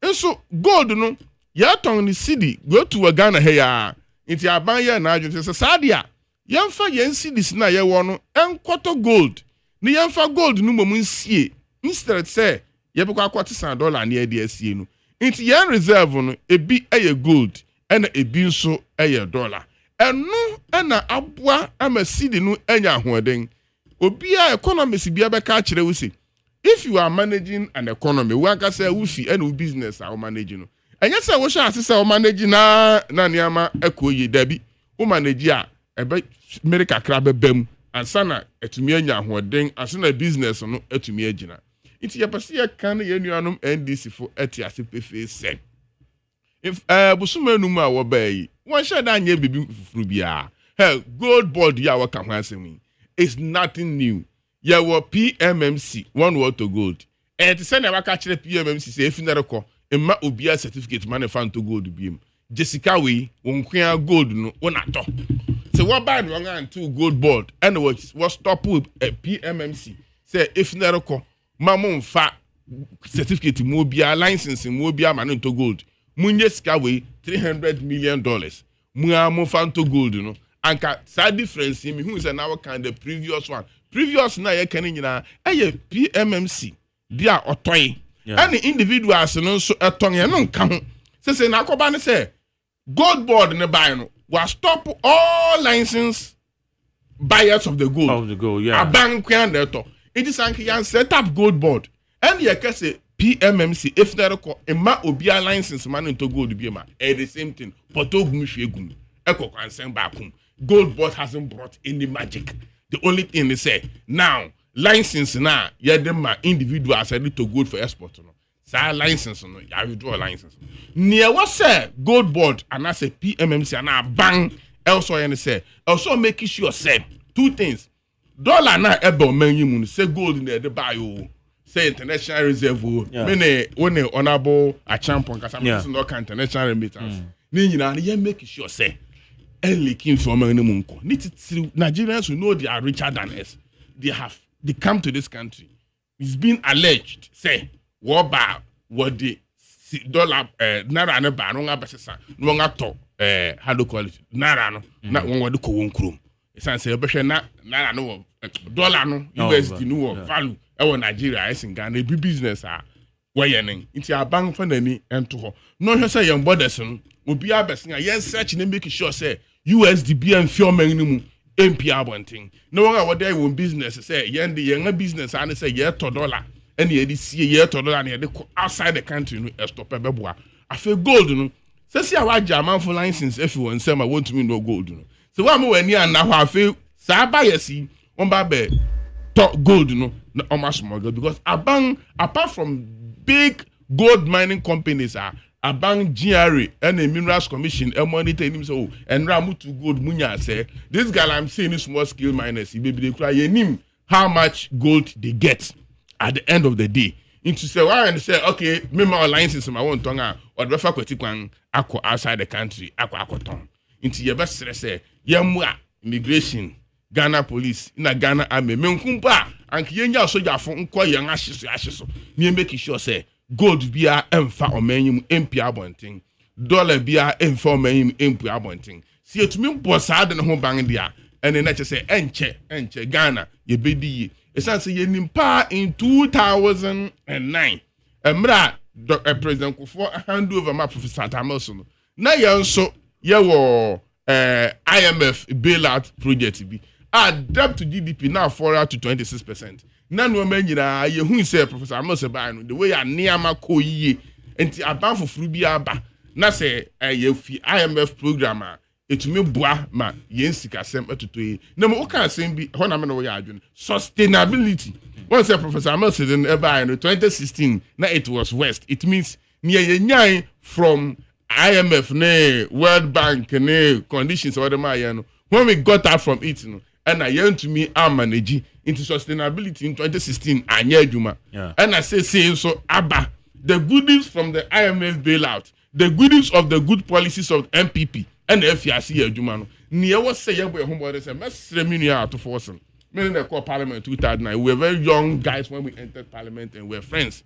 nso gold no ya ton ni cedi go to Ghana he ya nti aban ya na adwon se saa dia yemfa yen cedis na ye wo no enkoto gold ni yemfa gold no mom nsie instead say ye be kwa akwatisa dollar na ye de asie no nti yen reserve no ebi eye gold ena ebi nso eye dollar enu ena aboa ama cedi no enya ahoden obi a economist bia be ka kire wo se if you are managing an economy we aka say wo fi ena business a wo manage no enye say wo sha asese wo manage na niama ekoyi dabi wo manage a ebe America krabe bem ansana etumi anya ahoden asana business no etumi agina iti yapase ye kan ye nuanom NDC fo etiase pefe se if busuma numu a wo bayi won sheda anya bibi fufuru bia gold board ya waka ho asemi is nothing new ya wo PMMC one word to gold et se na waka kire PMMC se efinere ko emma obia certificate man fan to gold biem Jessica we wonkwa gold no wonato se what buy no and two gold board and what stop with PMMC say if nereko mamon fa certificate mo bia license mo bia man to gold munye sika we $300 million mu am fan to gold no anka sa difference me who say now kind the previous na ye kan nyina eye PMMC dia otoy any individuals no so eton ye no nka ho say na akoba ne say gold board ne buy no was stop all license buyers of the gold. Of the gold, yeah. A bank and that. It is an set up gold board. And you can say PMMC if there ko emma obia license man into gold be ma. The same thing. Potogum shegum. Eko concern bakum. Gold board hasn't brought any magic. The only thing they say now license na ya dem ma individuals ready to gold for export no. Sa license no ya withdraw license. Near what say gold board and I say PMMC and I bang also and say also make sure say two things. Dollar na ebe men you say gold in the buy o say international reserve o me when honorable a champion cause I'm no international remittance. Ni nyina na make sure say early king from men mu nko. Nigerians will know they are richer than us. They come to this country. It's been alleged say what the dollar naira ne ba no nga besesa no nga to how do call it naira no na won wode ko won krom esan say behwe na naira no dollar no USD no value e wo Nigeria is in Ghana bi business a wayenin nti aban fa nani ento ho no hwe say yen borders no obi abesen a yen search na make sure say USD bi en fi o man ni mu MP abontin no one wode won business say yen de yen business an say ye to dollar and ye see ye to dollar na ye outside the country no stop beboa afa gold no say see awa German for license if you want say I want to me no gold no so wa mo wani an na ho afa sa ba yesi on ba be to gold no na almost smuggle because apart from big gold mining companies Abang GRA and a minerals commission monitor him so and ramu to gold munya say this guy I'm seeing small scale miners he baby they cry him how much gold they get at the end of the day into say why and say okay me my license I want tonga or the fa kweti kwan akọ outside the country akọ ton into ye best say yemwa immigration Ghana police na Ghana army menkumpa anke yenya soja fo nko yen ahyeso me make sure say gold bia emfa omanyim empia abonten dollar bia emfa omanyim empia abonten si etumi mpo saade ne ho ban dia ene na che say enche Ghana ye bedi esan say yenimpa in 2009 emra president Kufo hand over my professor Tamoso na yenso ye wo IMF bailout project bi our debt to GDP now fall out to 26%. None of men, you who say Professor Amos Ebano, the way I near my co ye, and the about for Frubiaba, na say a IMF programmer. It me bois ma yensika sem etutu na mo kan sem bi ho na me no we adwene sustainability. One say Professor Amos in ever in 2016 na it was west. It means near yenyan from IMF ne World Bank ne conditions or the no when we got out from it no and I yearn to me manage into sustainability in 2016 anya adwuma. And I say so abba the goodies from the IMF bailout, the goodies of the good policies of MPP and FIC adwuma no near was say yebo homebody say mesre minu out to force me in the core parliament 2009 we were very young guys when we entered parliament and we were friends.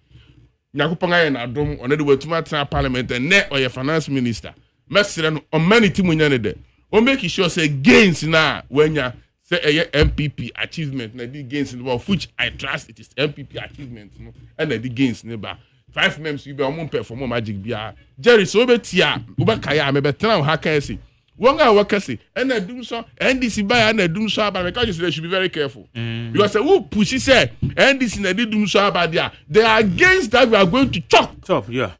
Nyakopanga na adom on the way to my parliament and net or your finance minister mesre no on many timunya ne de o make sure say gains na when ya say MPP achievement na the gains in which I trust it is MPP achievement no and the gains ne ba 5 members you be on perform magic bia Jerry so betia ubakaya me betra ha kan si wonga wakasi and na dum so NDC buy and na dum so about because they should be very careful because who push say NDC na dum so about there they are against that we are going to chop yeah.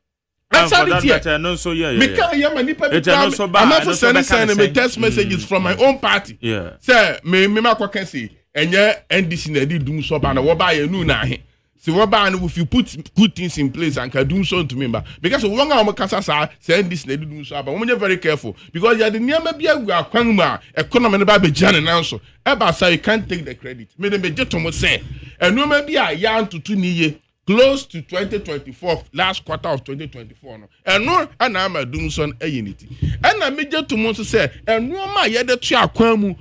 That's how it is. No, so yeah. Me can't hear my nipa. I'm also sending me text messages from my own party. Yeah. Say me ma kwa can say enye NDC na dum so about na wo buy you na he. See what ban if you put good things in place and can do so to member because one of kasa say this na do so but we very careful because you are the near be akwan ma economy na ba be jane now so eba say you can't take the credit me dem be jeto say enu ma bi a ya ntutu niye close to 2024 last quarter of 2024 no enu ana ma dum so unity and na me jeto mo say enu ma ye de tu akwan mu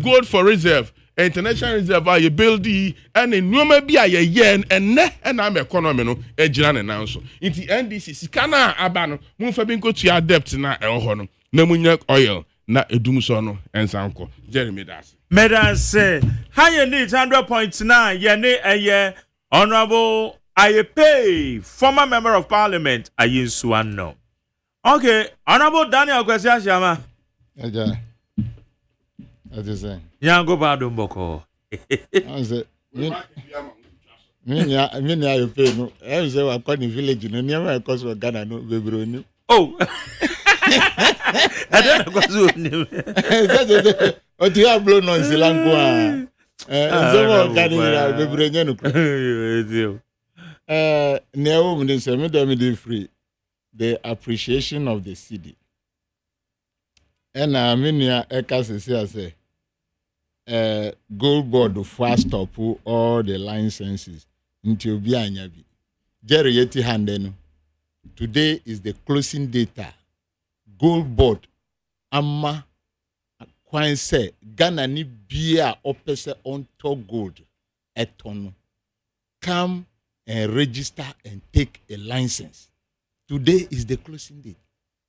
gold for reserve international reserve you build and in no be a yen and I'm economy no ejira ne nan so nti NDC sika na aba no mu fa bi nko tua debt na eho no na munya oil na edum so no ensanko Jeremy das Medas high need 100.9 ye ne eye honorable Ayepe former member of parliament Ayinsuano. Okay, honorable Daniel Kwesiashama. Eja as you say Yango bado mboko. Anze me I pay no. I say we call in village no near cause we Ghana no bebro ni. Oh. I don't know cause we. O ti a blow no silanko a. So mo Ghana bebro ni no. Near women say me dem free the appreciation of the city. And I mean ya ekase say gold board fast stop all the licenses until obi anya bi Jerry yeti hande no today is the closing data gold board amma kwan say Ghana ni bia opese on to gold eton come and register and take a license. Today is the closing date.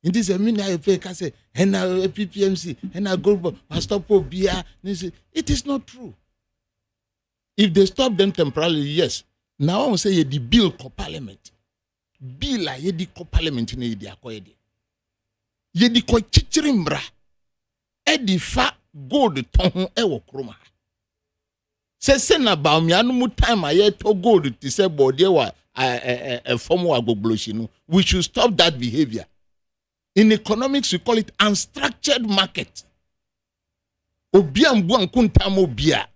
In this I pay say and PPMC and gold board stop bia. It is not true. If they stop them temporarily, yes. Now I will say the bill for parliament. Bill a yedi ko parliament ne yedi akoyede. Yedi ko chichirimbra. Edi fa gold ton e wo kroma. Se na ba mi anu mu time aye to gold ti se body wa form wa gogloshi no. We should stop that behavior. In economics, we call it unstructured market. Obia mbuan kuntam obia.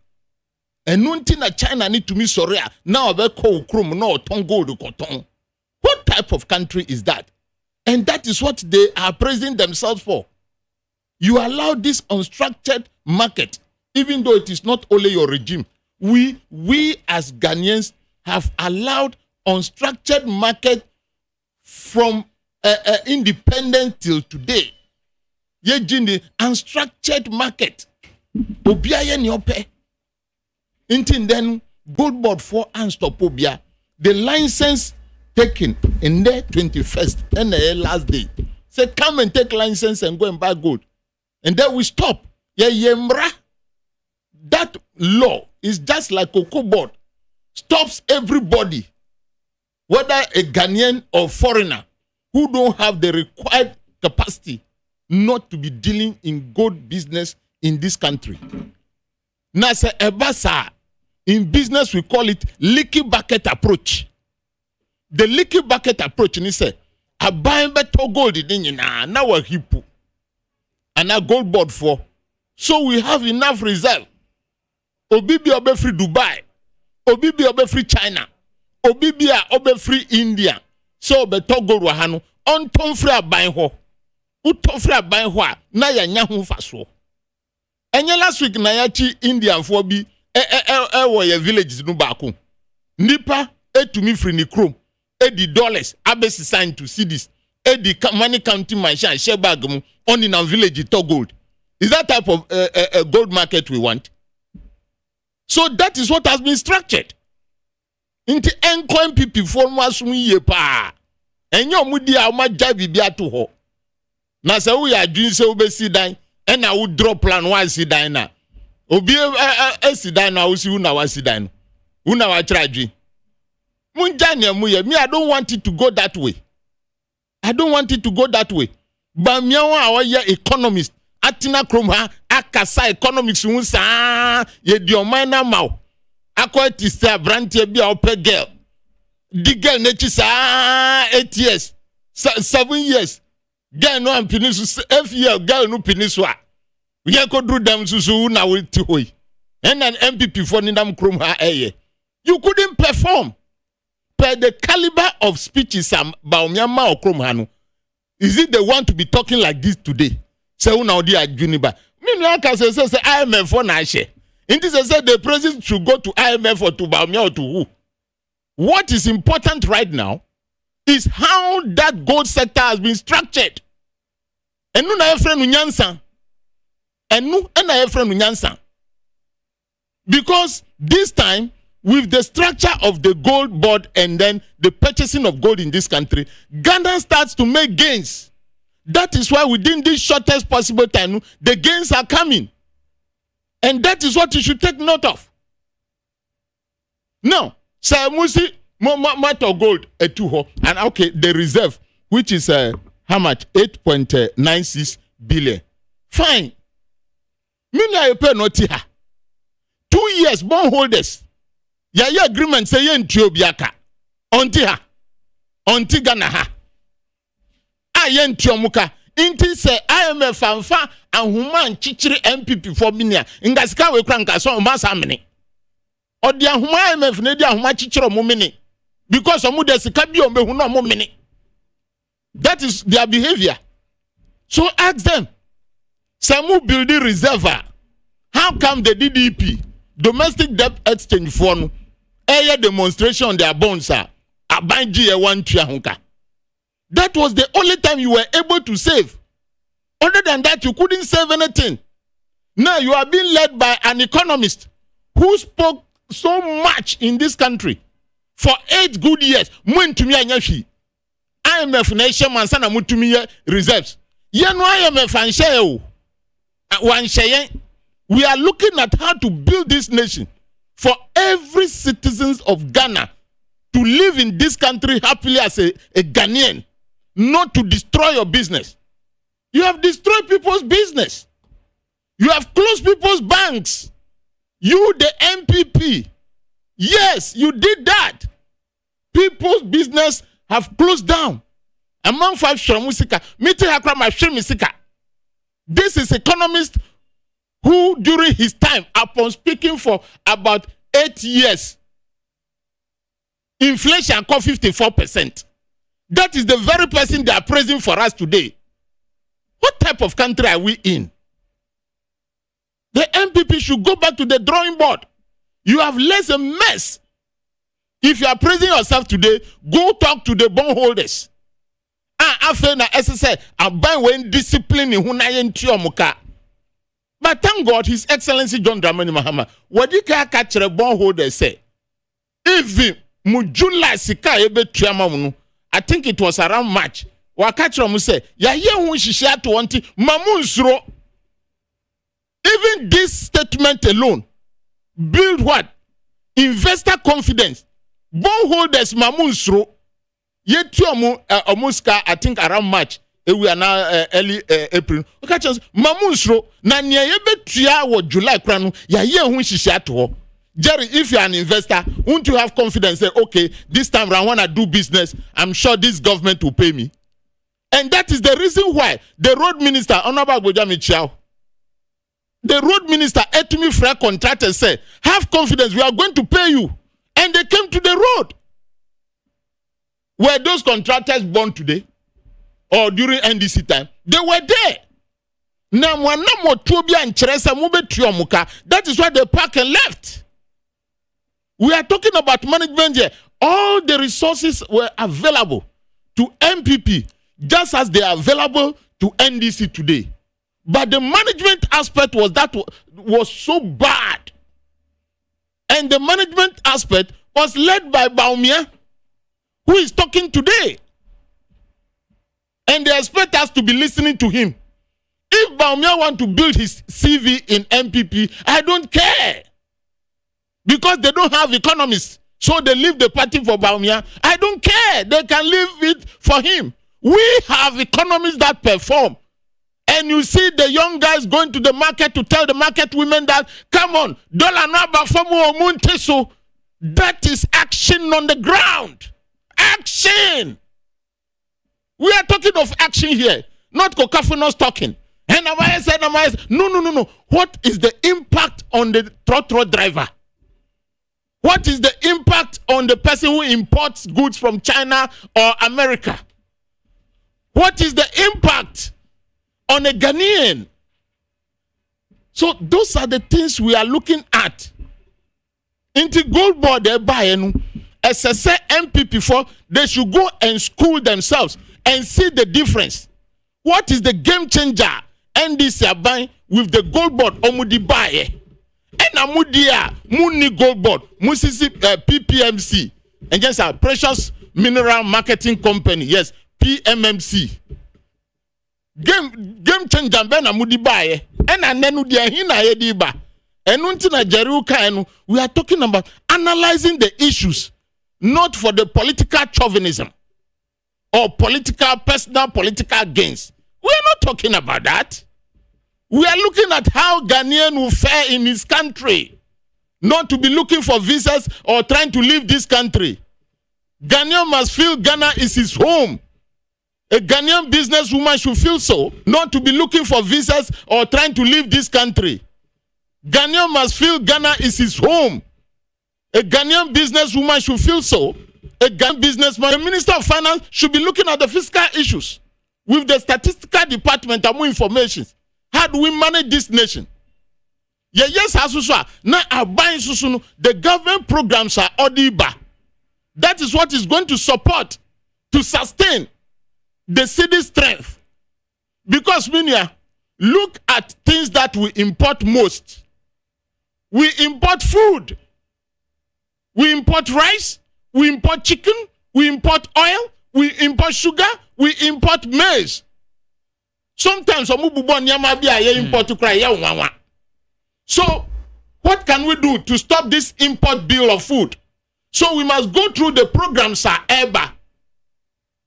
Enunti na China need to me sorry. Now we call ukrum no ton gold cotton. What type of country is that? And that is what they are praising themselves for. You allow this unstructured market, even though it is not only your regime. We as Ghanaians have allowed unstructured market from independent till today. Ye jindi unstructured market. Obia ye ni ope. Intin then gold board for unstop obia. The license taken in the 21st and the last day. Say come and take license and go and buy gold. And then we stop. Ye yemra. That law is just like Cocoa Board. Stops everybody, whether a Ghanaian or foreigner, who don't have the required capacity not to be dealing in gold business in this country. Na se ebasa. In business, we call it leaky bucket approach. The leaky bucket approach, ni say, a buying better gold in now we're hipu. And a gold board for. So we have enough reserve. Obibi obe free Dubai. Obibi obe free China. Obibi obe free India. So better gold wahano. On ton free a buying ho. Uton free a buying ho. Na ya nyahu faso. Enye last week na ya chi Indian for bi. Wo ye villages no baako nipa etumi free ni krom $80 abesi sign to see this money counting machine share bag mu on in a village to gold. Is that type of a gold market we want? So that is what has been structured into encoin people for masun ye pa enyo mudi a ma jabi bia to ho na se wo ya adwin se wo be si dan e na wo drop plan one si dan na obi sidan na osi una wa sidan una wa tragedy munja ne mu ye me I don't want it to go that way. I don't want it to go that way. Ba miawa a ye economist atina krom ha akasa economics hu sa ye di oman na maw akwati sta brantie bia ope girl di girl na chi sa 8 years 7 years girl no ampinisu f year girl no pinisu a we go do them susu na we ti hoy and an MPP for nindam krom ha eye you couldn't perform per the caliber of speeches baomiama okrom ha no. Is it the one to be talking like this today? Say una odi adwiniba me no aka say IMF for na share it is say the president should go to IMF or to baomia or to who. What is important right now is how that gold sector has been structured. Enu na efren nyansa. Because this time, with the structure of the gold board and then the purchasing of gold in this country, Ghana starts to make gains. That is why within this shortest possible time, the gains are coming. And that is what you should take note of. Now, Samusi matter gold at 2 and okay, the reserve, which is how much? 8.96 billion. Fine. Mina pay noti ha 2 years bondholders ya agreement say ye ntio biaka onti ha onti Ghana ha ye ntio muka inti say IMF amfa ahuma nchichiri MPP for minia ngasika we kra nkaso o masa mene odi ahuma IMF na di ahuma chichiro mo mene because omu de sika bi o mehu no mo mene. That is their behavior. So ask them. Samu building reservoir. How come the DDP, domestic debt exchange fund, a demonstration on their bonds are abanji a 1 trillion? That was the only time you were able to save. Other than that, you couldn't save anything. Now you are being led by an economist who spoke so much in this country for 8 good years. IMF nation mansana mutumiye reserves. Yenu IMF and share. We are looking at how to build this nation for every citizen of Ghana to live in this country happily as a Ghanaian, not to destroy your business. You have destroyed people's business. You have closed people's banks. You, the MPP. Yes, you did that. People's business have closed down. Among 5 shramusika, miti hakrama shrimisika. This is economist who, during his time, upon speaking for about 8 years, inflation called 54%. That is the very person they are praising for us today. What type of country are we in? The MPP should go back to the drawing board. You have left a mess. If you are praising yourself today, go talk to the bondholders. Afena SSA aban when discipline in hunayen tiomuka. But thank God, His Excellency John Dramani Mahama, what you can catch a bondholder say? If Mujula Sika ebe triamamunu, I think it was around March. Wakachra say, ya ye shisha to wanti mamunsro. Even this statement alone build what? Investor confidence. Bondholders mamunsro. Yet omuska, I think around March, we are now early April. Okay, just mamunsro na nia ye betua wo July kra no ya ye hu hihia to. Jerry, if you are an investor, won't you have confidence say, okay, this time around when I do business, I'm sure this government will pay me. And that is the reason why the road minister, Honorable Bojami Chiao, the road minister, Etumi Frere contractor said, have confidence, we are going to pay you. And they came to the road. Were those contractors born today? Or during NDC time? They were there. That is why they parked and left. We are talking about management here. All the resources were available to MPP just as they are available to NDC today. But the management aspect was so bad. And the management aspect was led by Baumia, who is talking today. And they expect us to be listening to him. If Baumia want to build his CV in MPP, I don't care. Because they don't have economists. So they leave the party for Baumia. I don't care. They can leave it for him. We have economists that perform. And you see the young guys going to the market to tell the market women that, come on, $1 that is action on the ground. Action. We are talking of action here. Not Kokafunos talking. And no. What is the impact on the trotro driver? What is the impact on the person who imports goods from China or America? What is the impact on a Ghanaian? So those are the things we are looking at. Into gold board they buy and SSA MPP for they should go and school themselves and see the difference. What is the game changer NDC are buying with the gold board omudi buy? And amudia muni gold board musisi PPMC and just a precious mineral marketing company, yes, PMMC. Game changer ben amudi buy and anenu dia hina yediba and untina jeruka and we are talking about analyzing the issues, not for the political chauvinism or personal political gains. We are not talking about that. We are looking at how Ghanaian will fare in his country, not to be looking for visas or trying to leave this country. Ghanaian must feel Ghana is his home. A Ghanaian businesswoman should feel so, not to be looking for visas or trying to leave this country. Ghanaian must feel Ghana is his home. A Ghanaian businesswoman should feel so. A Ghanaian businessman, the Minister of Finance should be looking at the fiscal issues with the statistical department and more information. How do we manage this nation? Yes, now the government programs are audible. That is what is going to support, to sustain the city's strength. Because, Minia, look at things that we import most. We import food. We import rice. We import chicken. We import oil. We import sugar. We import maize. Sometimes so what can we do to stop this import bill of food? So we must go through the programs EBA,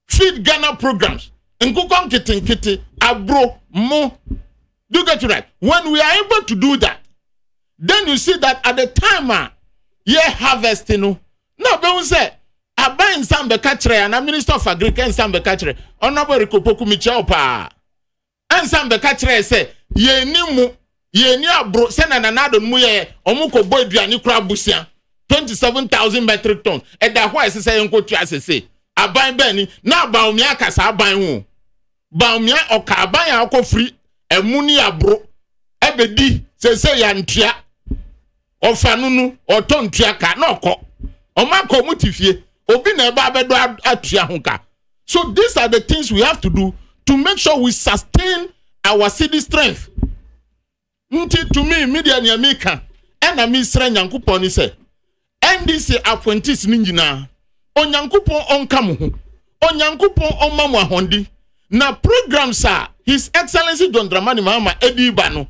Feed Ghana programs, Nkukong Kiti, Abro, Mo. Do you get it right? When we are able to do that, then you see that at the time harvesting, no, but say I buy in some becatre and a Minister of Agriculture in some becatre. Honorable Rikopoku Michaupa. And some becatre say, ye ni abro, send an another muye, omuko boy biani krabusia, 27,000 metric tons. And that why I say, Uncle Trias say, I buy Benny, now Baumia Casa buy one. Baumia or Kabaya oko free, and muni abro, ebedi, say yantia, or fanunu, or ton triaka, no co, or mako mutifie, or bin a babedo atria hunka. So these are the things we have to do to make sure we sustain our city strength. To me, media ni America, and a Mr. Yankupon say, NDC apprentice ninjina, on Yankupon on Kamu, on Yankupon on Mama Hondi. Now, programs are His Excellency John Dramani Mahama Eddie Bano.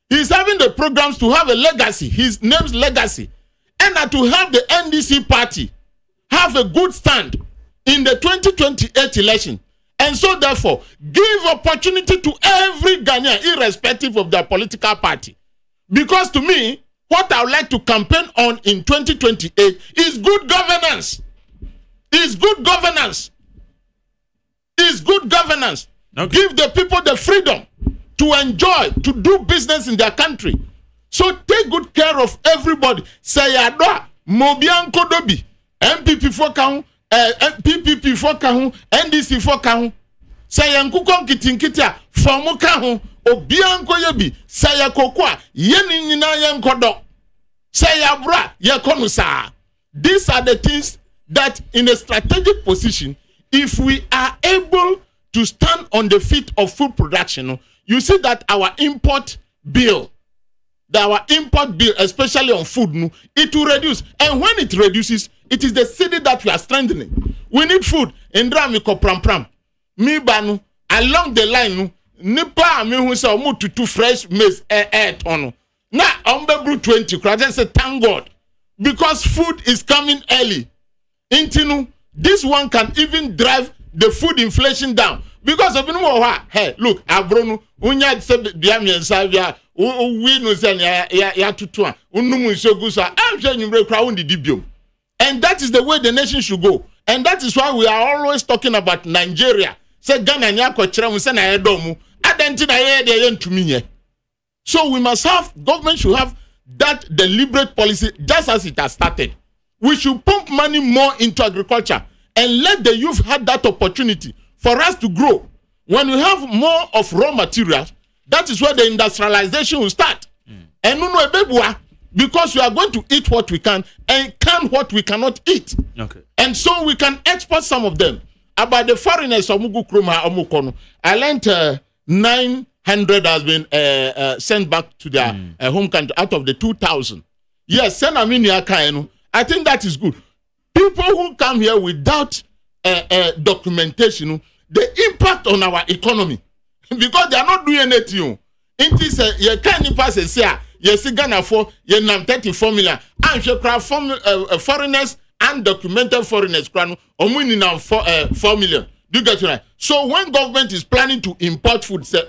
He's having the programs to have a legacy, his name's legacy, and to have the NDC party have a good stand in the 2028 election. And so therefore, give opportunity to every Ghanaian, irrespective of their political party. Because to me, what I would like to campaign on in 2028 is good governance. Is good governance. Is good governance. Okay. Give the people the freedom to enjoy, to do business in their country. So take good care of everybody. Say Adwa, Mobian Kodobi, MPP for Kahu, PPP for Kahu, NDC for Kahu. Say Yankukon Kitinkitia, Formo Kahu, Obian Koyobi, say Yakokwa, Yenina Yankodo, say Yabra, Yakonusa. These are the things that in a strategic position, if we are able to stand on the feet of food production, you see that our import bill, especially on food, it will reduce. And when it reduces, it is the city that we are strengthening. We need food. Indra mi ko pram pram. Mi banu along the line, nipa mi hu say omu tutu fresh maize tono. Na ombebru 20. I say thank God because food is coming early. Intinu, this one can even drive the food inflation down. Because of hey, look, Abronu, unya se biamien savia, we no sen ya tutua, unumu isogusa, I'm saying you break round the dibium. And that is the way the nation should go. And that is why we are always talking about Nigeria. Say Ghana nyako chiramu se na edomu, adentina ye to me. So we must have, government should have that deliberate policy just as it has started. We should pump money more into agriculture and let the youth have that opportunity for us to grow. When we have more of raw materials, that is where the industrialization will start. And because we are going to eat what we can and can what we cannot eat. Okay. And so we can export some of them. About the foreigners, I learned 900 has been sent back to their home country out of the 2,000. Yes, I think that is good. People who come here without documentation, the impact on our economy, because they are not doing anything. It is you can't pass a say, yes, Ghana for you nam 34 million. And you foreigners and documented foreigners, only now 4 million. Do you get it right? So when government is planning to import food, say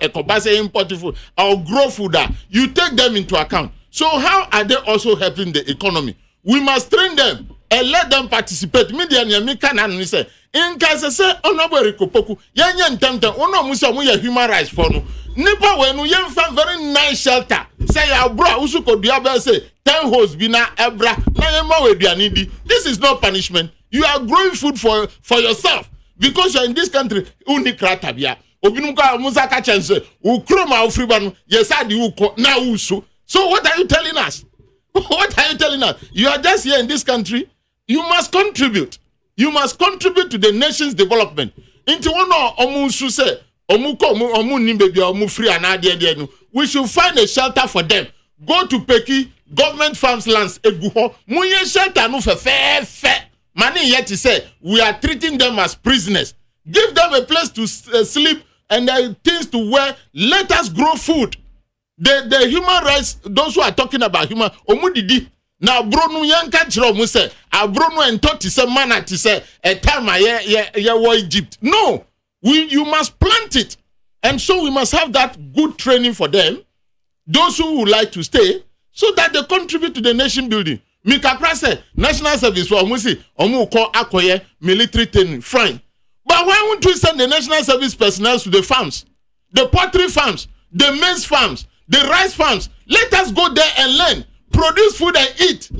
import food or grow food, you take them into account. So how are they also helping the economy? We must train them and let them participate. Media and say in case say honorable Rikopoku, yan temtem, ono musa mu human rights for no. Nipa when you find very nice shelter. Say ya bra usu ko diabe say 10 hoes bina ebra na yema we bianidi. This is not punishment. You are growing food for yourself because you are in this country. Undi kratabia. Obinumka musa ka chance. Ukroma ufribanu. Yesadi uko na usu. So what are you telling us? What are you telling us? You are just here in this country. You must contribute. You must contribute to the nation's development. Into one omu say omu nimbe omu free and we should find a shelter for them. Go to Peki, government farms lands eguho. Munye shelter no fe. Mani yet say we are treating them as prisoners. Give them a place to sleep and things to wear. Let us grow food. The human rights, those who are talking about human, omudidi. Now, Bruno Yanka Jero say, Bruno and Toti say, Mana to say, a time war Egypt. No, you must plant it. And so we must have that good training for them, those who would like to stay, so that they contribute to the nation building. Mikakra say, national service for Omusi, Omuko Akoye, military training, fine. But why won't we send the national service personnel to the farms, the poultry farms, the maize farms, the rice farms? Let us go there and learn, produce food and eat.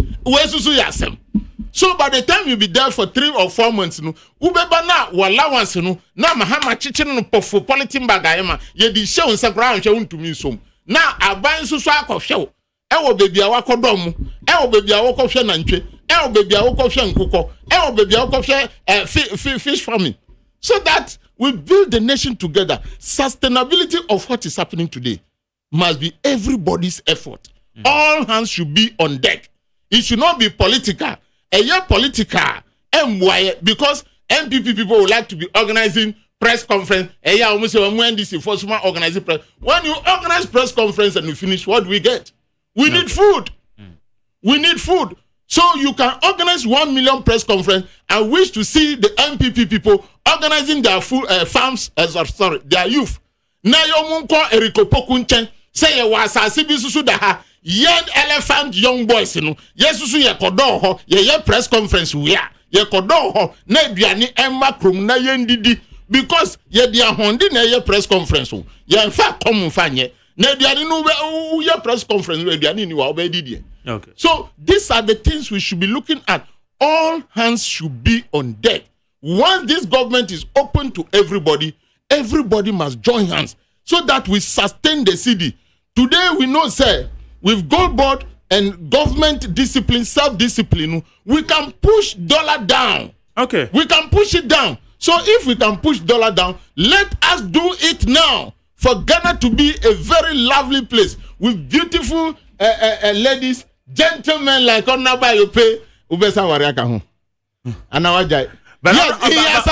So by the time you be there for 3 or 4 months, ubeba na allowance na mahama chichen no pofo politin bagayema ye di show nsakra anhwe untumi nsom na aban susu akofhwe ewo bebi awakodom ewo bebi awokofhwe nantwe ewo bebi awokofhwe nkukọ ewo bebi awokofhwe fish farming, so that we build the nation together. Sustainability of what is happening today must be everybody's effort. All hands should be on deck. It should not be political. Political, because MPP people would like to be organizing press conference. Organizing press. When you organize press conference and you finish, what do we get? We need food. We need food. So you can organize 1 million press conference. I wish to see the MPP people organizing their full farms, their youth. Now you munko Eriko Pokunchen say you was asasi da ha young elephant young boys no yesusu ye kodo ho ye press conference we ye kodo ho na aduane emma krom na ye ndidi because ye dia hondi na ye press conference ye nfa kom fa nye na aduane no ye press conference aduane ni wa obedidi. Okay. So these are the things we should be looking at. All hands should be on deck. Once this government is open to everybody, everybody must join hands so that we sustain the city. Today we know, sir, with gold board and government discipline, self-discipline, we can push dollar down. Okay. We can push it down. So if we can push dollar down, let us do it now for Ghana to be a very lovely place with beautiful ladies, gentlemen like Onaba Yope, Ubesa Wariaka home. And now but yes,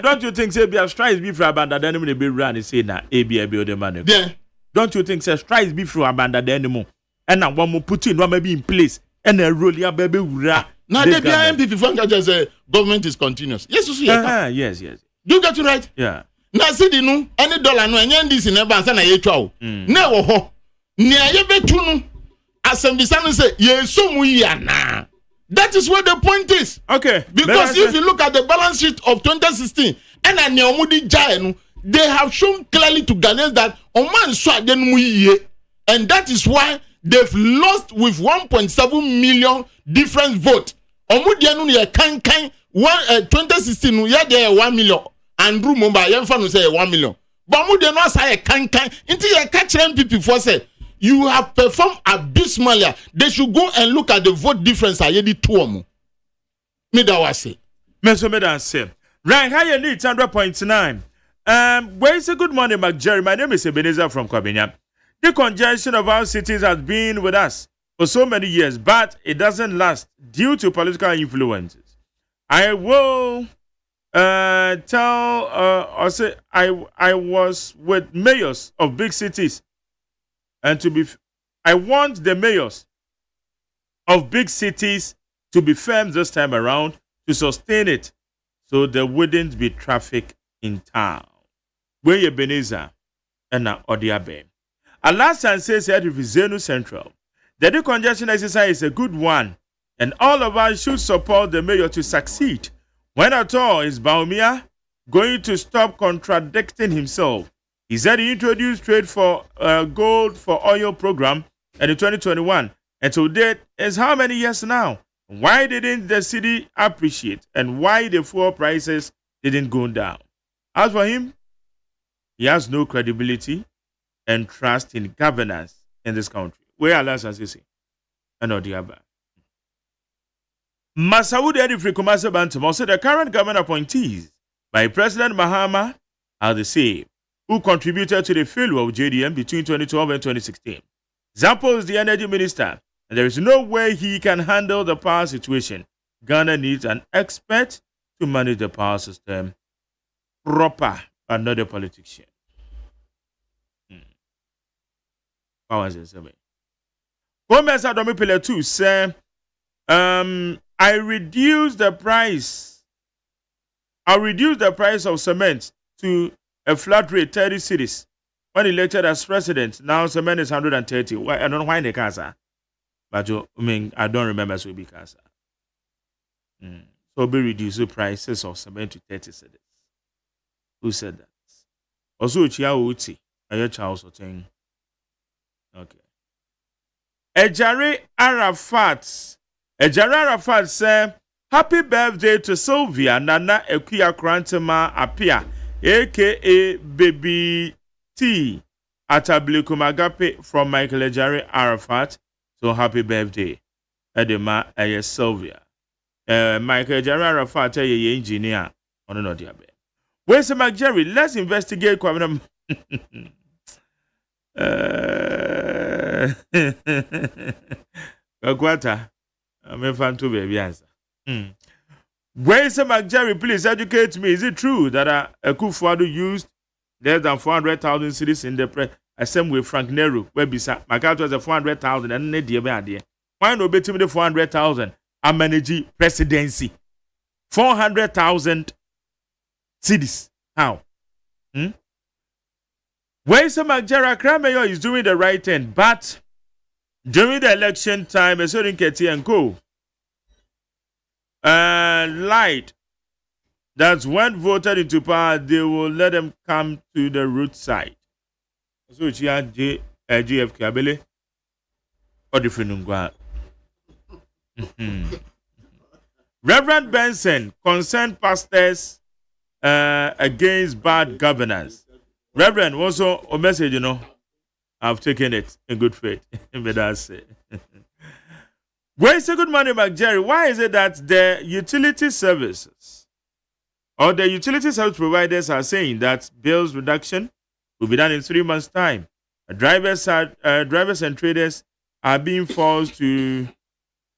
don't you think say be strikes be for abandon the enemy be run say na ABA be the man? Yeah. Don't you think say strikes be for abandon the enemy? And now one more put in one be in place and a roll ya baby wura. Now the MPP function just say government is continuous. Yes, yes. Do you get it right? Yeah. Now see the no any dollar no any this in advance na ye twa. Na wo ho. Nia ye betu no asembisa no say ye so mu ya na. That is what the point is. Okay. Because if you look at the balance sheet of 2016 and Neomudi Jai, they have shown clearly to Ghanaians that Oman Swaden, and that is why they've lost with 1.7 million different votes. Omudianu ya kan 2016 ya there 1 million. Andrew Mumba Yemfanu say 1 million. But Omudianu say kan into ya catch MPP for say. You have performed abysmally. They should go and look at the vote difference. I did two or more. Me that was say. Right, how you need 100.9. Where is a good morning, McJerry? My name is Ebenezer from Kwabenya. The congestion of our cities has been with us for so many years, but it doesn't last due to political influences. I will or say I was with mayors of big cities. And I want the mayors of big cities to be firm this time around to sustain it so there wouldn't be traffic in town. Where you Beneza and now Odiabe. And last time says at Zenu Central, the decongestion exercise is a good one, and all of us should support the mayor to succeed. When at all is Baumia going to stop contradicting himself? He said he introduced trade for gold for oil program in 2021. And to date is how many years now? Why didn't the city appreciate and why the fuel prices didn't go down? As for him, he has no credibility and trust in governance in this country. Where Allah as you see. And not the other. Masaud Edifri Kumasa Bantam said the current government appointees by President Mahama are the same, who contributed to the failure of JDM between 2012 and 2016. Zampo is the energy minister, and there is no way he can handle the power situation. Ghana needs an expert to manage the power system proper, but not a politician. Gomez Adomipele too say, I reduced the price of cement to a flat rate 30 cities. When elected as president, now cement is 130. Why I don't know why in the casa. But I don't remember so big casa. So we reduce the prices of cement to 30 cities. Who said that? Also, Chia Uti, a Charles thing. Okay. Ejare Arafat said, happy birthday to Sylvia Nana Ekuya Krantema Apia, aka Baby T Atablikumagape from Michael Ejare Arafat. So happy birthday, Edema Aya Sylvia. Michael Ejare Arafat, a engineer. On another day. Where's the McJerry? Let's investigate Kwabena. Akwata, I'm a fan to baby answer. Where's the McJerry? Please educate me. Is it true that a Kufuado used less than 400,000 cities in the press? Same with Frank Nehru, where beside Makati was a 400,000 and Nedia. Why no bet me the 400,000? I manage presidency. 400,000 cities. How? Where some Nigeria Crown Mayor is doing the right thing, but during the election time, a certain Ketty and Co. Light. That's when voted into power, they will let them come to the roadside. So she had GFK Abele or the Finungwa. Reverend Benson concerned pastors against bad governance. Reverend, also a message, I've taken it in good faith. But that's it. Where is a good morning, Mark Jerry? Why is it that the utility services or the utility service providers are saying that bills reduction will be done in 3 months' time? Drivers and traders are being forced to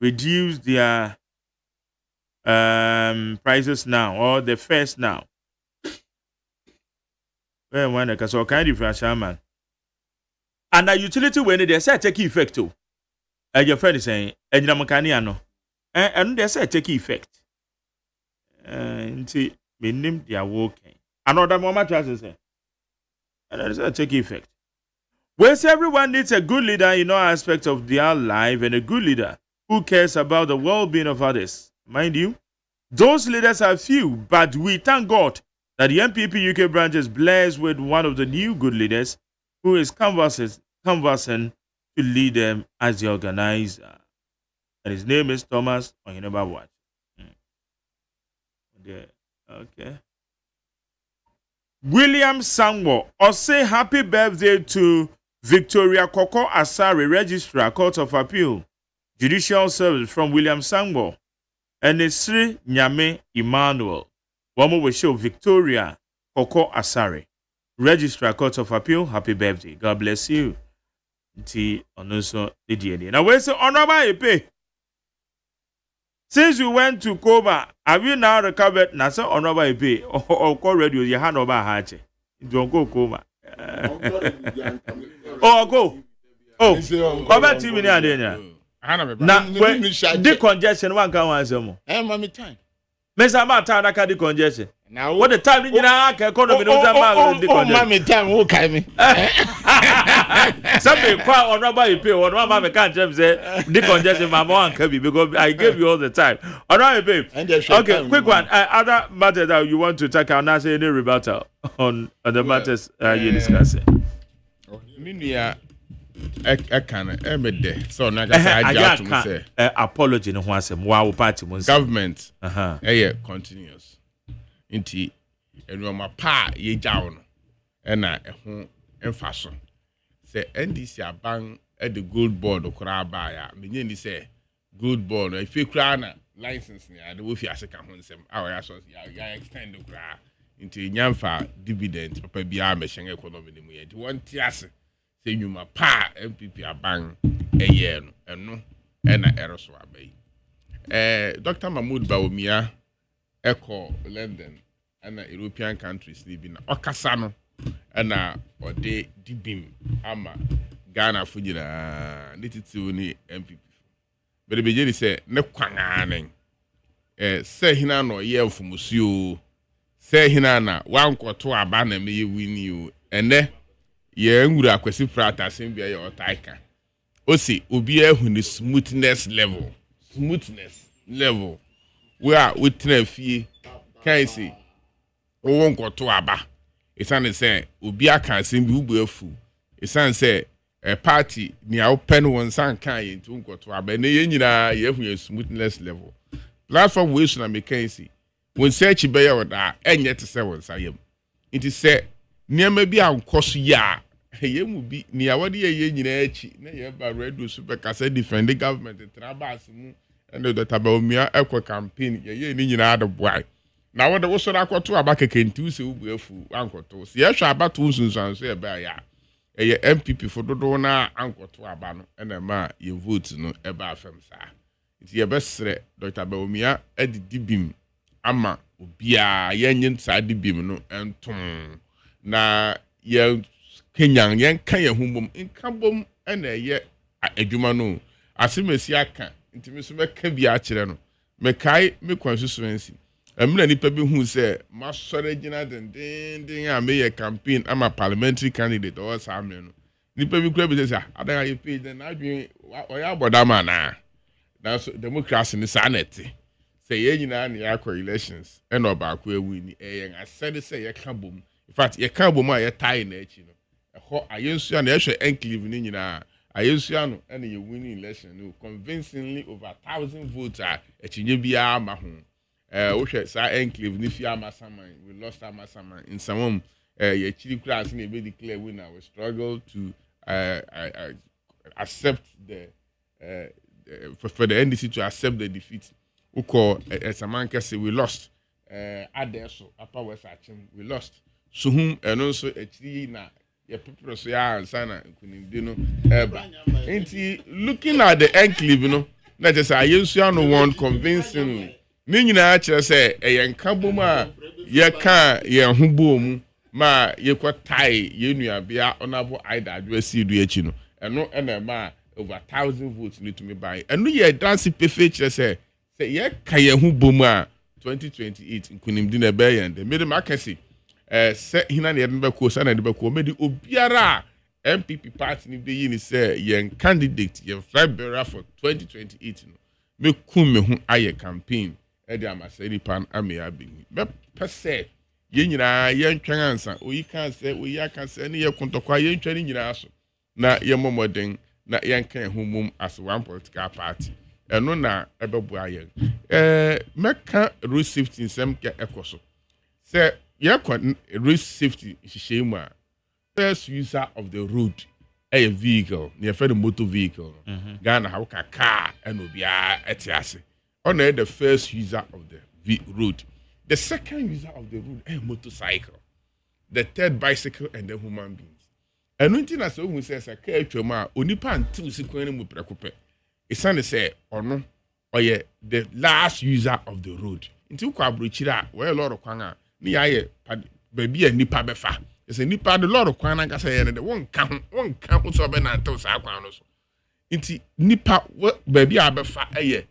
reduce their prices now or the fares now. Well, one because all kind of man. And the utility when they say take effect too. Your friend is saying, and they say take effect. See, me name they are working. Another moment to say, and they say take effect. Whereas everyone needs a good leader in all aspects of their life and a good leader who cares about the well-being of others. Mind you, those leaders are few, but we thank God that the MPP UK branch is blessed with one of the new good leaders who is conversing to lead them as the organizer. And his name is Thomas Onyeneba Watch. Okay. William Sangwo, say happy birthday to Victoria Koko Asare, Registrar, Court of Appeal, Judicial Service from William Sangwo, and Sri Nyame Emmanuel. One more will show Victoria Koko Asare, Registrar, Court of Appeal. Happy birthday. God bless you. Now, where's the honorable EP? Since you went to coma, have you now recovered? Now, so honorable EP or call radio, you hand over Hache. Don't go coma. Go. About 2 minutes. Now, the congestion one can answer more. Mommy time. Mesa Martin, I can't congestion. Now, what the time in your economy? Mommy time, who came me? Something quite honorable you pay. One mamma can't say the congestion, my mom can be because I gave you all the time. All right, babe. Okay, quick one. Other matter that you want to take, I'll not say any rebuttal on the matters you're discussing. I can every so now just say apology no one say wow party government continuous inti enoma pa ye jaw no na eho emfaso say NDC aban at the gold board okra ba ya menye ni say gold board if you kra na license ni ade wo fi aseka ho nsem ya so ya extend okra inti nyamfa dividend papa bia me hyen economy ni mu ye won ti ase say nyuma pa MPP aban eye no eno na eroso abai Dr. Mahmoud Bawumia eko London and European countries living okasa no na ode dibim ama Ghana fujina nititu ni MPP but be jeri say ne kwananen say hina no ye mfumusuo say hina na wankoto aba na me ye wini o ene ye nwura akwesi prata sembia ye otaika osi obi ehu ni smoothness level where we trafie kan si wo nkoto aba isane say obi aka sembi ugbo afu isane say party ni a open one san kan ye ntu nkoto aba na ye nyina ye ehu ye smoothness level platform we so na me kan si won search be ye oda enye te say won sayem it is say niam bi ankoso ya ye mu bi ni awade ye nyina achi na ye ba radio super kasa defend the government trabas mu and the tabomia eco campaign ye ni nyina ade boy na wode wo so akoto abakeke ntu se ubu afu ankoto se ye hwa abato sunsun so ye ba ya ye MPP for dodo na ankoto aba no na ma ye vote no e ba afem sa iti ye besre Dr. Bawumia edidibim ama obia ye nyin sa dibim no entom na ye Kenyan yen kan ye humbom nkabom na ye adwuma no asemesi aka ntimi so meka bi a kire no mekai me constituency amina nipa bi hu say masore gina den a me campaign ama parliamentary candidate or samle no nipa bi kura bi say adan aye page na adwen oya bodama na so democracy ni sanete say ye nyina na yakọ elections and obakọ ewu ni yen asede say ye ka bom in fact ye ka bom a ye tie na echi no ho ayensu na ehwe enclave ni nyina ayensu no and ye winning election no convincingly over 1,000 votes a echinye bia ma ho wo hwe sa enclave ni fi amasaman we lost amasaman in some ye chiri class na be declare winner we struggle to accept the for the NDC to accept the defeat. We call as a man can say we lost. Adesso Upper West Achim we lost. So whom and also a tree na your people say and sana dino ain't looking at the enclave, you know. That is I used to no one convincingly. Meaning actually say a yankabuma ye can ye humboom ma ye quite tie ye knew be honorable either address you do chino and no and ma over 1,000 votes need to me buy. And we are dancing perfect say ye kaya humbooma 2028 in Kunim Dina Bay and the middle market set hina ne be ko sana de be ko me di obiara MPP party ni be yin say yen candidate yen flag bearer for 2028 no me kum me hu aye campaign e de amaseri pan ame abi me pese yen nyina yen twan ansa oyi kan say oyi aka say ne ye kontokwa yen twan nyina so na ye momoden na yen kan humum as one political party eno na ebebu ayen meka road safety nsem ke ekoso say road safety shishemu a first user of the road a vehicle near for the motor vehicle Ghana how ka car and obia etiase on the first user of the road, the second user of the road a motorcycle, the third bicycle and the human beings. And one thing as we say a car choma onipa until sequence mu prekope it's an say or no or yeah the last user of the road until kwa bruchira where a lot of kwanga ni aye baby a nipa befa it's a nipa the lot of kwana ka say the one count so be na until sa kwan no so nti nipa baby a befa aye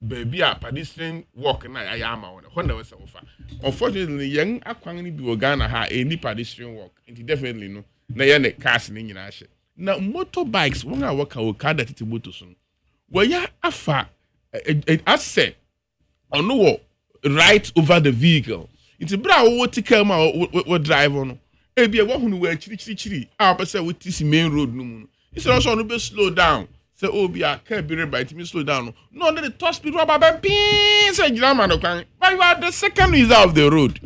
baby a pedestrian walk na ya ama won ho na we say ofa unfortunately young akwan ni bi wo Ghana ha a nipa pedestrian walk nti definitely no na ye ne cars ni nyina hye na motorbikes won a waka o car that motor so where afa asset ono wo right over the vehicle. It's bra wo tika ma wo driver no e bia wo hunu wa chiri a pese wo tisi main road no mu no it's also no be slow down say obia car be right me slow down no the top speed rubber band pin say gira man kwan but you are the second user of the road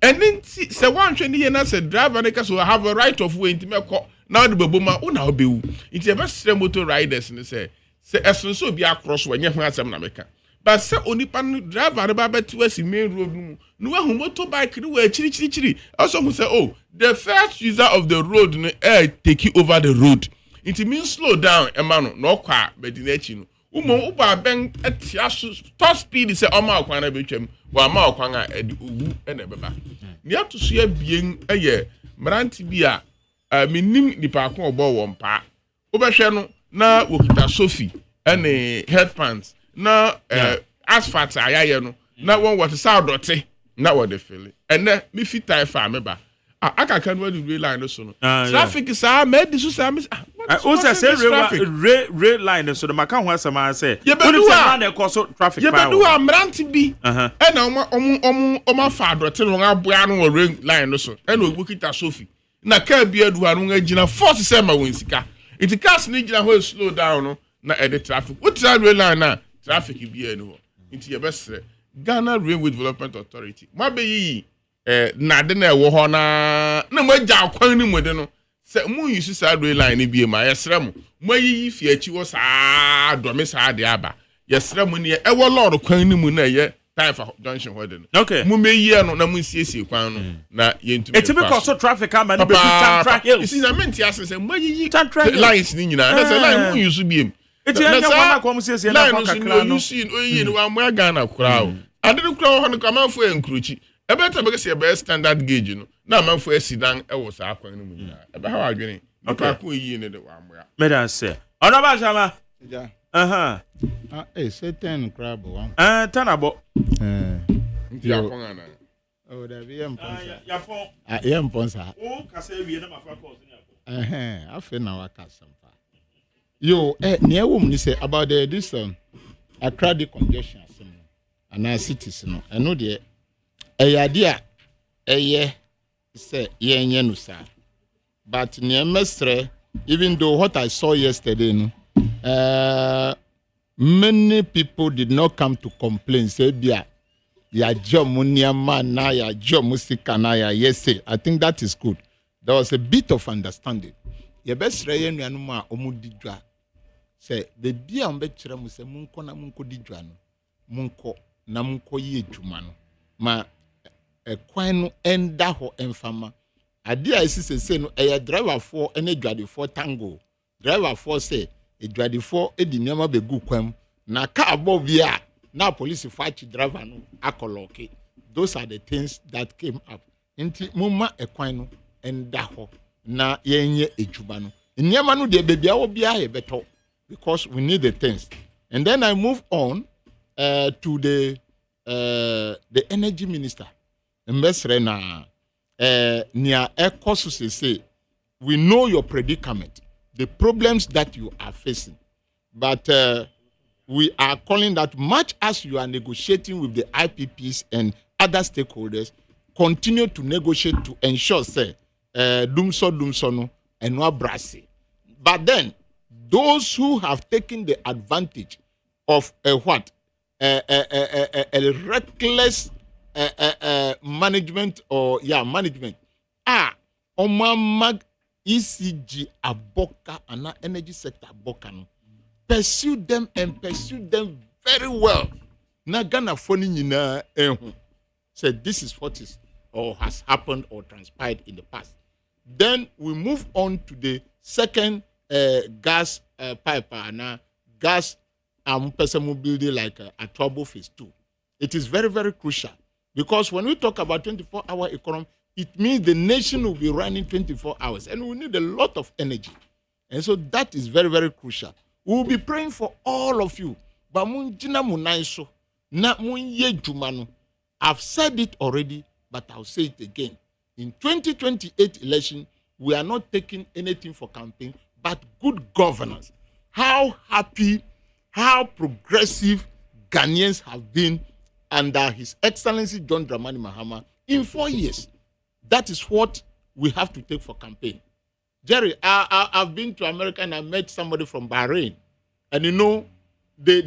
and then say one hwe ni na say driver na so have a right of way ntime ko now the boboma una obewu it's a best motor riders ni say eson so bia cross wa nye ho asem na meka. But say onipa driver the baba to us main road no we motorbike no we chiri also who say oh the first user of the road no take you over the road it means slow down emano no kwa bedinachi no umo uba ben etia top speed say o ma akwan na betwam wa ma akwan a edi owu e na beba ni atoso ya bien eye mranti bia menim nipa akon obo wo mpa obehwe no na wokita sofi ene headpants na asphalt ayaye no na won what sound dote na what the feel and na me fit time fa me ba aka kan we the line no so no traffic is me dis so me o say rail line so the maka ho asama say you be do na cause traffic power you be do amranti bi e na omo fa dote no aboa no rail line no so e na ogukita sofi na ka bia du anu ngina force say ma won sika it cars ni gina ho slow down no na e the traffic what rail line na traffic bi enu into your best Ghana Railway Development Authority. Mabe na de na ewo ho na mo ja kwan ni mo de no se mo use sa rail line ni bi ma yesra mo yi fi achi wo sa do me sa de aba yesra mo ni ewo lord kwan ni mo na ye Taifa junction ho de no okay mo meyi no na mo siesie kwan no na yentu it be cause traffic am na be track hills you see na menti ase mo yi lines ni nyina na se line mo use bi em it's a one come say na kakra no you see oyi ni wa mo Ghana kura o ade no kura ho no kamanfo enkruchi e beta be say be standard gauge no na amanfo asidan e wo sa akwan no mu nyina e be ha adwene okay ko yi ni de wa mo ya me dan say ona ba jama Certain crab one. Tanabo. Yapon. Oh, there be Yapon. Yapon. Oh, Kasa we na mafa course ni I feel now waka sampa. Yo, near woman say about this Accra the congestion and our cities no. I know the idea say no sir. But near Mestre, even though what I saw yesterday, no, many people did not come to complain. Say, "Bia, ya jomunia man na ya jomusika na ya yese." I think that is good. There was a bit of understanding. Ye best reyen ya numa omudidwa. Say, the bia mbechira mu se munko na munko didwa no. Munko na munko ye dwuma no. Ma kwan no enda ho emfama. Adi a esi se no driver for ene dwade for tango. Driver for say e dwade for edi niam abegu kwam na car bob bia na police fight driver no akoloke. Those are the things that came up. Inti mumma ekwan no enda ho na yenye ejuba no. Niam no de bebia wo bia ye beto because we need the things. And then I move on to the energy minister. Mbesre na near Ecosus say, we know your predicament, the problems that you are facing. But we are calling that much as you are negotiating with the IPPs and other stakeholders, continue to negotiate to ensure, say, dumso no, and no brasi. But then, those who have taken the advantage of a reckless management management omamag ECG aboka and energy sector aboka no pursue them very well na Ghana phone nyina said this is what is or has happened or transpired in the past. Then we move on to the second gas pipe and gas person building like a trouble phase 2. It is very, very crucial. Because when we talk about 24-hour economy, it means the nation will be running 24 hours. And we need a lot of energy. And so that is very, very crucial. We will be praying for all of you. I've said it already, but I'll say it again. In 2028 election, we are not taking anything for campaign, but good governance. How happy, how progressive Ghanaians have been under His Excellency John Dramani Mahama in 4 years. That is what we have to take for campaign. Jerry, I've been to America and I met somebody from Bahrain. And you know, their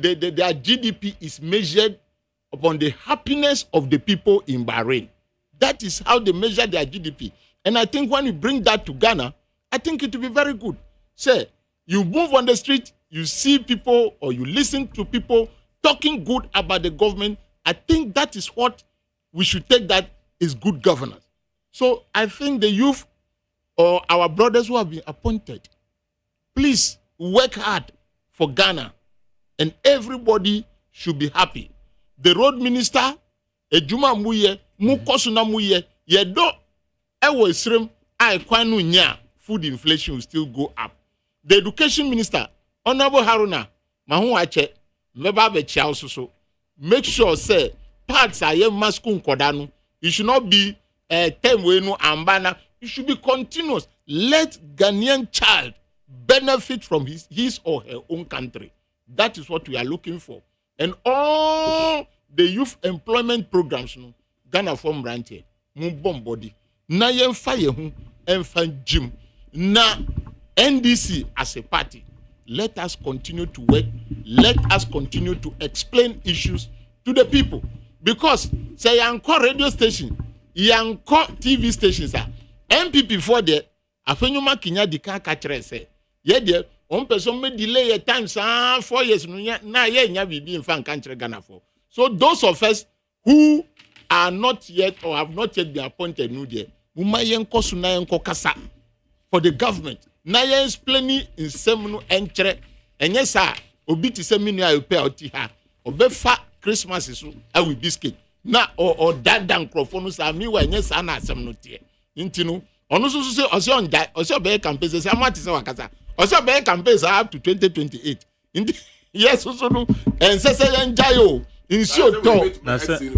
GDP is measured upon the happiness of the people in Bahrain. That is how they measure their GDP. And I think when you bring that to Ghana, I think it will be very good. Say, you move on the street, you see people or you listen to people talking good about the government. I think that is what we should take, that is good governance. So I think the youth or our brothers who have been appointed, please work hard for Ghana and everybody should be happy. The road minister, Ejuma Muye, Mukosuna Muye, Yedo, Ewo Isrim, Kwanu Nya, food inflation will still go up. The education minister, Honorable Haruna, Mahu Ache, Mebabe Chiao. Make sure, say, parts are here, maskun kodanu. It should not be temwenu ambana. It should be continuous. Let Ghanaian child benefit from his or her own country. That is what we are looking for. And all the youth employment programs, Ghana from Rantie, Mumbom body, na yen fire enfan gym, na NDC as a party. Let us continue to work. Let us continue to explain issues to the people. Because, say, Yanko radio station, Yanko TV stations are MPP for the Afenyuma Kinya Dika Kachre say, yeah, one person may delay a time, 4 years, na ye be in fan country Ghana for. So, those of us who are not yet or have not yet been appointed, Umayenko Sunayenko Kasa for the government. Na ye explaining in semunu enchre enye sa obi ti se minu ayo pe oti ha obefa Christmas so awi biscuit na o dada microphone sa mi wa enye sa na asem no tie ntinu onu so se ose onja ose be campaign se amati se wakasa ose be campaign sa up to 2028 yes so no ensese yen jayo insio to na se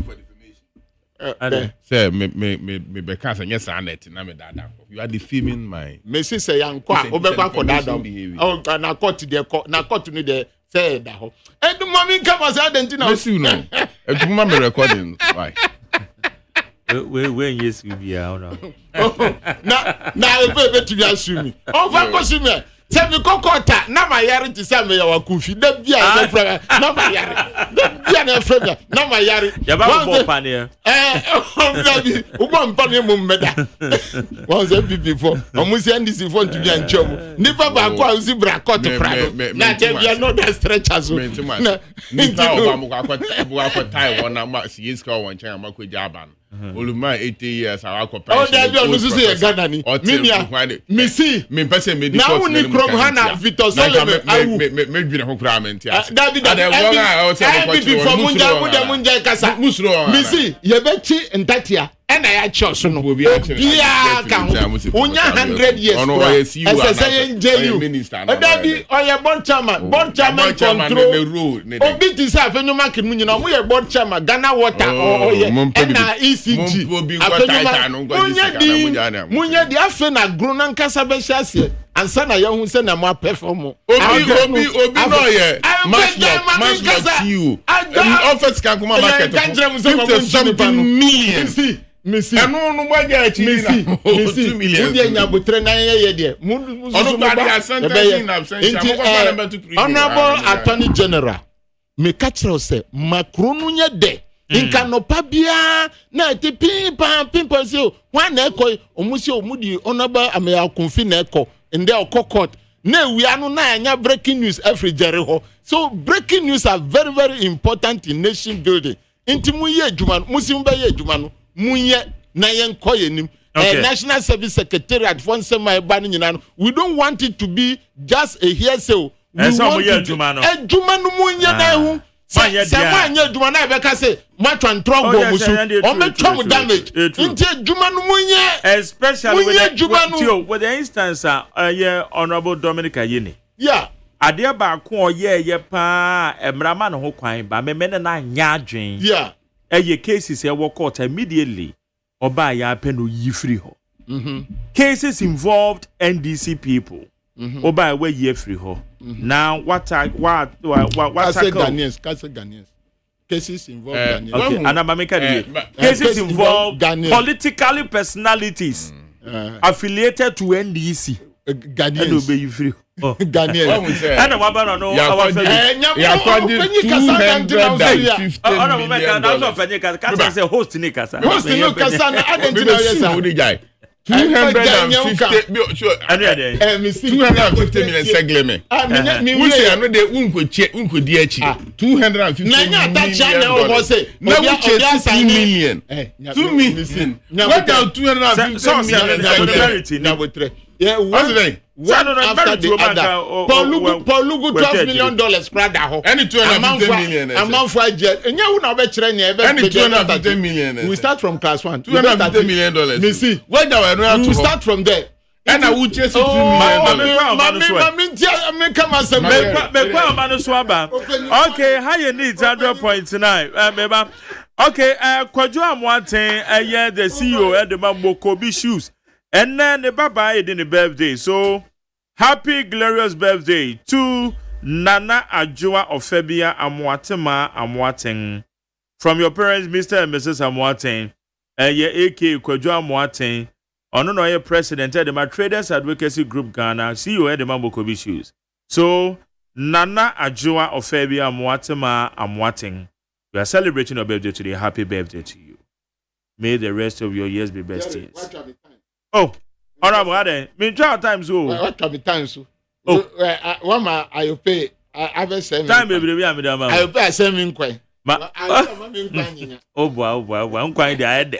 say me be can say yes anet na me dada you are defaming my me say yankwa obekwa kodada oh na court de na court ni de say da ho edu mami kama say identity yes you know eduma me recording why we yes we be out na ebe to be assume o fa ko sume se mi kokota na ma yare ti se me ya wa kufi da bia na fra na ma yare da bia na fra na ma yare ya ba bo pane obi ubo mpane mu meda won se before omu se ndisi for to be anchom ni baba ko usi bra court prado na je bia no that stretchers na ni ta o ba mu akwa won na ma si iska won chen ma ko jaban oluma 80 years our corporation. Oh, there be on so say Ghana ni. Me see. Me person me now we need from Hana Victor Solomon. Me dwina ho kra me ntia. David before munja kasa. Me see ye be chi ntatia. Ena ya church no. Bia kan. Unya 100 years. Say NJU. David oye bon chairman control. Obi ti say afenuma kinu nyina mo ye bon chairman Ghana Water oye. Ena ECG. Munya di afe na grow na nkasa be hyiase ansa na ye hu se na mo perform. Obi no ye. Mass you. Office kan kuma market. 50 million. Missy. No gbaja chi na. 2 million. Ndi enya botre na ye de. Ono ba dia sentence in absentia. Honorable Attorney General. Me catch say Macron nye de. Inka no pa bia na ti pimpa se wan na ekoi omusi omudi Honorable Ameya Konfi na eko inde okokot na ewia no na anya breaking news every jere ho. So breaking news are very very important in nation building. Inti mu ye adwuma musi mu ba ye adwuma no munye na yenko yenim. National Service Secretariat for sema eba no nyina no. We don't want it to be just a hearsay. We want adwuma no munye na ehu. Sama anya adwuma na be ka say matwa ntrogo musu o metwa damage nti adwuma no munye especially with the instance Honorable Dominic Ayeni. Yeah. Ade ba ko ye pa emrama no ho kwan ba me na nya adwen. Yeah. Cases e wo court immediately oba ya pe no yi free ho. Cases involved NDC people. Oba we yi free ho. Now what Ghanaians cases involved Ghanaians. Okay, and cases involved politically personalities affiliated to NDC. Ghanaians. And obey you free. Ghanaians. And a wabana no our host ni kasa. Host ni kasa na identity yes. 250 million segleme. We say no dey unko di achi. 250 million. Na tacha na o say. Na we chase 2 million. 2 million. What down 250 million na botre. Yeah, one after the other. Paul Lugu $12 million spread ho. Any 250 million. Amount for jet. Enya we na be kire nya be. Any 250 million. We start from class 1. $250 million. Me see. Where that we to start from there. And I would chase $2 million. Okay, how you need 100.9. Okay, Kwajo Amwate, the CEO at the Mambokobi shoes. And then the baba did the birthday. So happy glorious birthday to Nana Ajua of Febia Amwatema Amwateng. From your parents, Mr. and Mrs. Amwateng, AK Kwajo Amwateng, Honorable President at the Traders Advocacy Group Ghana, CEO at the Mambokobi shoes. So Nana Ajua of Febia Amwatema Amwateng. We are celebrating your birthday today. Happy birthday to you. May the rest of your years be best years. Oh, Honorable Ade, me try times so. What can be times? Oh, one ma I pay. I have send time baby am da ma. I pay send me nkwan. Oh boy, nkwan dey head.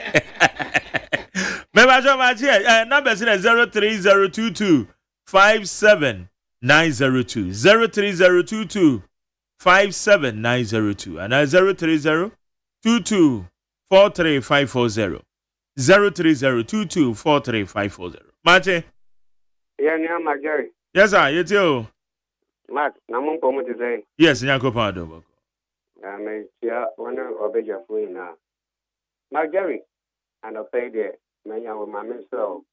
Me ba jo ma here. Number is 03022 57902. 03022 57902 and 03022 43540. 03022435540. Mate. Yeah, Jerry. Yes, sir. You too. Mark, namun pomo to say. Yes, Nyako Pado. I chia one of your phone now. Mark Jerry, and I'll pay the many of my so.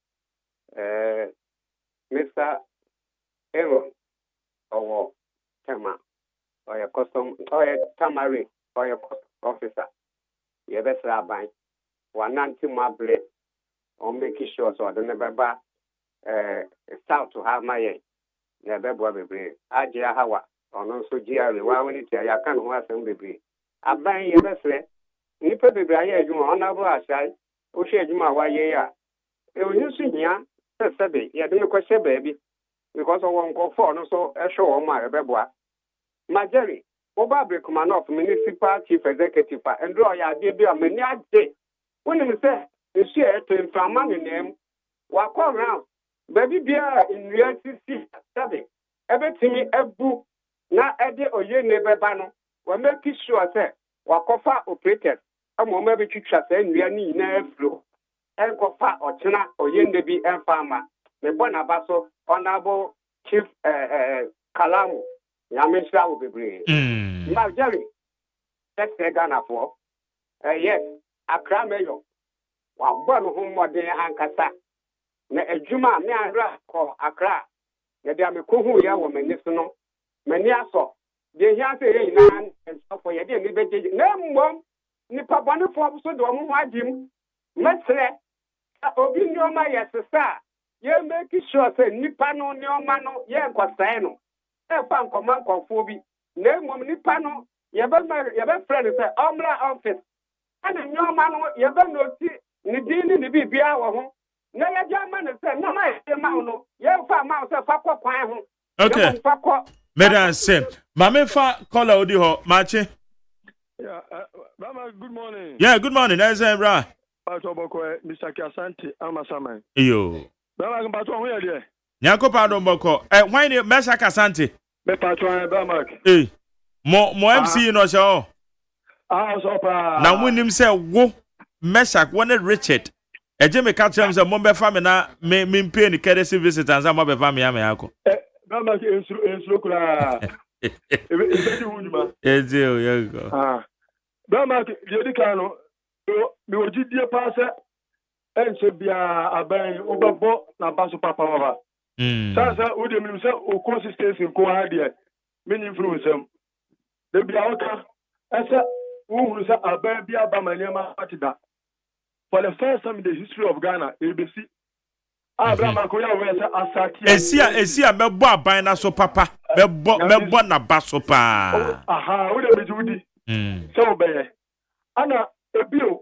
Mr. Aaron, or Tama, or your custom, or your Tamari, or your officer. You better buy one anti my blade, or making sure so I don't never start to have my never baby. Ajia Hawa, or no so Jerry, why when it I can't have some baby. I buy your best friend. Nipper baby, I you honorable as I, who shared my way. You see here, Sabi, you don't question baby, because I won't go for no so a show on my baby. My Jerry, Obabri command of municipal chief executive, and draw your baby a many day. When you say, you share to him from money name, walk around. Baby beer in reality, Sabi, everything a book, not a day or year neighbor banner, will make it sure, say, walk off operated. A moment which you trust and we are near flow. And Kofa or China or Yendebi and Farmer, the Bonabaso, Honorable Chief Kalamu, Yamisha will be bringing. Now, Jerry, let's say Ghana for. Yes, Accra Mayo. One home more than Ankasa. A Juma, me and Rako, Accra. The Damiku, ya woman, listen, Maniaso. The Yase Nan and so for your dear liberty. No one, Nipabano for so don't want him. Let's say. Obi nyoma yesesa ye make sure say nipa no nyoma no ye nkwasai no e fa nkoma nkofo bi na emom nipa no ye be friend say omra office ana nyoma no ye be noti ni dini ni bibia wo ho na ye jama ne say na ma ye ma no ye fa ma say fa kwa kwan ho. Okay, Madam Sim, Mame fa call odi ho machi. Yeah, Mama, good morning. Yeah, good morning. Nice bra. Mr. Kiasante Amasaman. Yo. Bama patron who here? Nyako pardon boko. Why ni Mr. Kiasante? Me patron Bama. Mo MC no show. So pa. Na wunim say wo Meshak one Richard. Eje me catch am say mo be fa me na me pay ni courtesy visitors am be fa me am yako. Bama ensuro kula. Ebe wunjuma. Ezio yego. Bama yedi kanu. Me ojidie pa se ense bia aban obabo na baso papa baba sasa odi mi se o consistency ko ade me ni fru nsem de bia oka ese wo se aban bia ba maniama atida for the first time in the history of Ghana ABC Abraham akoya we se asaki esia mebo aban na so papa mebo na baso pa odi mi judi so obeye ana ebio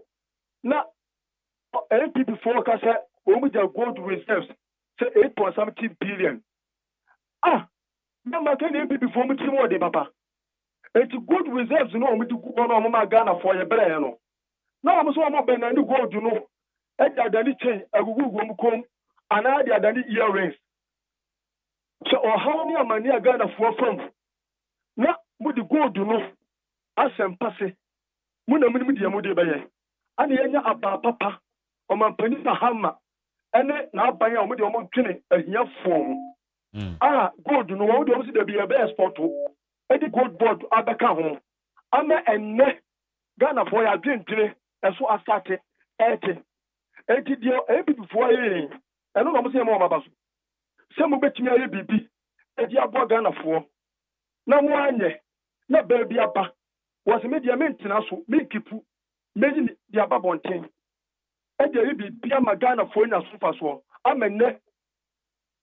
na NPP forecast omuja gold reserves say 8.70 billion. Na can NPP for me more de papa. It's gold reserves no omuja go no mama Ghana for your brand no. Na am so am ben na gold no. E da dani chain agugu gum kom ana da dani earrings. So how ni amani Ghana for from. Na mu di gold no asem passe. Mu na mu di amode baye. Ani enya aba papa o mampani Bahama ene na aban a mo de o mo twene ahia fom gold no wo de o si da bi e be export e di gold board abeka ho ama enne Ghana for ya dwentire eso asate eti dio e bi fo ye eno no mo se mo maba so se mo betimi aye bibi e di abo Ghana for na mo anye na ba bi aba wo se media mentina so me kipu meji di aba bonten e de bi bia magana fo na so faso amenne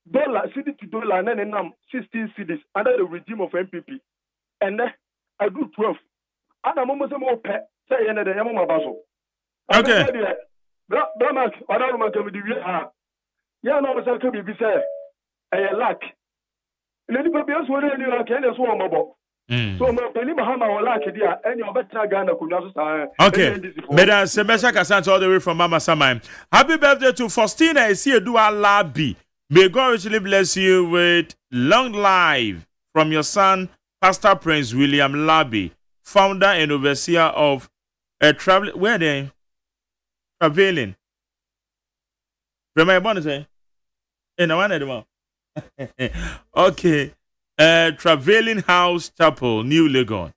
dollar city to dollar na nam 16 cedis under the regime of MPP and I do 12 ana mo se mo pe say ye na de yamo mabaso okay Brahma ona mo ke di wi ya no mo se ke bi say e lack le di pe bi so re ni la ke ne so mo bo. So okay, Madam Semesha Kasante all the way from Mama Samai. Happy birthday to Faustina Esiedua Labi. May God richly bless you with long life from your son, Pastor Prince William Labi, founder and overseer of a traveling. Where are they? Traveling. Remember what I say? In one of them. Okay. Traveling House Chapel, New Legon.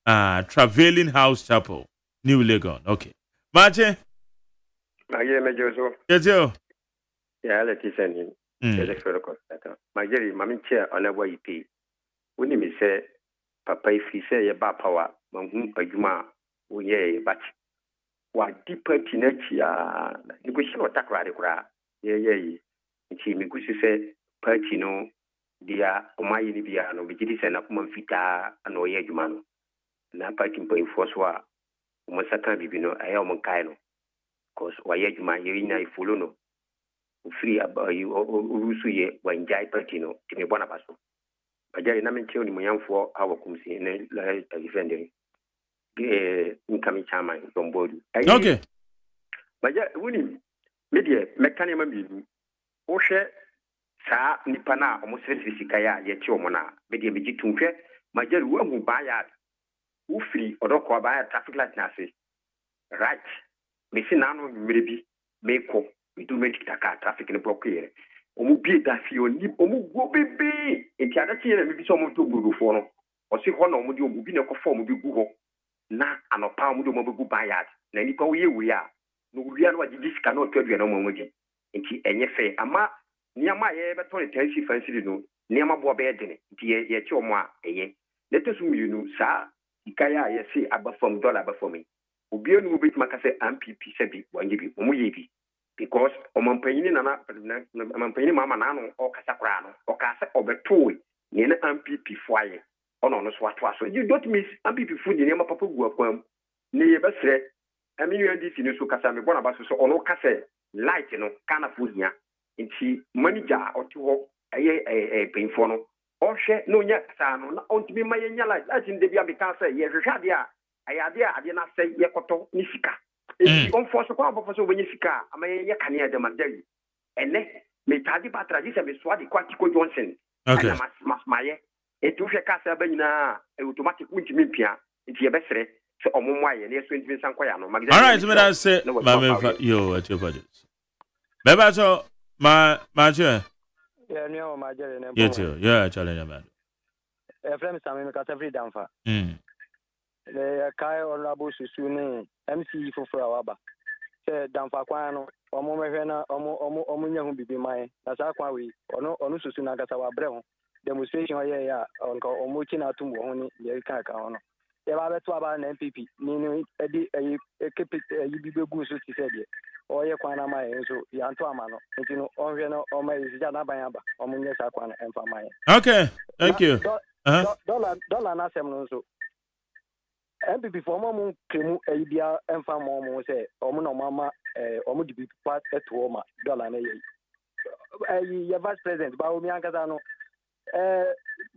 Traveling House Chapel, New Legon. Okay. Marche? Yes, you. Yeah, let us send him. Yes, for the cost. My dear, Mammy chair on a way pay. When you say, Papa, if he say about power, Mamma, Aguma, ye, but what deeper teenager, you wish you attack radical. Yea, and she may say, Pertino, dear, Omai Libiano, Vigidis and Upman Fita, and Oyegman. Na party point for swa, Mosaka Bibino, I am Kaino. Cause Oyegman, you in a full free about you Usuye when Jai Pertino, to me one of us. But there is nothing to me for our committee and defending incoming chairman from board. Okay. But yeah, winning media mechanism Oshe Sa Nipana, almost Fisikaya, yet your mona, media Vigitunke, my dear woman who buy at Ufri or Doko buy a traffic light nurses. Right. Missing Nano maybe Mako. We do make traffic in the block here. Omu be that you need Omu go be in the other year, maybe someone to go for or see one or Mudu will be no form of Google. Na and a pound of Mobu Bayat. Nanipa we are. No, we are what this cannot tell you no more. And she and ye Ama near my ever told it, she fancy no, near my boy bed, dear yet your ma, eh? Let us you know, sir. Ikaya, yes, say above from dollar for me. Ubion will be Macase and PP Sebi, one gibi, Umuyebi. Because Omampani Mampani Mamma Nano or Casaprano or Casa over toy, near MPP foyer, on honest what was. So you don't miss MPP food in Yama Papa Guapum, near Besre. I mean, you and this in Casami, one of us, so no casse, light, kind of food here. And she manager or two a painful. Or share no yet, son, on to be my yellow, as in the Biabica say, yes, Shadia. I did not say Yakoto Nisika. If you force a problem for so when you see car, I may Yakania de Mandeli. And let me tardy by tradition with Swati Quatico Johnson. Okay. Maye. It took a casa benina, automatic winch mimpia, into your best rate. So on my and yes, when San Quayano. All right, so I say, Mamma, you at your budget. Bebato, my dear. Yeah, no, my dear. You too. Yeah, challenge man. A friend is coming because every damn far. The Kai or Rabu Susune, MC for Waba. Say Damfa Quano, or Momena, or Munya who be mine. That's our quawi, or no Susunagasawa Breon. Demonstration, yeah, on Muchina Tumbo, the Kaka. There are two about an MPP, meaning a UB Goose, he said, or Yakwana Mai, so Yantuamano, and you know, or my Jana Bayamba, or Munya Sakwan and for mine. Okay, thank you. Dollar Nasem also. MPP for Mamu Krimu Abia and Farm say, Omo Mama, Omo di part at Woma, Dollar. Your vice president, Baumi Ankazano,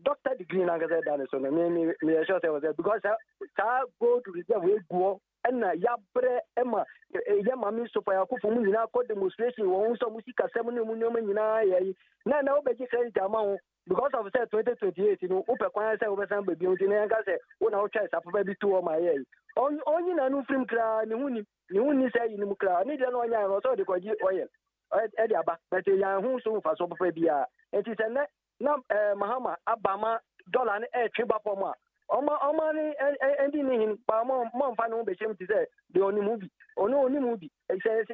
Dr. Degree Ankazan, so me assure was there because I go to the way go and Yabre Emma, Yamami Sofia Kufumina called demonstration, one some music, 7 million, now Becky Jamao. Because of said 2028, you know, Upper over some baby, and I say, one our choice, I maybe 2 of my age. Only a new film cry, you say in Mukra, I need an oil, also the oil. Ediaba, but a young who so for so Fabia. It is a net, Mahama, Abama, dollar, and a tribapoma. Omani and in Mom Fano be shame to say the only movie, or no only movie. It says,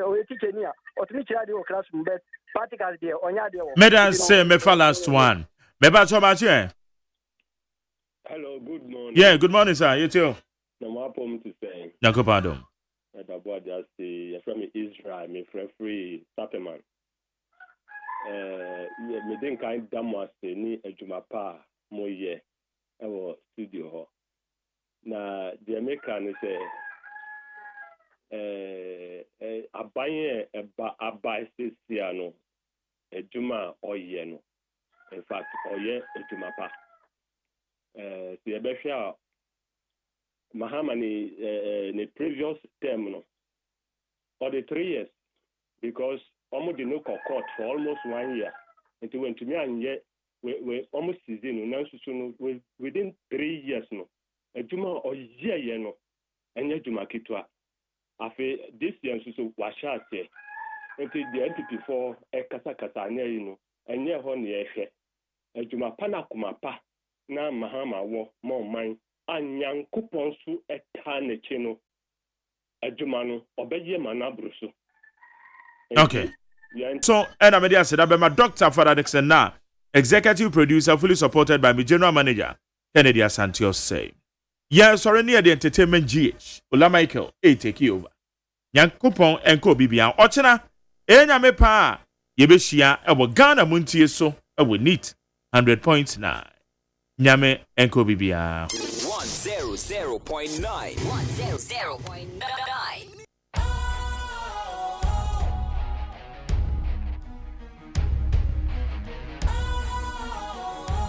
or teacher near, or to meet radio classroom, but particles there, on your May I say, me for last one. Beba so much, yeah. Hello, good morning. Yeah, good morning, sir. You too. No more problem to say. Nakopado. About just the from Israel, me free Sapeman. Me think I damn ni ejumapa moye. Our studio na the American say abaye abai sesiano ejuma oye no in fact oye ejuma pa the ebehwa Mahama ni previous term no or the 3 years because almost did no court for almost 1 year until when to me and yet we almost season now so within 3 years no aduma or year no enye aduma kitwa afi this year so washa ate until the entity for kasa kasa anya you know enye ho na ehwe adwuma pa na akoma pa na mahama wo ma ɔman anyankopɔn so ɛta n'akyi no adwuma no ɔbɛgye ma no aboro so. Okay. So, and I'm here said my Dr. Father Dixon now, executive producer, fully supported by my general manager, Kennedy Asantio say. Yes, sorry near the entertainment GH. Ola Michael, take you over. Yankupon enko Bibian. Ochena, enyame pa, yebeshia, ewo Ghana Montie so, ewo neat, 100.9. Nyame enko Bibian. 100.9. 100.9.